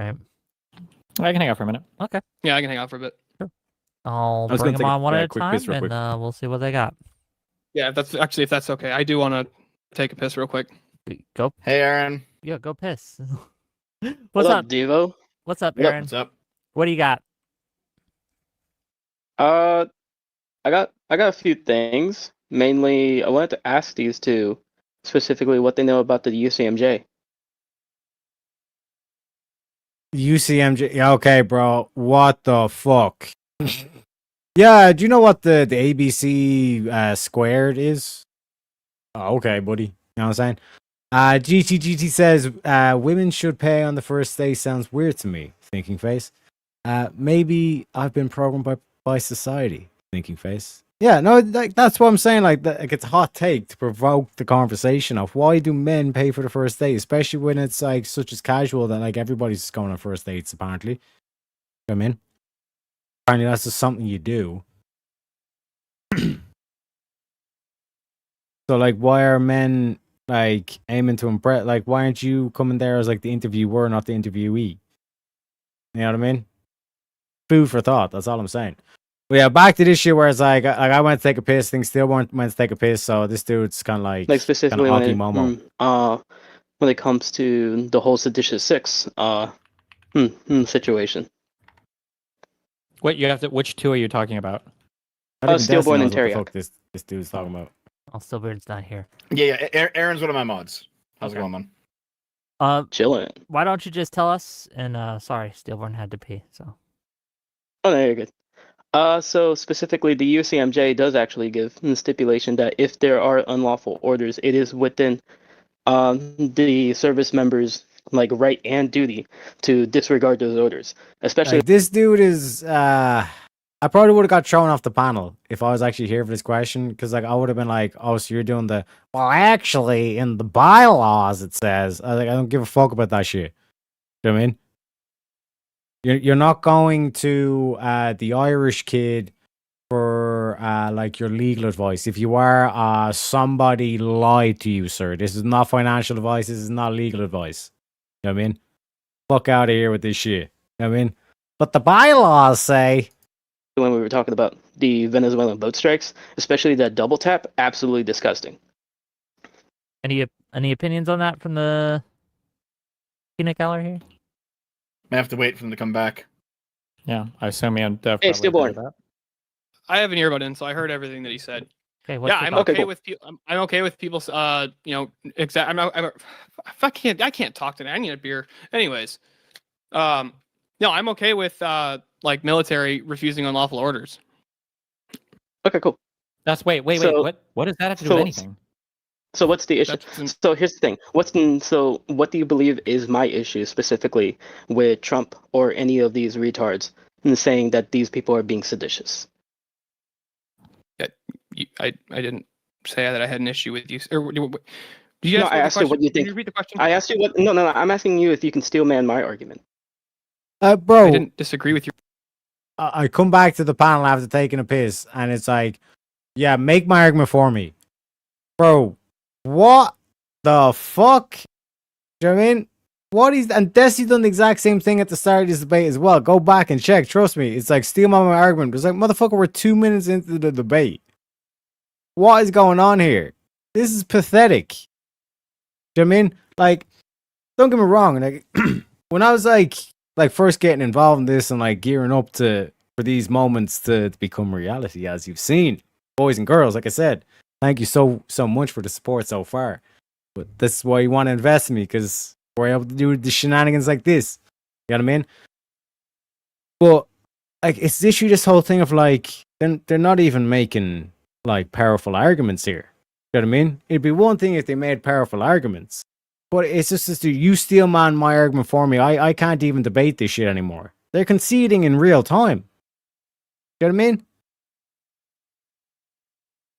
Right? I can hang out for a minute. Okay. Yeah, I can hang out for a bit. Sure. I'll bring them on one at a time, and we'll see what they got. Yeah, if that's okay. I do want to take a piss real quick. Go. Hey, Aaron. Yeah, go piss. What's up, Devo? What's up, Aaron? What's up? What do you got? I got a few things. Mainly, I wanted to ask these two specifically what they know about the UCMJ. UCMJ. Okay, bro. What the fuck? Yeah, do you know what the ABC squared is? Oh, okay, buddy. You know what I'm saying? GT says women should pay on the first day. Sounds weird to me. Thinking face. Maybe I've been programmed by society. Thinking face. Yeah, no, that's what I'm saying. Like it's a hot take to provoke the conversation of why do men pay for the first date, especially when it's like such as casual that like everybody's just going on first dates. Apparently, come in. Apparently, that's just something you do. So, like, why are men like aiming to impress? Like, why aren't you coming there as like the interviewer, not the interviewee? You know what I mean? Food for thought. That's all I'm saying. But yeah, back to this shit where it's like I went to take a piss, things still went to take a piss. So this dude's kind of like specifically when it comes to the whole seditious six situation. Wait, you have to. Which two are you talking about? Steelborn and Teriak. This dude's talking about. Oh, Steelbeard's not here. Yeah. Aaron's one of my mods. How's it going, man? Chilling. Why don't you just tell us? And sorry, Steelborn had to pee. So. Oh, no, you're good. So specifically, the UCMJ does actually give the stipulation that if there are unlawful orders, it is within the service members' right and duty to disregard those orders, especially. Like, this dude is. I probably would have got thrown off the panel if I was actually here for this question, because like I would have been like, "Oh, so you're doing the well? Actually, in the bylaws it says." I was like, I don't give a fuck about that shit. You know what I mean? You're not going to the Irish kid for like your legal advice. If you are, somebody lied to you, sir. This is not financial advice. This is not legal advice. You know what I mean? Fuck out of here with this shit. You know what I mean? But the bylaws say. When we were talking about the Venezuelan boat strikes, especially that double tap, absolutely disgusting. Any opinions on that from the peanut gallery here? I have to wait for them to come back. Yeah, I assume you definitely. Hey, stillborn. I have an earbud in, so I heard everything that he said. Okay, yeah, I'm okay with people. I'm okay with people's. I can't talk today. I need a beer. Anyways, no, I'm okay with like military refusing unlawful orders. Okay, cool. That's wait. What does that have to do with anything? So what's the issue? So here's the thing. So what do you believe is my issue specifically with Trump or any of these retards in saying that these people are being seditious? I didn't say that I had an issue with you. Or did you I asked you what you think. Can you repeat the question? I asked you what. No. I'm asking you if you can steel man my argument. Bro, I didn't disagree with you. I come back to the panel after taking a piss, and it's like, yeah, make my argument for me, bro. What the fuck? Do you know what I mean? What is and Desi done the exact same thing at the start of this debate as well. Go back and check. Trust me, it's like steal my argument. It's like, motherfucker, we're 2 minutes into the debate. What is going on here? This is pathetic. Do you know what I mean? Like, don't get me wrong. Like, when I was like first getting involved in this and like gearing up for these moments to become reality, as you've seen, boys and girls, like I said, thank you so much for the support so far. But this is why you want to invest in me, because we're able to do the shenanigans like this. You know what I mean? But like, it's this whole thing of like they're not even making like powerful arguments here. You know what I mean? It'd be one thing if they made powerful arguments, but it's just you steal man my argument for me. I can't even debate this shit anymore. They're conceding in real time. You know what I mean?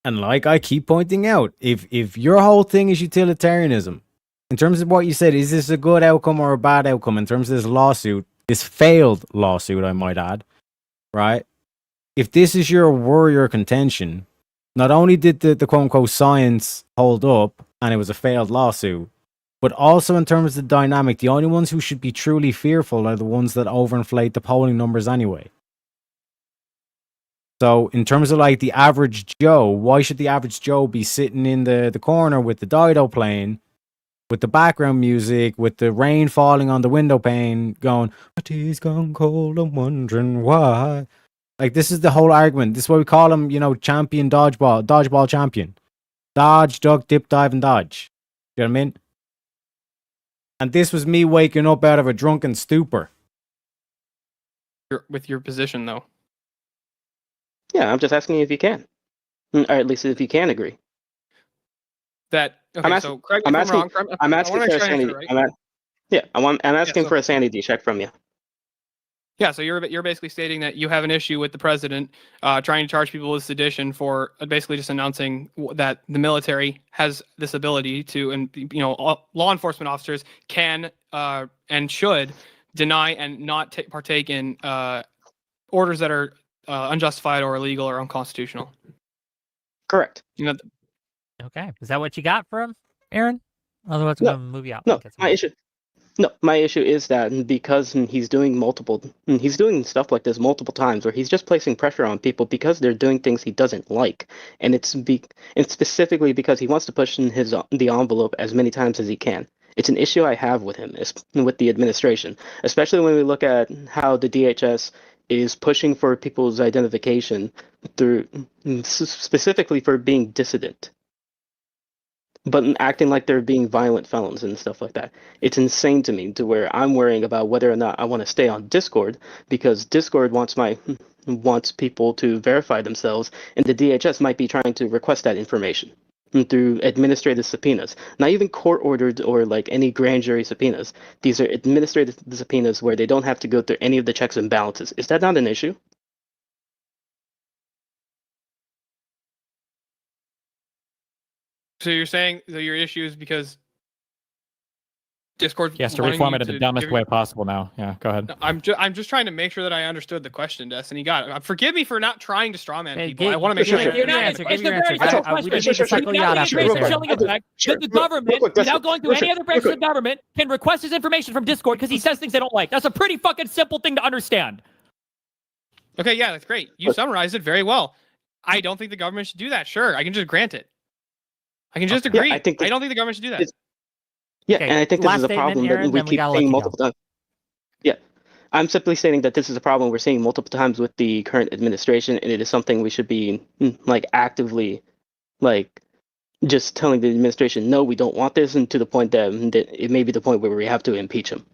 And like I keep pointing out, if your whole thing is utilitarianism, in terms of what you said, is this a good outcome or a bad outcome in terms of this lawsuit, this failed lawsuit, I might add, right? If this is your worry or contention, not only did the quote-unquote science hold up and it was a failed lawsuit, but also in terms of the dynamic, the only ones who should be truly fearful are the ones that overinflate the polling numbers anyway. So in terms of like the average Joe, why should the average Joe be sitting in the corner with the Dido playing, with the background music, with the rain falling on the window pane, going, "My tea's gone cold, I'm wondering why." Like, this is the whole argument. This is why we call him, champion dodgeball champion. Dodge, duck, dip, dive, and dodge. You know what I mean? And this was me waking up out of a drunken stupor. With your position, though. Yeah, I'm just asking you if you can, or at least if you can agree. That okay. I'm So correct me if I'm wrong. I'm asking for a sanity. I'm asking for a sanity check from you. Yeah, so you're basically stating that you have an issue with the president trying to charge people with sedition for basically just announcing that the military has this ability to, and law enforcement officers can and should deny and not partake in orders that are unjustified or illegal or unconstitutional. Correct. Okay, is that what you got for him, Aaron? Otherwise, I'm gonna move you out. No, my issue is that because he's doing stuff like this multiple times, where he's just placing pressure on people because they're doing things he doesn't like, and it's specifically because he wants to push in the envelope as many times as he can. It's an issue I have with him, with the administration, especially when we look at how the DHS is pushing for people's identification through specifically for being dissident, but acting like they're being violent felons and stuff like that. It's insane to me, to where I'm worrying about whether or not I want to stay on Discord, because Discord wants people to verify themselves, and the DHS might be trying to request that information. through administrative subpoenas, not even court ordered or like any grand jury subpoenas. These are administrative subpoenas where they don't have to go through any of the checks and balances. Is that not an issue? So you're saying that your issue is because Discord. He has to reform it in the dumbest way possible now. Yeah, go ahead. No, I'm just trying to make sure that I understood the question, Destiny. Got it. Forgive me for not trying to strawman people. I want to make sure. Give your answer. Give your answer. We didn't need to cycle you out after this. The government, without going through any other branches of government, can request his information from Discord because he says things they don't like. That's a pretty fucking simple thing to understand. Okay, yeah, that's great. You summarized it very well. I don't think the government should do that. Sure, I can just grant it. I can just agree. I don't think the government should do that. Yeah, and I think this is a problem that we keep seeing multiple times. Yeah, I'm simply stating that this is a problem we're seeing multiple times with the current administration, and it is something we should be like actively, like, just telling the administration, no, we don't want this, and to the point that it may be the point where we have to impeach him.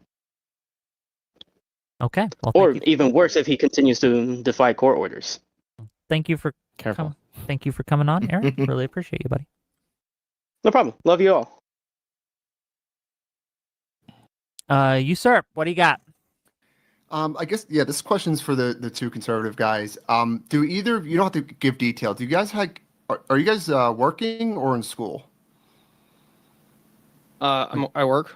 Okay. Well, or even worse, if he continues to defy court orders. Thank you for thank you for coming on, Aaron. Really appreciate you, buddy. No problem. Love you all. Usurp, what do you got? I guess this question's for the two conservative guys. Do either of you don't have to give detail? Do you guys are you guys working or in school? I work.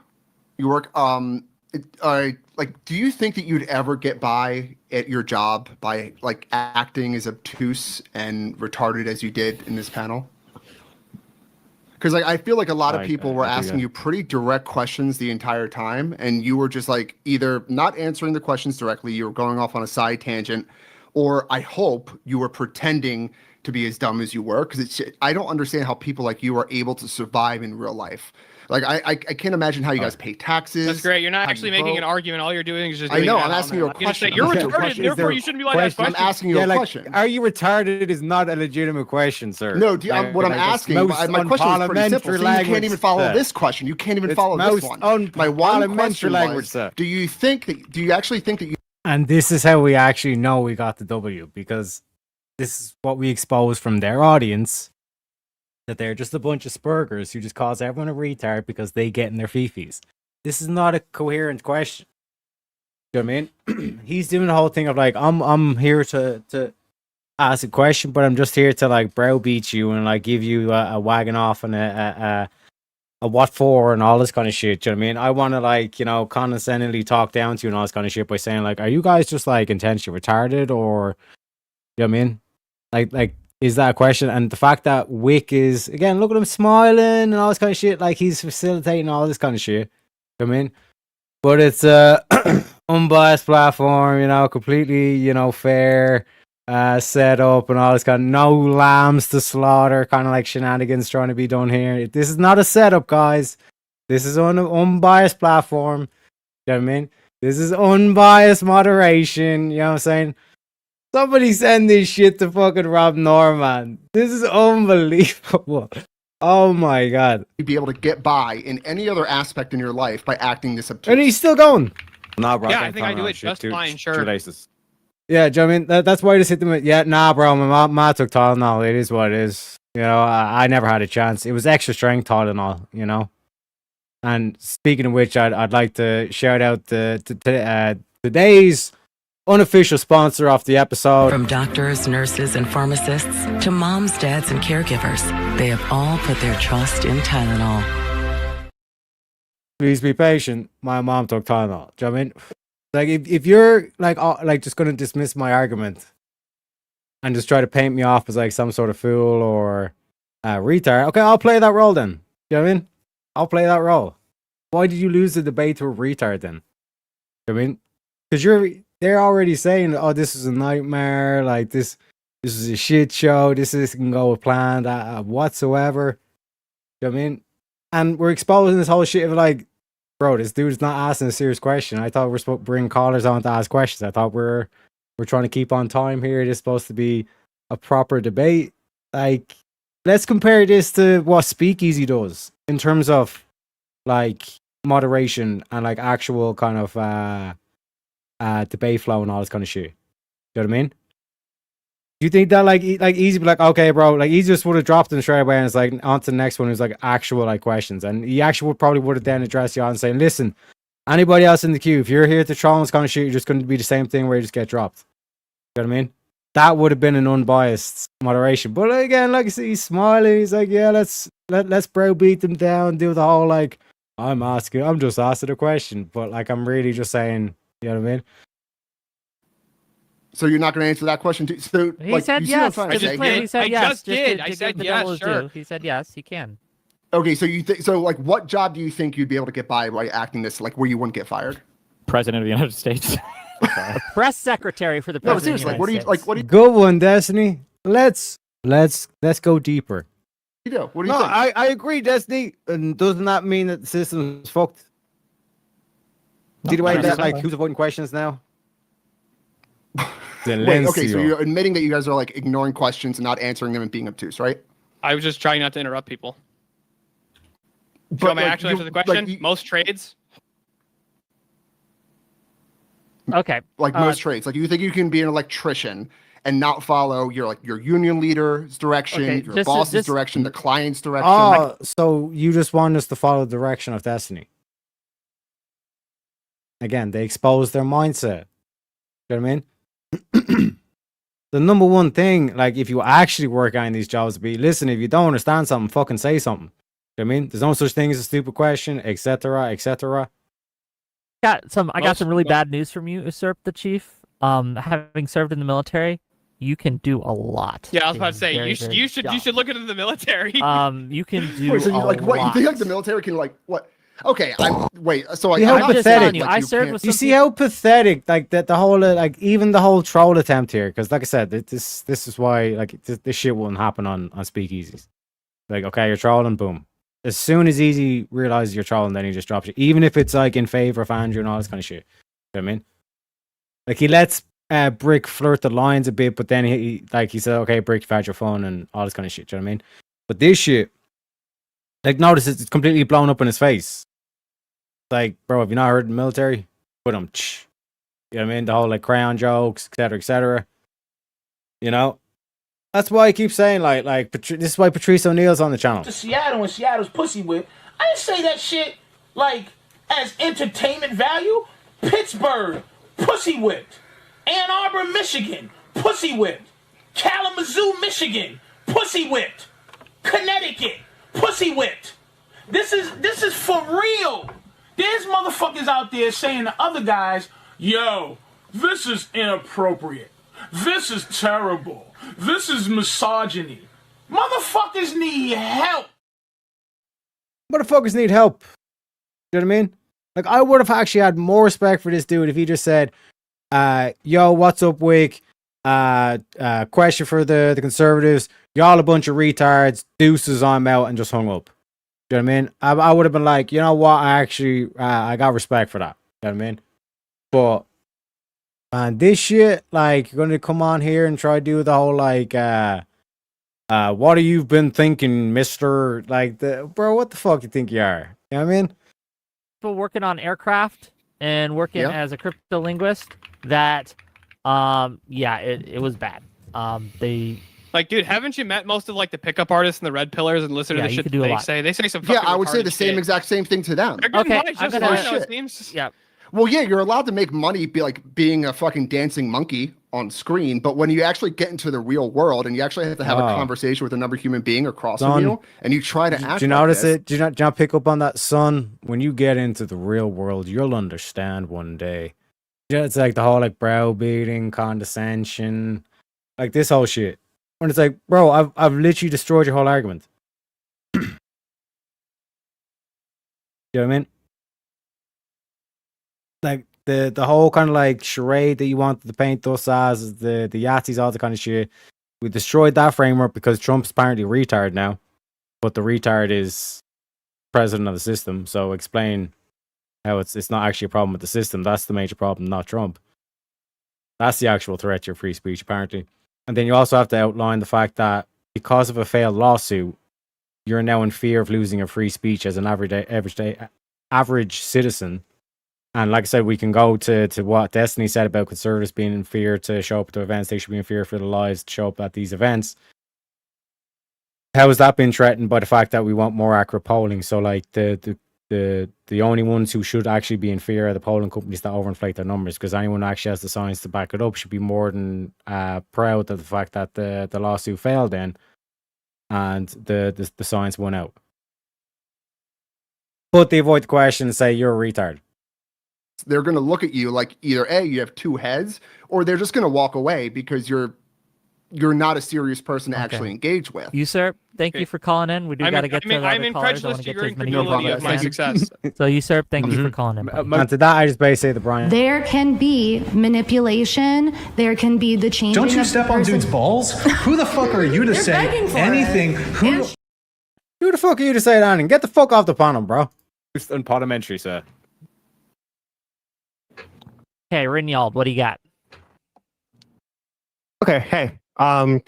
You work. Like, do you think that you'd ever get by at your job by like acting as obtuse and retarded as you did in this panel? Because like I feel like a lot of people were asking you pretty direct questions the entire time, and you were just like either not answering the questions directly, you were going off on a side tangent, or I hope you were pretending to be as dumb as you were. Because I don't understand how people like you are able to survive in real life. Like I can't imagine how you guys pay taxes. That's great. You're not actually making an argument. All you're doing is just. I know. I'm asking you a question. You're retarded. Therefore, you shouldn't be like that. I'm asking you a question. Are you retarded? Is not a legitimate question, sir. No, what I'm asking. My question is pretty simple. So you can't even follow this question. You can't even follow this one. My one question was: do you actually think that you? And this is how we actually know we got the W, because this is what we exposed from their audience. That they're just a bunch of spurgers who just cause everyone a retard because they get in their fifis. This is not a coherent question. You know what I mean? He's doing the whole thing of like, I'm here to ask a question, but I'm just here to like browbeat you and like give you a wagon off and a what for and all this kind of shit. Do you know what I mean? I want to like, condescendingly talk down to you and all this kind of shit by saying like, are you guys just like intentionally retarded, or you know what I mean? Like. Is that a question? And the fact that Wick is, again, look at him smiling and all this kind of shit, like he's facilitating all this kind of shit. You know what I mean? But it's a unbiased platform, completely, fair setup and all this kind of no lambs to slaughter, kind of like shenanigans trying to be done here. This is not a setup, guys. This is an unbiased platform. You know what I mean? This is unbiased moderation. You know what I'm saying? Somebody send this shit to fucking Rob Norman. This is unbelievable. Oh my god. You'd be able to get by in any other aspect in your life by acting this obtuse. And he's still going. Nah, bro. Yeah, I think I do it just fine, sure. Yeah, do you know what I mean? That's why I just hit them with, bro, my mom took Tylenol. It is what it is. I never had a chance. It was extra strength Tylenol, And speaking of which, I'd like to shout out today's unofficial sponsor of the episode. From doctors, nurses, and pharmacists to moms, dads, and caregivers, they have all put their trust in Tylenol. Please be patient. My mom took Tylenol. Do you know what I mean? Like, if you're like just going to dismiss my argument and just try to paint me off as like some sort of fool or retard, okay, I'll play that role then. Do you know what I mean? I'll play that role. Why did you lose the debate to a retard then? Do you know what I mean? Because they're already saying, oh, this is a nightmare, like this is a shit show, this isn't go planned whatsoever. You know what I mean? And we're exposing this whole shit of like, bro, this dude's not asking a serious question. I thought we're supposed to bring callers on to ask questions. I thought we're trying to keep on time here. It is supposed to be a proper debate. Like, let's compare this to what Speakeasy does in terms of like moderation and like actual kind of debate flow and all this kind of shit. You know what I mean? Do you think that like Easy be like, okay, bro, like Easy just would have dropped in straight away and it's like on to the next one who's like actual like questions, and he actually probably would have then addressed you and saying, listen, anybody else in the queue, if you're here to troll and kind of shit, you're just going to be the same thing where you just get dropped. You know what I mean? That would have been an unbiased moderation. But again, like I see, he's smiling. He's like, yeah, let's browbeat them down. Do the whole like, I'm just asking a question, but like I'm really just saying, you know what I mean? So you're not going to answer that question too? So He said yes. I He said yes. just did. I said yes, sure. He said yes, he can. Okay, so you think so? Like, what job do you think you'd be able to get by acting this? Like, where you wouldn't get fired? President of the United States. A press secretary for the No, president. seriously. Like, what do you like? What do you Good one, Destiny. Let's go deeper. do? What do you No, think? I agree, Destiny. And doesn't that mean that the system is fucked? See the way that like who's avoiding questions now? Wait, okay, so you're admitting that you guys are like ignoring questions and not answering them and being obtuse, right? I was just trying not to interrupt people. Do you But, want me to like, actually you- answer the question? like, Most trades? Okay. Like most trades. Like, you think you can be an electrician and not follow your union leader's direction, Okay, your just- boss's just- direction, the client's direction? Oh, so you just want us to follow the direction of Destiny? Again, they expose their mindset. You know what I mean? The number one thing, like if you actually work on these jobs, be listen. If you don't understand something, fucking say something. You know what I mean? There's no such thing as a stupid question, etc., etc. I got some really bad news from you, Usurp the Chief. Having served in the military, you can do a lot. Yeah, I was about to say Very, you very should look into the military. You can do Wait, so you a like what? You lot. think like the military can like what? Okay, wait. So See I'm how not pathetic. saying, you, like, I you served can't- with You see how pathetic, like that the whole like even the whole troll attempt here, because like I said, this is why like this shit wouldn't happen on speakeasies. Like, okay, you're trolling, boom. As soon as Easy realizes you're trolling, then he just drops you, even if it's like in favor of Andrew and all this kind of shit. You know what I mean? Like he lets Brick flirt the lines a bit, but then he said, okay, Brick, you've had your phone and all this kind of shit. Do you know what I mean? But this shit, like, notice it's completely blown up in his face. Like, bro, have you not heard the military? Put him, you know what I mean? The whole like crayon jokes, etc., etc. You know, that's why I keep saying like this is why Patrice O'Neal's on the channel. To Seattle and Seattle's pussy whip. I didn't say that shit like as entertainment value. Pittsburgh, pussy whipped. Ann Arbor, Michigan, pussy whipped. Kalamazoo, Michigan, pussy whipped. Connecticut, pussy whipped. This is for real. There's motherfuckers out there saying to other guys, yo, this is inappropriate. This is terrible. This is misogyny. Motherfuckers need help. Motherfuckers need help. You know what I mean? Like, I would have actually had more respect for this dude if he just said, yo, what's up, Wick? Question for the conservatives. Y'all a bunch of retards. Deuces, I'm out, and just hung up. You know what I mean? I would have been like, you know what? I actually, I got respect for that. You know what I mean? But, man, this shit, like, you're going to come on here and try to do the whole, like, what have you been thinking, mister? Like, bro, what the fuck you think you are? You know what I mean? People working on aircraft and working as a crypto linguist that, it was bad. They. Like, dude, haven't you met most of like the pickup artists and the red pillars and listened to the you shit could that do a they lot. say? They say some Yeah, fucking I would say retarded the same shit. same thing to them. They're getting Okay, money I'm just gonna- fine, shit. it seems. Yeah. Well, yeah, you're allowed to make money being a fucking dancing monkey on screen, but when you actually get into the real world and you actually have to have a conversation with another human being across from Son, you, and you try to act do you like notice this, it? Do you not pick up on that, son? When you get into the real world, you'll understand one day. Yeah, it's like the whole like browbeating, condescension, like this whole shit. When it's like, bro, I've literally destroyed your whole argument. You know what I mean? Like the whole kind of like charade that you wanted to paint us as the Yahtzees, all the kind of shit. We destroyed that framework because Trump's apparently a retard now, but the retard is president of the system. So explain how it's not actually a problem with the system. That's the major problem, not Trump. That's the actual threat to your free speech, apparently. And then you also have to outline the fact that because of a failed lawsuit, you're now in fear of losing your free speech as an average citizen And like I said, we can go to what Destiny said about conservatives being in fear to show up to events. They should be in fear for their lives to show up at these events. How has that been threatened by the fact that we want more accurate polling? So like the only ones who should actually be in fear are the polling companies that overinflate their numbers, because anyone who actually has the science to back it up should be more than proud of the fact that the lawsuit failed then and the science won out. But they avoid the question and say you're a retard. They're going to look at you like either A, you have two heads, or they're just going to walk away because you're not a serious person to actually engage with. Usurp, thank you for calling in. We do got to get to the other callers. I want to get to as many of my success. So Usurp, thank you for calling in. And to that, I just basically say the Brian. There can be manipulation. There can be the changing. Don't you step on dude's balls? Who the fuck are you to say anything? Who the fuck are you to say that? And get the fuck off the panel, bro. Just on parliamentary, sir. Okay, Rinyald, what do you got? Okay, hey. Am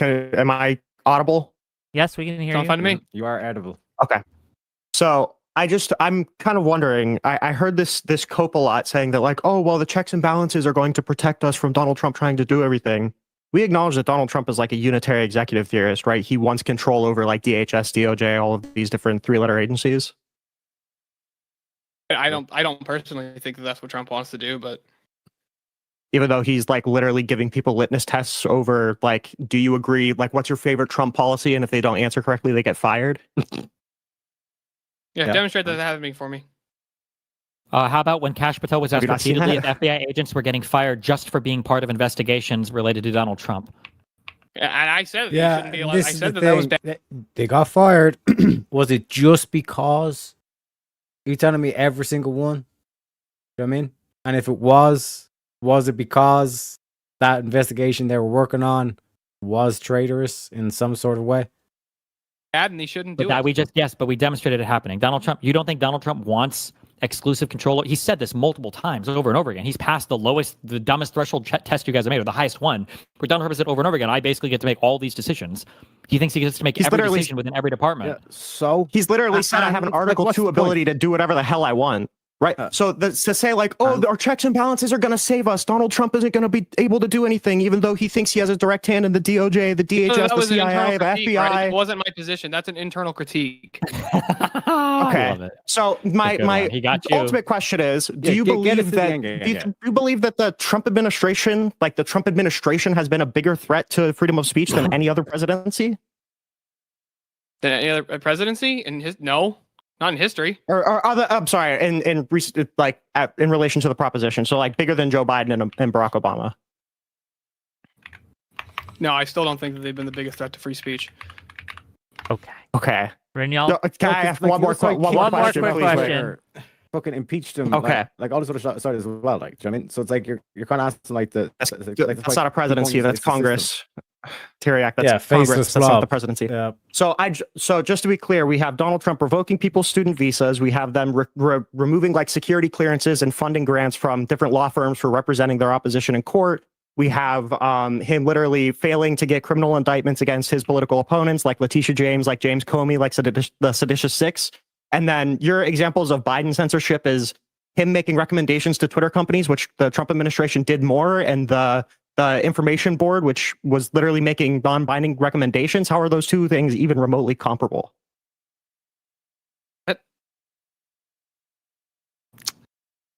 I audible? Yes, we can hear Sound you. fine to me. You are edible. Okay. So I'm kind of wondering, I heard this cope a lot saying that like, oh, well, the checks and balances are going to protect us from Donald Trump trying to do everything. We acknowledge that Donald Trump is like a unitary executive theorist, right? He wants control over like DHS, DOJ, all of these different 3-letter agencies. I don't personally think that that's what Trump wants to do, but even though he's like literally giving people litmus tests over like, do you agree? Like, what's your favorite Trump policy? And if they don't answer correctly, they get fired. Yeah, demonstrate that happening for me. How about when Kash Patel was asked Have you not seen repeatedly if that? FBI agents were getting fired just for being part of investigations related to Donald Trump? And I said they Yeah, shouldn't be allowed. I this is said the that was thing. bad. They got fired. Was it just because? Are you telling me every single one? You know what I mean? And if it was it because that investigation they were working on was traitorous in some sort of way? Bad, and they shouldn't do But it. but we demonstrated it happening. Donald Trump, you don't think Donald Trump wants exclusive control? He said this multiple times over and over again. He's passed the dumbest threshold test you guys have made, or the highest one, where Donald Trump has said over and over again, I basically get to make all these decisions. He thinks he gets to make every decision within every department. Yeah, so he's literally said I have an Article 2 ability to do whatever the hell I want. Right. So to say like, oh, our checks and balances are going to save us. Donald Trump isn't going to be able to do anything, even though he thinks he has a direct hand in the DOJ, the DHS, That the was an CIA, internal the critique, FBI. right? It wasn't my position. That's an internal critique. Okay. So my He got you. ultimate question is: do you get believe it to the that end, do you believe that the Trump administration, like the Trump administration, has been a bigger threat to freedom of speech than any other presidency? Than any other presidency? No, not in history. Or other? I'm sorry. In relation to the proposition, so like bigger than Joe Biden and Barack Obama. No, I still don't think that they've been the biggest threat to free speech. Okay. Rinyald? No, can I have one more question? quick question. Fucking impeached him. Okay. Like all this other side as well. Like, do you know what I mean? So it's like you're kind of asking like That's not a presidency. That's Congress. Tyriak, that's faceless Congress. That's not blob. the presidency. Yeah. So just to be clear, we have Donald Trump revoking people's student visas. We have them removing like security clearances and funding grants from different law firms for representing their opposition in court. We have him literally failing to get criminal indictments against his political opponents, like Letitia James, like James Comey, like the Seditious Six. And then your examples of Biden censorship is him making recommendations to Twitter companies, which the Trump administration did more, and the information board, which was literally making non-binding recommendations. How are those two things even remotely comparable?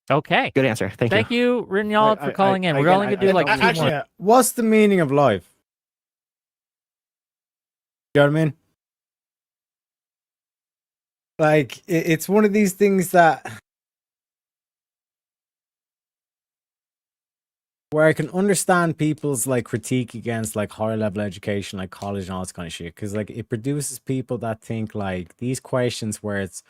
Okay. Good answer. Thank you. Thank you, Rinyald, for calling in. We're only going to do like two more. What's the meaning of life? You know what I mean? Like, it's one of these things that where I can understand people's like critique against like higher level education, like college and all this kind of shit, because like it produces people that think like these questions where it's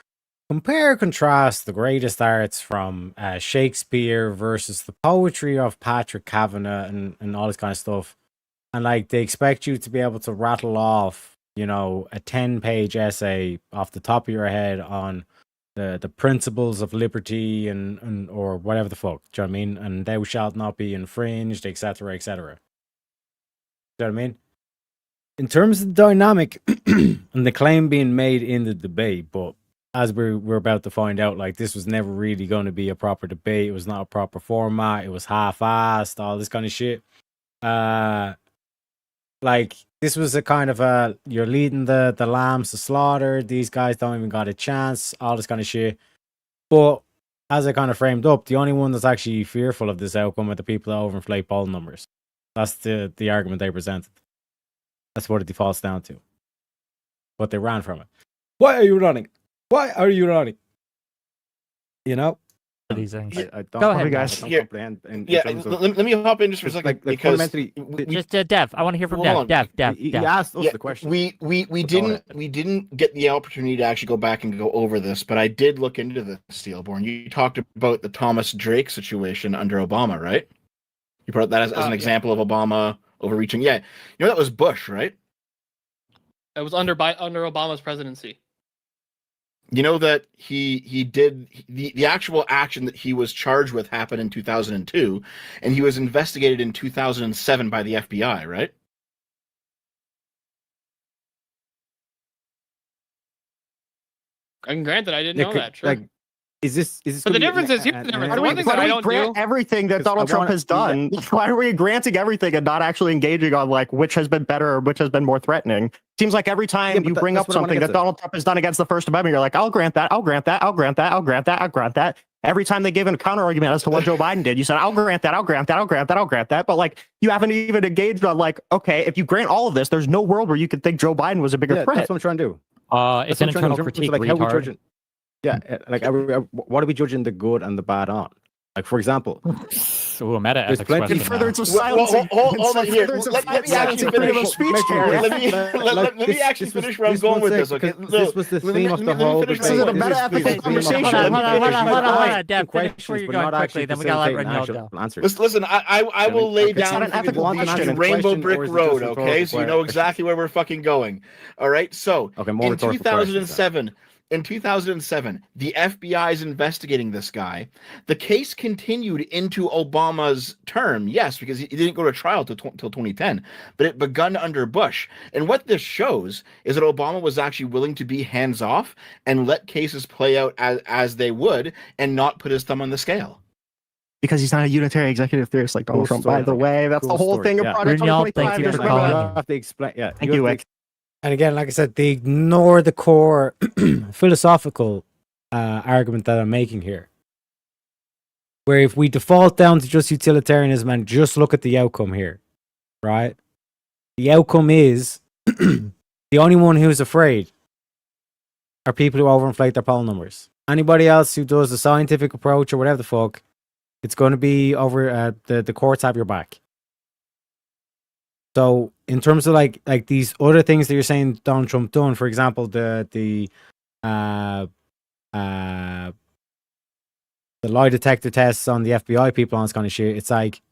compare, contrast the greatest arts from Shakespeare versus the poetry of Patrick Kavanagh and all this kind of stuff, and like they expect you to be able to rattle off, you know, a 10-page essay off the top of your head on the principles of liberty and or whatever the fuck, do you know what I mean? And thou shalt not be infringed, etc., etc. Do you know what I mean? In terms of the dynamic and the claim being made in the debate, but as we're about to find out, like this was never really going to be a proper debate. It was not a proper format. It was half-assed, all this kind of shit. Like this was a kind of a you're leading the lambs to slaughter. These guys don't even got a chance. All this kind of shit. But as I kind of framed up, the only one that's actually fearful of this outcome are the people that overinflate poll numbers. That's the argument they presented. That's what it defaults down to. But they ran from it. Why are you running? Why are you running? You know? These things. I don't, Go ahead, guys. Dev. Comprehend let me hop in just for a second because Just Dev. I want to hear from Dev. Dev. He Dev. asked us the question. We didn't get the opportunity to actually go back and go over this, but I did look into the Steelborn. You talked about the Thomas Drake situation under Obama, right? You brought that as an example of Obama overreaching. Yeah, you know that was Bush, right? It was under Obama's presidency. You know that he did the actual action that he was charged with happened in 2002, and he was investigated in 2007 by the FBI, right? And granted, I didn't know that. Sure. Like, is this? But the difference is here's the difference. The one thing that I don't grant do. everything that Donald Trump has done. Why are we granting everything and not actually engaging on like which has been better or which has been more threatening? Seems like every time you bring up something that Donald Trump has done against the First Amendment, you're like, I'll grant that, I'll grant that, I'll grant that, I'll grant that, I'll grant that. Every time they give a counter argument as to what Joe Biden did, you said, I'll grant that, I'll grant that, I'll grant that, I'll grant that. But like, you haven't even engaged on like, okay, if you grant all of this, there's no world where you could think Joe Biden was a bigger threat. That's what I'm trying to do. It's an internal critique. Like, how we judging? Yeah, like what are we judging the good and the bad on? Like, for example, a meta ethics question. In furtherance of silencing. Hold on here. Let me actually finish. Let me actually finish where I'm going with this. Okay, this was the theme of the whole debate. This is a meta ethical conversation. Hold on, Dev. Finish before you're going quickly. Then we gotta let Renal go. Listen, I will lay down the Rainbow Brick Road. Okay, so you know exactly where we're fucking going. All right. So in 2007. In 2007, the FBI is investigating this guy. The case continued into Obama's term, yes, because he didn't go to trial till 2010, but it begun under Bush. And what this shows is that Obama was actually willing to be hands-off and let cases play out as they would and not put his thumb on the scale. Because he's not a unitary executive theorist like Donald Trump, by the way. That's the whole thing of Project 2025. Have to explain. Yeah, thank you, Wick. And again, like I said, they ignore the core philosophical argument that I'm making here. Where if we default down to just utilitarianism and just look at the outcome here, right? The outcome is the only one who's afraid are people who overinflate their poll numbers. Anybody else who does the scientific approach or whatever the fuck, it's going to be over. The courts have your back. So in terms of like these other things that you're saying Donald Trump done, for example, the lie detector tests on the FBI people on this kind of shit, it's like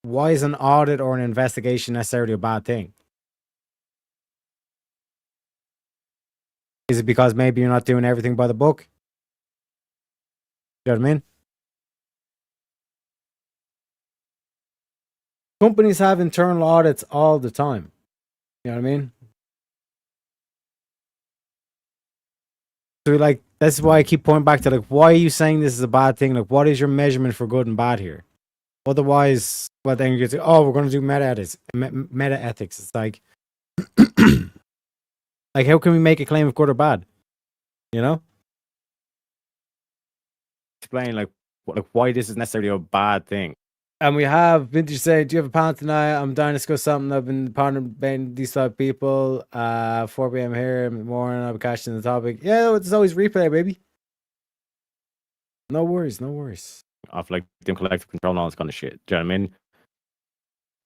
why is an audit or an investigation necessarily a bad thing? Is it because maybe you're not doing everything by the book? You know what I mean? Companies have internal audits all the time. You know what I mean? So like that's why I keep pointing back to like, why are you saying this is a bad thing? Like, what is your measurement for good and bad here? Otherwise, well, then you get to, oh, we're going to do meta ethics. It's like, like, how can we make a claim of good or bad? You know? Explain like why this is necessarily a bad thing. And we have Vintage say, do you have a panel tonight? I'm dying to discuss something. I've been pondering these type of people. 4 p.m. here in the morning. I'll be catching the topic. Yeah, it's always replay, baby. No worries. Off like them collective control and all this kind of shit. Do you know what I mean?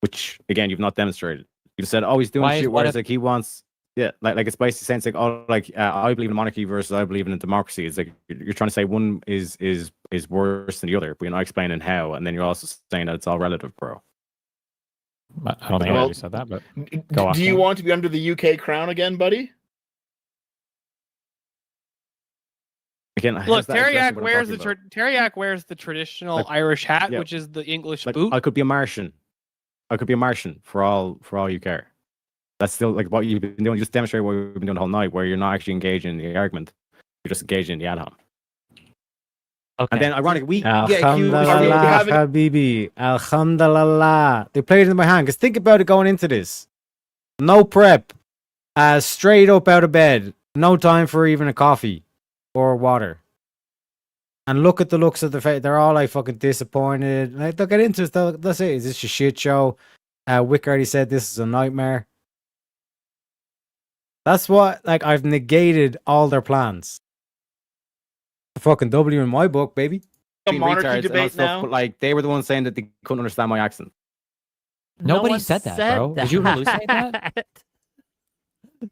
Which, again, you've not demonstrated. You just said, oh, he's doing shit, whereas like he wants... Yeah, like it's basically saying like, oh, like I believe in monarchy versus I believe in a democracy. It's like you're trying to say one is worse than the other, but you're not explaining how, and then you're also saying that it's all relative, bro. I don't think I already said that, but do you want to be under the UK crown again, buddy? Again, look, Teriak wears the traditional like, Irish hat, which is the English boot. I could be a Martian. For all you care. That's still like what you've been doing. You just demonstrate what you've been doing the whole night, where you're not actually engaging in the argument. You're just engaging in the ad hom. Okay. And then, ironically, we get accused. Alhamdulillah, Habibi. Alhamdulillah. They played it in my hand. Because think about it going into this. No prep. Straight up out of bed. No time for even a coffee or water. And look at the looks of the face. They're all like fucking disappointed. Like, they'll get into it. They'll say, is this a shit show? Wick already said this is a nightmare. That's what, like, I've negated all their plans. Fucking W in my book, baby. The monarchy Retards and all debate stuff, now. but like they were the ones saying that they couldn't understand my accent. Nobody one said that, bro. Did you hallucinate that?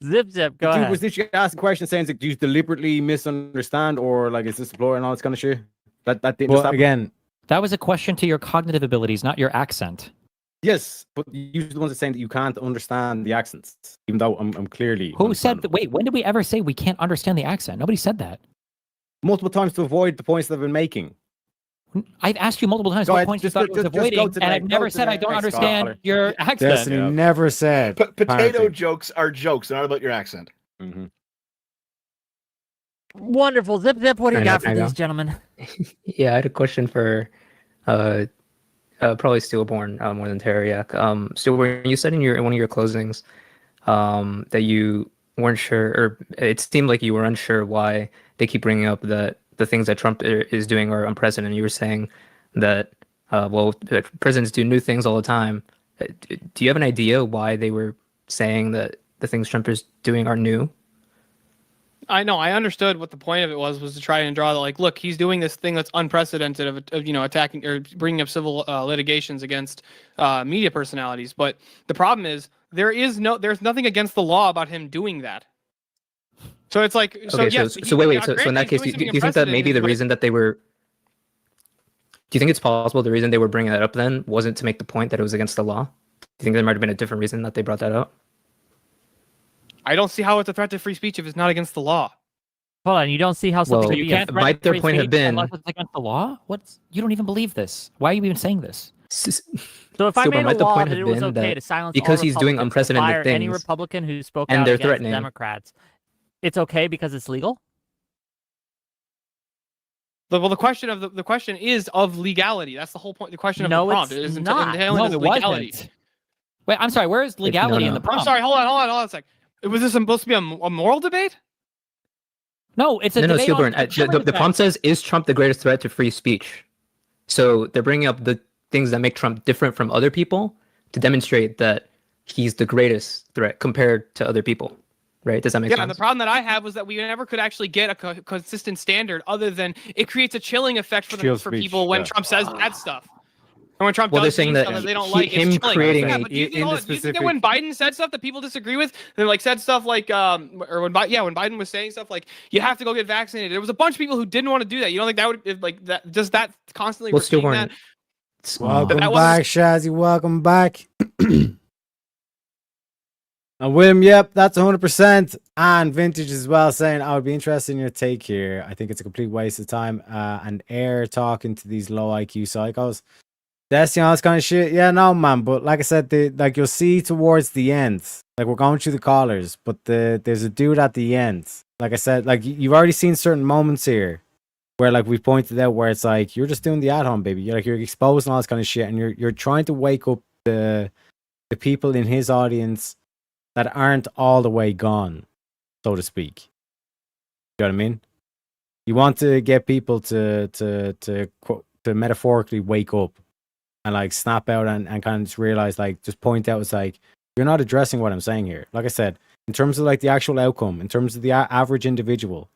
Zip, go Dude ahead. was literally asking questions saying, like, do you deliberately misunderstand, or like is this a plural and all this kind of shit? That didn't Well, stop. again, That was a question to your cognitive abilities, not your accent. Yes, but you're the ones that saying that you can't understand the accents, even though I'm clearly. Who said that? Wait, when did we ever say we can't understand the accent? Nobody said that. Multiple times to avoid the points that I've been making. I've asked you multiple times Go what ahead, points you just thought go- it was just go avoiding, to and the- I've go never to said the I don't next understand scholar. your accent. Destiny never said. Potato apparently. jokes are jokes, they're not about your accent. Mm-hmm. Wonderful. Zip, what do you I got know, for I these know. gentlemen? Yeah, I had a question for probably Steelborn more than Teriak. Steelborn, you said in one of your closings that you weren't sure, or it seemed like you were unsure why they keep bringing up that the things that Trump is doing are unprecedented. You were saying that that presidents do new things all the time. Do you have an idea why they were saying that the things Trump is doing are new? I know. I understood what the point of it was to try and draw that, like, look, he's doing this thing that's unprecedented of attacking or bringing up civil litigations against media personalities. But the problem is there's nothing against the law about him doing that. So it's like, Okay, so wait. So in that case, do you think that maybe the reason that they were? Do you think it's possible the reason they were bringing that up then wasn't to make the point that it was against the law? Do you think there might have been a different reason that they brought that up? I don't see how it's a threat to free speech if it's not against the law. Hold on, you don't see how something Well, could be you can't- a threat might to their free point have speech been- unless It's against the law? You don't even believe this. Why are you even saying this? So if I Steelborn, made a might the law point that have it was been okay that to silence because all he's doing Republicans, to fire unprecedented any things, Republican who spoke and out they're against threatening. Democrats, it's okay because it's legal? Well, the question is of legality. That's the whole point. The question of No, the prompt it's is not. entailing No, this it legality. wasn't. Wait, I'm sorry. Where is legality in the I'm prompt? sorry. Hold on a sec. Was this supposed to be a moral debate? No, it's a No, debate on Steelborn. The prompt says, "Is Trump the greatest threat to free speech?" So they're bringing up the things that make Trump different from other people to demonstrate that he's the greatest threat compared to other people. Right? Does that make Yeah, and sense? the problem that I have was that we never could actually get a consistent standard other than it creates a chilling effect for Chill for speech, people when yeah. Trump says bad stuff. And when Trump Well, they're does saying stuff that they don't he- like, him it's chilling. creating Yeah, a- but do you think, in the hold on, do you think that when Biden said stuff that people disagree with, then like said stuff like or when Biden was saying stuff like you have to go get vaccinated, there was a bunch of people who didn't want to do that. You don't think that would if, like that? Does that constantly Well, repeating Steelborn, that? Welcome That wasn't- back, Shazzy. Welcome back. And William, yep, that's 100%. And Vintage as well, saying, I would be interested in your take here. I think it's a complete waste of time. And air talking to these low IQ psychos. That's, all this kind of shit. Yeah, no, man. But like I said, like you'll see towards the end, like we're going through the callers, but there's a dude at the end. Like I said, like you've already seen certain moments here where like we pointed out where it's like you're just doing the at home, baby. You're exposing all this kind of shit, and you're trying to wake up the people in his audience that aren't all the way gone, so to speak. You know what I mean? You want to get people to metaphorically wake up and like snap out and kind of just realize, like, just point out, it's like, you're not addressing what I'm saying here. Like I said, in terms of like the actual outcome, in terms of the average individual,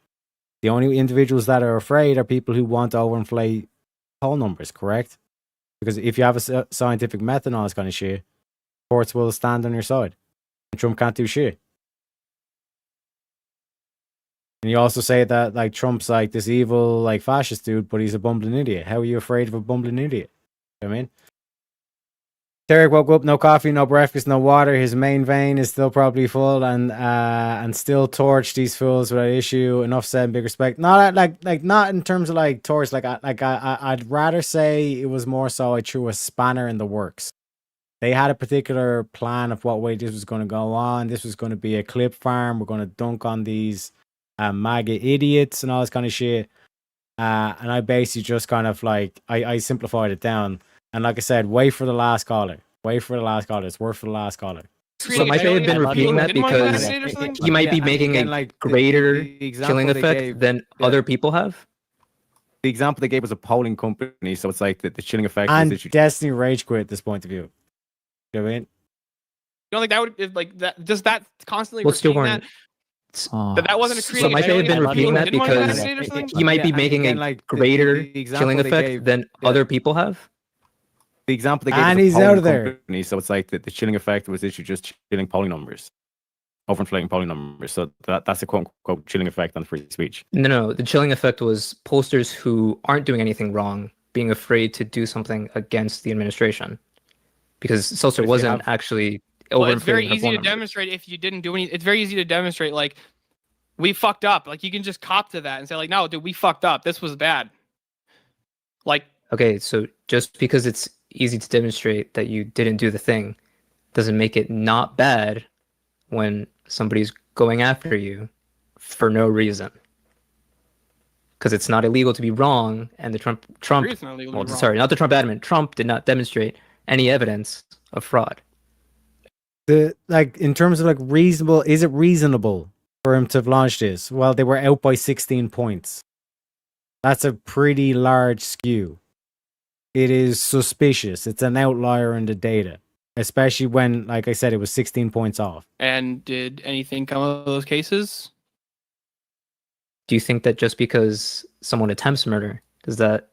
the only individuals that are afraid are people who want to overinflate poll numbers, correct? Because if you have a scientific method and all this kind of shit, courts will stand on your side. And Trump can't do shit. And you also say that like Trump's like this evil, like fascist dude, but he's a bumbling idiot. How are you afraid of a bumbling idiot? You know what I mean? Derek woke up, no coffee, no breakfast, no water. His main vein is still probably full, and still torch these fools without issue. Enough said, big respect. Not like not in terms of like torch. I'd rather say it was more so I threw a spanner in the works. They had a particular plan of what way this was going to go on. This was going to be a clip farm. We're going to dunk on these MAGA idiots and all this kind of shit. And I basically just kind of like, I simplified it down. And like I said, wait for the last caller. Wait for the last caller. It's worth for the last caller. So might they have been repeating that because he might be making a greater chilling effect than other people have? The example they gave was a polling company, so it's like the chilling effect. And is Destiny Rage Quit at this point of view. You know what I mean? You don't think that would like that? Does that constantly Well, still repeating that? That wasn't a So creative. might they have been repeating that because he might be making a greater chilling effect than other people have? The example they gave And was a he's out polling of there. company, so it's like the chilling effect was literally just chilling polling numbers, overinflating polling numbers. So that's a quote unquote chilling effect on free speech. No, the chilling effect was posters who aren't doing anything wrong being afraid to do something against the administration. Because Seltzer wasn't actually Well, it's very overinflating her easy poll to numbers. demonstrate if you didn't do any. It's very easy to demonstrate like we fucked up. Like you can just cop to that and say like, no, dude, we fucked up. This was bad. Like Okay, so just because it's easy to demonstrate that you didn't do the thing doesn't make it not bad when somebody's going after you for no reason. Because it's not illegal to be wrong, and the Trump It's not illegal to be wrong. sorry, not the Trump admin. Trump did not demonstrate any evidence of fraud. In terms of like reasonable, is it reasonable for him to have launched this? Well, they were out by 16 points. That's a pretty large skew. It is suspicious. It's an outlier in the data, especially when, like I said, it was 16 points off. And did anything come of those cases? Do you think that just because someone attempts murder, is that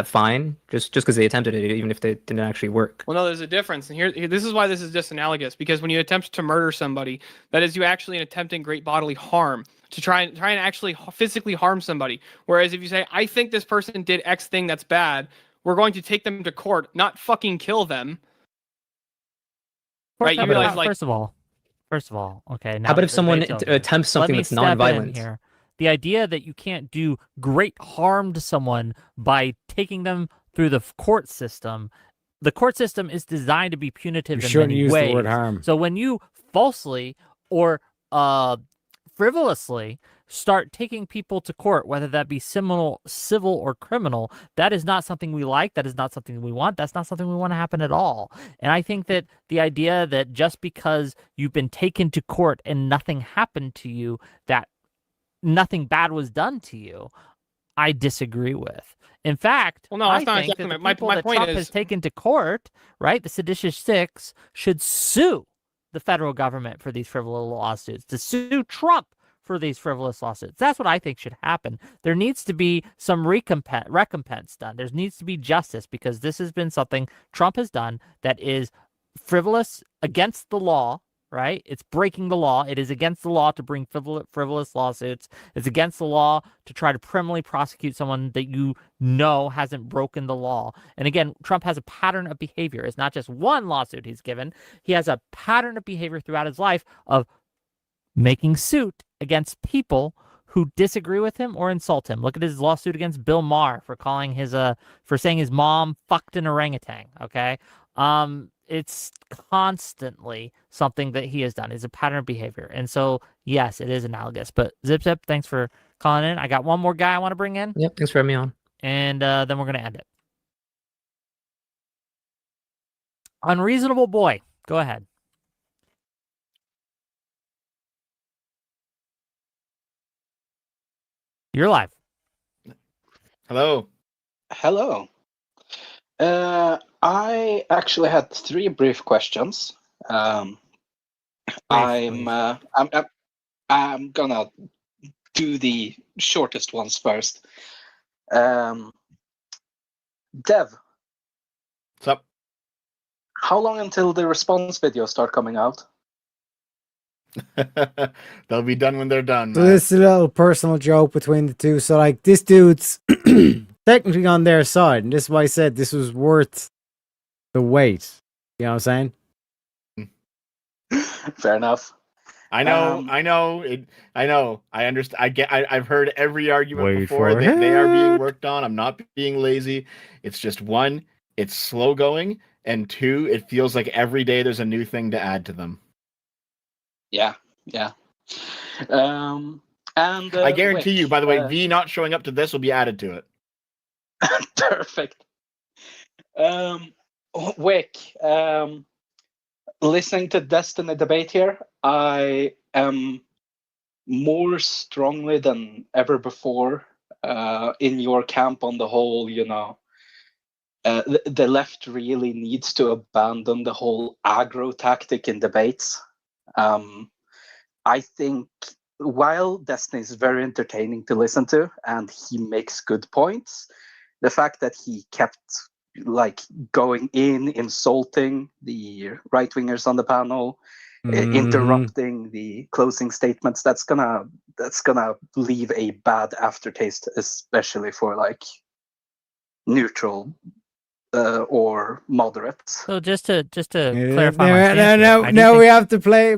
fine? Just because they attempted it, even if they didn't actually work? Well, no, there's a difference, and here this is why this is just analogous. Because when you attempt to murder somebody, that is you actually attempting great bodily harm to try and actually physically harm somebody. Whereas if you say, I think this person did X thing that's bad, we're going to take them to court, not fucking kill them. Right? You realize, like, first of all, okay. Now How about if that someone debate's over, attempts something let me that's step in nonviolent? here. The idea that you can't do great harm to someone by taking them through the court system. The court system is designed to be punitive You in shouldn't many use ways. the word harm. So when you falsely or frivolously start taking people to court, whether that be civil or criminal, that is not something we like. That is not something we want. That's not something we want to happen at all. And I think that the idea that just because you've been taken to court and nothing happened to you, that nothing bad was done to you, I disagree with. In fact, well, no, I that's not think exactly that the my people that point Trump is has taken to court, right, the seditious six, should sue the federal government for these frivolous lawsuits, to sue Trump for these frivolous lawsuits. That's what I think should happen. There needs to be some recompense done. There needs to be justice, because this has been something Trump has done that is frivolous, against the law, right? It's breaking the law. It is against the law to bring frivolous lawsuits. It's against the law to try to criminally prosecute someone that you know hasn't broken the law. And again, Trump has a pattern of behavior. It's not just one lawsuit he's given. He has a pattern of behavior throughout his life of making suit against people who disagree with him or insult him. Look at his lawsuit against Bill Maher for calling for saying his mom fucked an orangutan. Okay. It's constantly something that he has done. It's a pattern of behavior. And so, yes, it is analogous. But Zip, thanks for calling in. I got one more guy I want to bring in. Yep, thanks for having me on. And then we're going to end it. Unreasonable Boy, go ahead. You're live. Hello. Hello. I actually had 3 brief questions. I'm gonna do the shortest ones first. Dev. What's up? How long until the response videos start coming out? They'll be done when they're done. So this is a little personal joke between the two. So like this dude's technically on their side, and this is why I said this was worth the wait. You know what I'm saying? Fair enough. I know. I understand. I've heard every argument Wait before. for They are being it. worked on. I'm not being lazy. It's just one. It's slow going, and 2, it feels like every day there's a new thing to add to them. Yeah. And I guarantee Wick, you, by the way, V not showing up to this will be added to it. Perfect. Wick, listening to Destiny debate here, I am more strongly than ever before in your camp on the whole, the left really needs to abandon the whole aggro tactic in debates. I think while Destiny is very entertaining to listen to and he makes good points, the fact that he kept going in, insulting the right-wingers on the panel, interrupting the closing statements, that's gonna leave a bad aftertaste, especially for neutral or moderates. So just to clarify, No, we have to play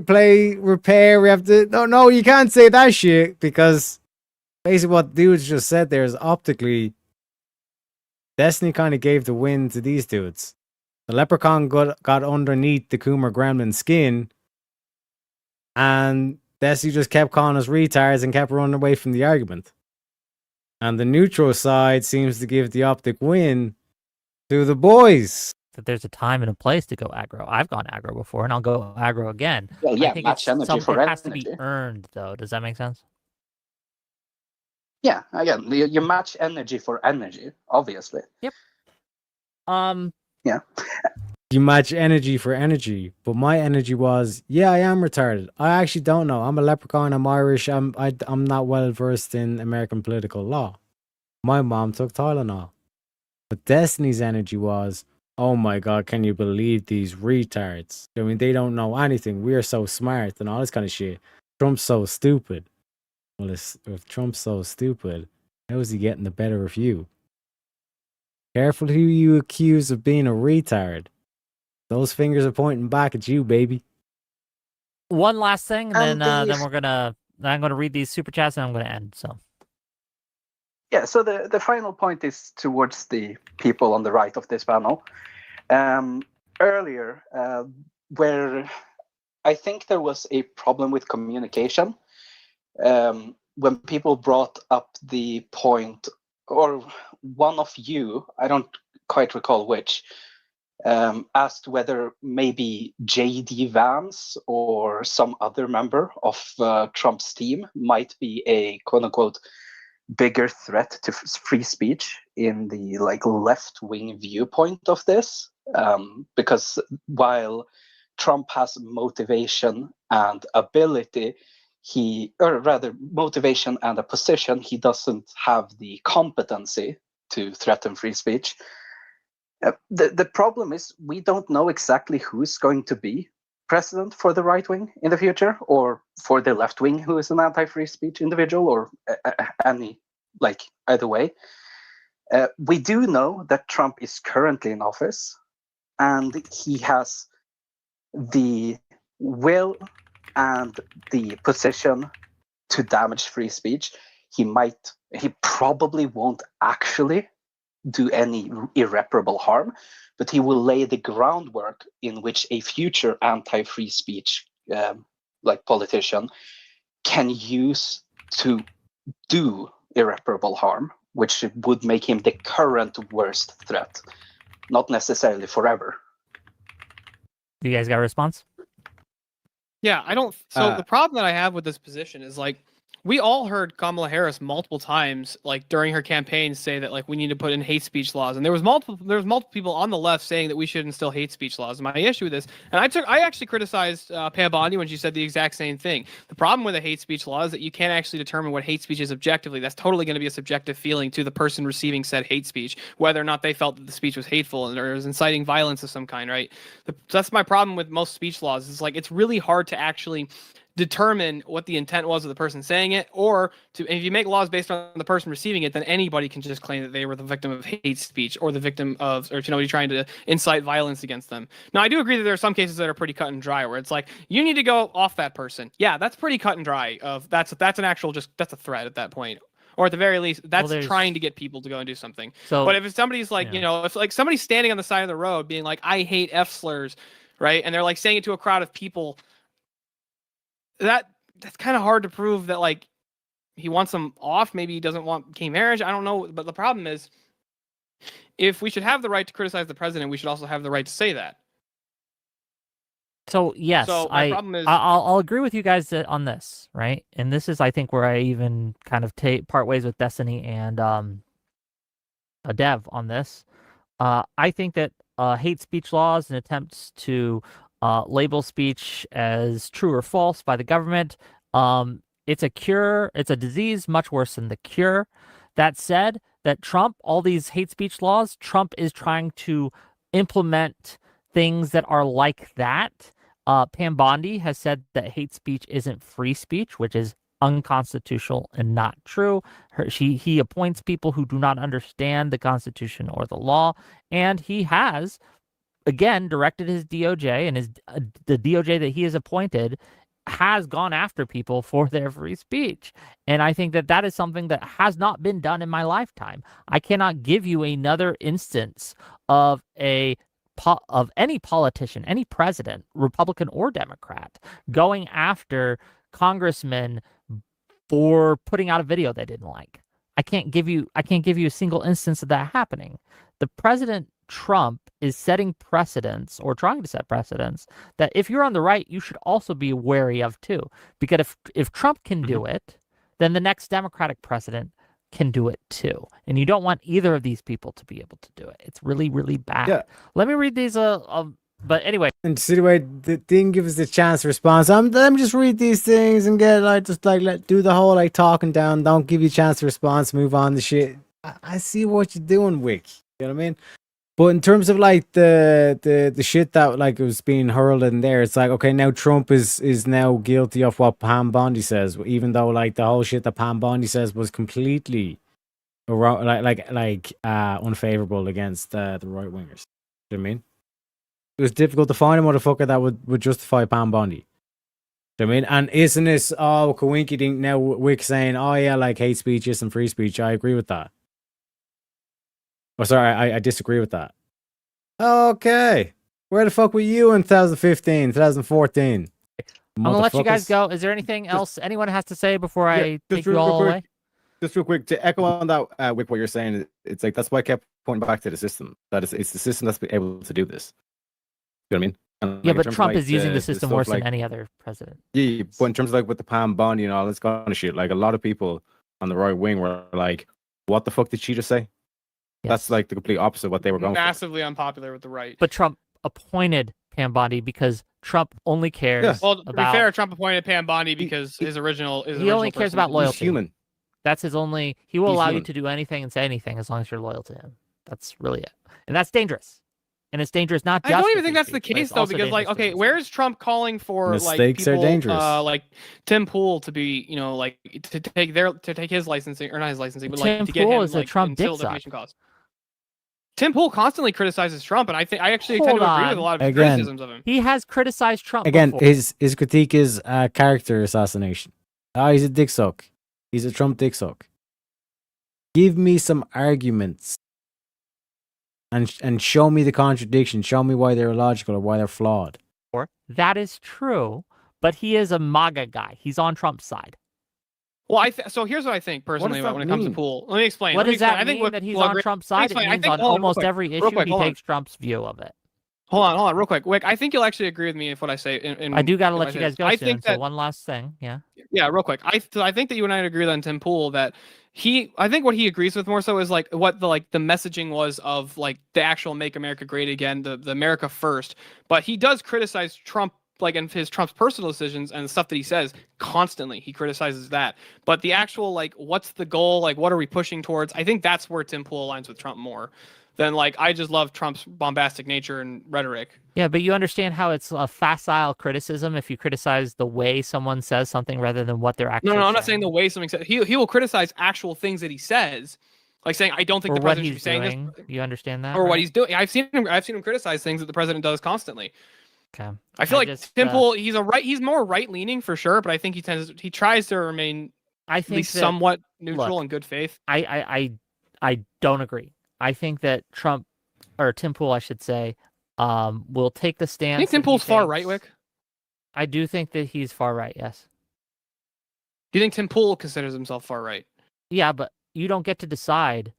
repair. We have to no, you can't say that shit, because basically what dudes just said there is optically Destiny kind of gave the win to these dudes. The Leprechaun got underneath the Coomer Gremlin skin, and Destiny just kept calling us retards and kept running away from the argument. And the neutral side seems to give the optic win to the boys. That there's a time and a place to go aggro. I've gone aggro before, and I'll go aggro again. Well, yeah, I think match energy for it has energy. to be earned, though. Does that make sense? Yeah, again, you match energy for energy, obviously. Yep. Yeah. You match energy for energy, but my energy was, yeah, I am retarded. I actually don't know. I'm a leprechaun. I'm Irish. I'm not well versed in American political law. My mom took Tylenol. But Destiny's energy was, oh my God, can you believe these retards? I mean, they don't know anything. We're so smart and all this kind of shit. Trump's so stupid. Well, if Trump's so stupid, how is he getting the better of you? Careful who you accuse of being a retard. Those fingers are pointing back at you, baby. One last thing, and then I'm gonna read these super chats and I'm gonna end. So yeah, so the final point is towards the people on the right of this panel. Earlier, where I think there was a problem with communication, when people brought up the point, or one of you, I don't quite recall which, asked whether maybe J.D. Vance or some other member of Trump's team might be a quote-unquote bigger threat to free speech in the left-wing viewpoint of this, because while Trump has motivation and ability, motivation and a position, he doesn't have the competency to threaten free speech. The problem is we don't know exactly who's going to be president for the right wing in the future, or for the left wing who is an anti-free speech individual, or any, either way. We do know that Trump is currently in office, and he has the will and the position to damage free speech. He probably won't actually do any irreparable harm, but he will lay the groundwork in which a future anti-free speech politician can use to do irreparable harm, which would make him the current worst threat, not necessarily forever. You guys got a response? Yeah, I don't. So the problem that I have with this position is we all heard Kamala Harris multiple times, during her campaign, say that we need to put in hate speech laws, and there was multiple people on the left saying that we should instill hate speech laws. My issue with this, and I actually criticized Pam Bondi when she said the exact same thing. The problem with a hate speech law is that you can't actually determine what hate speech is objectively. That's totally going to be a subjective feeling to the person receiving said hate speech, whether or not they felt that the speech was hateful or was inciting violence of some kind. Right? That's my problem with most speech laws. Is it's really hard to actually determine what the intent was of the person saying it, or if you make laws based on the person receiving it, then anybody can just claim that they were the victim of hate speech or the victim of, or you're trying to incite violence against them. Now, I do agree that there are some cases that are pretty cut and dry, where it's you need to go off that person. Yeah, that's pretty cut and dry. That's an actual that's a threat at that point. or at the very least, that's there's- trying to get people to go and do something. So- but if somebody's like, you know, if like somebody's standing on the side of the road being like, I hate F slurs, right? And they're like saying it to a crowd of people, that's kind of hard to prove that like he wants them off. Maybe he doesn't want gay marriage. I don't know. But the problem is, if we should have the right to criticize the president, we should also have the right to say that. So yes, So my problem is- I'll agree with you guys on this, right? And this is, I think, where I even kind of part ways with Destiny and a Dev on this. I think that hate speech laws and attempts to label speech as true or false by the government, it's a cure. It's a disease much worse than the cure. That said, that Trump, all these hate speech laws, Trump is trying to implement things that are like that. Pam Bondi has said that hate speech isn't free speech, which is unconstitutional and not true. He appoints people who do not understand the Constitution or the law, and he has, again, directed his DOJ, and the DOJ that he has appointed has gone after people for their free speech. And I think that that is something that has not been done in my lifetime. I cannot give you another instance of any politician, any president, Republican or Democrat, going after congressmen for putting out a video they didn't like. I can't give you a single instance of that happening. The President Trump is setting precedents, or trying to set precedents, that if you're on the right, you should also be wary of too. Because if Trump can do it, then the next Democratic president can do it too. And you don't want either of these people to be able to do it. It's really, really bad. Yeah. Let me read these. But anyway. And see the way they didn't give us the chance to respond. So let me just read these things and get do the whole talking down. Don't give you a chance to respond. Move on the shit. I see what you're doing, Wick. You know what I mean? But in terms of the shit that was being hurled in there, it's like, okay, now Trump is now guilty of what Pam Bondi says, even though the whole shit that Pam Bondi says was completely unfavorable against the right wingers. You know what I mean? It was difficult to find a motherfucker that would justify Pam Bondi. You know what I mean? And isn't this Kawinky thing now? Wick saying, oh yeah, hate speech isn't free speech. I agree with that. Oh, sorry, I disagree with that. Okay. Where the fuck were you in 2015, 2014? I'm going to let you guys go. Is there anything else anyone has to say before I take you all away? Just real quick, to echo on that, Wick, what you're saying, it's that's why I kept pointing back to the system. That it's the system that's able to do this. You know what I mean? And, yeah, but Trump is using the system worse than any other president. Yeah, but in terms of with the Pam Bondi and all this kind of shit, a lot of people on the right wing were like, what the fuck did she just say? Yes. That's the complete opposite of what they were going massively unpopular with the right. But Trump appointed Pam Bondi because Trump only cares. Yeah. Well, to be fair, Trump appointed Pam Bondi because he only cares about loyalty. He's human. That's his only. He will allow you to do anything and say anything as long as you're loyal to him. That's really it, and that's dangerous. And it's dangerous not just. I don't even think that's the case though, because okay, where's Trump calling for mistakes people, are dangerous. Like Tim Pool to be, to take his licensing, or not his licensing, but Tim to get Pool him is a Trump dick costs. Tim Pool constantly criticizes Trump, and I actually tend to agree with a lot of his criticisms of him. He has criticized Trump again. Before. His critique is character assassination. He's a dick suck. He's a Trump dick suck. Give me some arguments. And show me the contradiction. Show me why they're illogical or why they're flawed. That is true, but he is a MAGA guy. He's on Trump's side. Well, so here's what I think personally when it comes to Pool. Let me explain. What does that mean that he's on Trump's side? It means on almost every issue he takes Trump's view of it. Hold on, real quick. Wick, I think you'll actually agree with me if what I say. I do got to let you guys go soon. So one last thing, yeah. Yeah, real quick. I think that you and I agree on Tim Pool that I think what he agrees with more so is what the messaging was of the actual Make America Great Again, the America First. But he does criticize Trump, and Trump's personal decisions and the stuff that he says constantly. He criticizes that. But the actual what's the goal? What are we pushing towards? I think that's where Tim Pool aligns with Trump more than I just love Trump's bombastic nature and rhetoric. Yeah, but you understand how it's a facile criticism if you criticize the way someone says something rather than what they're actually saying. No, I'm not saying the way something says. He will criticize actual things that he says, saying I don't think the president should be saying this. You understand that? Or what he's doing. I've seen him criticize things that the president does constantly. Okay. I feel Tim Pool, he's more right leaning for sure, but I think he tries to remain I at think least that, somewhat neutral look, and good faith? I don't agree. I think that Trump, or Tim Pool, I should say, will take the stance. I think Tim that he Pool's far thinks- right, Wick. I do think that he's far right. Yes. Do you think Tim Pool considers himself far right? Yeah, but you don't get to decide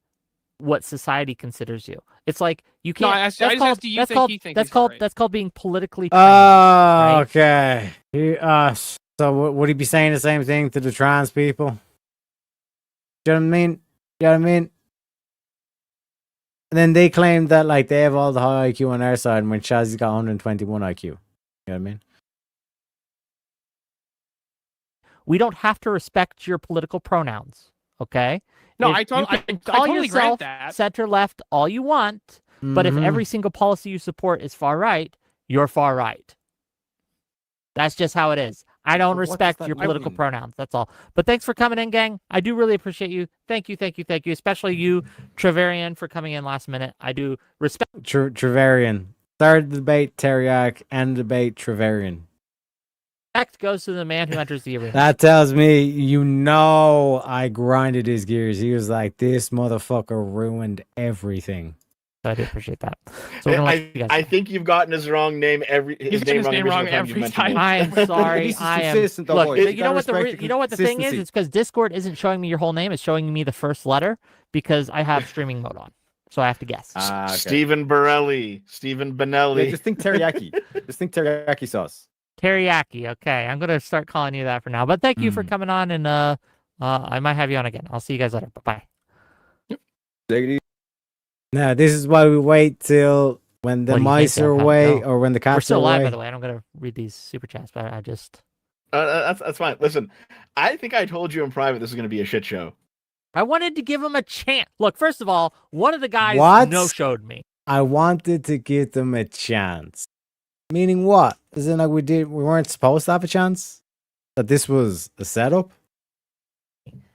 what society considers you. It's like you No, can't. I asked- that's I just called, asked, do you that's think called, he thinks that's he's far called right? that's called being politically Oh, trained. right? okay. So would he be saying the same thing to the trans people? Do you know what I mean? You know what I mean? And then they claim that like they have all the high IQ on their side, and when Shazzy's got 121 IQ. You know what I mean? We don't have to respect your political pronouns. Okay. No, If I you totally can call grant yourself that. center left all you want, but if Mhm. every single policy you support is far right, you're far right. That's just how it is. I don't But what does respect that your political mean? pronouns. That's all. But thanks for coming in, gang. I do really appreciate you. Thank you, thank you, thank you. Especially you, Treverian, for coming in last minute. I do respect. Treverian. Third debate, Teriak, and debate, Treverian. Respect goes to the man who enters the arena. That tells me you know I grinded his gears. He was like, this motherfucker ruined everything. I do appreciate that. So we're gonna let you guys I go. think you've gotten his wrong name He's getting his name wrong every time. I am sorry. He's I am. consistent, though, Look, boys. you You know gotta what the respect the you know what the thing is? consistency. It's because Discord isn't showing me your whole name. It's showing me the first letter because I have streaming mode on, so I have to guess. Okay. Stephen Borelli, Stephen Benelli. Yeah, just think teriyaki. Just think teriyaki sauce. Teriyaki. Okay, I'm gonna start calling you that for now. But thank you for coming on, and I might have you on again. I'll see you guys later. Bye bye. Take it easy. Now, this is why we wait till when the What do you think, mice are Pat? away No. or when the We're cats are still live, away. by the way. I'm gonna read these super chats, but I just That's fine. Listen, I think I told you in private this is going to be a shit show. I wanted to give him a chance. Look, first of all, one of the guys What? no-showed me. I wanted to give them a chance. Meaning what? Is it like we weren't supposed to have a chance? That this was a setup?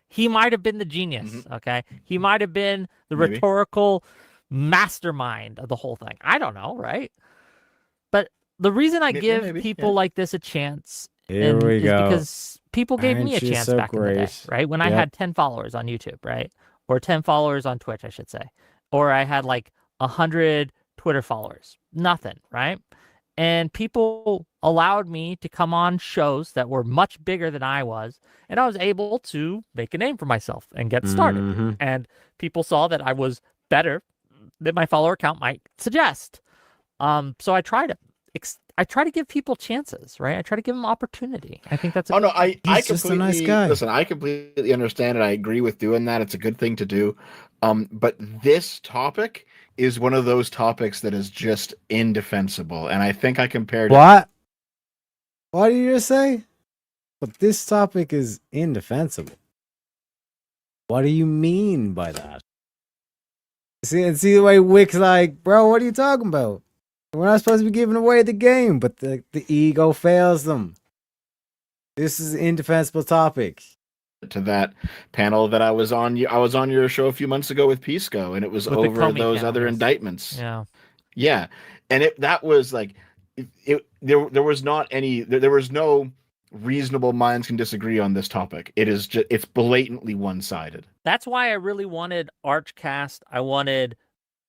He might have been the genius, okay? He might have been the Maybe. rhetorical mastermind of the whole thing. I don't know, right? But the reason I give maybe, people yeah. like this a chance Here we is go. because people gave me a Aren't you chance so back in the day, great? right? When I Yep. had 10 followers on YouTube, right? Or 10 followers on Twitch, I should say. Or I had like 100 Twitter followers. Nothing, right? And people allowed me to come on shows that were much bigger than I was, and I was able to make a name for myself and get started. Mhm. And people saw that I was better than my follower count might suggest. So I try to give people chances, right? I try to give them opportunity. I think that's Oh no, I He's just a completely nice guy. listen. I completely understand it. I agree with doing that. It's a good thing to do. But this topic is one of those topics that is just indefensible, and I think I compared it. What? What did you just say? But this topic is indefensible. What do you mean by that? See the way Wick's like, bro, what are you talking about? We're not supposed to be giving away the game, but the ego fails them. This is an indefensible topic. to that panel that I was on. I was on your show a few months ago with Pisco, and it was With the over Comey those other cameras. indictments. Yeah. Yeah, and that was like there was not any there was no reasonable minds can disagree on this topic. It is just it's blatantly one-sided. That's why I really wanted Archcast. I wanted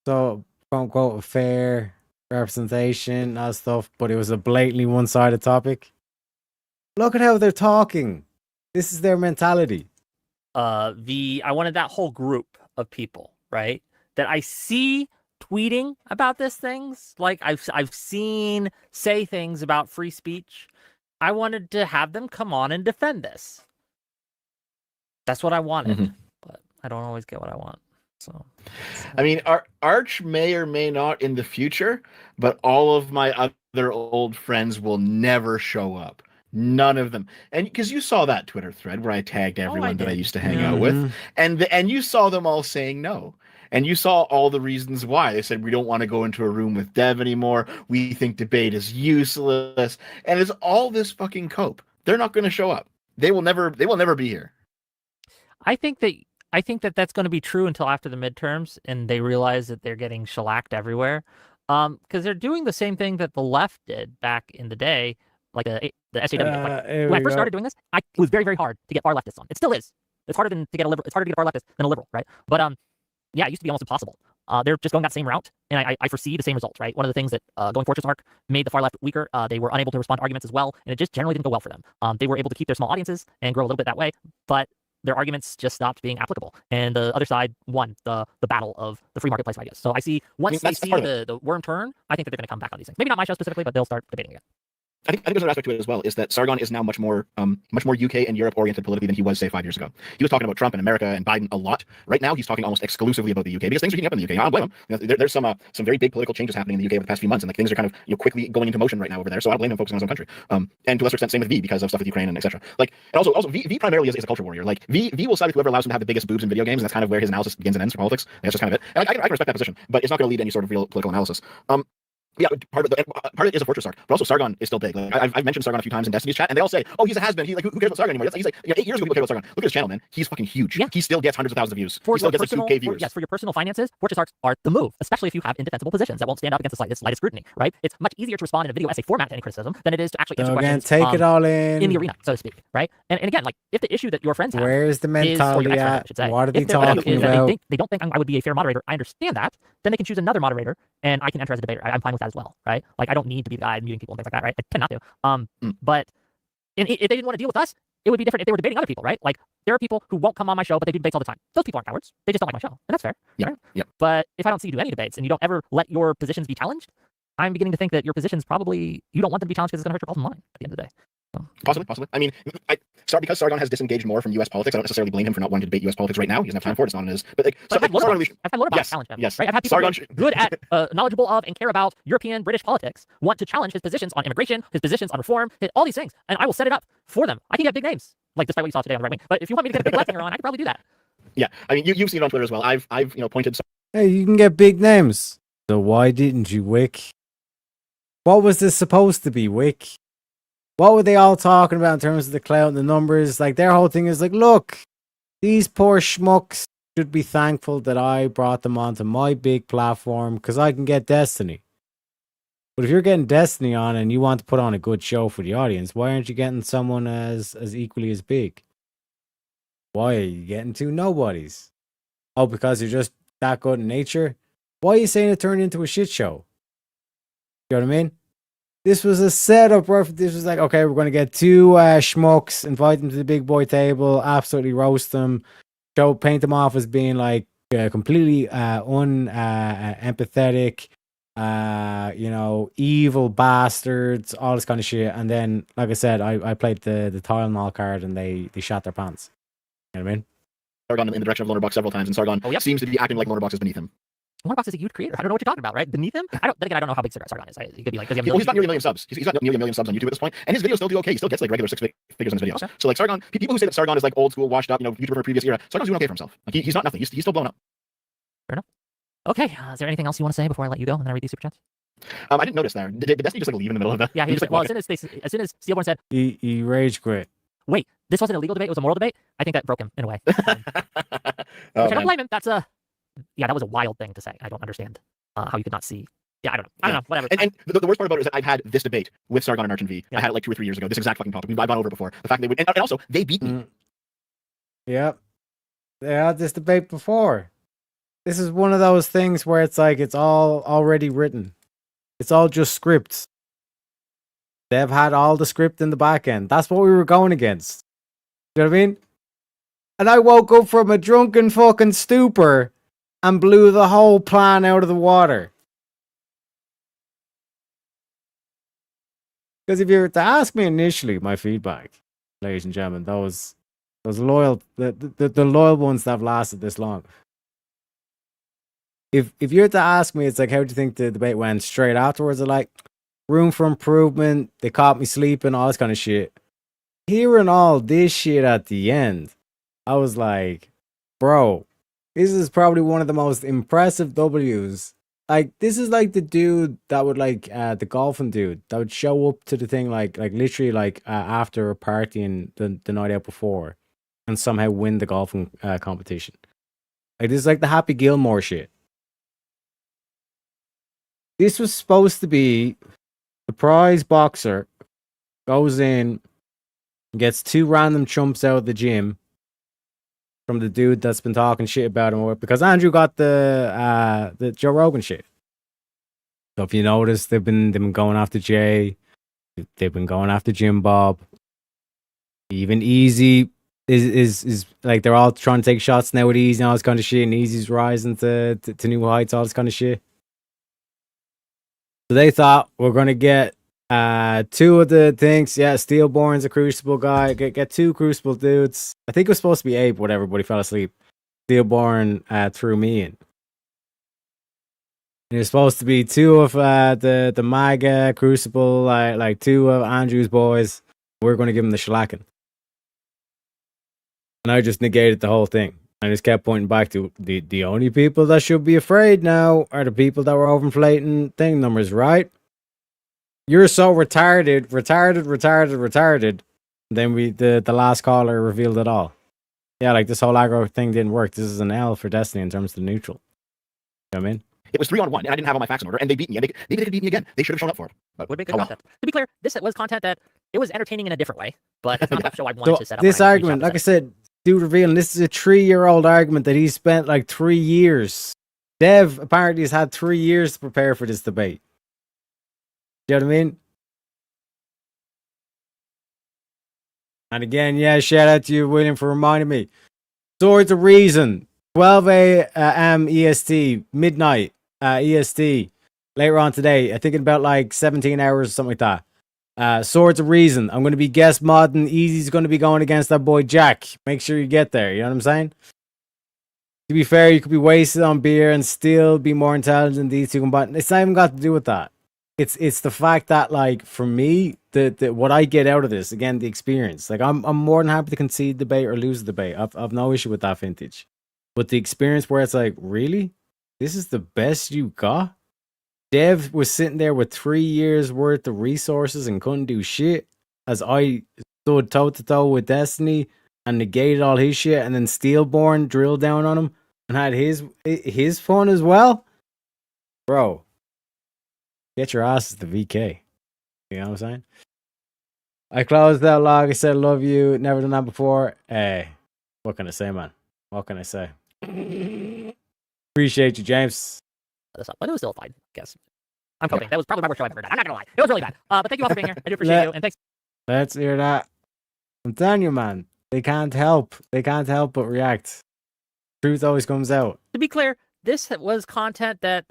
So, quote unquote, fair representation, that stuff, but it was a blatantly one-sided topic. Look at how they're talking. This is their mentality. I wanted that whole group of people, right? That I see tweeting about these things. Like I've seen say things about free speech. I wanted to have them come on and defend this. That's what I wanted, but I don't always get what I want. So, I mean, Arch may or may not in the future, but all of my other old friends will never show up. None of them. And because you saw that Twitter thread where I tagged everyone that I used to hang out with, and you saw them all saying no. And you saw all the reasons why. They said, we don't want to go into a room with Dev anymore. We think debate is useless. And it's all this fucking cope. They're not going to show up. They will never be here. I think that that's going to be true until after the midterms and they realize that they're getting shellacked everywhere. Because they're doing the same thing that the left did back in the day like the SJW. Like, here when I we first go. started doing this, it was very, very hard to get far leftists on. It still is. It's harder to get a far leftist than a liberal, right? But yeah, it used to be almost impossible. They're just going that same route, and I foresee the same results, right? One of the things that going Fortress Arc made the far left weaker. They were unable to respond to arguments as well, and it just generally didn't go well for them. They were able to keep their small audiences and grow a little bit that way, but their arguments just stopped being applicable, and the other side won the battle of the free marketplace ideas. So I see once they see the worm turn, I think that they're going to come back on these things. Maybe not my show specifically, but they'll start debating again. I think there's another aspect to it as well, is that Sargon is now much more UK and Europe oriented politically than he was, say, 5 years ago. He was talking about Trump and America and Biden a lot. Right now, he's talking almost exclusively about the UK because things are heating up in the UK. I don't blame him. You know, there's some very big political changes happening in the UK over the past few months, and like things are kind of quickly going into motion right now over there. So I don't blame him focusing on his own country. And to a lesser extent, same with V because of stuff with Ukraine and etc. Like, and also V primarily is a culture warrior. Like V will side with whoever allows him to have the biggest boobs in video games, and that's kind of where his analysis begins and ends for politics. And that's just kind of it. And I can respect that position, but it's not going to lead to any sort of real political analysis. Yeah, part of it is a Fortress Arc, but also Sargon is still big. Like, I've mentioned Sargon a few times in Destiny's chat, and they all say, "Oh, he's a has-been. He's like, who cares about Sargon anymore?" He's like, 8 years ago, people cared about Sargon. Look at his channel, man. He's fucking huge. Yeah. He still gets hundreds of thousands of views. He still gets like 2K viewers. Yes, for your personal finances, Fortress Arcs are the move, especially if you have indefensible positions that won't stand up against the slightest scrutiny. Right? It's much easier to respond in a video essay format to any criticism than it is to actually answer questions. Take it all in the arena, so to speak. Right? And again, like if the issue that your friends have, where's the mentality at? What are they talking about? They don't think I would be a fair moderator. I understand that. Then they can choose another moderator, and I can enter as a debater. I'm fine with that as well, right? Like I don't need to be the guy muting people and things like that, right? I tend not to. But if they didn't want to deal with us, it would be different if they were debating other people, right? Like there are people who won't come on my show, but they do debates all the time. Those people aren't cowards. They just don't like my show, and that's fair. Yeah. Right? Yeah. But if I don't see you do any debates and you don't ever let your positions be challenged, I'm beginning to think that your positions probably you don't want them to be challenged because it's going to hurt your bottom line at the end of the day. Possibly. I mean, because Sargon has disengaged more from U.S. politics, I don't necessarily blame him for not wanting to debate U.S. politics right now. He doesn't have time for it. It's not on his. But I've had Loderbox challenge him. Yes. Right. I've had people good at, knowledgeable of, and care about European, British politics want to challenge his positions on immigration, his positions on reform, all these things, and I will set it up for them. I can get big names, like despite what you saw today on the right wing. But if you want me to get a big left winger on, I could probably do that. Yeah, I mean, you've seen it on Twitter as well. I've pointed. Hey, you can get big names. So why didn't you, Wick? What was this supposed to be, Wick? What were they all talking about in terms of the clout and the numbers? Like, their whole thing is like, look, these poor schmucks should be thankful that I brought them onto my big platform because I can get Destiny. But if you're getting Destiny on and you want to put on a good show for the audience, why aren't you getting someone as equally as big? Why are you getting two nobodies? Oh, because you're just that good in nature? Why are you saying it turned into a shit show? You know what I mean? This was a setup, bro. This was like, okay, we're going to get two schmucks, invite them to the big boy table, absolutely roast them, paint them off as being like completely unempathetic, evil bastards, all this kind of shit. And then, like I said, I played the Tylenol card and they shot their pants. You know what I mean? Sargon in the direction of Lonerbox several times, and Sargon seems to be acting like Lonerbox is beneath him. Lonerbox is a huge creator. I don't know what you're talking about, right? Beneath him? I don't know how big Sargon is. He could be like, does he have he's got nearly a million subs. He's got nearly a million subs on YouTube at this point, and his videos still do okay. He still gets like regular six figures on his videos. Okay. So like Sargon, people who say that Sargon is like old school, washed up, YouTuber from a previous era, Sargon's doing okay for himself. Like he's not nothing. He's still blowing up. Fair enough. Okay. Is there anything else you want to say before I let you go and then I read these super chats? I didn't notice there. Did Destiny just like leave in the middle of that? Yeah, he was like, well, as soon as Steelborn said he rage quit. Wait, this wasn't a legal debate, it was a moral debate. I think that broke him in a way. Which I don't blame him. That was a wild thing to say. I don't understand how you could not see. Yeah, I don't know. Whatever. And the worst part about it is that I've had this debate with Sargon and Archon V. I had it like 2 or 3 years ago. This exact fucking topic. I've gone over it before. The fact they would, and also they beat me. Yep. They had this debate before. This is one of those things where it's like it's all already written. It's all just scripts. They've had all the script in the back end. That's what we were going against. You know what I mean? And I woke up from a drunken fucking stupor and blew the whole plan out of the water. Because if you were to ask me initially, my feedback, ladies and gentlemen, those loyal, the loyal ones that have lasted this long. If you were to ask me, it's like, how do you think the debate went? Straight afterwards, I'm like, room for improvement. They caught me sleeping, all this kind of shit. Hearing all this shit at the end, I was like, bro, this is probably one of the most impressive W's. Like, this is like the dude that would the golfing dude that would show up to the thing like literally after a party and the night out before and somehow win the golfing competition. Like, this is like the Happy Gilmore shit. This was supposed to be the prize boxer goes in, gets 2 random chumps out of the gym from the dude that's been talking shit about him, because Andrew got the Joe Rogan shit. So if you notice, they've been going after Jay, they've been going after Jim Bob, even Easy is like, they're all trying to take shots now with Easy and all this kind of shit, and Easy's rising to new heights, all this kind of shit. So they thought, we're gonna get 2 of the things. Yeah, Steelborn's a Crucible guy. Get 2 Crucible dudes. I think it was supposed to be Abe, whatever, but he fell asleep. Steelborn threw me in. It was supposed to be 2 of the MAGA Crucible, like 2 of Andrew's boys. We're gonna give him the shellacking. And I just negated the whole thing. I just kept pointing back to the only people that should be afraid now are the people that were overinflating thing numbers, right? You're so retarded. Then the last caller revealed it all. Yeah, like this whole aggro thing didn't work. This is an L for Destiny in terms of the neutral. You know what I mean? It was 3-on-1, and I didn't have all my facts in order, and they beat me. And maybe they could beat me again. They should have shown up for it. But would be good content. To be clear, this was content that it was entertaining in a different way, but it's not the show I wanted to set up. This argument, like I said, dude revealing this is a 3-year-old argument that he spent like 3 years. Dev apparently has had 3 years to prepare for this debate. You know what I mean? And again, yeah, shout out to you, William, for reminding me. Swords of Reason, 12 a.m. EST, midnight EST, later on today. I think in about like 17 hours or something like that. Swords of Reason. I'm going to be guest modding. Easy's going to be going against that boy Jack. Make sure you get there. You know what I'm saying? To be fair, you could be wasted on beer and still be more intelligent than these 2 combined. It's not even got to do with that. It's the fact that, like, for me, the what I get out of this, again, the experience. Like, I'm more than happy to concede debate or lose the debate. I've no issue with that vintage. But the experience where it's like, really? This is the best you got? Dev was sitting there with 3 years worth of resources and couldn't do shit, as I stood toe to toe with Destiny and negated all his shit, and then Steelborn drilled down on him and had his fun as well. Bro, get your asses to VK. You know what I'm saying? I closed that log. I said, love you. Never done that before. Hey, what can I say, man? What can I say? Appreciate you, James. But it was still fine, I guess. I'm coping. That was probably my worst show I've ever done. I'm not gonna lie. It was really bad. But thank you all for being here. I do appreciate you. And thanks. Let's hear that. I'm telling you, man. They can't help. They can't help but react. Truth always comes out. To be clear, this was content that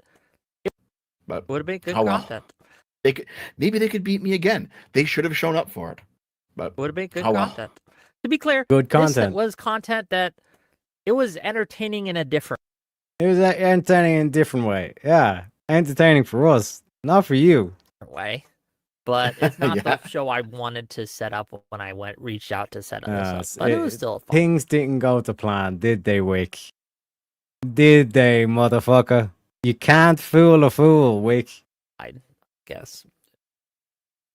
but would have been good content. Maybe they could beat me again. They should have shown up for it. But would have been good content. To be clear, good content. This was content that it was entertaining in a different. It was entertaining in a different way. Yeah, entertaining for us, not for you. Way, but it's not the show I wanted to set up when I reached out to set up this up. But it was still fun. Things didn't go to plan, did they, Wick? Did they, motherfucker? You can't fool a fool, Wick. I guess.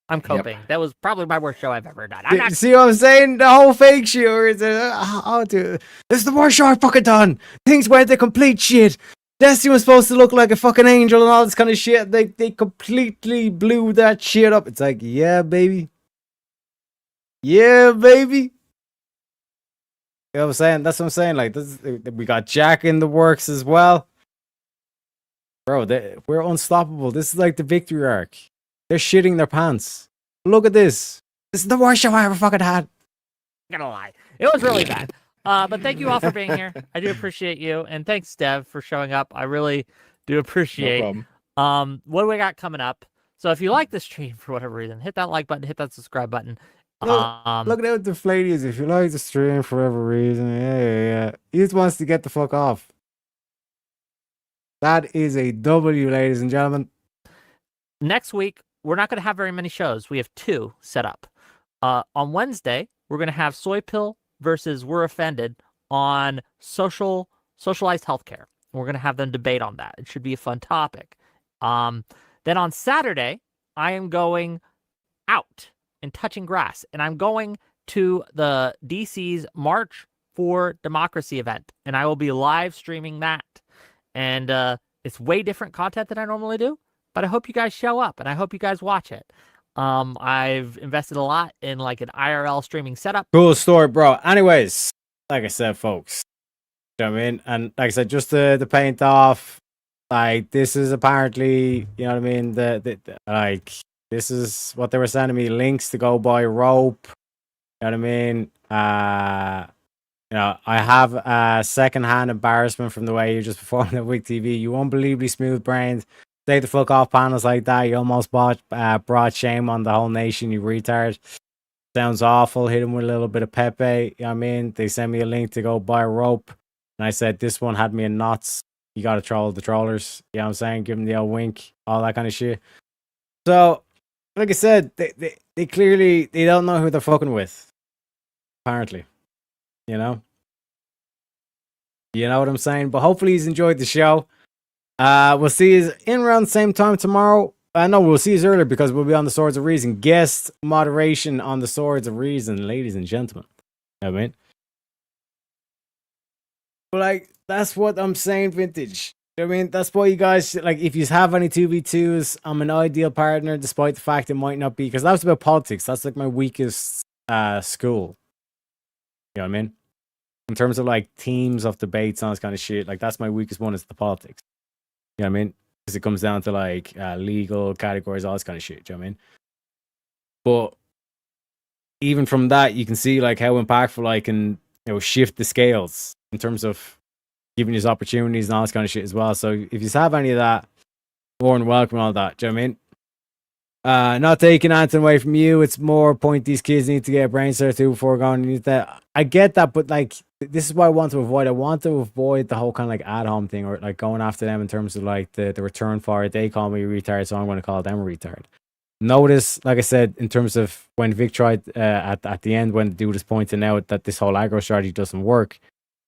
I'm coping. That was probably my worst show I've ever done. See what I'm saying? The whole fake show is dude, this is the worst show I've fucking done. Things went to complete shit. Destiny was supposed to look like a fucking angel and all this kind of shit. They completely blew that shit up. It's like, yeah, baby. Yeah, baby. You know what I'm saying? That's what I'm saying. Like, we got Jack in the works as well. Bro, we're unstoppable. This is like the victory arc. They're shitting their pants. Look at this. This is the worst show I ever fucking had. I'm gonna lie. It was really bad. But thank you all for being here. I do appreciate you. And thanks, Dev, for showing up. I really do appreciate what do we got coming up. So if you like this stream for whatever reason, hit that like button, hit that subscribe button. Look at how deflated he is. If you like the stream for whatever reason, yeah. He just wants to get the fuck off. That is a W, ladies and gentlemen. Next week, we're not going to have very many shows. We have 2 set up. On Wednesday, we're going to have Soy Pill versus We're Offended on socialized healthcare. We're going to have them debate on that. It should be a fun topic. Then on Saturday, I am going out and touching grass, and I'm going to the DC's March for Democracy event, and I will be live streaming that. And it's way different content than I normally do. But I hope you guys show up, and I hope you guys watch it. I've invested a lot in like an IRL streaming setup. Cool story, bro. Anyways, like I said, folks, you know what I mean? And like I said, just to paint off, like, this is apparently, you know what I mean? The like, this is what they were sending me, links to go buy rope. You know what I mean? You know, I have a secondhand embarrassment from the way you just performed at Wick TV. You unbelievably smooth brains. Stay the fuck off panels like that. You almost brought shame on the whole nation, you retard. Sounds awful. Hit him with a little bit of Pepe. You know what I mean? They sent me a link to go buy rope. And I said, this one had me in knots. You got to troll the trollers. You know what I'm saying? Give them the old wink. All that kind of shit. So, like I said, they clearly, they don't know who they're fucking with. Apparently. You know? You know what I'm saying? But hopefully he's enjoyed the show. We'll see you in around the same time tomorrow. No, we'll see you earlier because we'll be on the Swords of Reason. Guest moderation on the Swords of Reason, ladies and gentlemen. You know what I mean? But like, that's what I'm saying, Vintage. You know what I mean? That's why you guys, like, if you have any 2v2s, I'm an ideal partner, despite the fact it might not be, because that's about politics. That's like my weakest school. You know what I mean? In terms of like teams of debates and all this kind of shit, like, that's my weakest one, is the politics. You know what I mean? Because it comes down to like legal categories, all this kind of shit. Do you know what I mean? But even from that, you can see like how impactful I can, you know, shift the scales in terms of giving you opportunities and all this kind of shit as well. So if you have any of that, more than welcome, all that. Do you know what I mean? Not taking anything away from you. It's more point these kids need to get a brain cell too before going into that. I get that, but like, this is what I want to avoid. I want to avoid the whole kind of like ad hom thing, or like going after them in terms of like the return for it. They call me a retard, so I'm going to call them a retard. Notice, like I said, in terms of when Vic tried at the end, when the dude was pointing out that this whole aggro strategy doesn't work,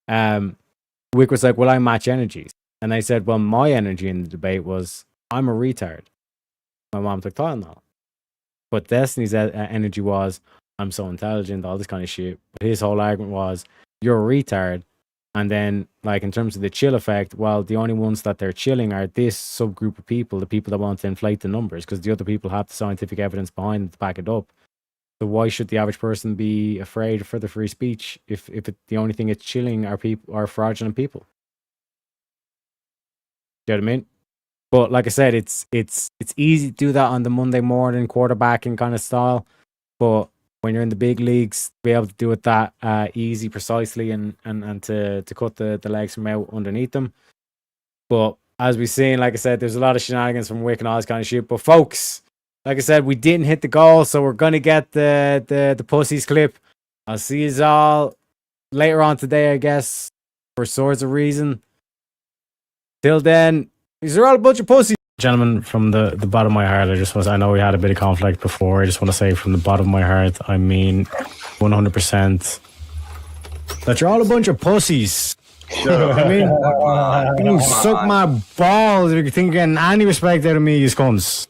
Wick was like, well, I match energies. And I said, well, my energy in the debate was, I'm a retard. My mom took thought on that. But Destiny's energy was, I'm so intelligent, all this kind of shit. But his whole argument was, you're a retard. And then, like, in terms of the chill effect, well, the only ones that they're chilling are this subgroup of people, the people that want to inflate the numbers, because the other people have the scientific evidence behind them to back it up. So why should the average person be afraid for the free speech if the only thing it's chilling are people, are fraudulent people? Do you know what I mean? But like I said, it's easy to do that on the Monday morning quarterbacking kind of style. But when you're in the big leagues, to be able to do it that easy, precisely, and to cut the legs from out underneath them. But as we've seen, like I said, there's a lot of shenanigans from Wick and all this kind of shit. But folks, like I said, we didn't hit the goal, so we're gonna get the pussies clip. I'll see you all later on today, I guess, for Swords of Reason. Till then, these are all a bunch of pussies. Gentlemen, from the bottom of my heart, I know we had a bit of conflict before. I just want to say from the bottom of my heart, I mean 100% that you're all a bunch of pussies. I mean, you suck my balls if you think you're getting any respect out of me, you scums.